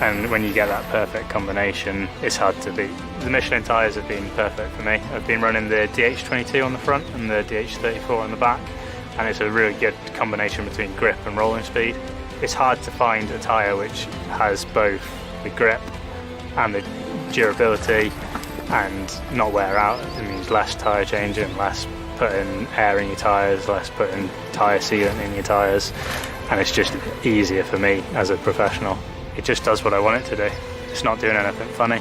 And when you get that perfect combination, it's hard to beat. The Michelin tyres have been perfect for me. I've been running the DH22 on the front and the DH34 on the back, and it's a really good combination between grip and rolling speed. It's hard to find a tyre which has both the grip and the durability and not wear out. It means less tyre changing, less putting air in your tyres, less putting tyre sealant in your tyres, and it's just easier for me as a professional. It just does what I want it to do. It's not doing anything funny,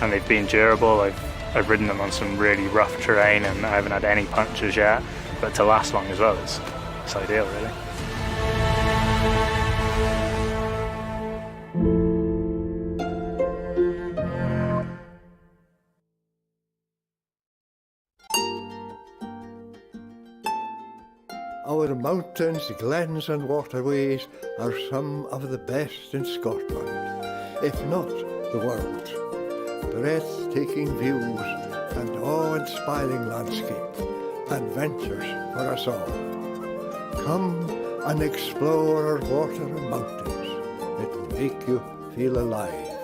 and they've been durable. I've ridden them on some really rough terrain and I haven't had any punctures yet, but to last long as well, it's ideal really. Our mountains, glens and waterways are some of the best in Scotland, if not the world. Breathtaking views and awe-inspiring landscape, adventures for us all. Come and explore our water and mountains. It will make you feel alive.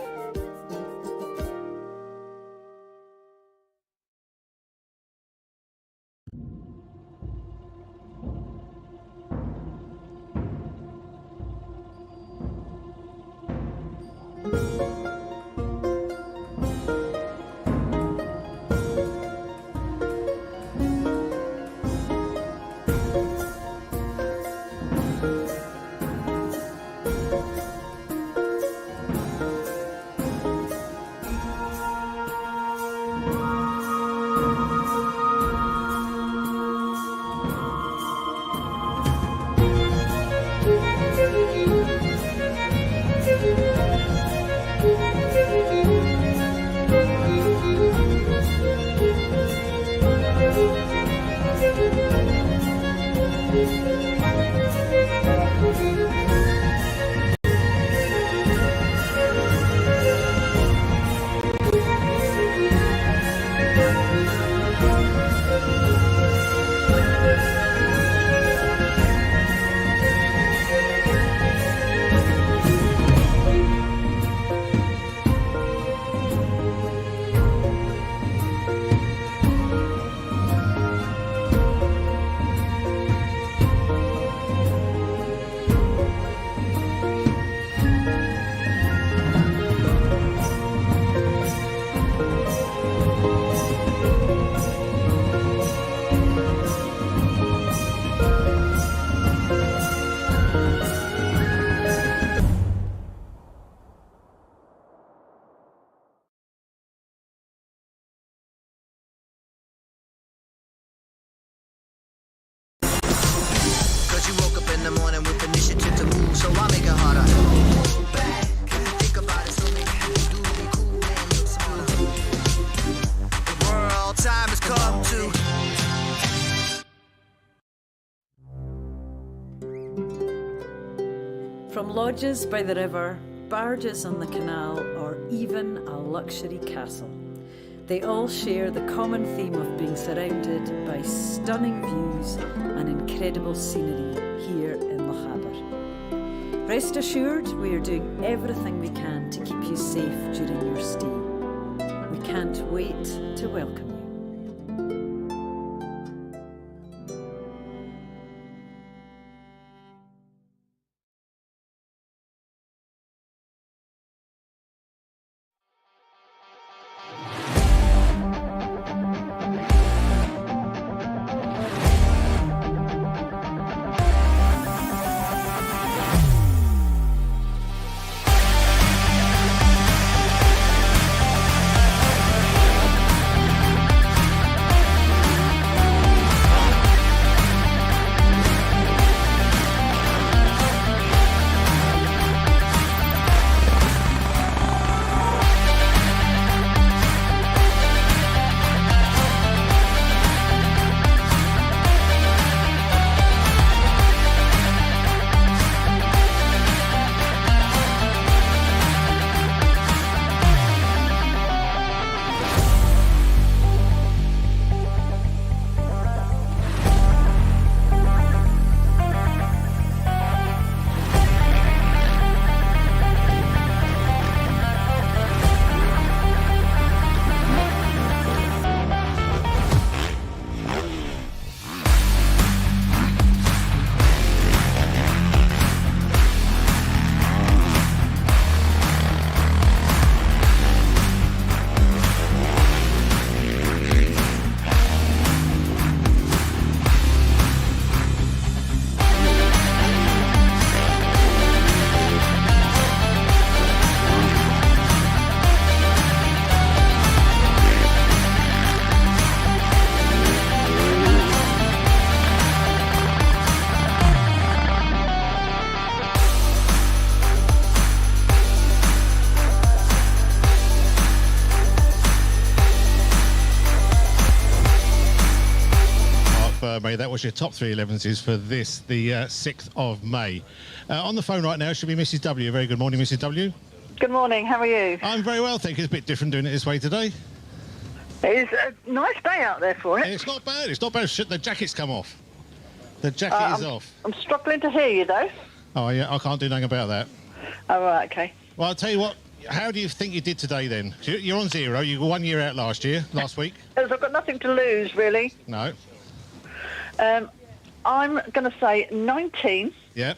Cause you woke up in the morning with initiative to move, so I make it harder. Back, think about it, so maybe you do be cool and look smarter. The world time has come to. From lodges by the river, barges on the canal, or even a luxury castle, they all share the common theme of being surrounded by stunning views and incredible scenery here in Lochaber. Rest assured, we are doing everything we can to keep you safe during your stay. We can't wait to welcome you. May. That was your top 3 11s for this, the 6th of May. On the phone right now should be Mrs. W. Very good morning, Mrs. W. Good morning, how are you? I'm very well, thank you. It's a bit different doing it this way today. It's a nice day out there for it. It's not bad, it's not bad. The jacket's come off. The jacket is off. I'm struggling to hear you, though. Oh, yeah, I can't do nothing about that. Oh, right, OK. Well, I'll tell you what, how do you think you did today, then? You're on 0. You were 1 year out last week. I've got nothing to lose, really. No. I'm going to say 19. Yeah.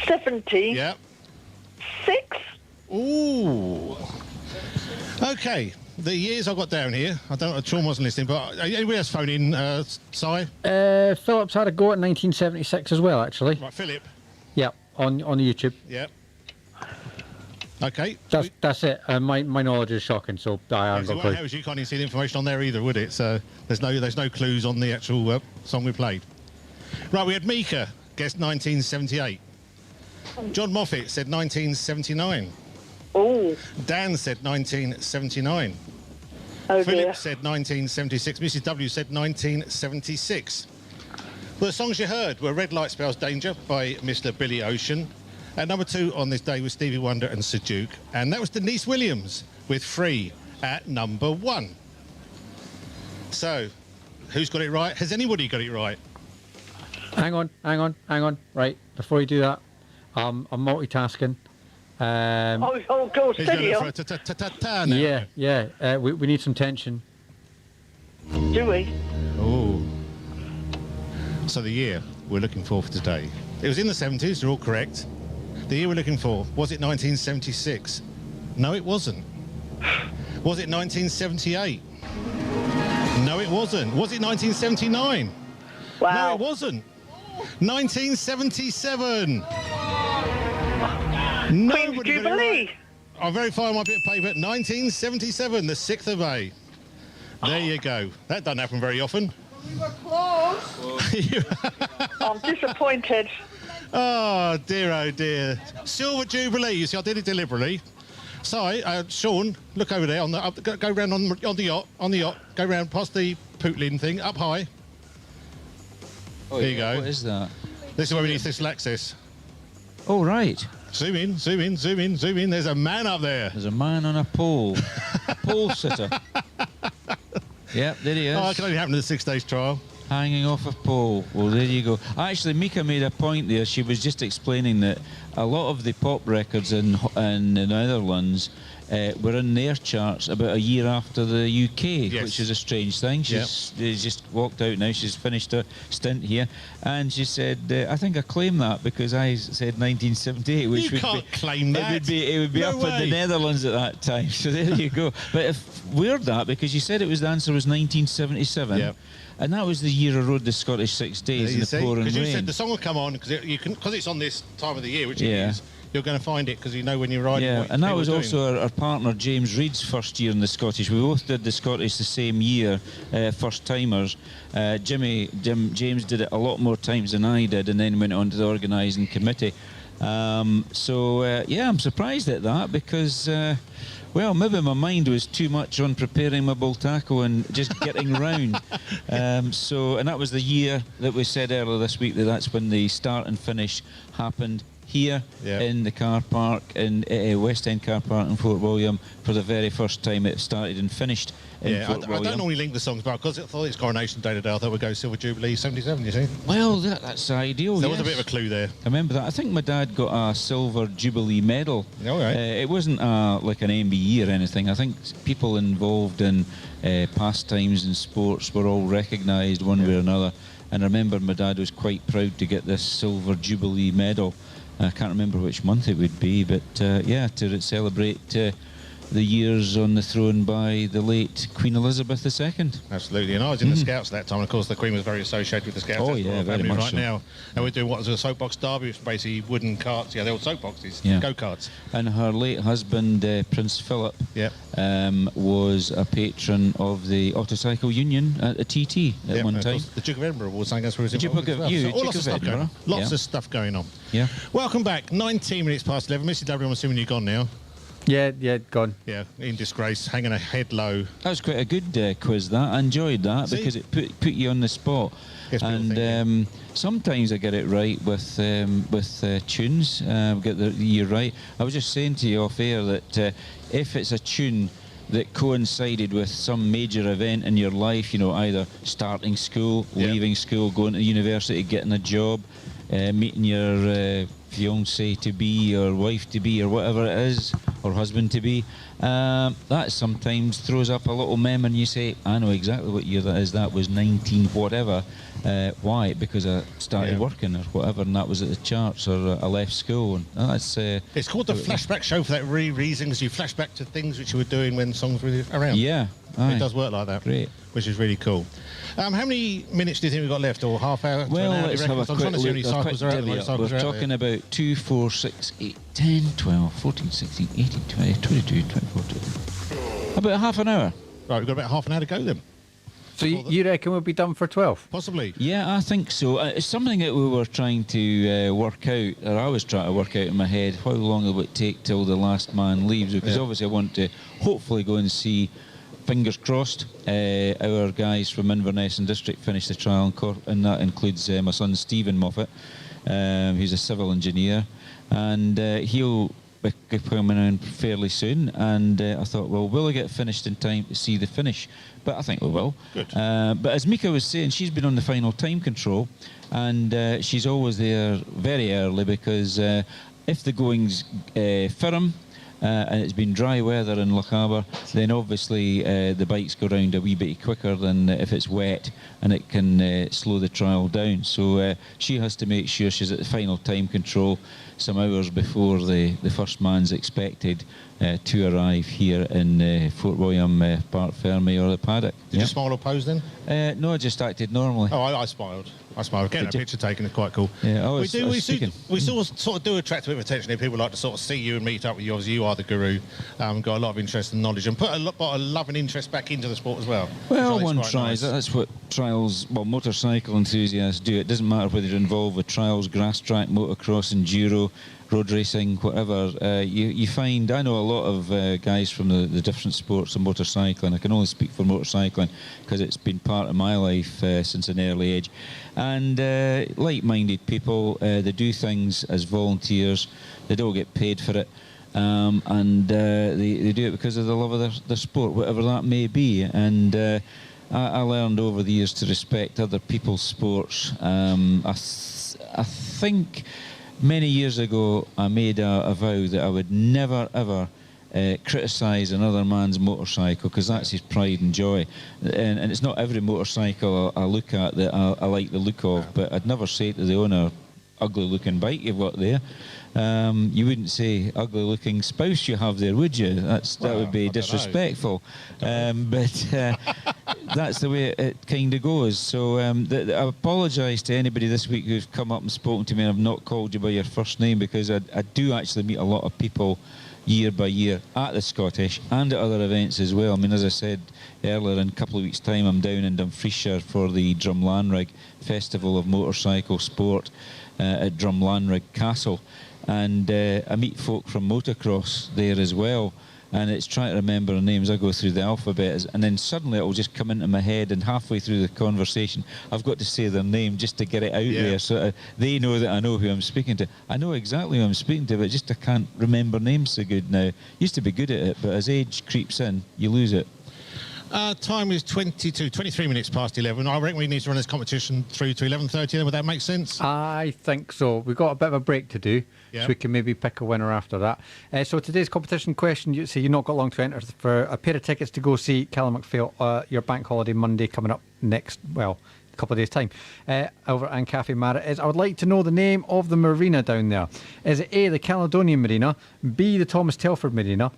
70. Yeah. 6. Ooh. OK. The years I got down here, I don't know, Sean wasn't listening, but anybody else phone in, Si? Philip's had a go at 1976 as well, actually. Right, Philip? Yeah, on YouTube. Yeah. OK. That's it. My knowledge is shocking, so I haven't got a clue. You can't even see the information on there either, would it? So there's no clues on the actual song we played. Right, we had Mika, guessed 1978. John Moffat said 1979. Oh. Dan said 1979. Oh, Philip dear. said 1976. Mrs. W said 1976. Well, the songs you heard were Red Light Spells Danger by Mr. Billy Ocean. And number 2 on this day was Stevie Wonder and Sir Duke. And that was Denise Williams with Free at number 1. So, who's got it right? Has anybody got it right? Hang on. Right, before you do that, I'm multitasking. Oh, God, steady on. Yeah. We need some tension. Do we? Oh. So the year we're looking for today. It was in the 70s, you're all correct. The year we're looking for, was it 1976? No, it wasn't. Was it 1978? No, it wasn't. Was it 1979? Wow. No, it wasn't. 1977. Queen's Jubilee. I'll verify my bit of paper. 1977, the 6th of May. There you go. That doesn't happen very often. We were close. I'm disappointed. Oh dear. Silver Jubilee. You see, I did it deliberately. So, Sean, look over there. Go round on the yacht. Go round past the Putlin thing, up high. Oh, there you go. What is that? This is where we need this access. Oh, right. Zoom in. There's a man up there. There's a man on a pole. A pole sitter. Yep, there he is. Oh, it can only happen to the 6 days trial. Hanging off a pole. Well, there you go. Actually, Mika made a point there. She was just explaining that a lot of the pop records in the Netherlands were in their charts about a year after the UK, yes. which is a strange thing. She's just walked out now. She's finished her stint here. And she said, I think I claim that because I said 1978, which you can't claim that. It would be no up way. in the Netherlands at that time. So there you go. But weird that, because you said the answer was 1977. Yep. And that was the year I rode the Scottish 6 days in the pouring rain. Because you said the song will come on because it's on this time of the year, which it is. You're going to find it because you know when you're riding. Yeah, and that was also our partner James Reed's first year in the Scottish. We both did the Scottish the same year, first timers. James did it a lot more times than I did, and then went on to the organising committee. I'm surprised at that because. Well, maybe my mind was too much on preparing my bull tackle and just getting round. And that was the year that we said earlier this week that's when the start and finish happened here in the car park, in West End car park in Fort William for the very first time it started and finished in Fort William. I don't normally link the songs, but because I thought it's Coronation Day today, I thought we'd go Silver Jubilee 77, you see. Well, that's ideal, There was a bit of a clue there. I remember that. I think my dad got a Silver Jubilee medal. All right. It wasn't like an MBE or anything. I think people involved in pastimes and sports were all recognised one way or another. And I remember my dad was quite proud to get this Silver Jubilee medal. I can't remember which month it would be, but to celebrate the years on the throne by the late Queen Elizabeth II. Absolutely, and I was in the Scouts at that time. Of course, the Queen was very associated with the Scouts. Oh yeah, very much right so. now. And we're doing what was a soapbox derby, which was basically wooden carts. Yeah, the old soapboxes, go-karts. And her late husband, Prince Philip, was a patron of the Autocycle Union at a TT at one time. The Duke of Edinburgh was something else. The Duke of Edinburgh. Lots of stuff going on. Yeah. Welcome back. 19 minutes past 11. Mr. W, I'm assuming you're gone now. Yeah, gone. Yeah, in disgrace, hanging a head low. That was quite a good quiz, that. I enjoyed that because it put you on the spot. And sometimes I get it right with tunes, get the year right. I was just saying to you off air that if it's a tune that coincided with some major event in your life, you know, either starting school, leaving school, going to university, getting a job, meeting your fiancé to be or wife to be or whatever it is, or husband to be, that sometimes throws up a little mem and you say, I know exactly what year that is. That was 19 whatever. Why? Because I started working or whatever, and that was at the charts, or I left school. And that's it's called the flashback show for that very reason, because you flash back to things which you were doing when songs were around. Yeah, it does work like that. Great. Which is really cool. How many minutes do you think we've got left, or half hour? Well, to an hour, let's have a quick look. We're talking about 2, 4, 6, 8, 10, 12, 14, 16, 18, 20, 22, 24, 25. About half an hour. Right, we've got about half an hour to go then. So you reckon we'll be done for 12? Possibly. Yeah, I think so. It's something that we were trying to work out, or I was trying to work out in my head, how long it would take till the last man leaves, because obviously I want to hopefully go and see fingers crossed. Our guys from Inverness and District finished the trial, and that includes my son Stephen Moffat, who's a civil engineer, and he'll be coming in fairly soon. And I thought, well, will I get finished in time to see the finish? But I think we will. Good. But as Mika was saying, she's been on the final time control, and she's always there very early because if the going's firm, and it's been dry weather in Lochaber, then obviously the bikes go round a wee bit quicker than if it's wet, and it can slow the trial down. So she has to make sure she's at the final time control some hours before the first man's expected to arrive here in Fort William, Parc Ferme or the paddock. Did you smile or pose then? No, I just acted normally. Oh, I smiled. Getting a picture taken is quite cool. Yeah, we sort of do attract a bit of attention here. People like to sort of see you and meet up with you. Obviously, you are the guru. Got a lot of interest and knowledge, and put a lot of love and interest back into the sport as well. Well, one tries. Nice. That's what trials, motorcycle enthusiasts do. It doesn't matter whether you're involved with trials, grass track, motocross, enduro, road racing, whatever. You find, I know a lot of guys from the different sports of motorcycling. I can only speak for motorcycling because it's been part of my life since an early age. And like-minded people, they do things as volunteers. They don't get paid for it. And they do it because of the love of their sport, whatever that may be. And I learned over the years to respect other people's sports. I think many years ago I made a vow that I would never ever criticise another man's motorcycle, because that's his pride and joy, and it's not every motorcycle I look at that I like the look of, but I'd never say to the owner, ugly looking bike you've got there. You wouldn't say ugly looking spouse you have there, would you? That would be disrespectful. But that's the way it kind of goes. So I apologise to anybody this week who's come up and spoken to me and I've not called you by your first name, because I do actually meet a lot of people year by year at the Scottish and at other events as well. I mean, as I said earlier, in a couple of weeks' time I'm down in Dumfriesshire for the Drumlanrig Festival of Motorcycle Sport at Drumlanrig Castle, and I meet folk from motocross there as well, and it's trying to remember their names. I go through the alphabet, and then suddenly it will just come into my head, and halfway through the conversation I've got to say their name just to get it out there, so they know that I know who I'm speaking to. I know exactly who I'm speaking to, but just I can't remember names so good now. Used to be good at it, but as age creeps in, you lose it. Time is 23 minutes past 11. I reckon we need to run this competition through to 11:30 then. Would that make sense? I think so. We've got a bit of a break to do, so we can maybe pick a winner after that. So today's competition question, you've not got long to enter for a pair of tickets to go see Callum McPhail, your bank holiday Monday coming up next, a couple of days' time, over at Cafe Marit. I would like to know the name of the marina down there. Is it A, the Caledonian Marina, B, the Thomas Telford Marina,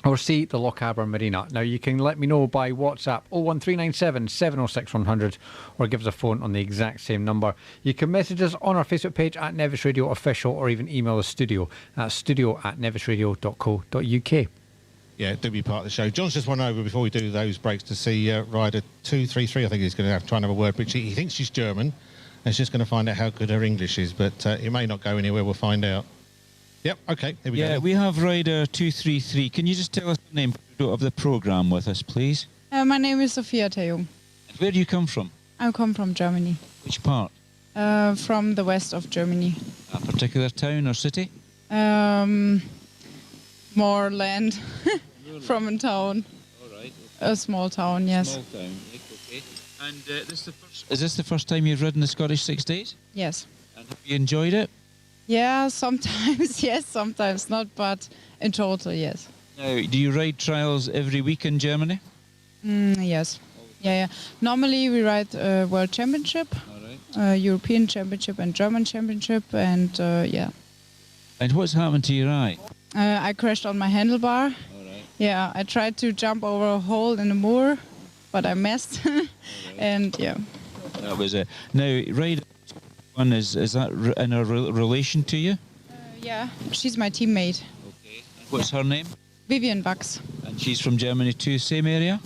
or C, the Lochaber Marina? Now, you can let me know by WhatsApp 01397 706 100, or give us a phone on the exact same number. You can message us on our Facebook page at Nevis Radio Official, or even email the studio at studio@nevisradio.co.uk. Yeah, do be part of the show. John's just run over before we do those breaks to see Rider 233. I think he's going to try and have a word, but he thinks she's German, and he's just going to find out how good her English is, but it may not go anywhere. We'll find out. Yep, okay, here we go. Yeah, we have Rider 233. Can you just tell us the name of the programme with us, please? My name is Sophia Theum. Where do you come from? I come from Germany. Which part? From the west of Germany. A particular town or city? More land from a town. All right. Okay. A small town, yes. Small town, okay. And is this the first time you've ridden the Scottish 6 days? Yes. And have you enjoyed it? Yeah, sometimes yes, sometimes not, but in total, yes. Now, do you ride trials every week in Germany? Yes. Yeah. Normally we ride World Championship, European Championship and German Championship, and yeah. And what's happened to your eye? I crashed on my handlebar. Yeah, I tried to jump over a hole in the moor, but I missed. And yeah. That was it. Now, Rider one, is that in a relation to you? Yeah, she's my teammate. Okay. What's her name? Vivian Bucks. And she's from Germany too, same area?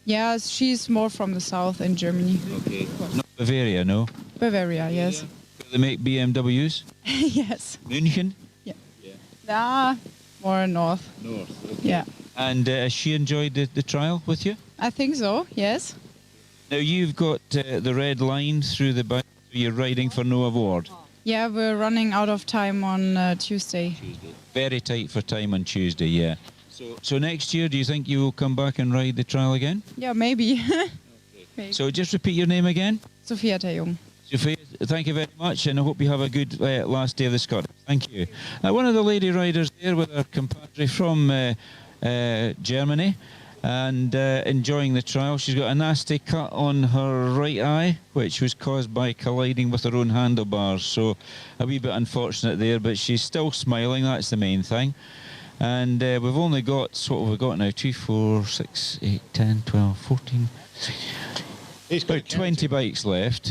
Yeah, she's more from the south in Germany. Okay. Not Bavaria, no? Bavaria, yes. Do they make BMWs? Yes. München? Yeah. More north. North, okay. Yeah. And has she enjoyed the trial with you? I think so, yes. Now, you've got the red line through the bike. You're riding for no award. Yeah, we're running out of time on Tuesday. Very tight for time on Tuesday, yeah. So next year, do you think you will come back and ride the trial again? Yeah, maybe. Maybe. So just repeat your name again. Sophia Terjung. Sophia, thank you very much, and I hope you have a good last day of the Scottish. Thank you. One of the lady riders there with her compadre from Germany, and enjoying the trial. She's got a nasty cut on her right eye, which was caused by colliding with her own handlebars. So a wee bit unfortunate there, but she's still smiling. That's the main thing. And we've only got, what have we got now? 2, 4, 6, 8, 10, 12, 14... It's about 20 bikes left.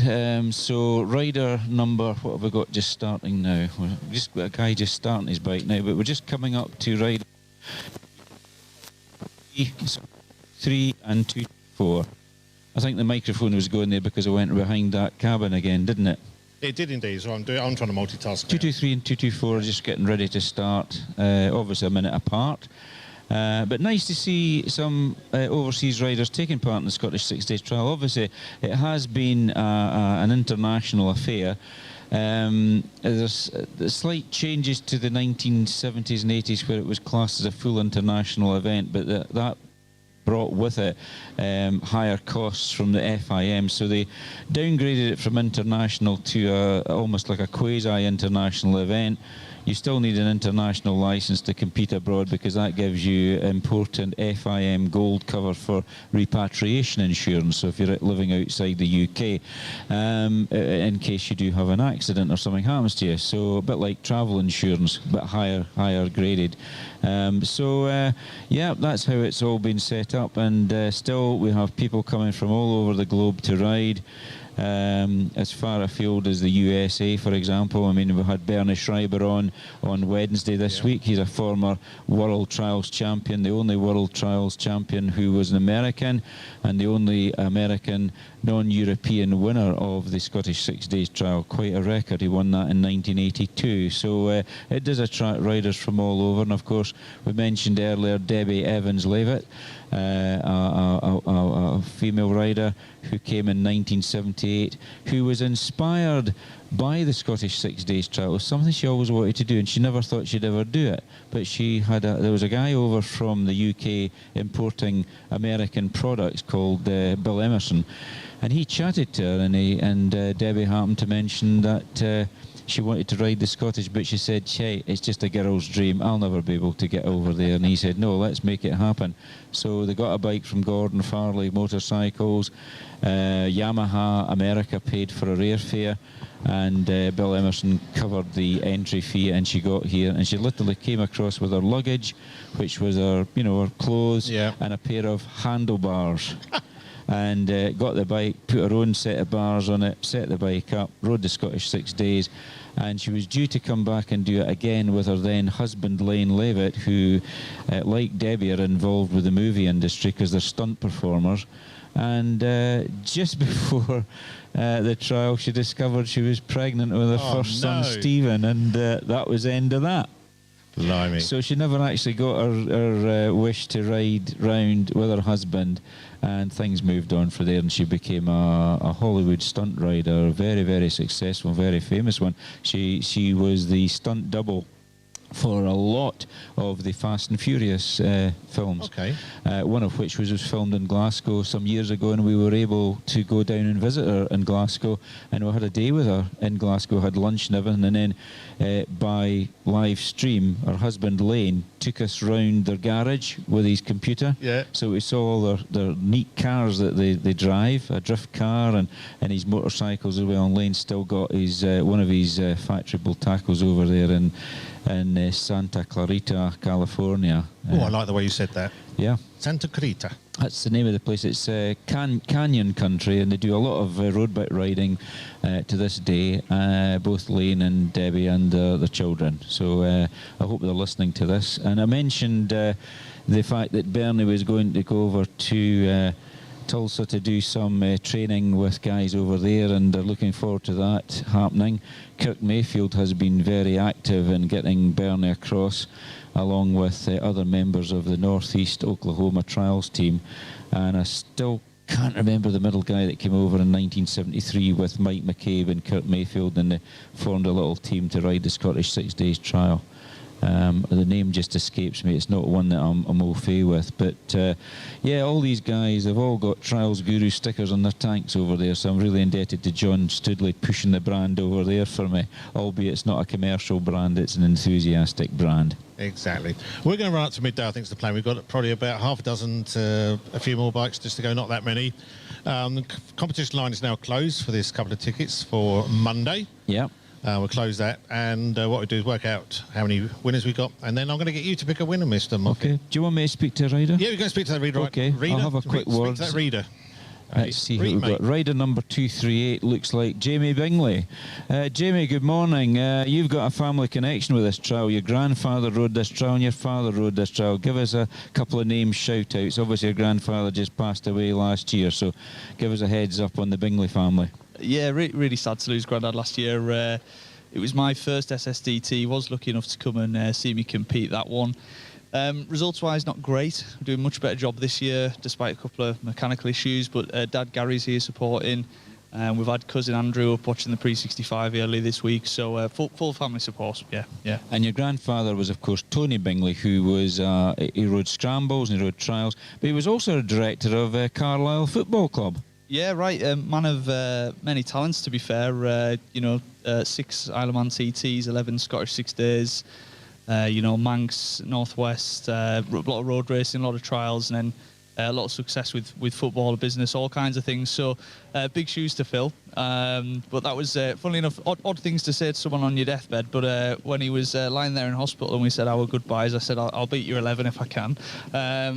So rider number, what have we got just starting now? We've just got a guy just starting his bike now, but we're just coming up to rider 3 and 2, 4. I think the microphone was going there because I went behind that cabin again, didn't it? It did indeed, so I'm trying to multitask. 223 and 224 are just getting ready to start, obviously a minute apart. But nice to see some overseas riders taking part in the Scottish 6-day trial. Obviously, it has been an international affair. There's slight changes to the 1970s and 80s where it was classed as a full international event, but that brought with it higher costs from the FIM, so they downgraded it from international to almost like a quasi-international event. You still need an international license to compete abroad because that gives you important FIM gold cover for repatriation insurance. So if you're living outside the UK, in case you do have an accident or something happens to you. So a bit like travel insurance, but higher graded. Yeah, that's how it's all been set up. And still we have people coming from all over the globe to ride. As far afield as the USA, for example. I mean, we had Bernie Schreiber on Wednesday this week. He's a former World Trials champion, the only World Trials champion who was an American, and the only American non-European winner of the Scottish 6 Days trial. Quite a record. He won that in 1982. So it does attract riders from all over. And of course, we mentioned earlier Debbie Evans-Levitt, a female rider who came in 1978, who was inspired by the Scottish 6 Days trial. It was something she always wanted to do, and she never thought she'd ever do it. But she had there was a guy over from the UK importing American products called Bill Emerson, and he chatted to her, and Debbie happened to mention that she wanted to ride the Scottish, but she said, "Hey, it's just a girl's dream. I'll never be able to get over there." And he said, "No, let's make it happen." So they got a bike from Gordon Farley Motorcycles. Yamaha America paid for her airfare, and Bill Emerson covered the entry fee, and she got here, and she literally came across with her luggage, which was her, her clothes, and a pair of handlebars. And got the bike, put her own set of bars on it, set the bike up, rode the Scottish 6 Days, and she was due to come back and do it again with her then husband Lane Levitt, who, like Debbie, are involved with the movie industry because they're stunt performers. And just before the trial, she discovered she was pregnant with her first son, Stephen, and that was the end of that. Blimey. So she never actually got her wish to ride round with her husband, and things moved on from there, and she became a Hollywood stunt rider, very, very successful, very famous one. She was the stunt double for a lot of the Fast and Furious films. Okay. One of which was filmed in Glasgow some years ago, and we were able to go down and visit her in Glasgow, and we had a day with her in Glasgow, had lunch and everything, and then by live stream, her husband Lane took us round their garage with his computer. Yeah. So we saw all their neat cars that they drive, a drift car, and his motorcycles as well. And Lane still got his one of his factory built tackles over there in Santa Clarita, California. Oh, I like the way you said that. Yeah. Santa Clarita. That's the name of the place. It's Canyon Country, and they do a lot of road bike riding to this day, both Lane and Debbie and their children. So I hope they're listening to this. And I mentioned the fact that Bernie was going to go over to Tulsa to do some training with guys over there, and they're looking forward to that happening. Kirk Mayfield has been very active in getting Bernie across, along with other members of the Northeast Oklahoma trials team. And I still can't remember the middle guy that came over in 1973 with Mike McCabe and Kirk Mayfield, and they formed a little team to ride the Scottish 6 Days trial. The name just escapes me. It's not one that I'm au fait with, but yeah, all these guys have all got Trials Guru stickers on their tanks over there, so I'm really indebted to John Studley pushing the brand over there for me, albeit it's not a commercial brand, it's an enthusiastic brand. Exactly. We're going to run up to midday, I think is the plan. We've got probably about half a dozen to a few more bikes just to go, not that many. The competition line is now closed for this couple of tickets for Monday. Yeah. We'll close that, and what we do is work out how many winners we got, and then I'm going to get you to pick a winner, Mr. Moffat. Okay. Do you want me to speak to a rider? Yeah, we're going to speak to the reader. Okay, Reader? I'll have a quick word. Speak to that reader. Let's see who we've got. Rider number 238 looks like Jamie Bingley. Jamie, good morning. You've got a family connection with this trial. Your grandfather rode this trial and your father rode this trial. Give us a couple of names, shout-outs. Obviously, your grandfather just passed away last year, so give us a heads up on the Bingley family. Yeah, really sad to lose Grandad last year. It was my first SSDT. He was lucky enough to come and see me compete that one. Results-wise, not great. We're doing a much better job this year, despite a couple of mechanical issues. But Dad Gary's here supporting. We've had cousin Andrew up watching the pre-65 early this week. So full family support. Yeah. And your grandfather was, of course, Tony Bingley, who was he rode scrambles and he rode trials, but he was also a director of Carlisle Football Club. Yeah, right. Man of many talents, to be fair. 6 Isle of Man TTs, 11 Scottish 6 Days. Manx, Northwest, a lot of road racing, a lot of trials, and then a lot of success with football, business, all kinds of things. So big shoes to fill. But that was, funnily enough, odd things to say to someone on your deathbed. But when he was lying there in hospital and we said our goodbyes, I said, I'll beat you 11 if I can.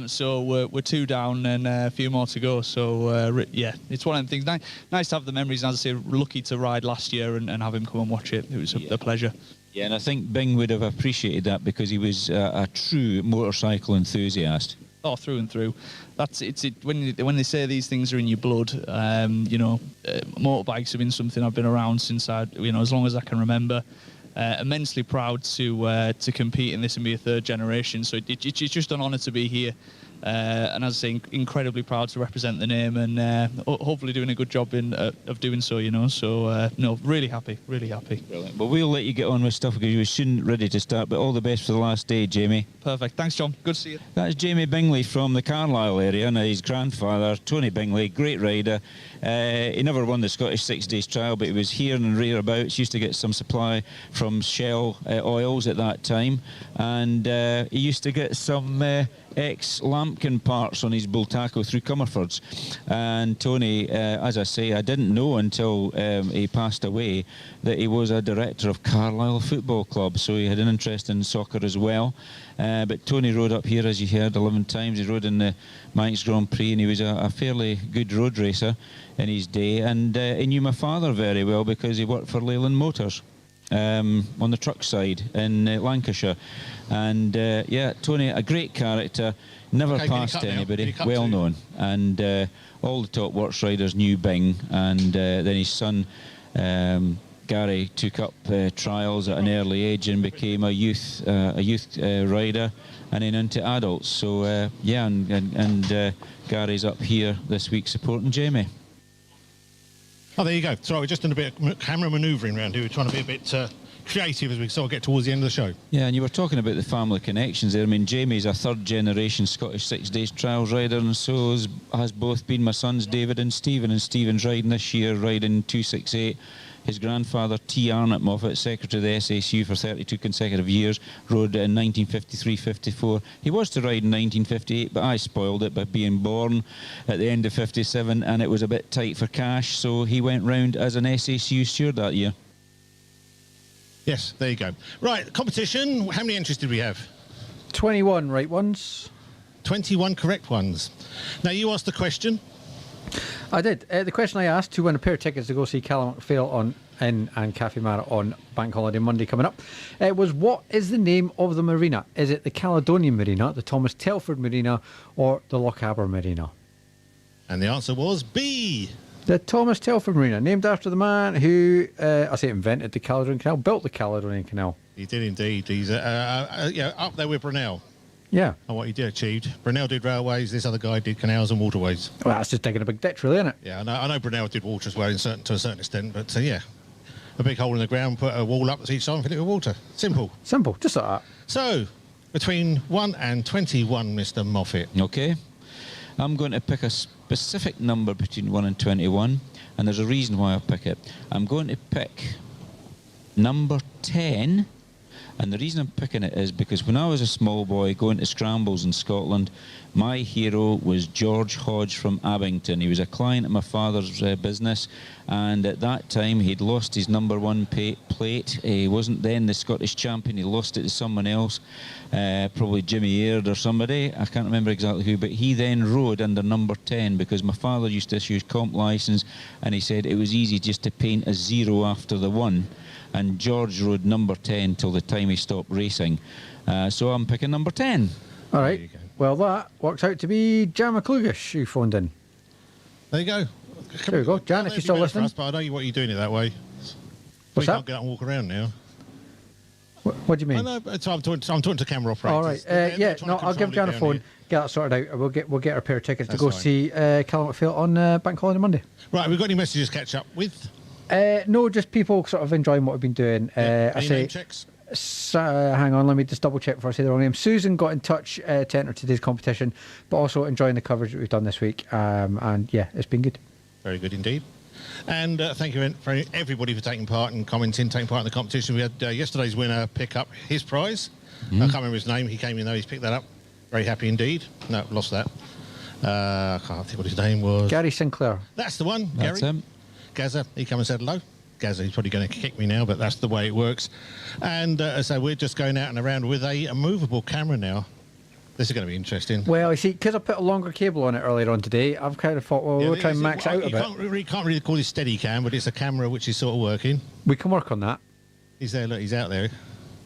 So we're 2 down and a few more to go. So yeah, it's one of them things. Nice to have the memories. And as I say, lucky to ride last year and have him come and watch it. It was a pleasure. Yeah, and I think Bing would have appreciated that because he was a true motorcycle enthusiast. Oh, through and through. That's it. When they say these things are in your blood, motorbikes have been something I've been around since as long as I can remember. Immensely proud to compete in this and be a 3rd generation. So it's just an honour to be here. And as I say, incredibly proud to represent the name and hopefully doing a good job of doing so, So, really happy. Brilliant. Well, we'll let you get on with stuff because you were soon ready to start, but all the best for the last day, Jamie. Perfect. Thanks, John. Good to see you. That's Jamie Bingley from the Carlisle area, and his grandfather, Tony Bingley, great rider. He never won the Scottish 6 Days trial, but he was here and rearabouts. Used to get some supply from Shell oils at that time, and he used to get some ex-Lampkin parts on his Bull Taco through Comerfords. And Tony, as I say, I didn't know until he passed away that he was a director of Carlisle Football Club, so he had an interest in soccer as well. But Tony rode up here, as you heard, 11 times. He rode in the Manx Grand Prix, and he was a fairly good road racer in his day. And he knew my father very well because he worked for Leyland Motors on the truck side in Lancashire. And yeah, Tony, a great character, never passed anybody, well known. And all the top works riders knew Bing, and then his son Gary took up trials at an early age and became a youth rider, and then into adults. So yeah, and Gary's up here this week supporting Jamie. Oh, there you go. Sorry, we're just doing a bit of camera manoeuvring around here. We're trying to be a bit creative as we sort of get towards the end of the show. Yeah, and you were talking about the family connections there. I mean, Jamie's a 3rd generation Scottish 6 Days trials rider, and so has both been my sons David and Stephen. And Stephen's riding this year, riding 268. His grandfather, T. Arnott Moffat, secretary of the SSU for 32 consecutive years, rode in 1953-54. He was to ride in 1958, but I spoiled it by being born at the end of 57, and it was a bit tight for cash, so he went round as an SSU steward that year. Yes, there you go. Right, competition. How many entries did we have? 21 right ones. 21 correct ones. Now, you asked the question. I did. The question I asked to win a pair of tickets to go see Callum McPhail and Cafe Mara on Bank Holiday Monday coming up was, what is the name of the marina? Is it the Caledonian Marina, the Thomas Telford Marina, or the Lochaber Marina? And the answer was B. The Thomas Telford Marina, named after the man who, I say invented the Caledonian Canal, built the Caledonian Canal. He did indeed. He's up there with Brunel. Yeah. And what he did achieved. Brunel did railways, this other guy did canals and waterways. Well, that's just digging a big ditch, really, isn't it? Yeah, I know Brunel did water as well to a certain extent, but yeah. A big hole in the ground, put a wall up each side and fill it with water. Simple. Simple, just like that. So, between 1 and 21, Mr. Moffat. Okay. I'm going to pick a specific number between 1 and 21, and there's a reason why I pick it. I'm going to pick number 10, and the reason I'm picking it is because when I was a small boy going to scrambles in Scotland, my hero was George Hodge from Abington. He was a client of my father's business, and at that time he'd lost his number 1 plate. He wasn't then the Scottish champion. He lost it to someone else, probably Jimmy Aird or somebody. I can't remember exactly who, but he then rode under number 10 because my father used to issue his comp licence, and he said it was easy just to paint a 0 after the 1. And George rode number 10 till the time he stopped racing. So I'm picking number 10. All right. Well, that works out to be Jan McClugish, who phoned in. There you go. There we go. Jan, if you're still listening. But I know what you're doing it that way. What's that? Can't get out and walk around now. What do you mean? I know, so I'm talking to camera operators. All right. Yeah, no, I'll give Jan a phone, get that sorted out. We'll get a pair of tickets to go see Callum McPhail on Bank Holiday Monday. Right, we've got any messages to catch up with? No, just people sort of enjoying what we've been doing. Any I say, name checks? hang on, let me just double check before I say the wrong name. Susan got in touch to enter today's competition, but also enjoying the coverage that we've done this week. And yeah, it's been good. Very good indeed. And thank you for everybody for taking part and commenting, taking part in the competition. We had yesterday's winner pick up his prize. I can't remember his name. He came in though. He's picked that up. Very happy indeed. No, lost that. I can't think what his name was. Gary Sinclair. That's the one. That's Gary. him. Gaza, he come and said hello. Gaza, he's probably going to kick me now, but that's the way it works. And so we're just going out and around with a movable camera now. This is going to be interesting. Well, you see, because I put a longer cable on it earlier on today, I've kind of thought, well, we'll try and max out a bit. You can't really call this Steadicam, but it's a camera which is sort of working. We can work on that. He's there, look, he's out there.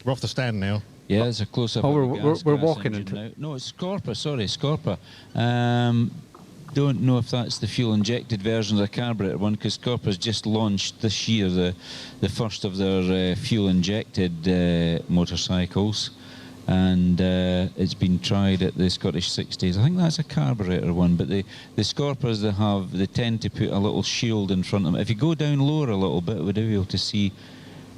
We're off the stand now. Yeah, it's a close-up. Oh, of we're walking into... now. No, it's Scorpa, sorry, Scorpa. Don't know if that's the fuel-injected version of the carburetor one, because Scorpa's just launched this year the first of their fuel-injected motorcycles, and it's been tried at the Scottish 60s. I think that's a carburetor one, but the Scorpas they tend to put a little shield in front of them. If you go down lower a little bit, we'd be able to see.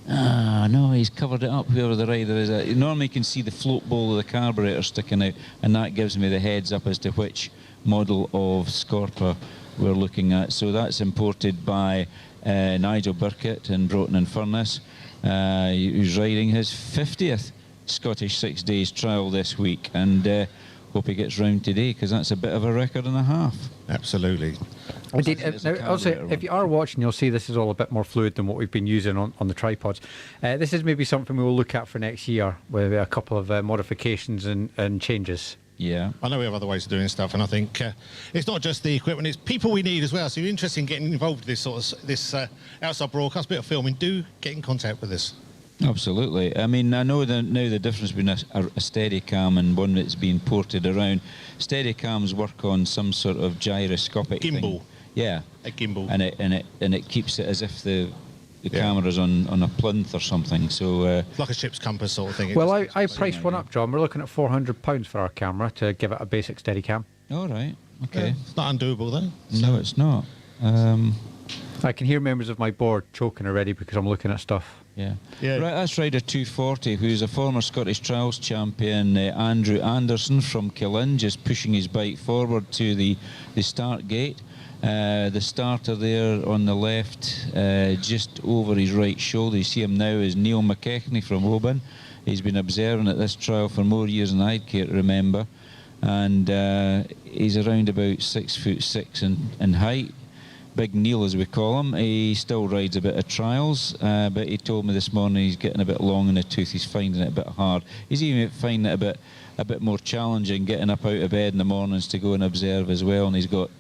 No, he's covered it up, whoever the rider is. Normally you can see the float bowl of the carburetor sticking out, and that gives me the heads up as to which model of Scorpa we're looking at. So that's imported by Nigel Burkett in Broughton and Furness, who's riding his 50th Scottish 6 days trial this week, and hope he gets round today, because that's a bit of a record and a half. Absolutely. Indeed. Now, also, if you are watching, you'll see this is all a bit more fluid than what we've been using on the tripods. This is maybe something we will look at for next year, with a couple of modifications and changes. Yeah. I know we have other ways of doing stuff, and I think it's not just the equipment, it's people we need as well. So if you're interested in getting involved with this sort of outside broadcast, bit of filming, do get in contact with us. Absolutely. I mean, I know now the difference between a Steadicam and one that's being ported around. Steadicams work on some sort of gyroscopic gimbal thing. Yeah, a gimbal, and it keeps it as if the camera's on a plinth or something. So it's like a ship's compass sort of thing. Well, I priced one up, John. We're looking at £400 for our camera to give it a basic Steadicam. All right. Okay. Yeah, it's not undoable though. No, it's not. I can hear members of my board choking already because I'm looking at stuff. Yeah. Right, that's rider 240, who's a former Scottish Trials champion, Andrew Anderson from Killin, just pushing his bike forward to the start gate. The starter there on the left, just over his right shoulder, you see him now, is Neil McKechnie from Oban. He's been observing at this trial for more years than I'd care to remember, and he's around about 6'6" in height. Big Neil, as we call him. He still rides a bit of trials, but he told me this morning he's getting a bit long in the tooth. He's finding it a bit hard. He's even finding it a bit more challenging getting up out of bed in the mornings to go and observe as well. And he's got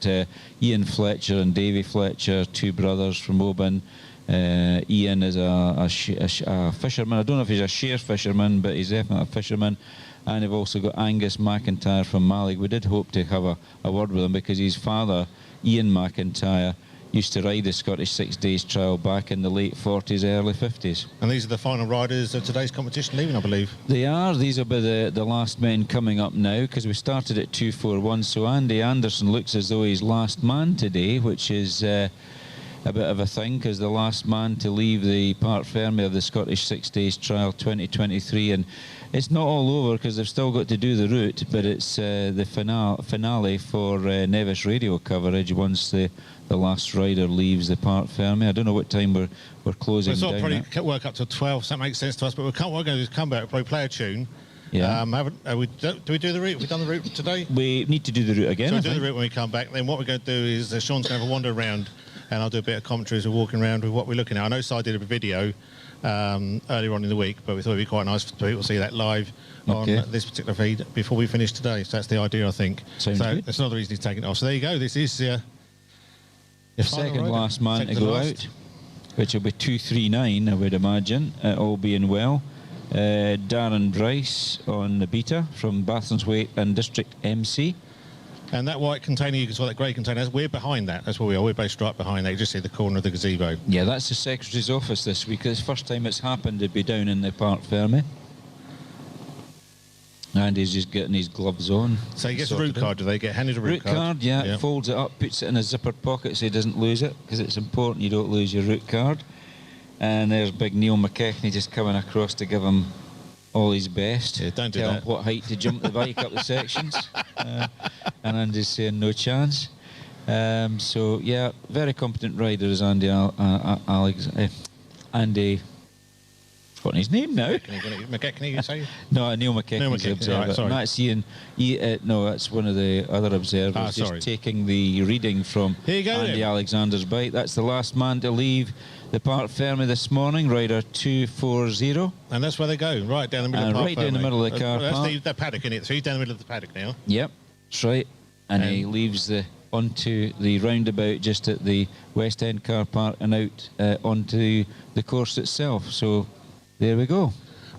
Ian Fletcher and Davy Fletcher, two brothers from Oban. Ian is a fisherman. I don't know if he's a share fisherman, but he's definitely a fisherman. And they've also got Angus McIntyre from Malig. We did hope to have a word with him, because his father Ian McIntyre, used to ride the Scottish 6 Days trial back in the late 40s, early 50s. And these are the final riders of today's competition leaving, I believe. They are. These will be the last men coming up now, because we started at 2:41. So Andy Anderson looks as though he's last man today, which is a bit of a thing, because the last man to leave the Parc Ferme of the Scottish 6 Days Trial 2023, and it's not all over because they've still got to do the route, but it's the finale for Nevis radio coverage once the last rider leaves the Parc Ferme. I don't know what time we're closing Well, it's down not probably work up to 12, so that makes sense to us, but we're going to just come back, we'll probably play a tune. Yeah. Do we do the route? Have we done the route today? We need to do the route again. So we'll do the route when we come back. Then what we're going to do is Sean's going to have a wander around, and I'll do a bit of commentary as we're walking around with what we're looking at. I know Si did a video earlier on in the week, but we thought it'd be quite nice for people to see that live on this particular feed before we finish today. So that's the idea, I think. Sounds good. That's another reason he's taking it off. So there you go. This is the second last man to go out, which will be 2:39, I would imagine, all being well. Darren Bryce on the beta from Bathurst and District MC. And that white container, you can see that grey container, we're behind that. That's where we are. We're based right behind that. You just see the corner of the gazebo. Yeah, that's the Secretary's office this week. It's the first time it's happened to be down in the Parc Ferme. And he's just getting his gloves on. So he gets a route card. Do they get handed a route card? Route card, yeah. Folds it up, puts it in a zippered pocket so he doesn't lose it, because it's important you don't lose your route card. And there's big Neil McKechnie just coming across to give him all his best. Yeah, don't do Tell that. him what height to jump the bike up the sections. And Andy's saying no chance. So, yeah, very competent rider is Andy Andy... Forgotten his name now. McKechnie, you say? No, Neil McKechnie's Neil the McKechnie, observer. right, sorry. That's Ian. No, that's one of the other observers. Sorry. Just taking the reading from Here you go, Andy then. Alexander's bike. That's the last man to leave the Parc Ferme this morning, rider 240. And that's where they go, right down the middle of the Parc Right down the Ferme. middle of the car That's park. the paddock, isn't it? So he's down the middle of the paddock now. Yep, that's right. And he leaves onto the roundabout just at the West End car park and out onto the course itself. So there we go.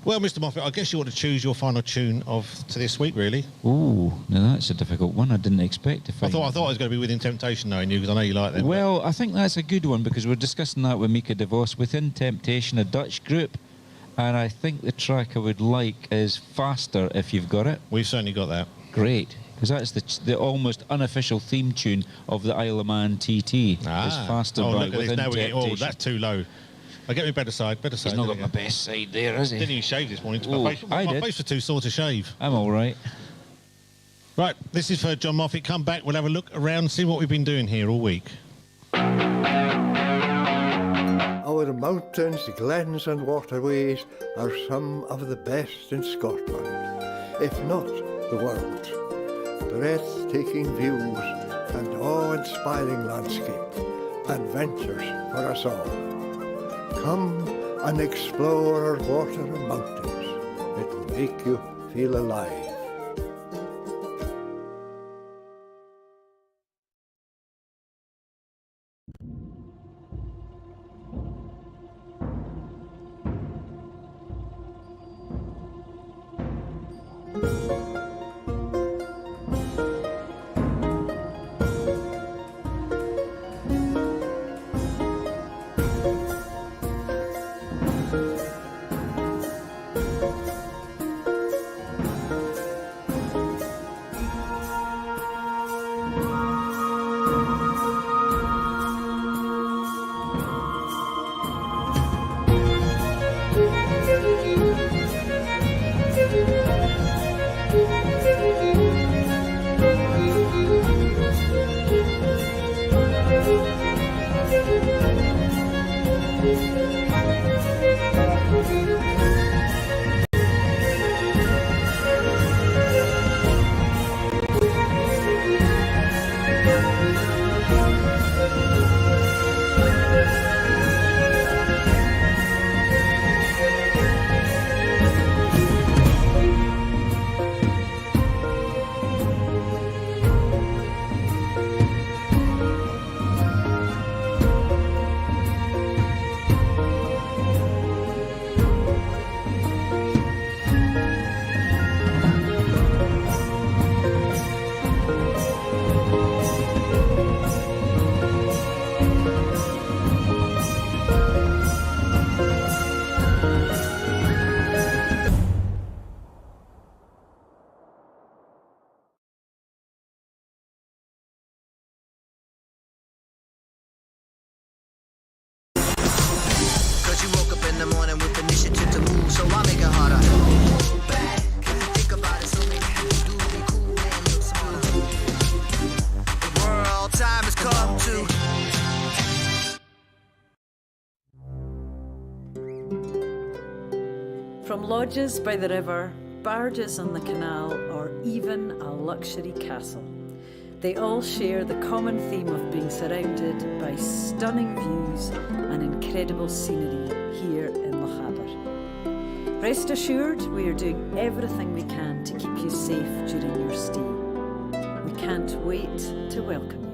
Well, Mr. Moffat, I guess you want to choose your final tune to this week, really. Ooh, now that's a difficult one. I didn't expect to find. I thought I was going to be Within Temptation, knowing you, because I know you like them. Well, I think that's a good one, because we're discussing that with Mika DeVos. Within Temptation, a Dutch group, and I think the track I would like is Faster, if you've got it. We've certainly got that. Great, because that's the almost unofficial theme tune of the Isle of Man TT. It's Faster by look at this. Within Now we're getting, Temptation. that's too low. I'll get me better side. He's not got my best side there, has he? Didn't even shave this morning. Ooh, My face was too sore to shave. I'm all right. Right, this is for John Moffat. Come back, we'll have a look around, see what we've been doing here all week. Our mountains, glens and waterways are some of the best in Scotland, if not the world. Breathtaking views and awe-inspiring landscape, adventures for us all. Come and explore our water and mountains. It will make you feel alive. From lodges by the river, barges on the canal, or even a luxury castle, they all share the common theme of being surrounded by stunning views and incredible scenery here in Lochaber. Rest assured, we are doing everything we can to keep you safe during your stay. We can't wait to welcome you.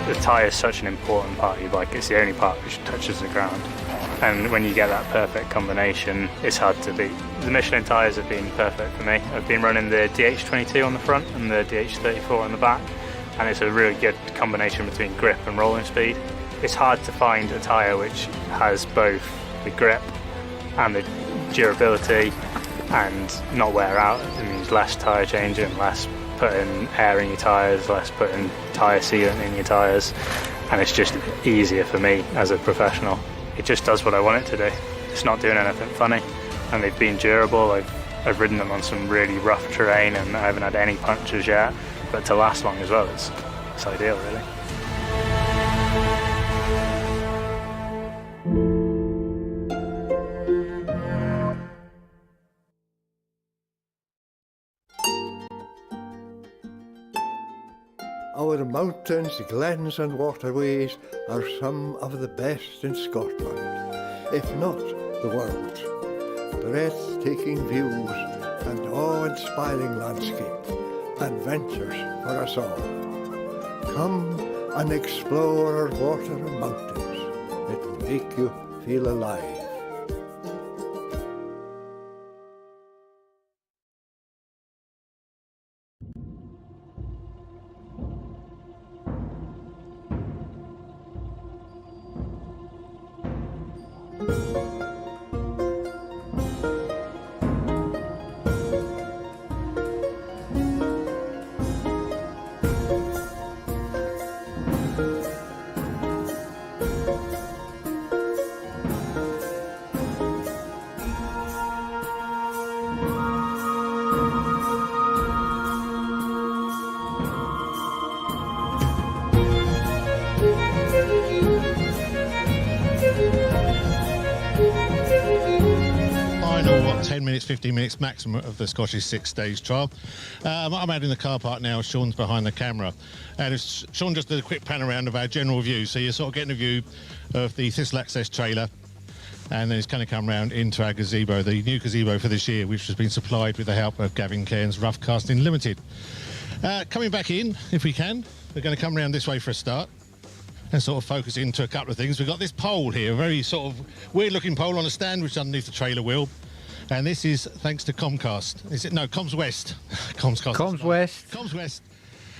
The tyre is such an important part of your bike. It's the only part which touches the ground. And when you get that perfect combination, it's hard to beat. The Michelin tyres have been perfect for me. I've been running the DH22 on the front and the DH34 on the back, and it's a really good combination between grip and rolling speed. It's hard to find a tyre which has both the grip and the durability and not wear out. It means less tyre changing, less putting air in your tyres, less putting tyre sealant in your tyres, and it's just easier for me as a professional. It just does what I want it to do. It's not doing anything funny, and they've been durable. I've ridden them on some really rough terrain and I haven't had any punctures yet, but to last long as well, it's ideal really. Our mountains, glens and waterways are some of the best in Scotland, if not the world. Breathtaking views and awe-inspiring landscape, adventures for us all. Come and explore our water and mountains. It will make you feel alive. 10 minutes, 15 minutes maximum of the Scottish 6-stage trial. I'm out in the car park now. Sean's behind the camera. And Sean just did a quick pan around of our general view. So you're sort of getting a view of the Thistle Access trailer. And then it's going to come round into our gazebo, the new gazebo for this year, which has been supplied with the help of Gavin Cairns Rough Casting Limited. Coming back in, if we can, we're going to come round this way for a start and sort of focus into a couple of things. We've got this pole here, a very sort of weird-looking pole on a stand, which is underneath the trailer wheel. And this is thanks to Comcast. Is it? No, Comms West. Comms West.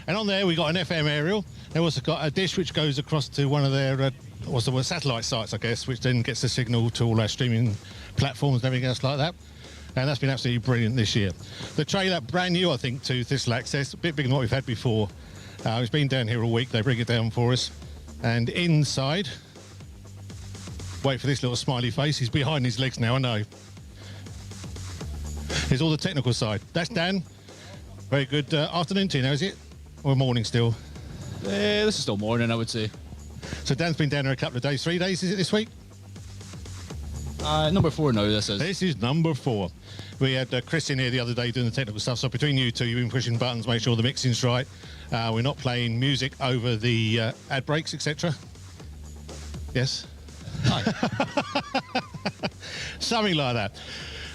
And on there, we've got an FM aerial. They've also got a dish which goes across to one of their satellite sites, I guess, which then gets the signal to all our streaming platforms and everything else like that. And that's been absolutely brilliant this year. The trailer, brand new, I think, to Thistle Access, a bit bigger than what we've had before. It's been down here all week. They bring it down for us. And inside, wait for this little smiley face. He's behind his legs now, I know. Here's all the technical side. That's Dan. Very good afternoon to you now, is it? Or morning still? This is still morning, I would say. So Dan's been down there a couple of days. 3 days, is it this week? Number 4 now, this is. This is number 4. We had Chris in here the other day doing the technical stuff. So between you two, you've been pushing buttons, make sure the mixing's right. We're not playing music over the ad breaks, etc. Yes? Something like that.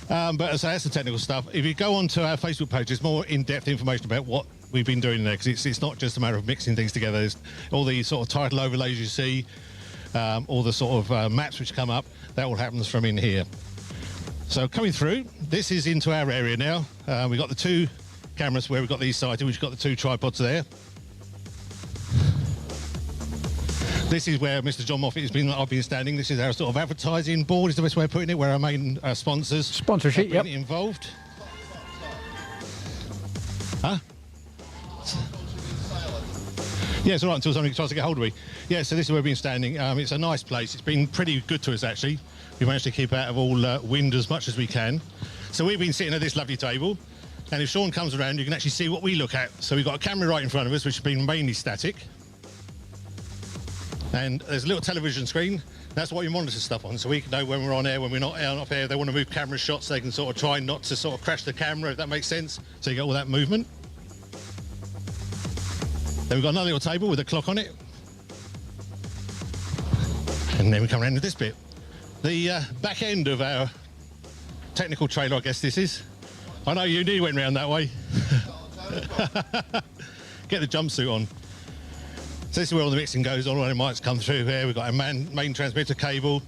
But so that's the technical stuff. If you go onto our Facebook page, there's more in-depth information about what we've been doing there, because it's not just a matter of mixing things together. There's all the sort of title overlays you see, all the sort of maps which come up, that all happens from in here. So coming through, this is into our area now. We've got the 2 cameras where we've got these sighted, we've got the 2 tripods there. This is where Mr. John Moffat I've been standing. This is our sort of advertising board, is the best way of putting it, where our main sponsors. Sponsorship, yep. Involved. Huh? Yeah, it's all right until somebody tries to get hold of me. Yeah, so this is where we've been standing. It's a nice place. It's been pretty good to us, actually. We managed to keep out of all wind as much as we can. So we've been sitting at this lovely table. And if Sean comes around, you can actually see what we look at. So we've got a camera right in front of us, which has been mainly static. And there's a little television screen. That's what we monitor stuff on. So we can know when we're on air, when we're not off air. They want to move camera shots, they can sort of try not to sort of crash the camera, if that makes sense. So you get all that movement. Then we've got another little table with a clock on it. And then we come around to this bit. The back end of our technical trailer, I guess this is. I know you nearly went round that way. Get the jumpsuit on. So this is where all the mixing goes on, all the mics come through here. We've got a main transmitter cable.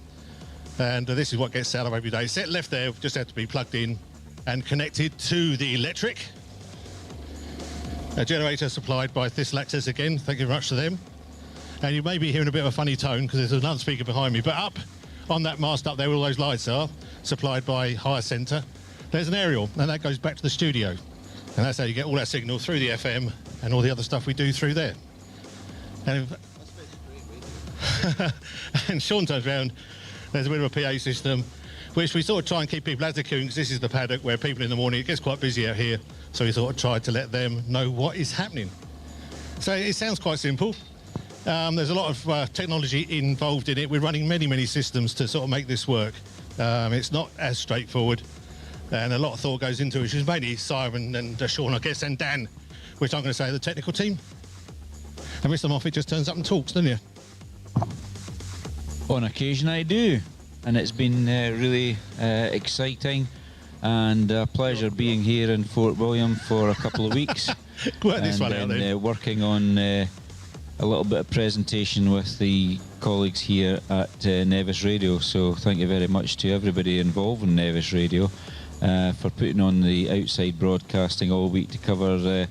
And this is what gets set up every day. Set left there, just have to be plugged in and connected to the electric. A generator supplied by Thistle Access again. Thank you very much to them. And you may be hearing a bit of a funny tone because there's another speaker behind me. But up on that mast up there where all those lights are, supplied by Hire Centre, there's an aerial, and that goes back to the studio. And that's how you get all our signal through the FM and all the other stuff we do through there. And, and Sean turns around, there's a bit of a PA system, which we sort of try and keep people as they're queuing, because this is the paddock where people in the morning, it gets quite busy out here, so we sort of try to let them know what is happening. So it sounds quite simple. There's a lot of technology involved in it. We're running many systems to sort of make this work. It's not as straightforward, and a lot of thought goes into it, which is mainly Simon and Sean, I guess, and Dan, which I'm going to say are the technical team. And Mr. Moffat just turns up and talks, doesn't you? On occasion I do, and it's been really exciting and a pleasure being here in Fort William for a couple of weeks. Work this one out then. Working on a little bit of presentation with the colleagues here at Nevis Radio. So thank you very much to everybody involved in Nevis Radio for putting on the outside broadcasting all week to cover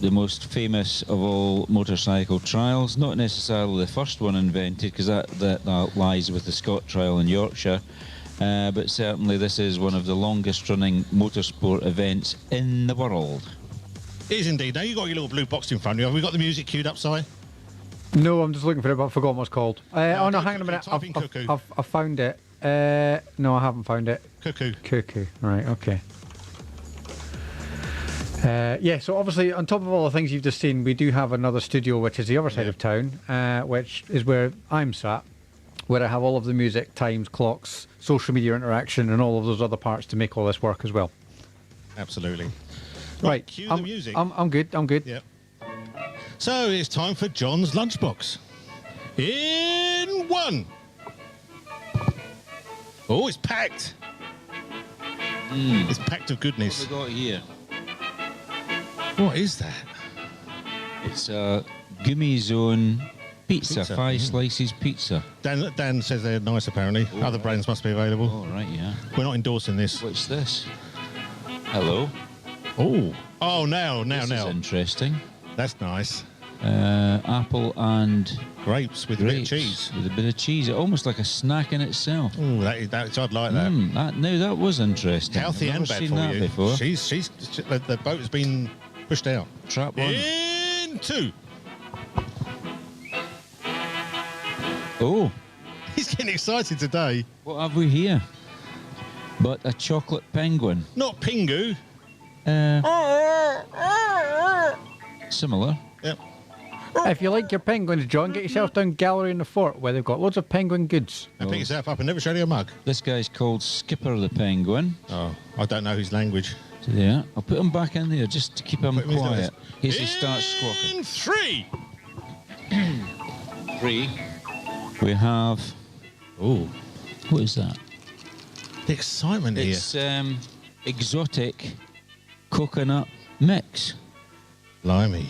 the most famous of all motorcycle trials. Not necessarily the first one invented, because that lies with the Scott trial in Yorkshire, but certainly this is one of the longest running motorsport events in the world. It is indeed. Now you've got your little blue box in front of you. Have we got the music queued up, Si? No, I'm just looking for it, but I've forgotten what it's called. Oh no, hang on a minute. I've found it. No, I haven't found it. Cuckoo. Right, okay. Yeah, so obviously on top of all the things you've just seen, we do have another studio which is the other side of town, which is where I'm sat. where I have all of the music, times, clocks, social media interaction, and all of those other parts to make all this work as well. Absolutely. Right. Cue the music. I'm good. I'm good. Yep. So it's time for John's lunchbox. In 1. Oh, it's packed. It's packed of goodness. What have we got here? What is that? It's a Gummy Zone pizza. 5 slices pizza. Dan says they're nice, apparently. Other brands must be available. Oh, right, yeah. We're not endorsing this. What's this? Hello. Oh, now. This is interesting. That's nice. Apple and grapes with a bit of cheese. With a bit of cheese, almost like a snack in itself. Oh, I'd like that. That was interesting. Healthy I've and never bad seen for that you. before. The boat has been pushed out. Trap 1. In 2. Oh, he's getting excited today. What have we here? But a chocolate penguin. Not Pingu. Similar. Yep. If you like your penguins, John, get yourself down Gallery in the Fort where they've got loads of penguin goods. And pick yourself up and never show you a mug. This guy's called Skipper the Penguin. Oh, I don't know his language. So yeah, I'll put him back in there just to keep him quiet. Here's he starts squawking. In 3. 3. We have. Oh, what is that? The excitement here. It's exotic coconut mix. Blimey.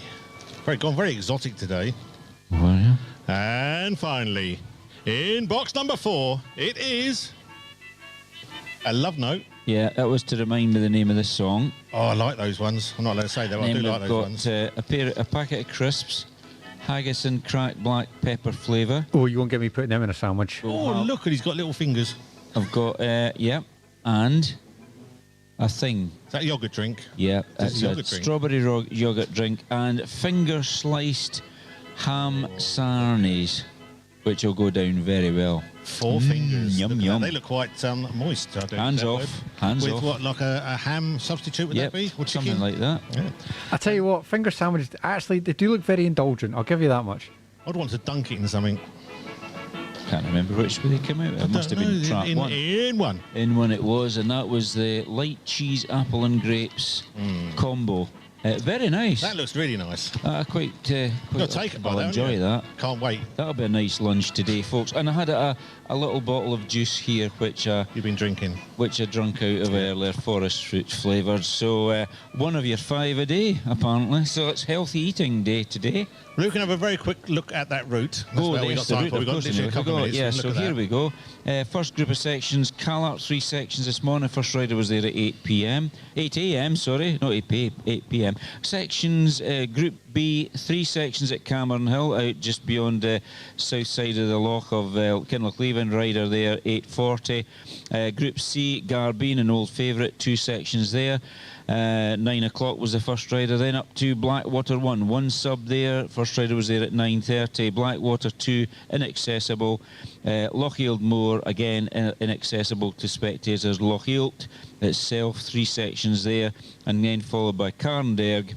Gone very exotic today. Well, yeah. And finally, in box number 4, it is a love note. Yeah, that was to remind me the name of the song. Oh, I like those ones. I'm not allowed to say that, but I do like those ones. A packet of crisps, haggis and cracked black pepper flavour. Oh, you won't get me putting them in a sandwich. Oh, look, he's got little fingers. I've got, and a thing. Is that a yoghurt drink? Yeah, It's it's a a yoghurt drink. strawberry yoghurt drink and finger sliced ham sarnies, which will go down very well. 4 fingers. Yum, Look at that. yum. They look quite moist. I don't Hands use that off. word. Hands With off. what, like a ham substitute, would that be? Or chicken? Something like that. Yeah. I tell you what, finger sandwiches, actually, they do look very indulgent. I'll give you that much. I'd want to dunk it in something. Can't remember which way they came out. It must have been trap in 1. In 1. In 1 it was, and that was the light cheese, apple and grapes combo. Very nice. That looks really nice. Quite You'll take it by I'll that, enjoy won't you? that. Can't wait. That'll be a nice lunch today, folks. And I had a little bottle of juice here, which you've been drinking, which I drunk out of earlier, forest fruit flavoured. So 1 of your 5 a day, apparently. So it's healthy eating day today. We can have a very quick look at that route. That's about all we got there's the time route, for. We've got of course, literally a couple of minutes. Yeah, Look so at here that. we go. First group of sections, Callart, 3 sections this morning. First rider was there at 8 a.m, sorry, not 8 p.m. Sections, Group B, 3 sections at Cameron Hill, out just beyond the south side of the loch of Kinlochleven. Rider there, 8:40. Group C, Garbeen, an old favourite, 2 sections there. 9 o'clock was the first rider, then up to Blackwater 1 sub there. First rider was there at 9:30. Blackwater 2 inaccessible. Lochield Moor again inaccessible to spectators. Lochield itself 3 sections there, and then followed by Carnderg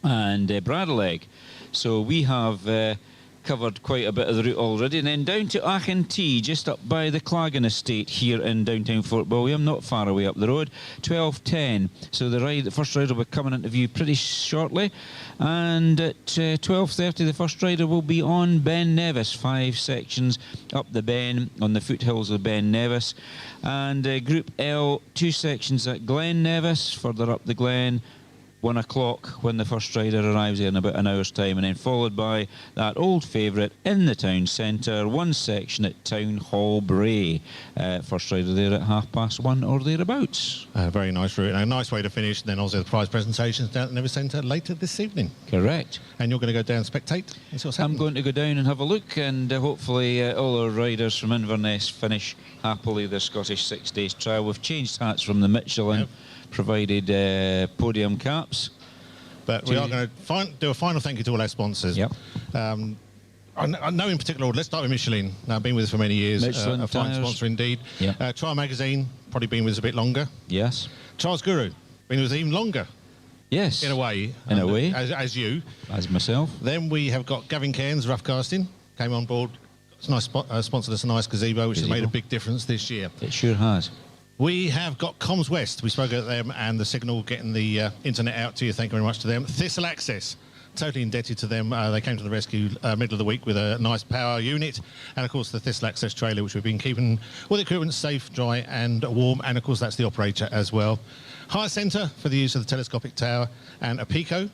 and Bradeleg. So we have covered quite a bit of the route already, and then down to Achentee, just up by the Clagan estate here in downtown Fort William, not far away up the road. 12:10. So the first rider will be coming into view pretty shortly, and at 12:30 the first rider will be on Ben Nevis, 5 sections up the Ben on the foothills of Ben Nevis, and Group L, 2 sections at Glen Nevis, further up the Glen. 1 o'clock when the first rider arrives in about an hour's time, and then followed by that old favourite in the town centre, 1 section at Town Hall Bray. First rider there at 1:30 or thereabouts. Very nice route. A nice way to finish. And then also the prize presentations down at the Nevis Centre later this evening. Correct. And you're going to go down and spectate and see what's happening. I'm going to go down and have a look, and hopefully all our riders from Inverness finish happily their Scottish 6 days trial. We've changed hats from the Michelin. Provided podium caps. But we are going to do a final thank you to all our sponsors. Yep. I know in particular, let's start with Michelin. I've been with us for many years. Michelin a fine tyres. sponsor indeed. Yep. Trial Magazine, probably been with us a bit longer. Yes. Charles Guru, been with us even longer. Yes. In a way. In a way. As you. As myself. Then we have got Gavin Cairns, Rough Casting, came on board It's nice sponsored us a nice gazebo, which has made a big difference this year. It sure has. We have got Comms West. We spoke about them and the signal getting the internet out to you. Thank you very much to them. Thistle Access. Totally indebted to them. They came to the rescue middle of the week with a nice power unit. And, of course, the Thistle Access trailer, which we've been keeping all the equipment safe, dry and warm. And, of course, that's the operator as well. Hire Centre for the use of the telescopic tower. And a Pico.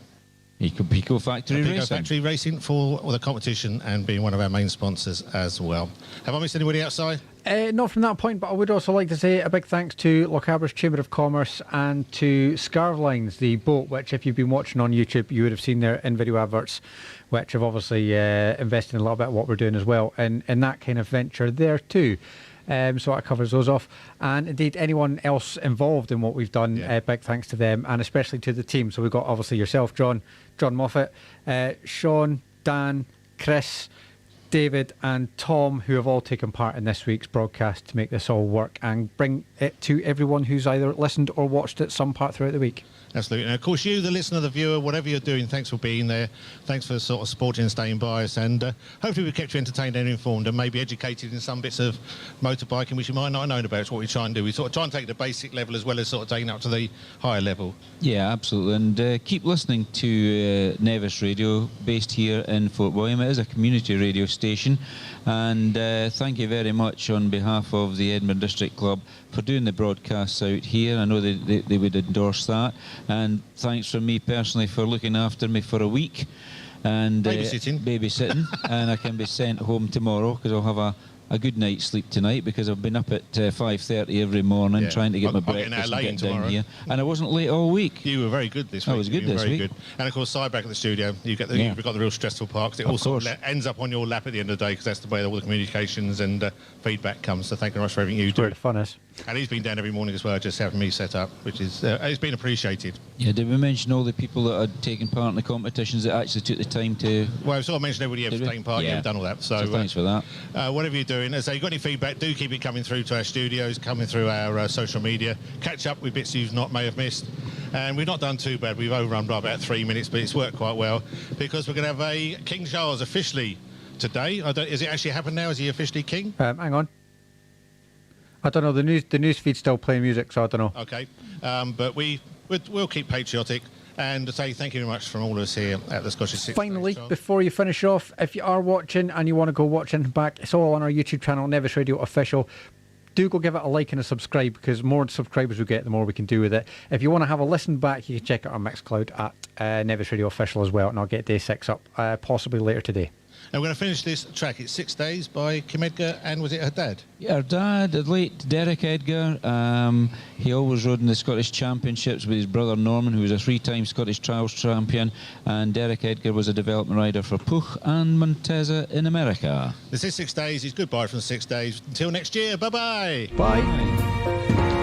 Pico Factory Racing. Factory Racing for the competition and being one of our main sponsors as well. Have I missed anybody outside? Not from that point, but I would also like to say a big thanks to Lochaber's Chamber of Commerce and to Scarvelines, the boat, which if you've been watching on YouTube, you would have seen their in-video adverts, which have obviously invested in a little bit of what we're doing as well, and in that kind of venture there too. So that covers those off. And indeed, anyone else involved in what we've done, big thanks to them, and especially to the team. So we've got obviously yourself, John Moffat, Sean, Dan, Chris, David and Tom, who have all taken part in this week's broadcast to make this all work and bring it to everyone who's either listened or watched it some part throughout the week. Absolutely. And of course, you, the listener, the viewer, whatever you're doing, thanks for being there. Thanks for sort of supporting and staying by us. And hopefully we've kept you entertained and informed and maybe educated in some bits of motorbiking which you might not have known about. It's what we try and do. We sort of try and take the basic level as well as sort of taking it up to the higher level. Yeah, absolutely. And keep listening to Nevis Radio, based here in Fort William. It is a community radio station. And thank you very much on behalf of the Edinburgh District Club for doing the broadcasts out here. I know they would endorse that. And thanks from me personally for looking after me for a week. And babysitting. And I can be sent home tomorrow because I'll have a good night's sleep tonight because I've been up at 5:30 every morning trying to get my breakfast and get down here. And I wasn't late all week. You were very good this week. I was good this week. Good. And of course, side back at the studio, you've got the real stressful parks. It all sort of ends up on your lap at the end of the day because that's the way all the communications and feedback comes. So thank you very much for everything you do. Where the fun is. And he's been down every morning as well, just having me set up, which is it's been appreciated. Yeah, did we mention all the people that had taken part in the competitions that actually took the time to... Well, I've sort of mentioned everybody who's taken part, you've done all that. So thanks for that. Whatever you're doing, as I say, you've got any feedback, do keep it coming through to our studios, coming through our social media. Catch up with bits you may have missed. And we've not done too bad. We've overrun by about 3 minutes, but it's worked quite well because we're going to have a King Charles officially today. Is it actually happened now? Is he officially king? Hang on. I don't know. The news feed's still playing music, so I don't know. Okay, but we'll keep patriotic and say thank you very much from all of us here at the Scottish Six. Finally, before you finish off, if you are watching and you want to go watch anything back, it's all on our YouTube channel, Nevis Radio Official. Do go give it a like and a subscribe because the more subscribers we get, the more we can do with it. If you want to have a listen back, you can check out our Mixcloud at Nevis Radio Official as well, and I'll get day 6 up possibly later today. And we're going to finish this track. It's 6 Days by Kim Edgar, and was it her dad? Yeah, her dad, the late Derek Edgar. He always rode in the Scottish Championships with his brother Norman, who was a 3-time Scottish Trials champion. And Derek Edgar was a development rider for Puch and Monteza in America. This is 6 Days. It's goodbye from 6 Days. Until next year. Bye-bye. Bye.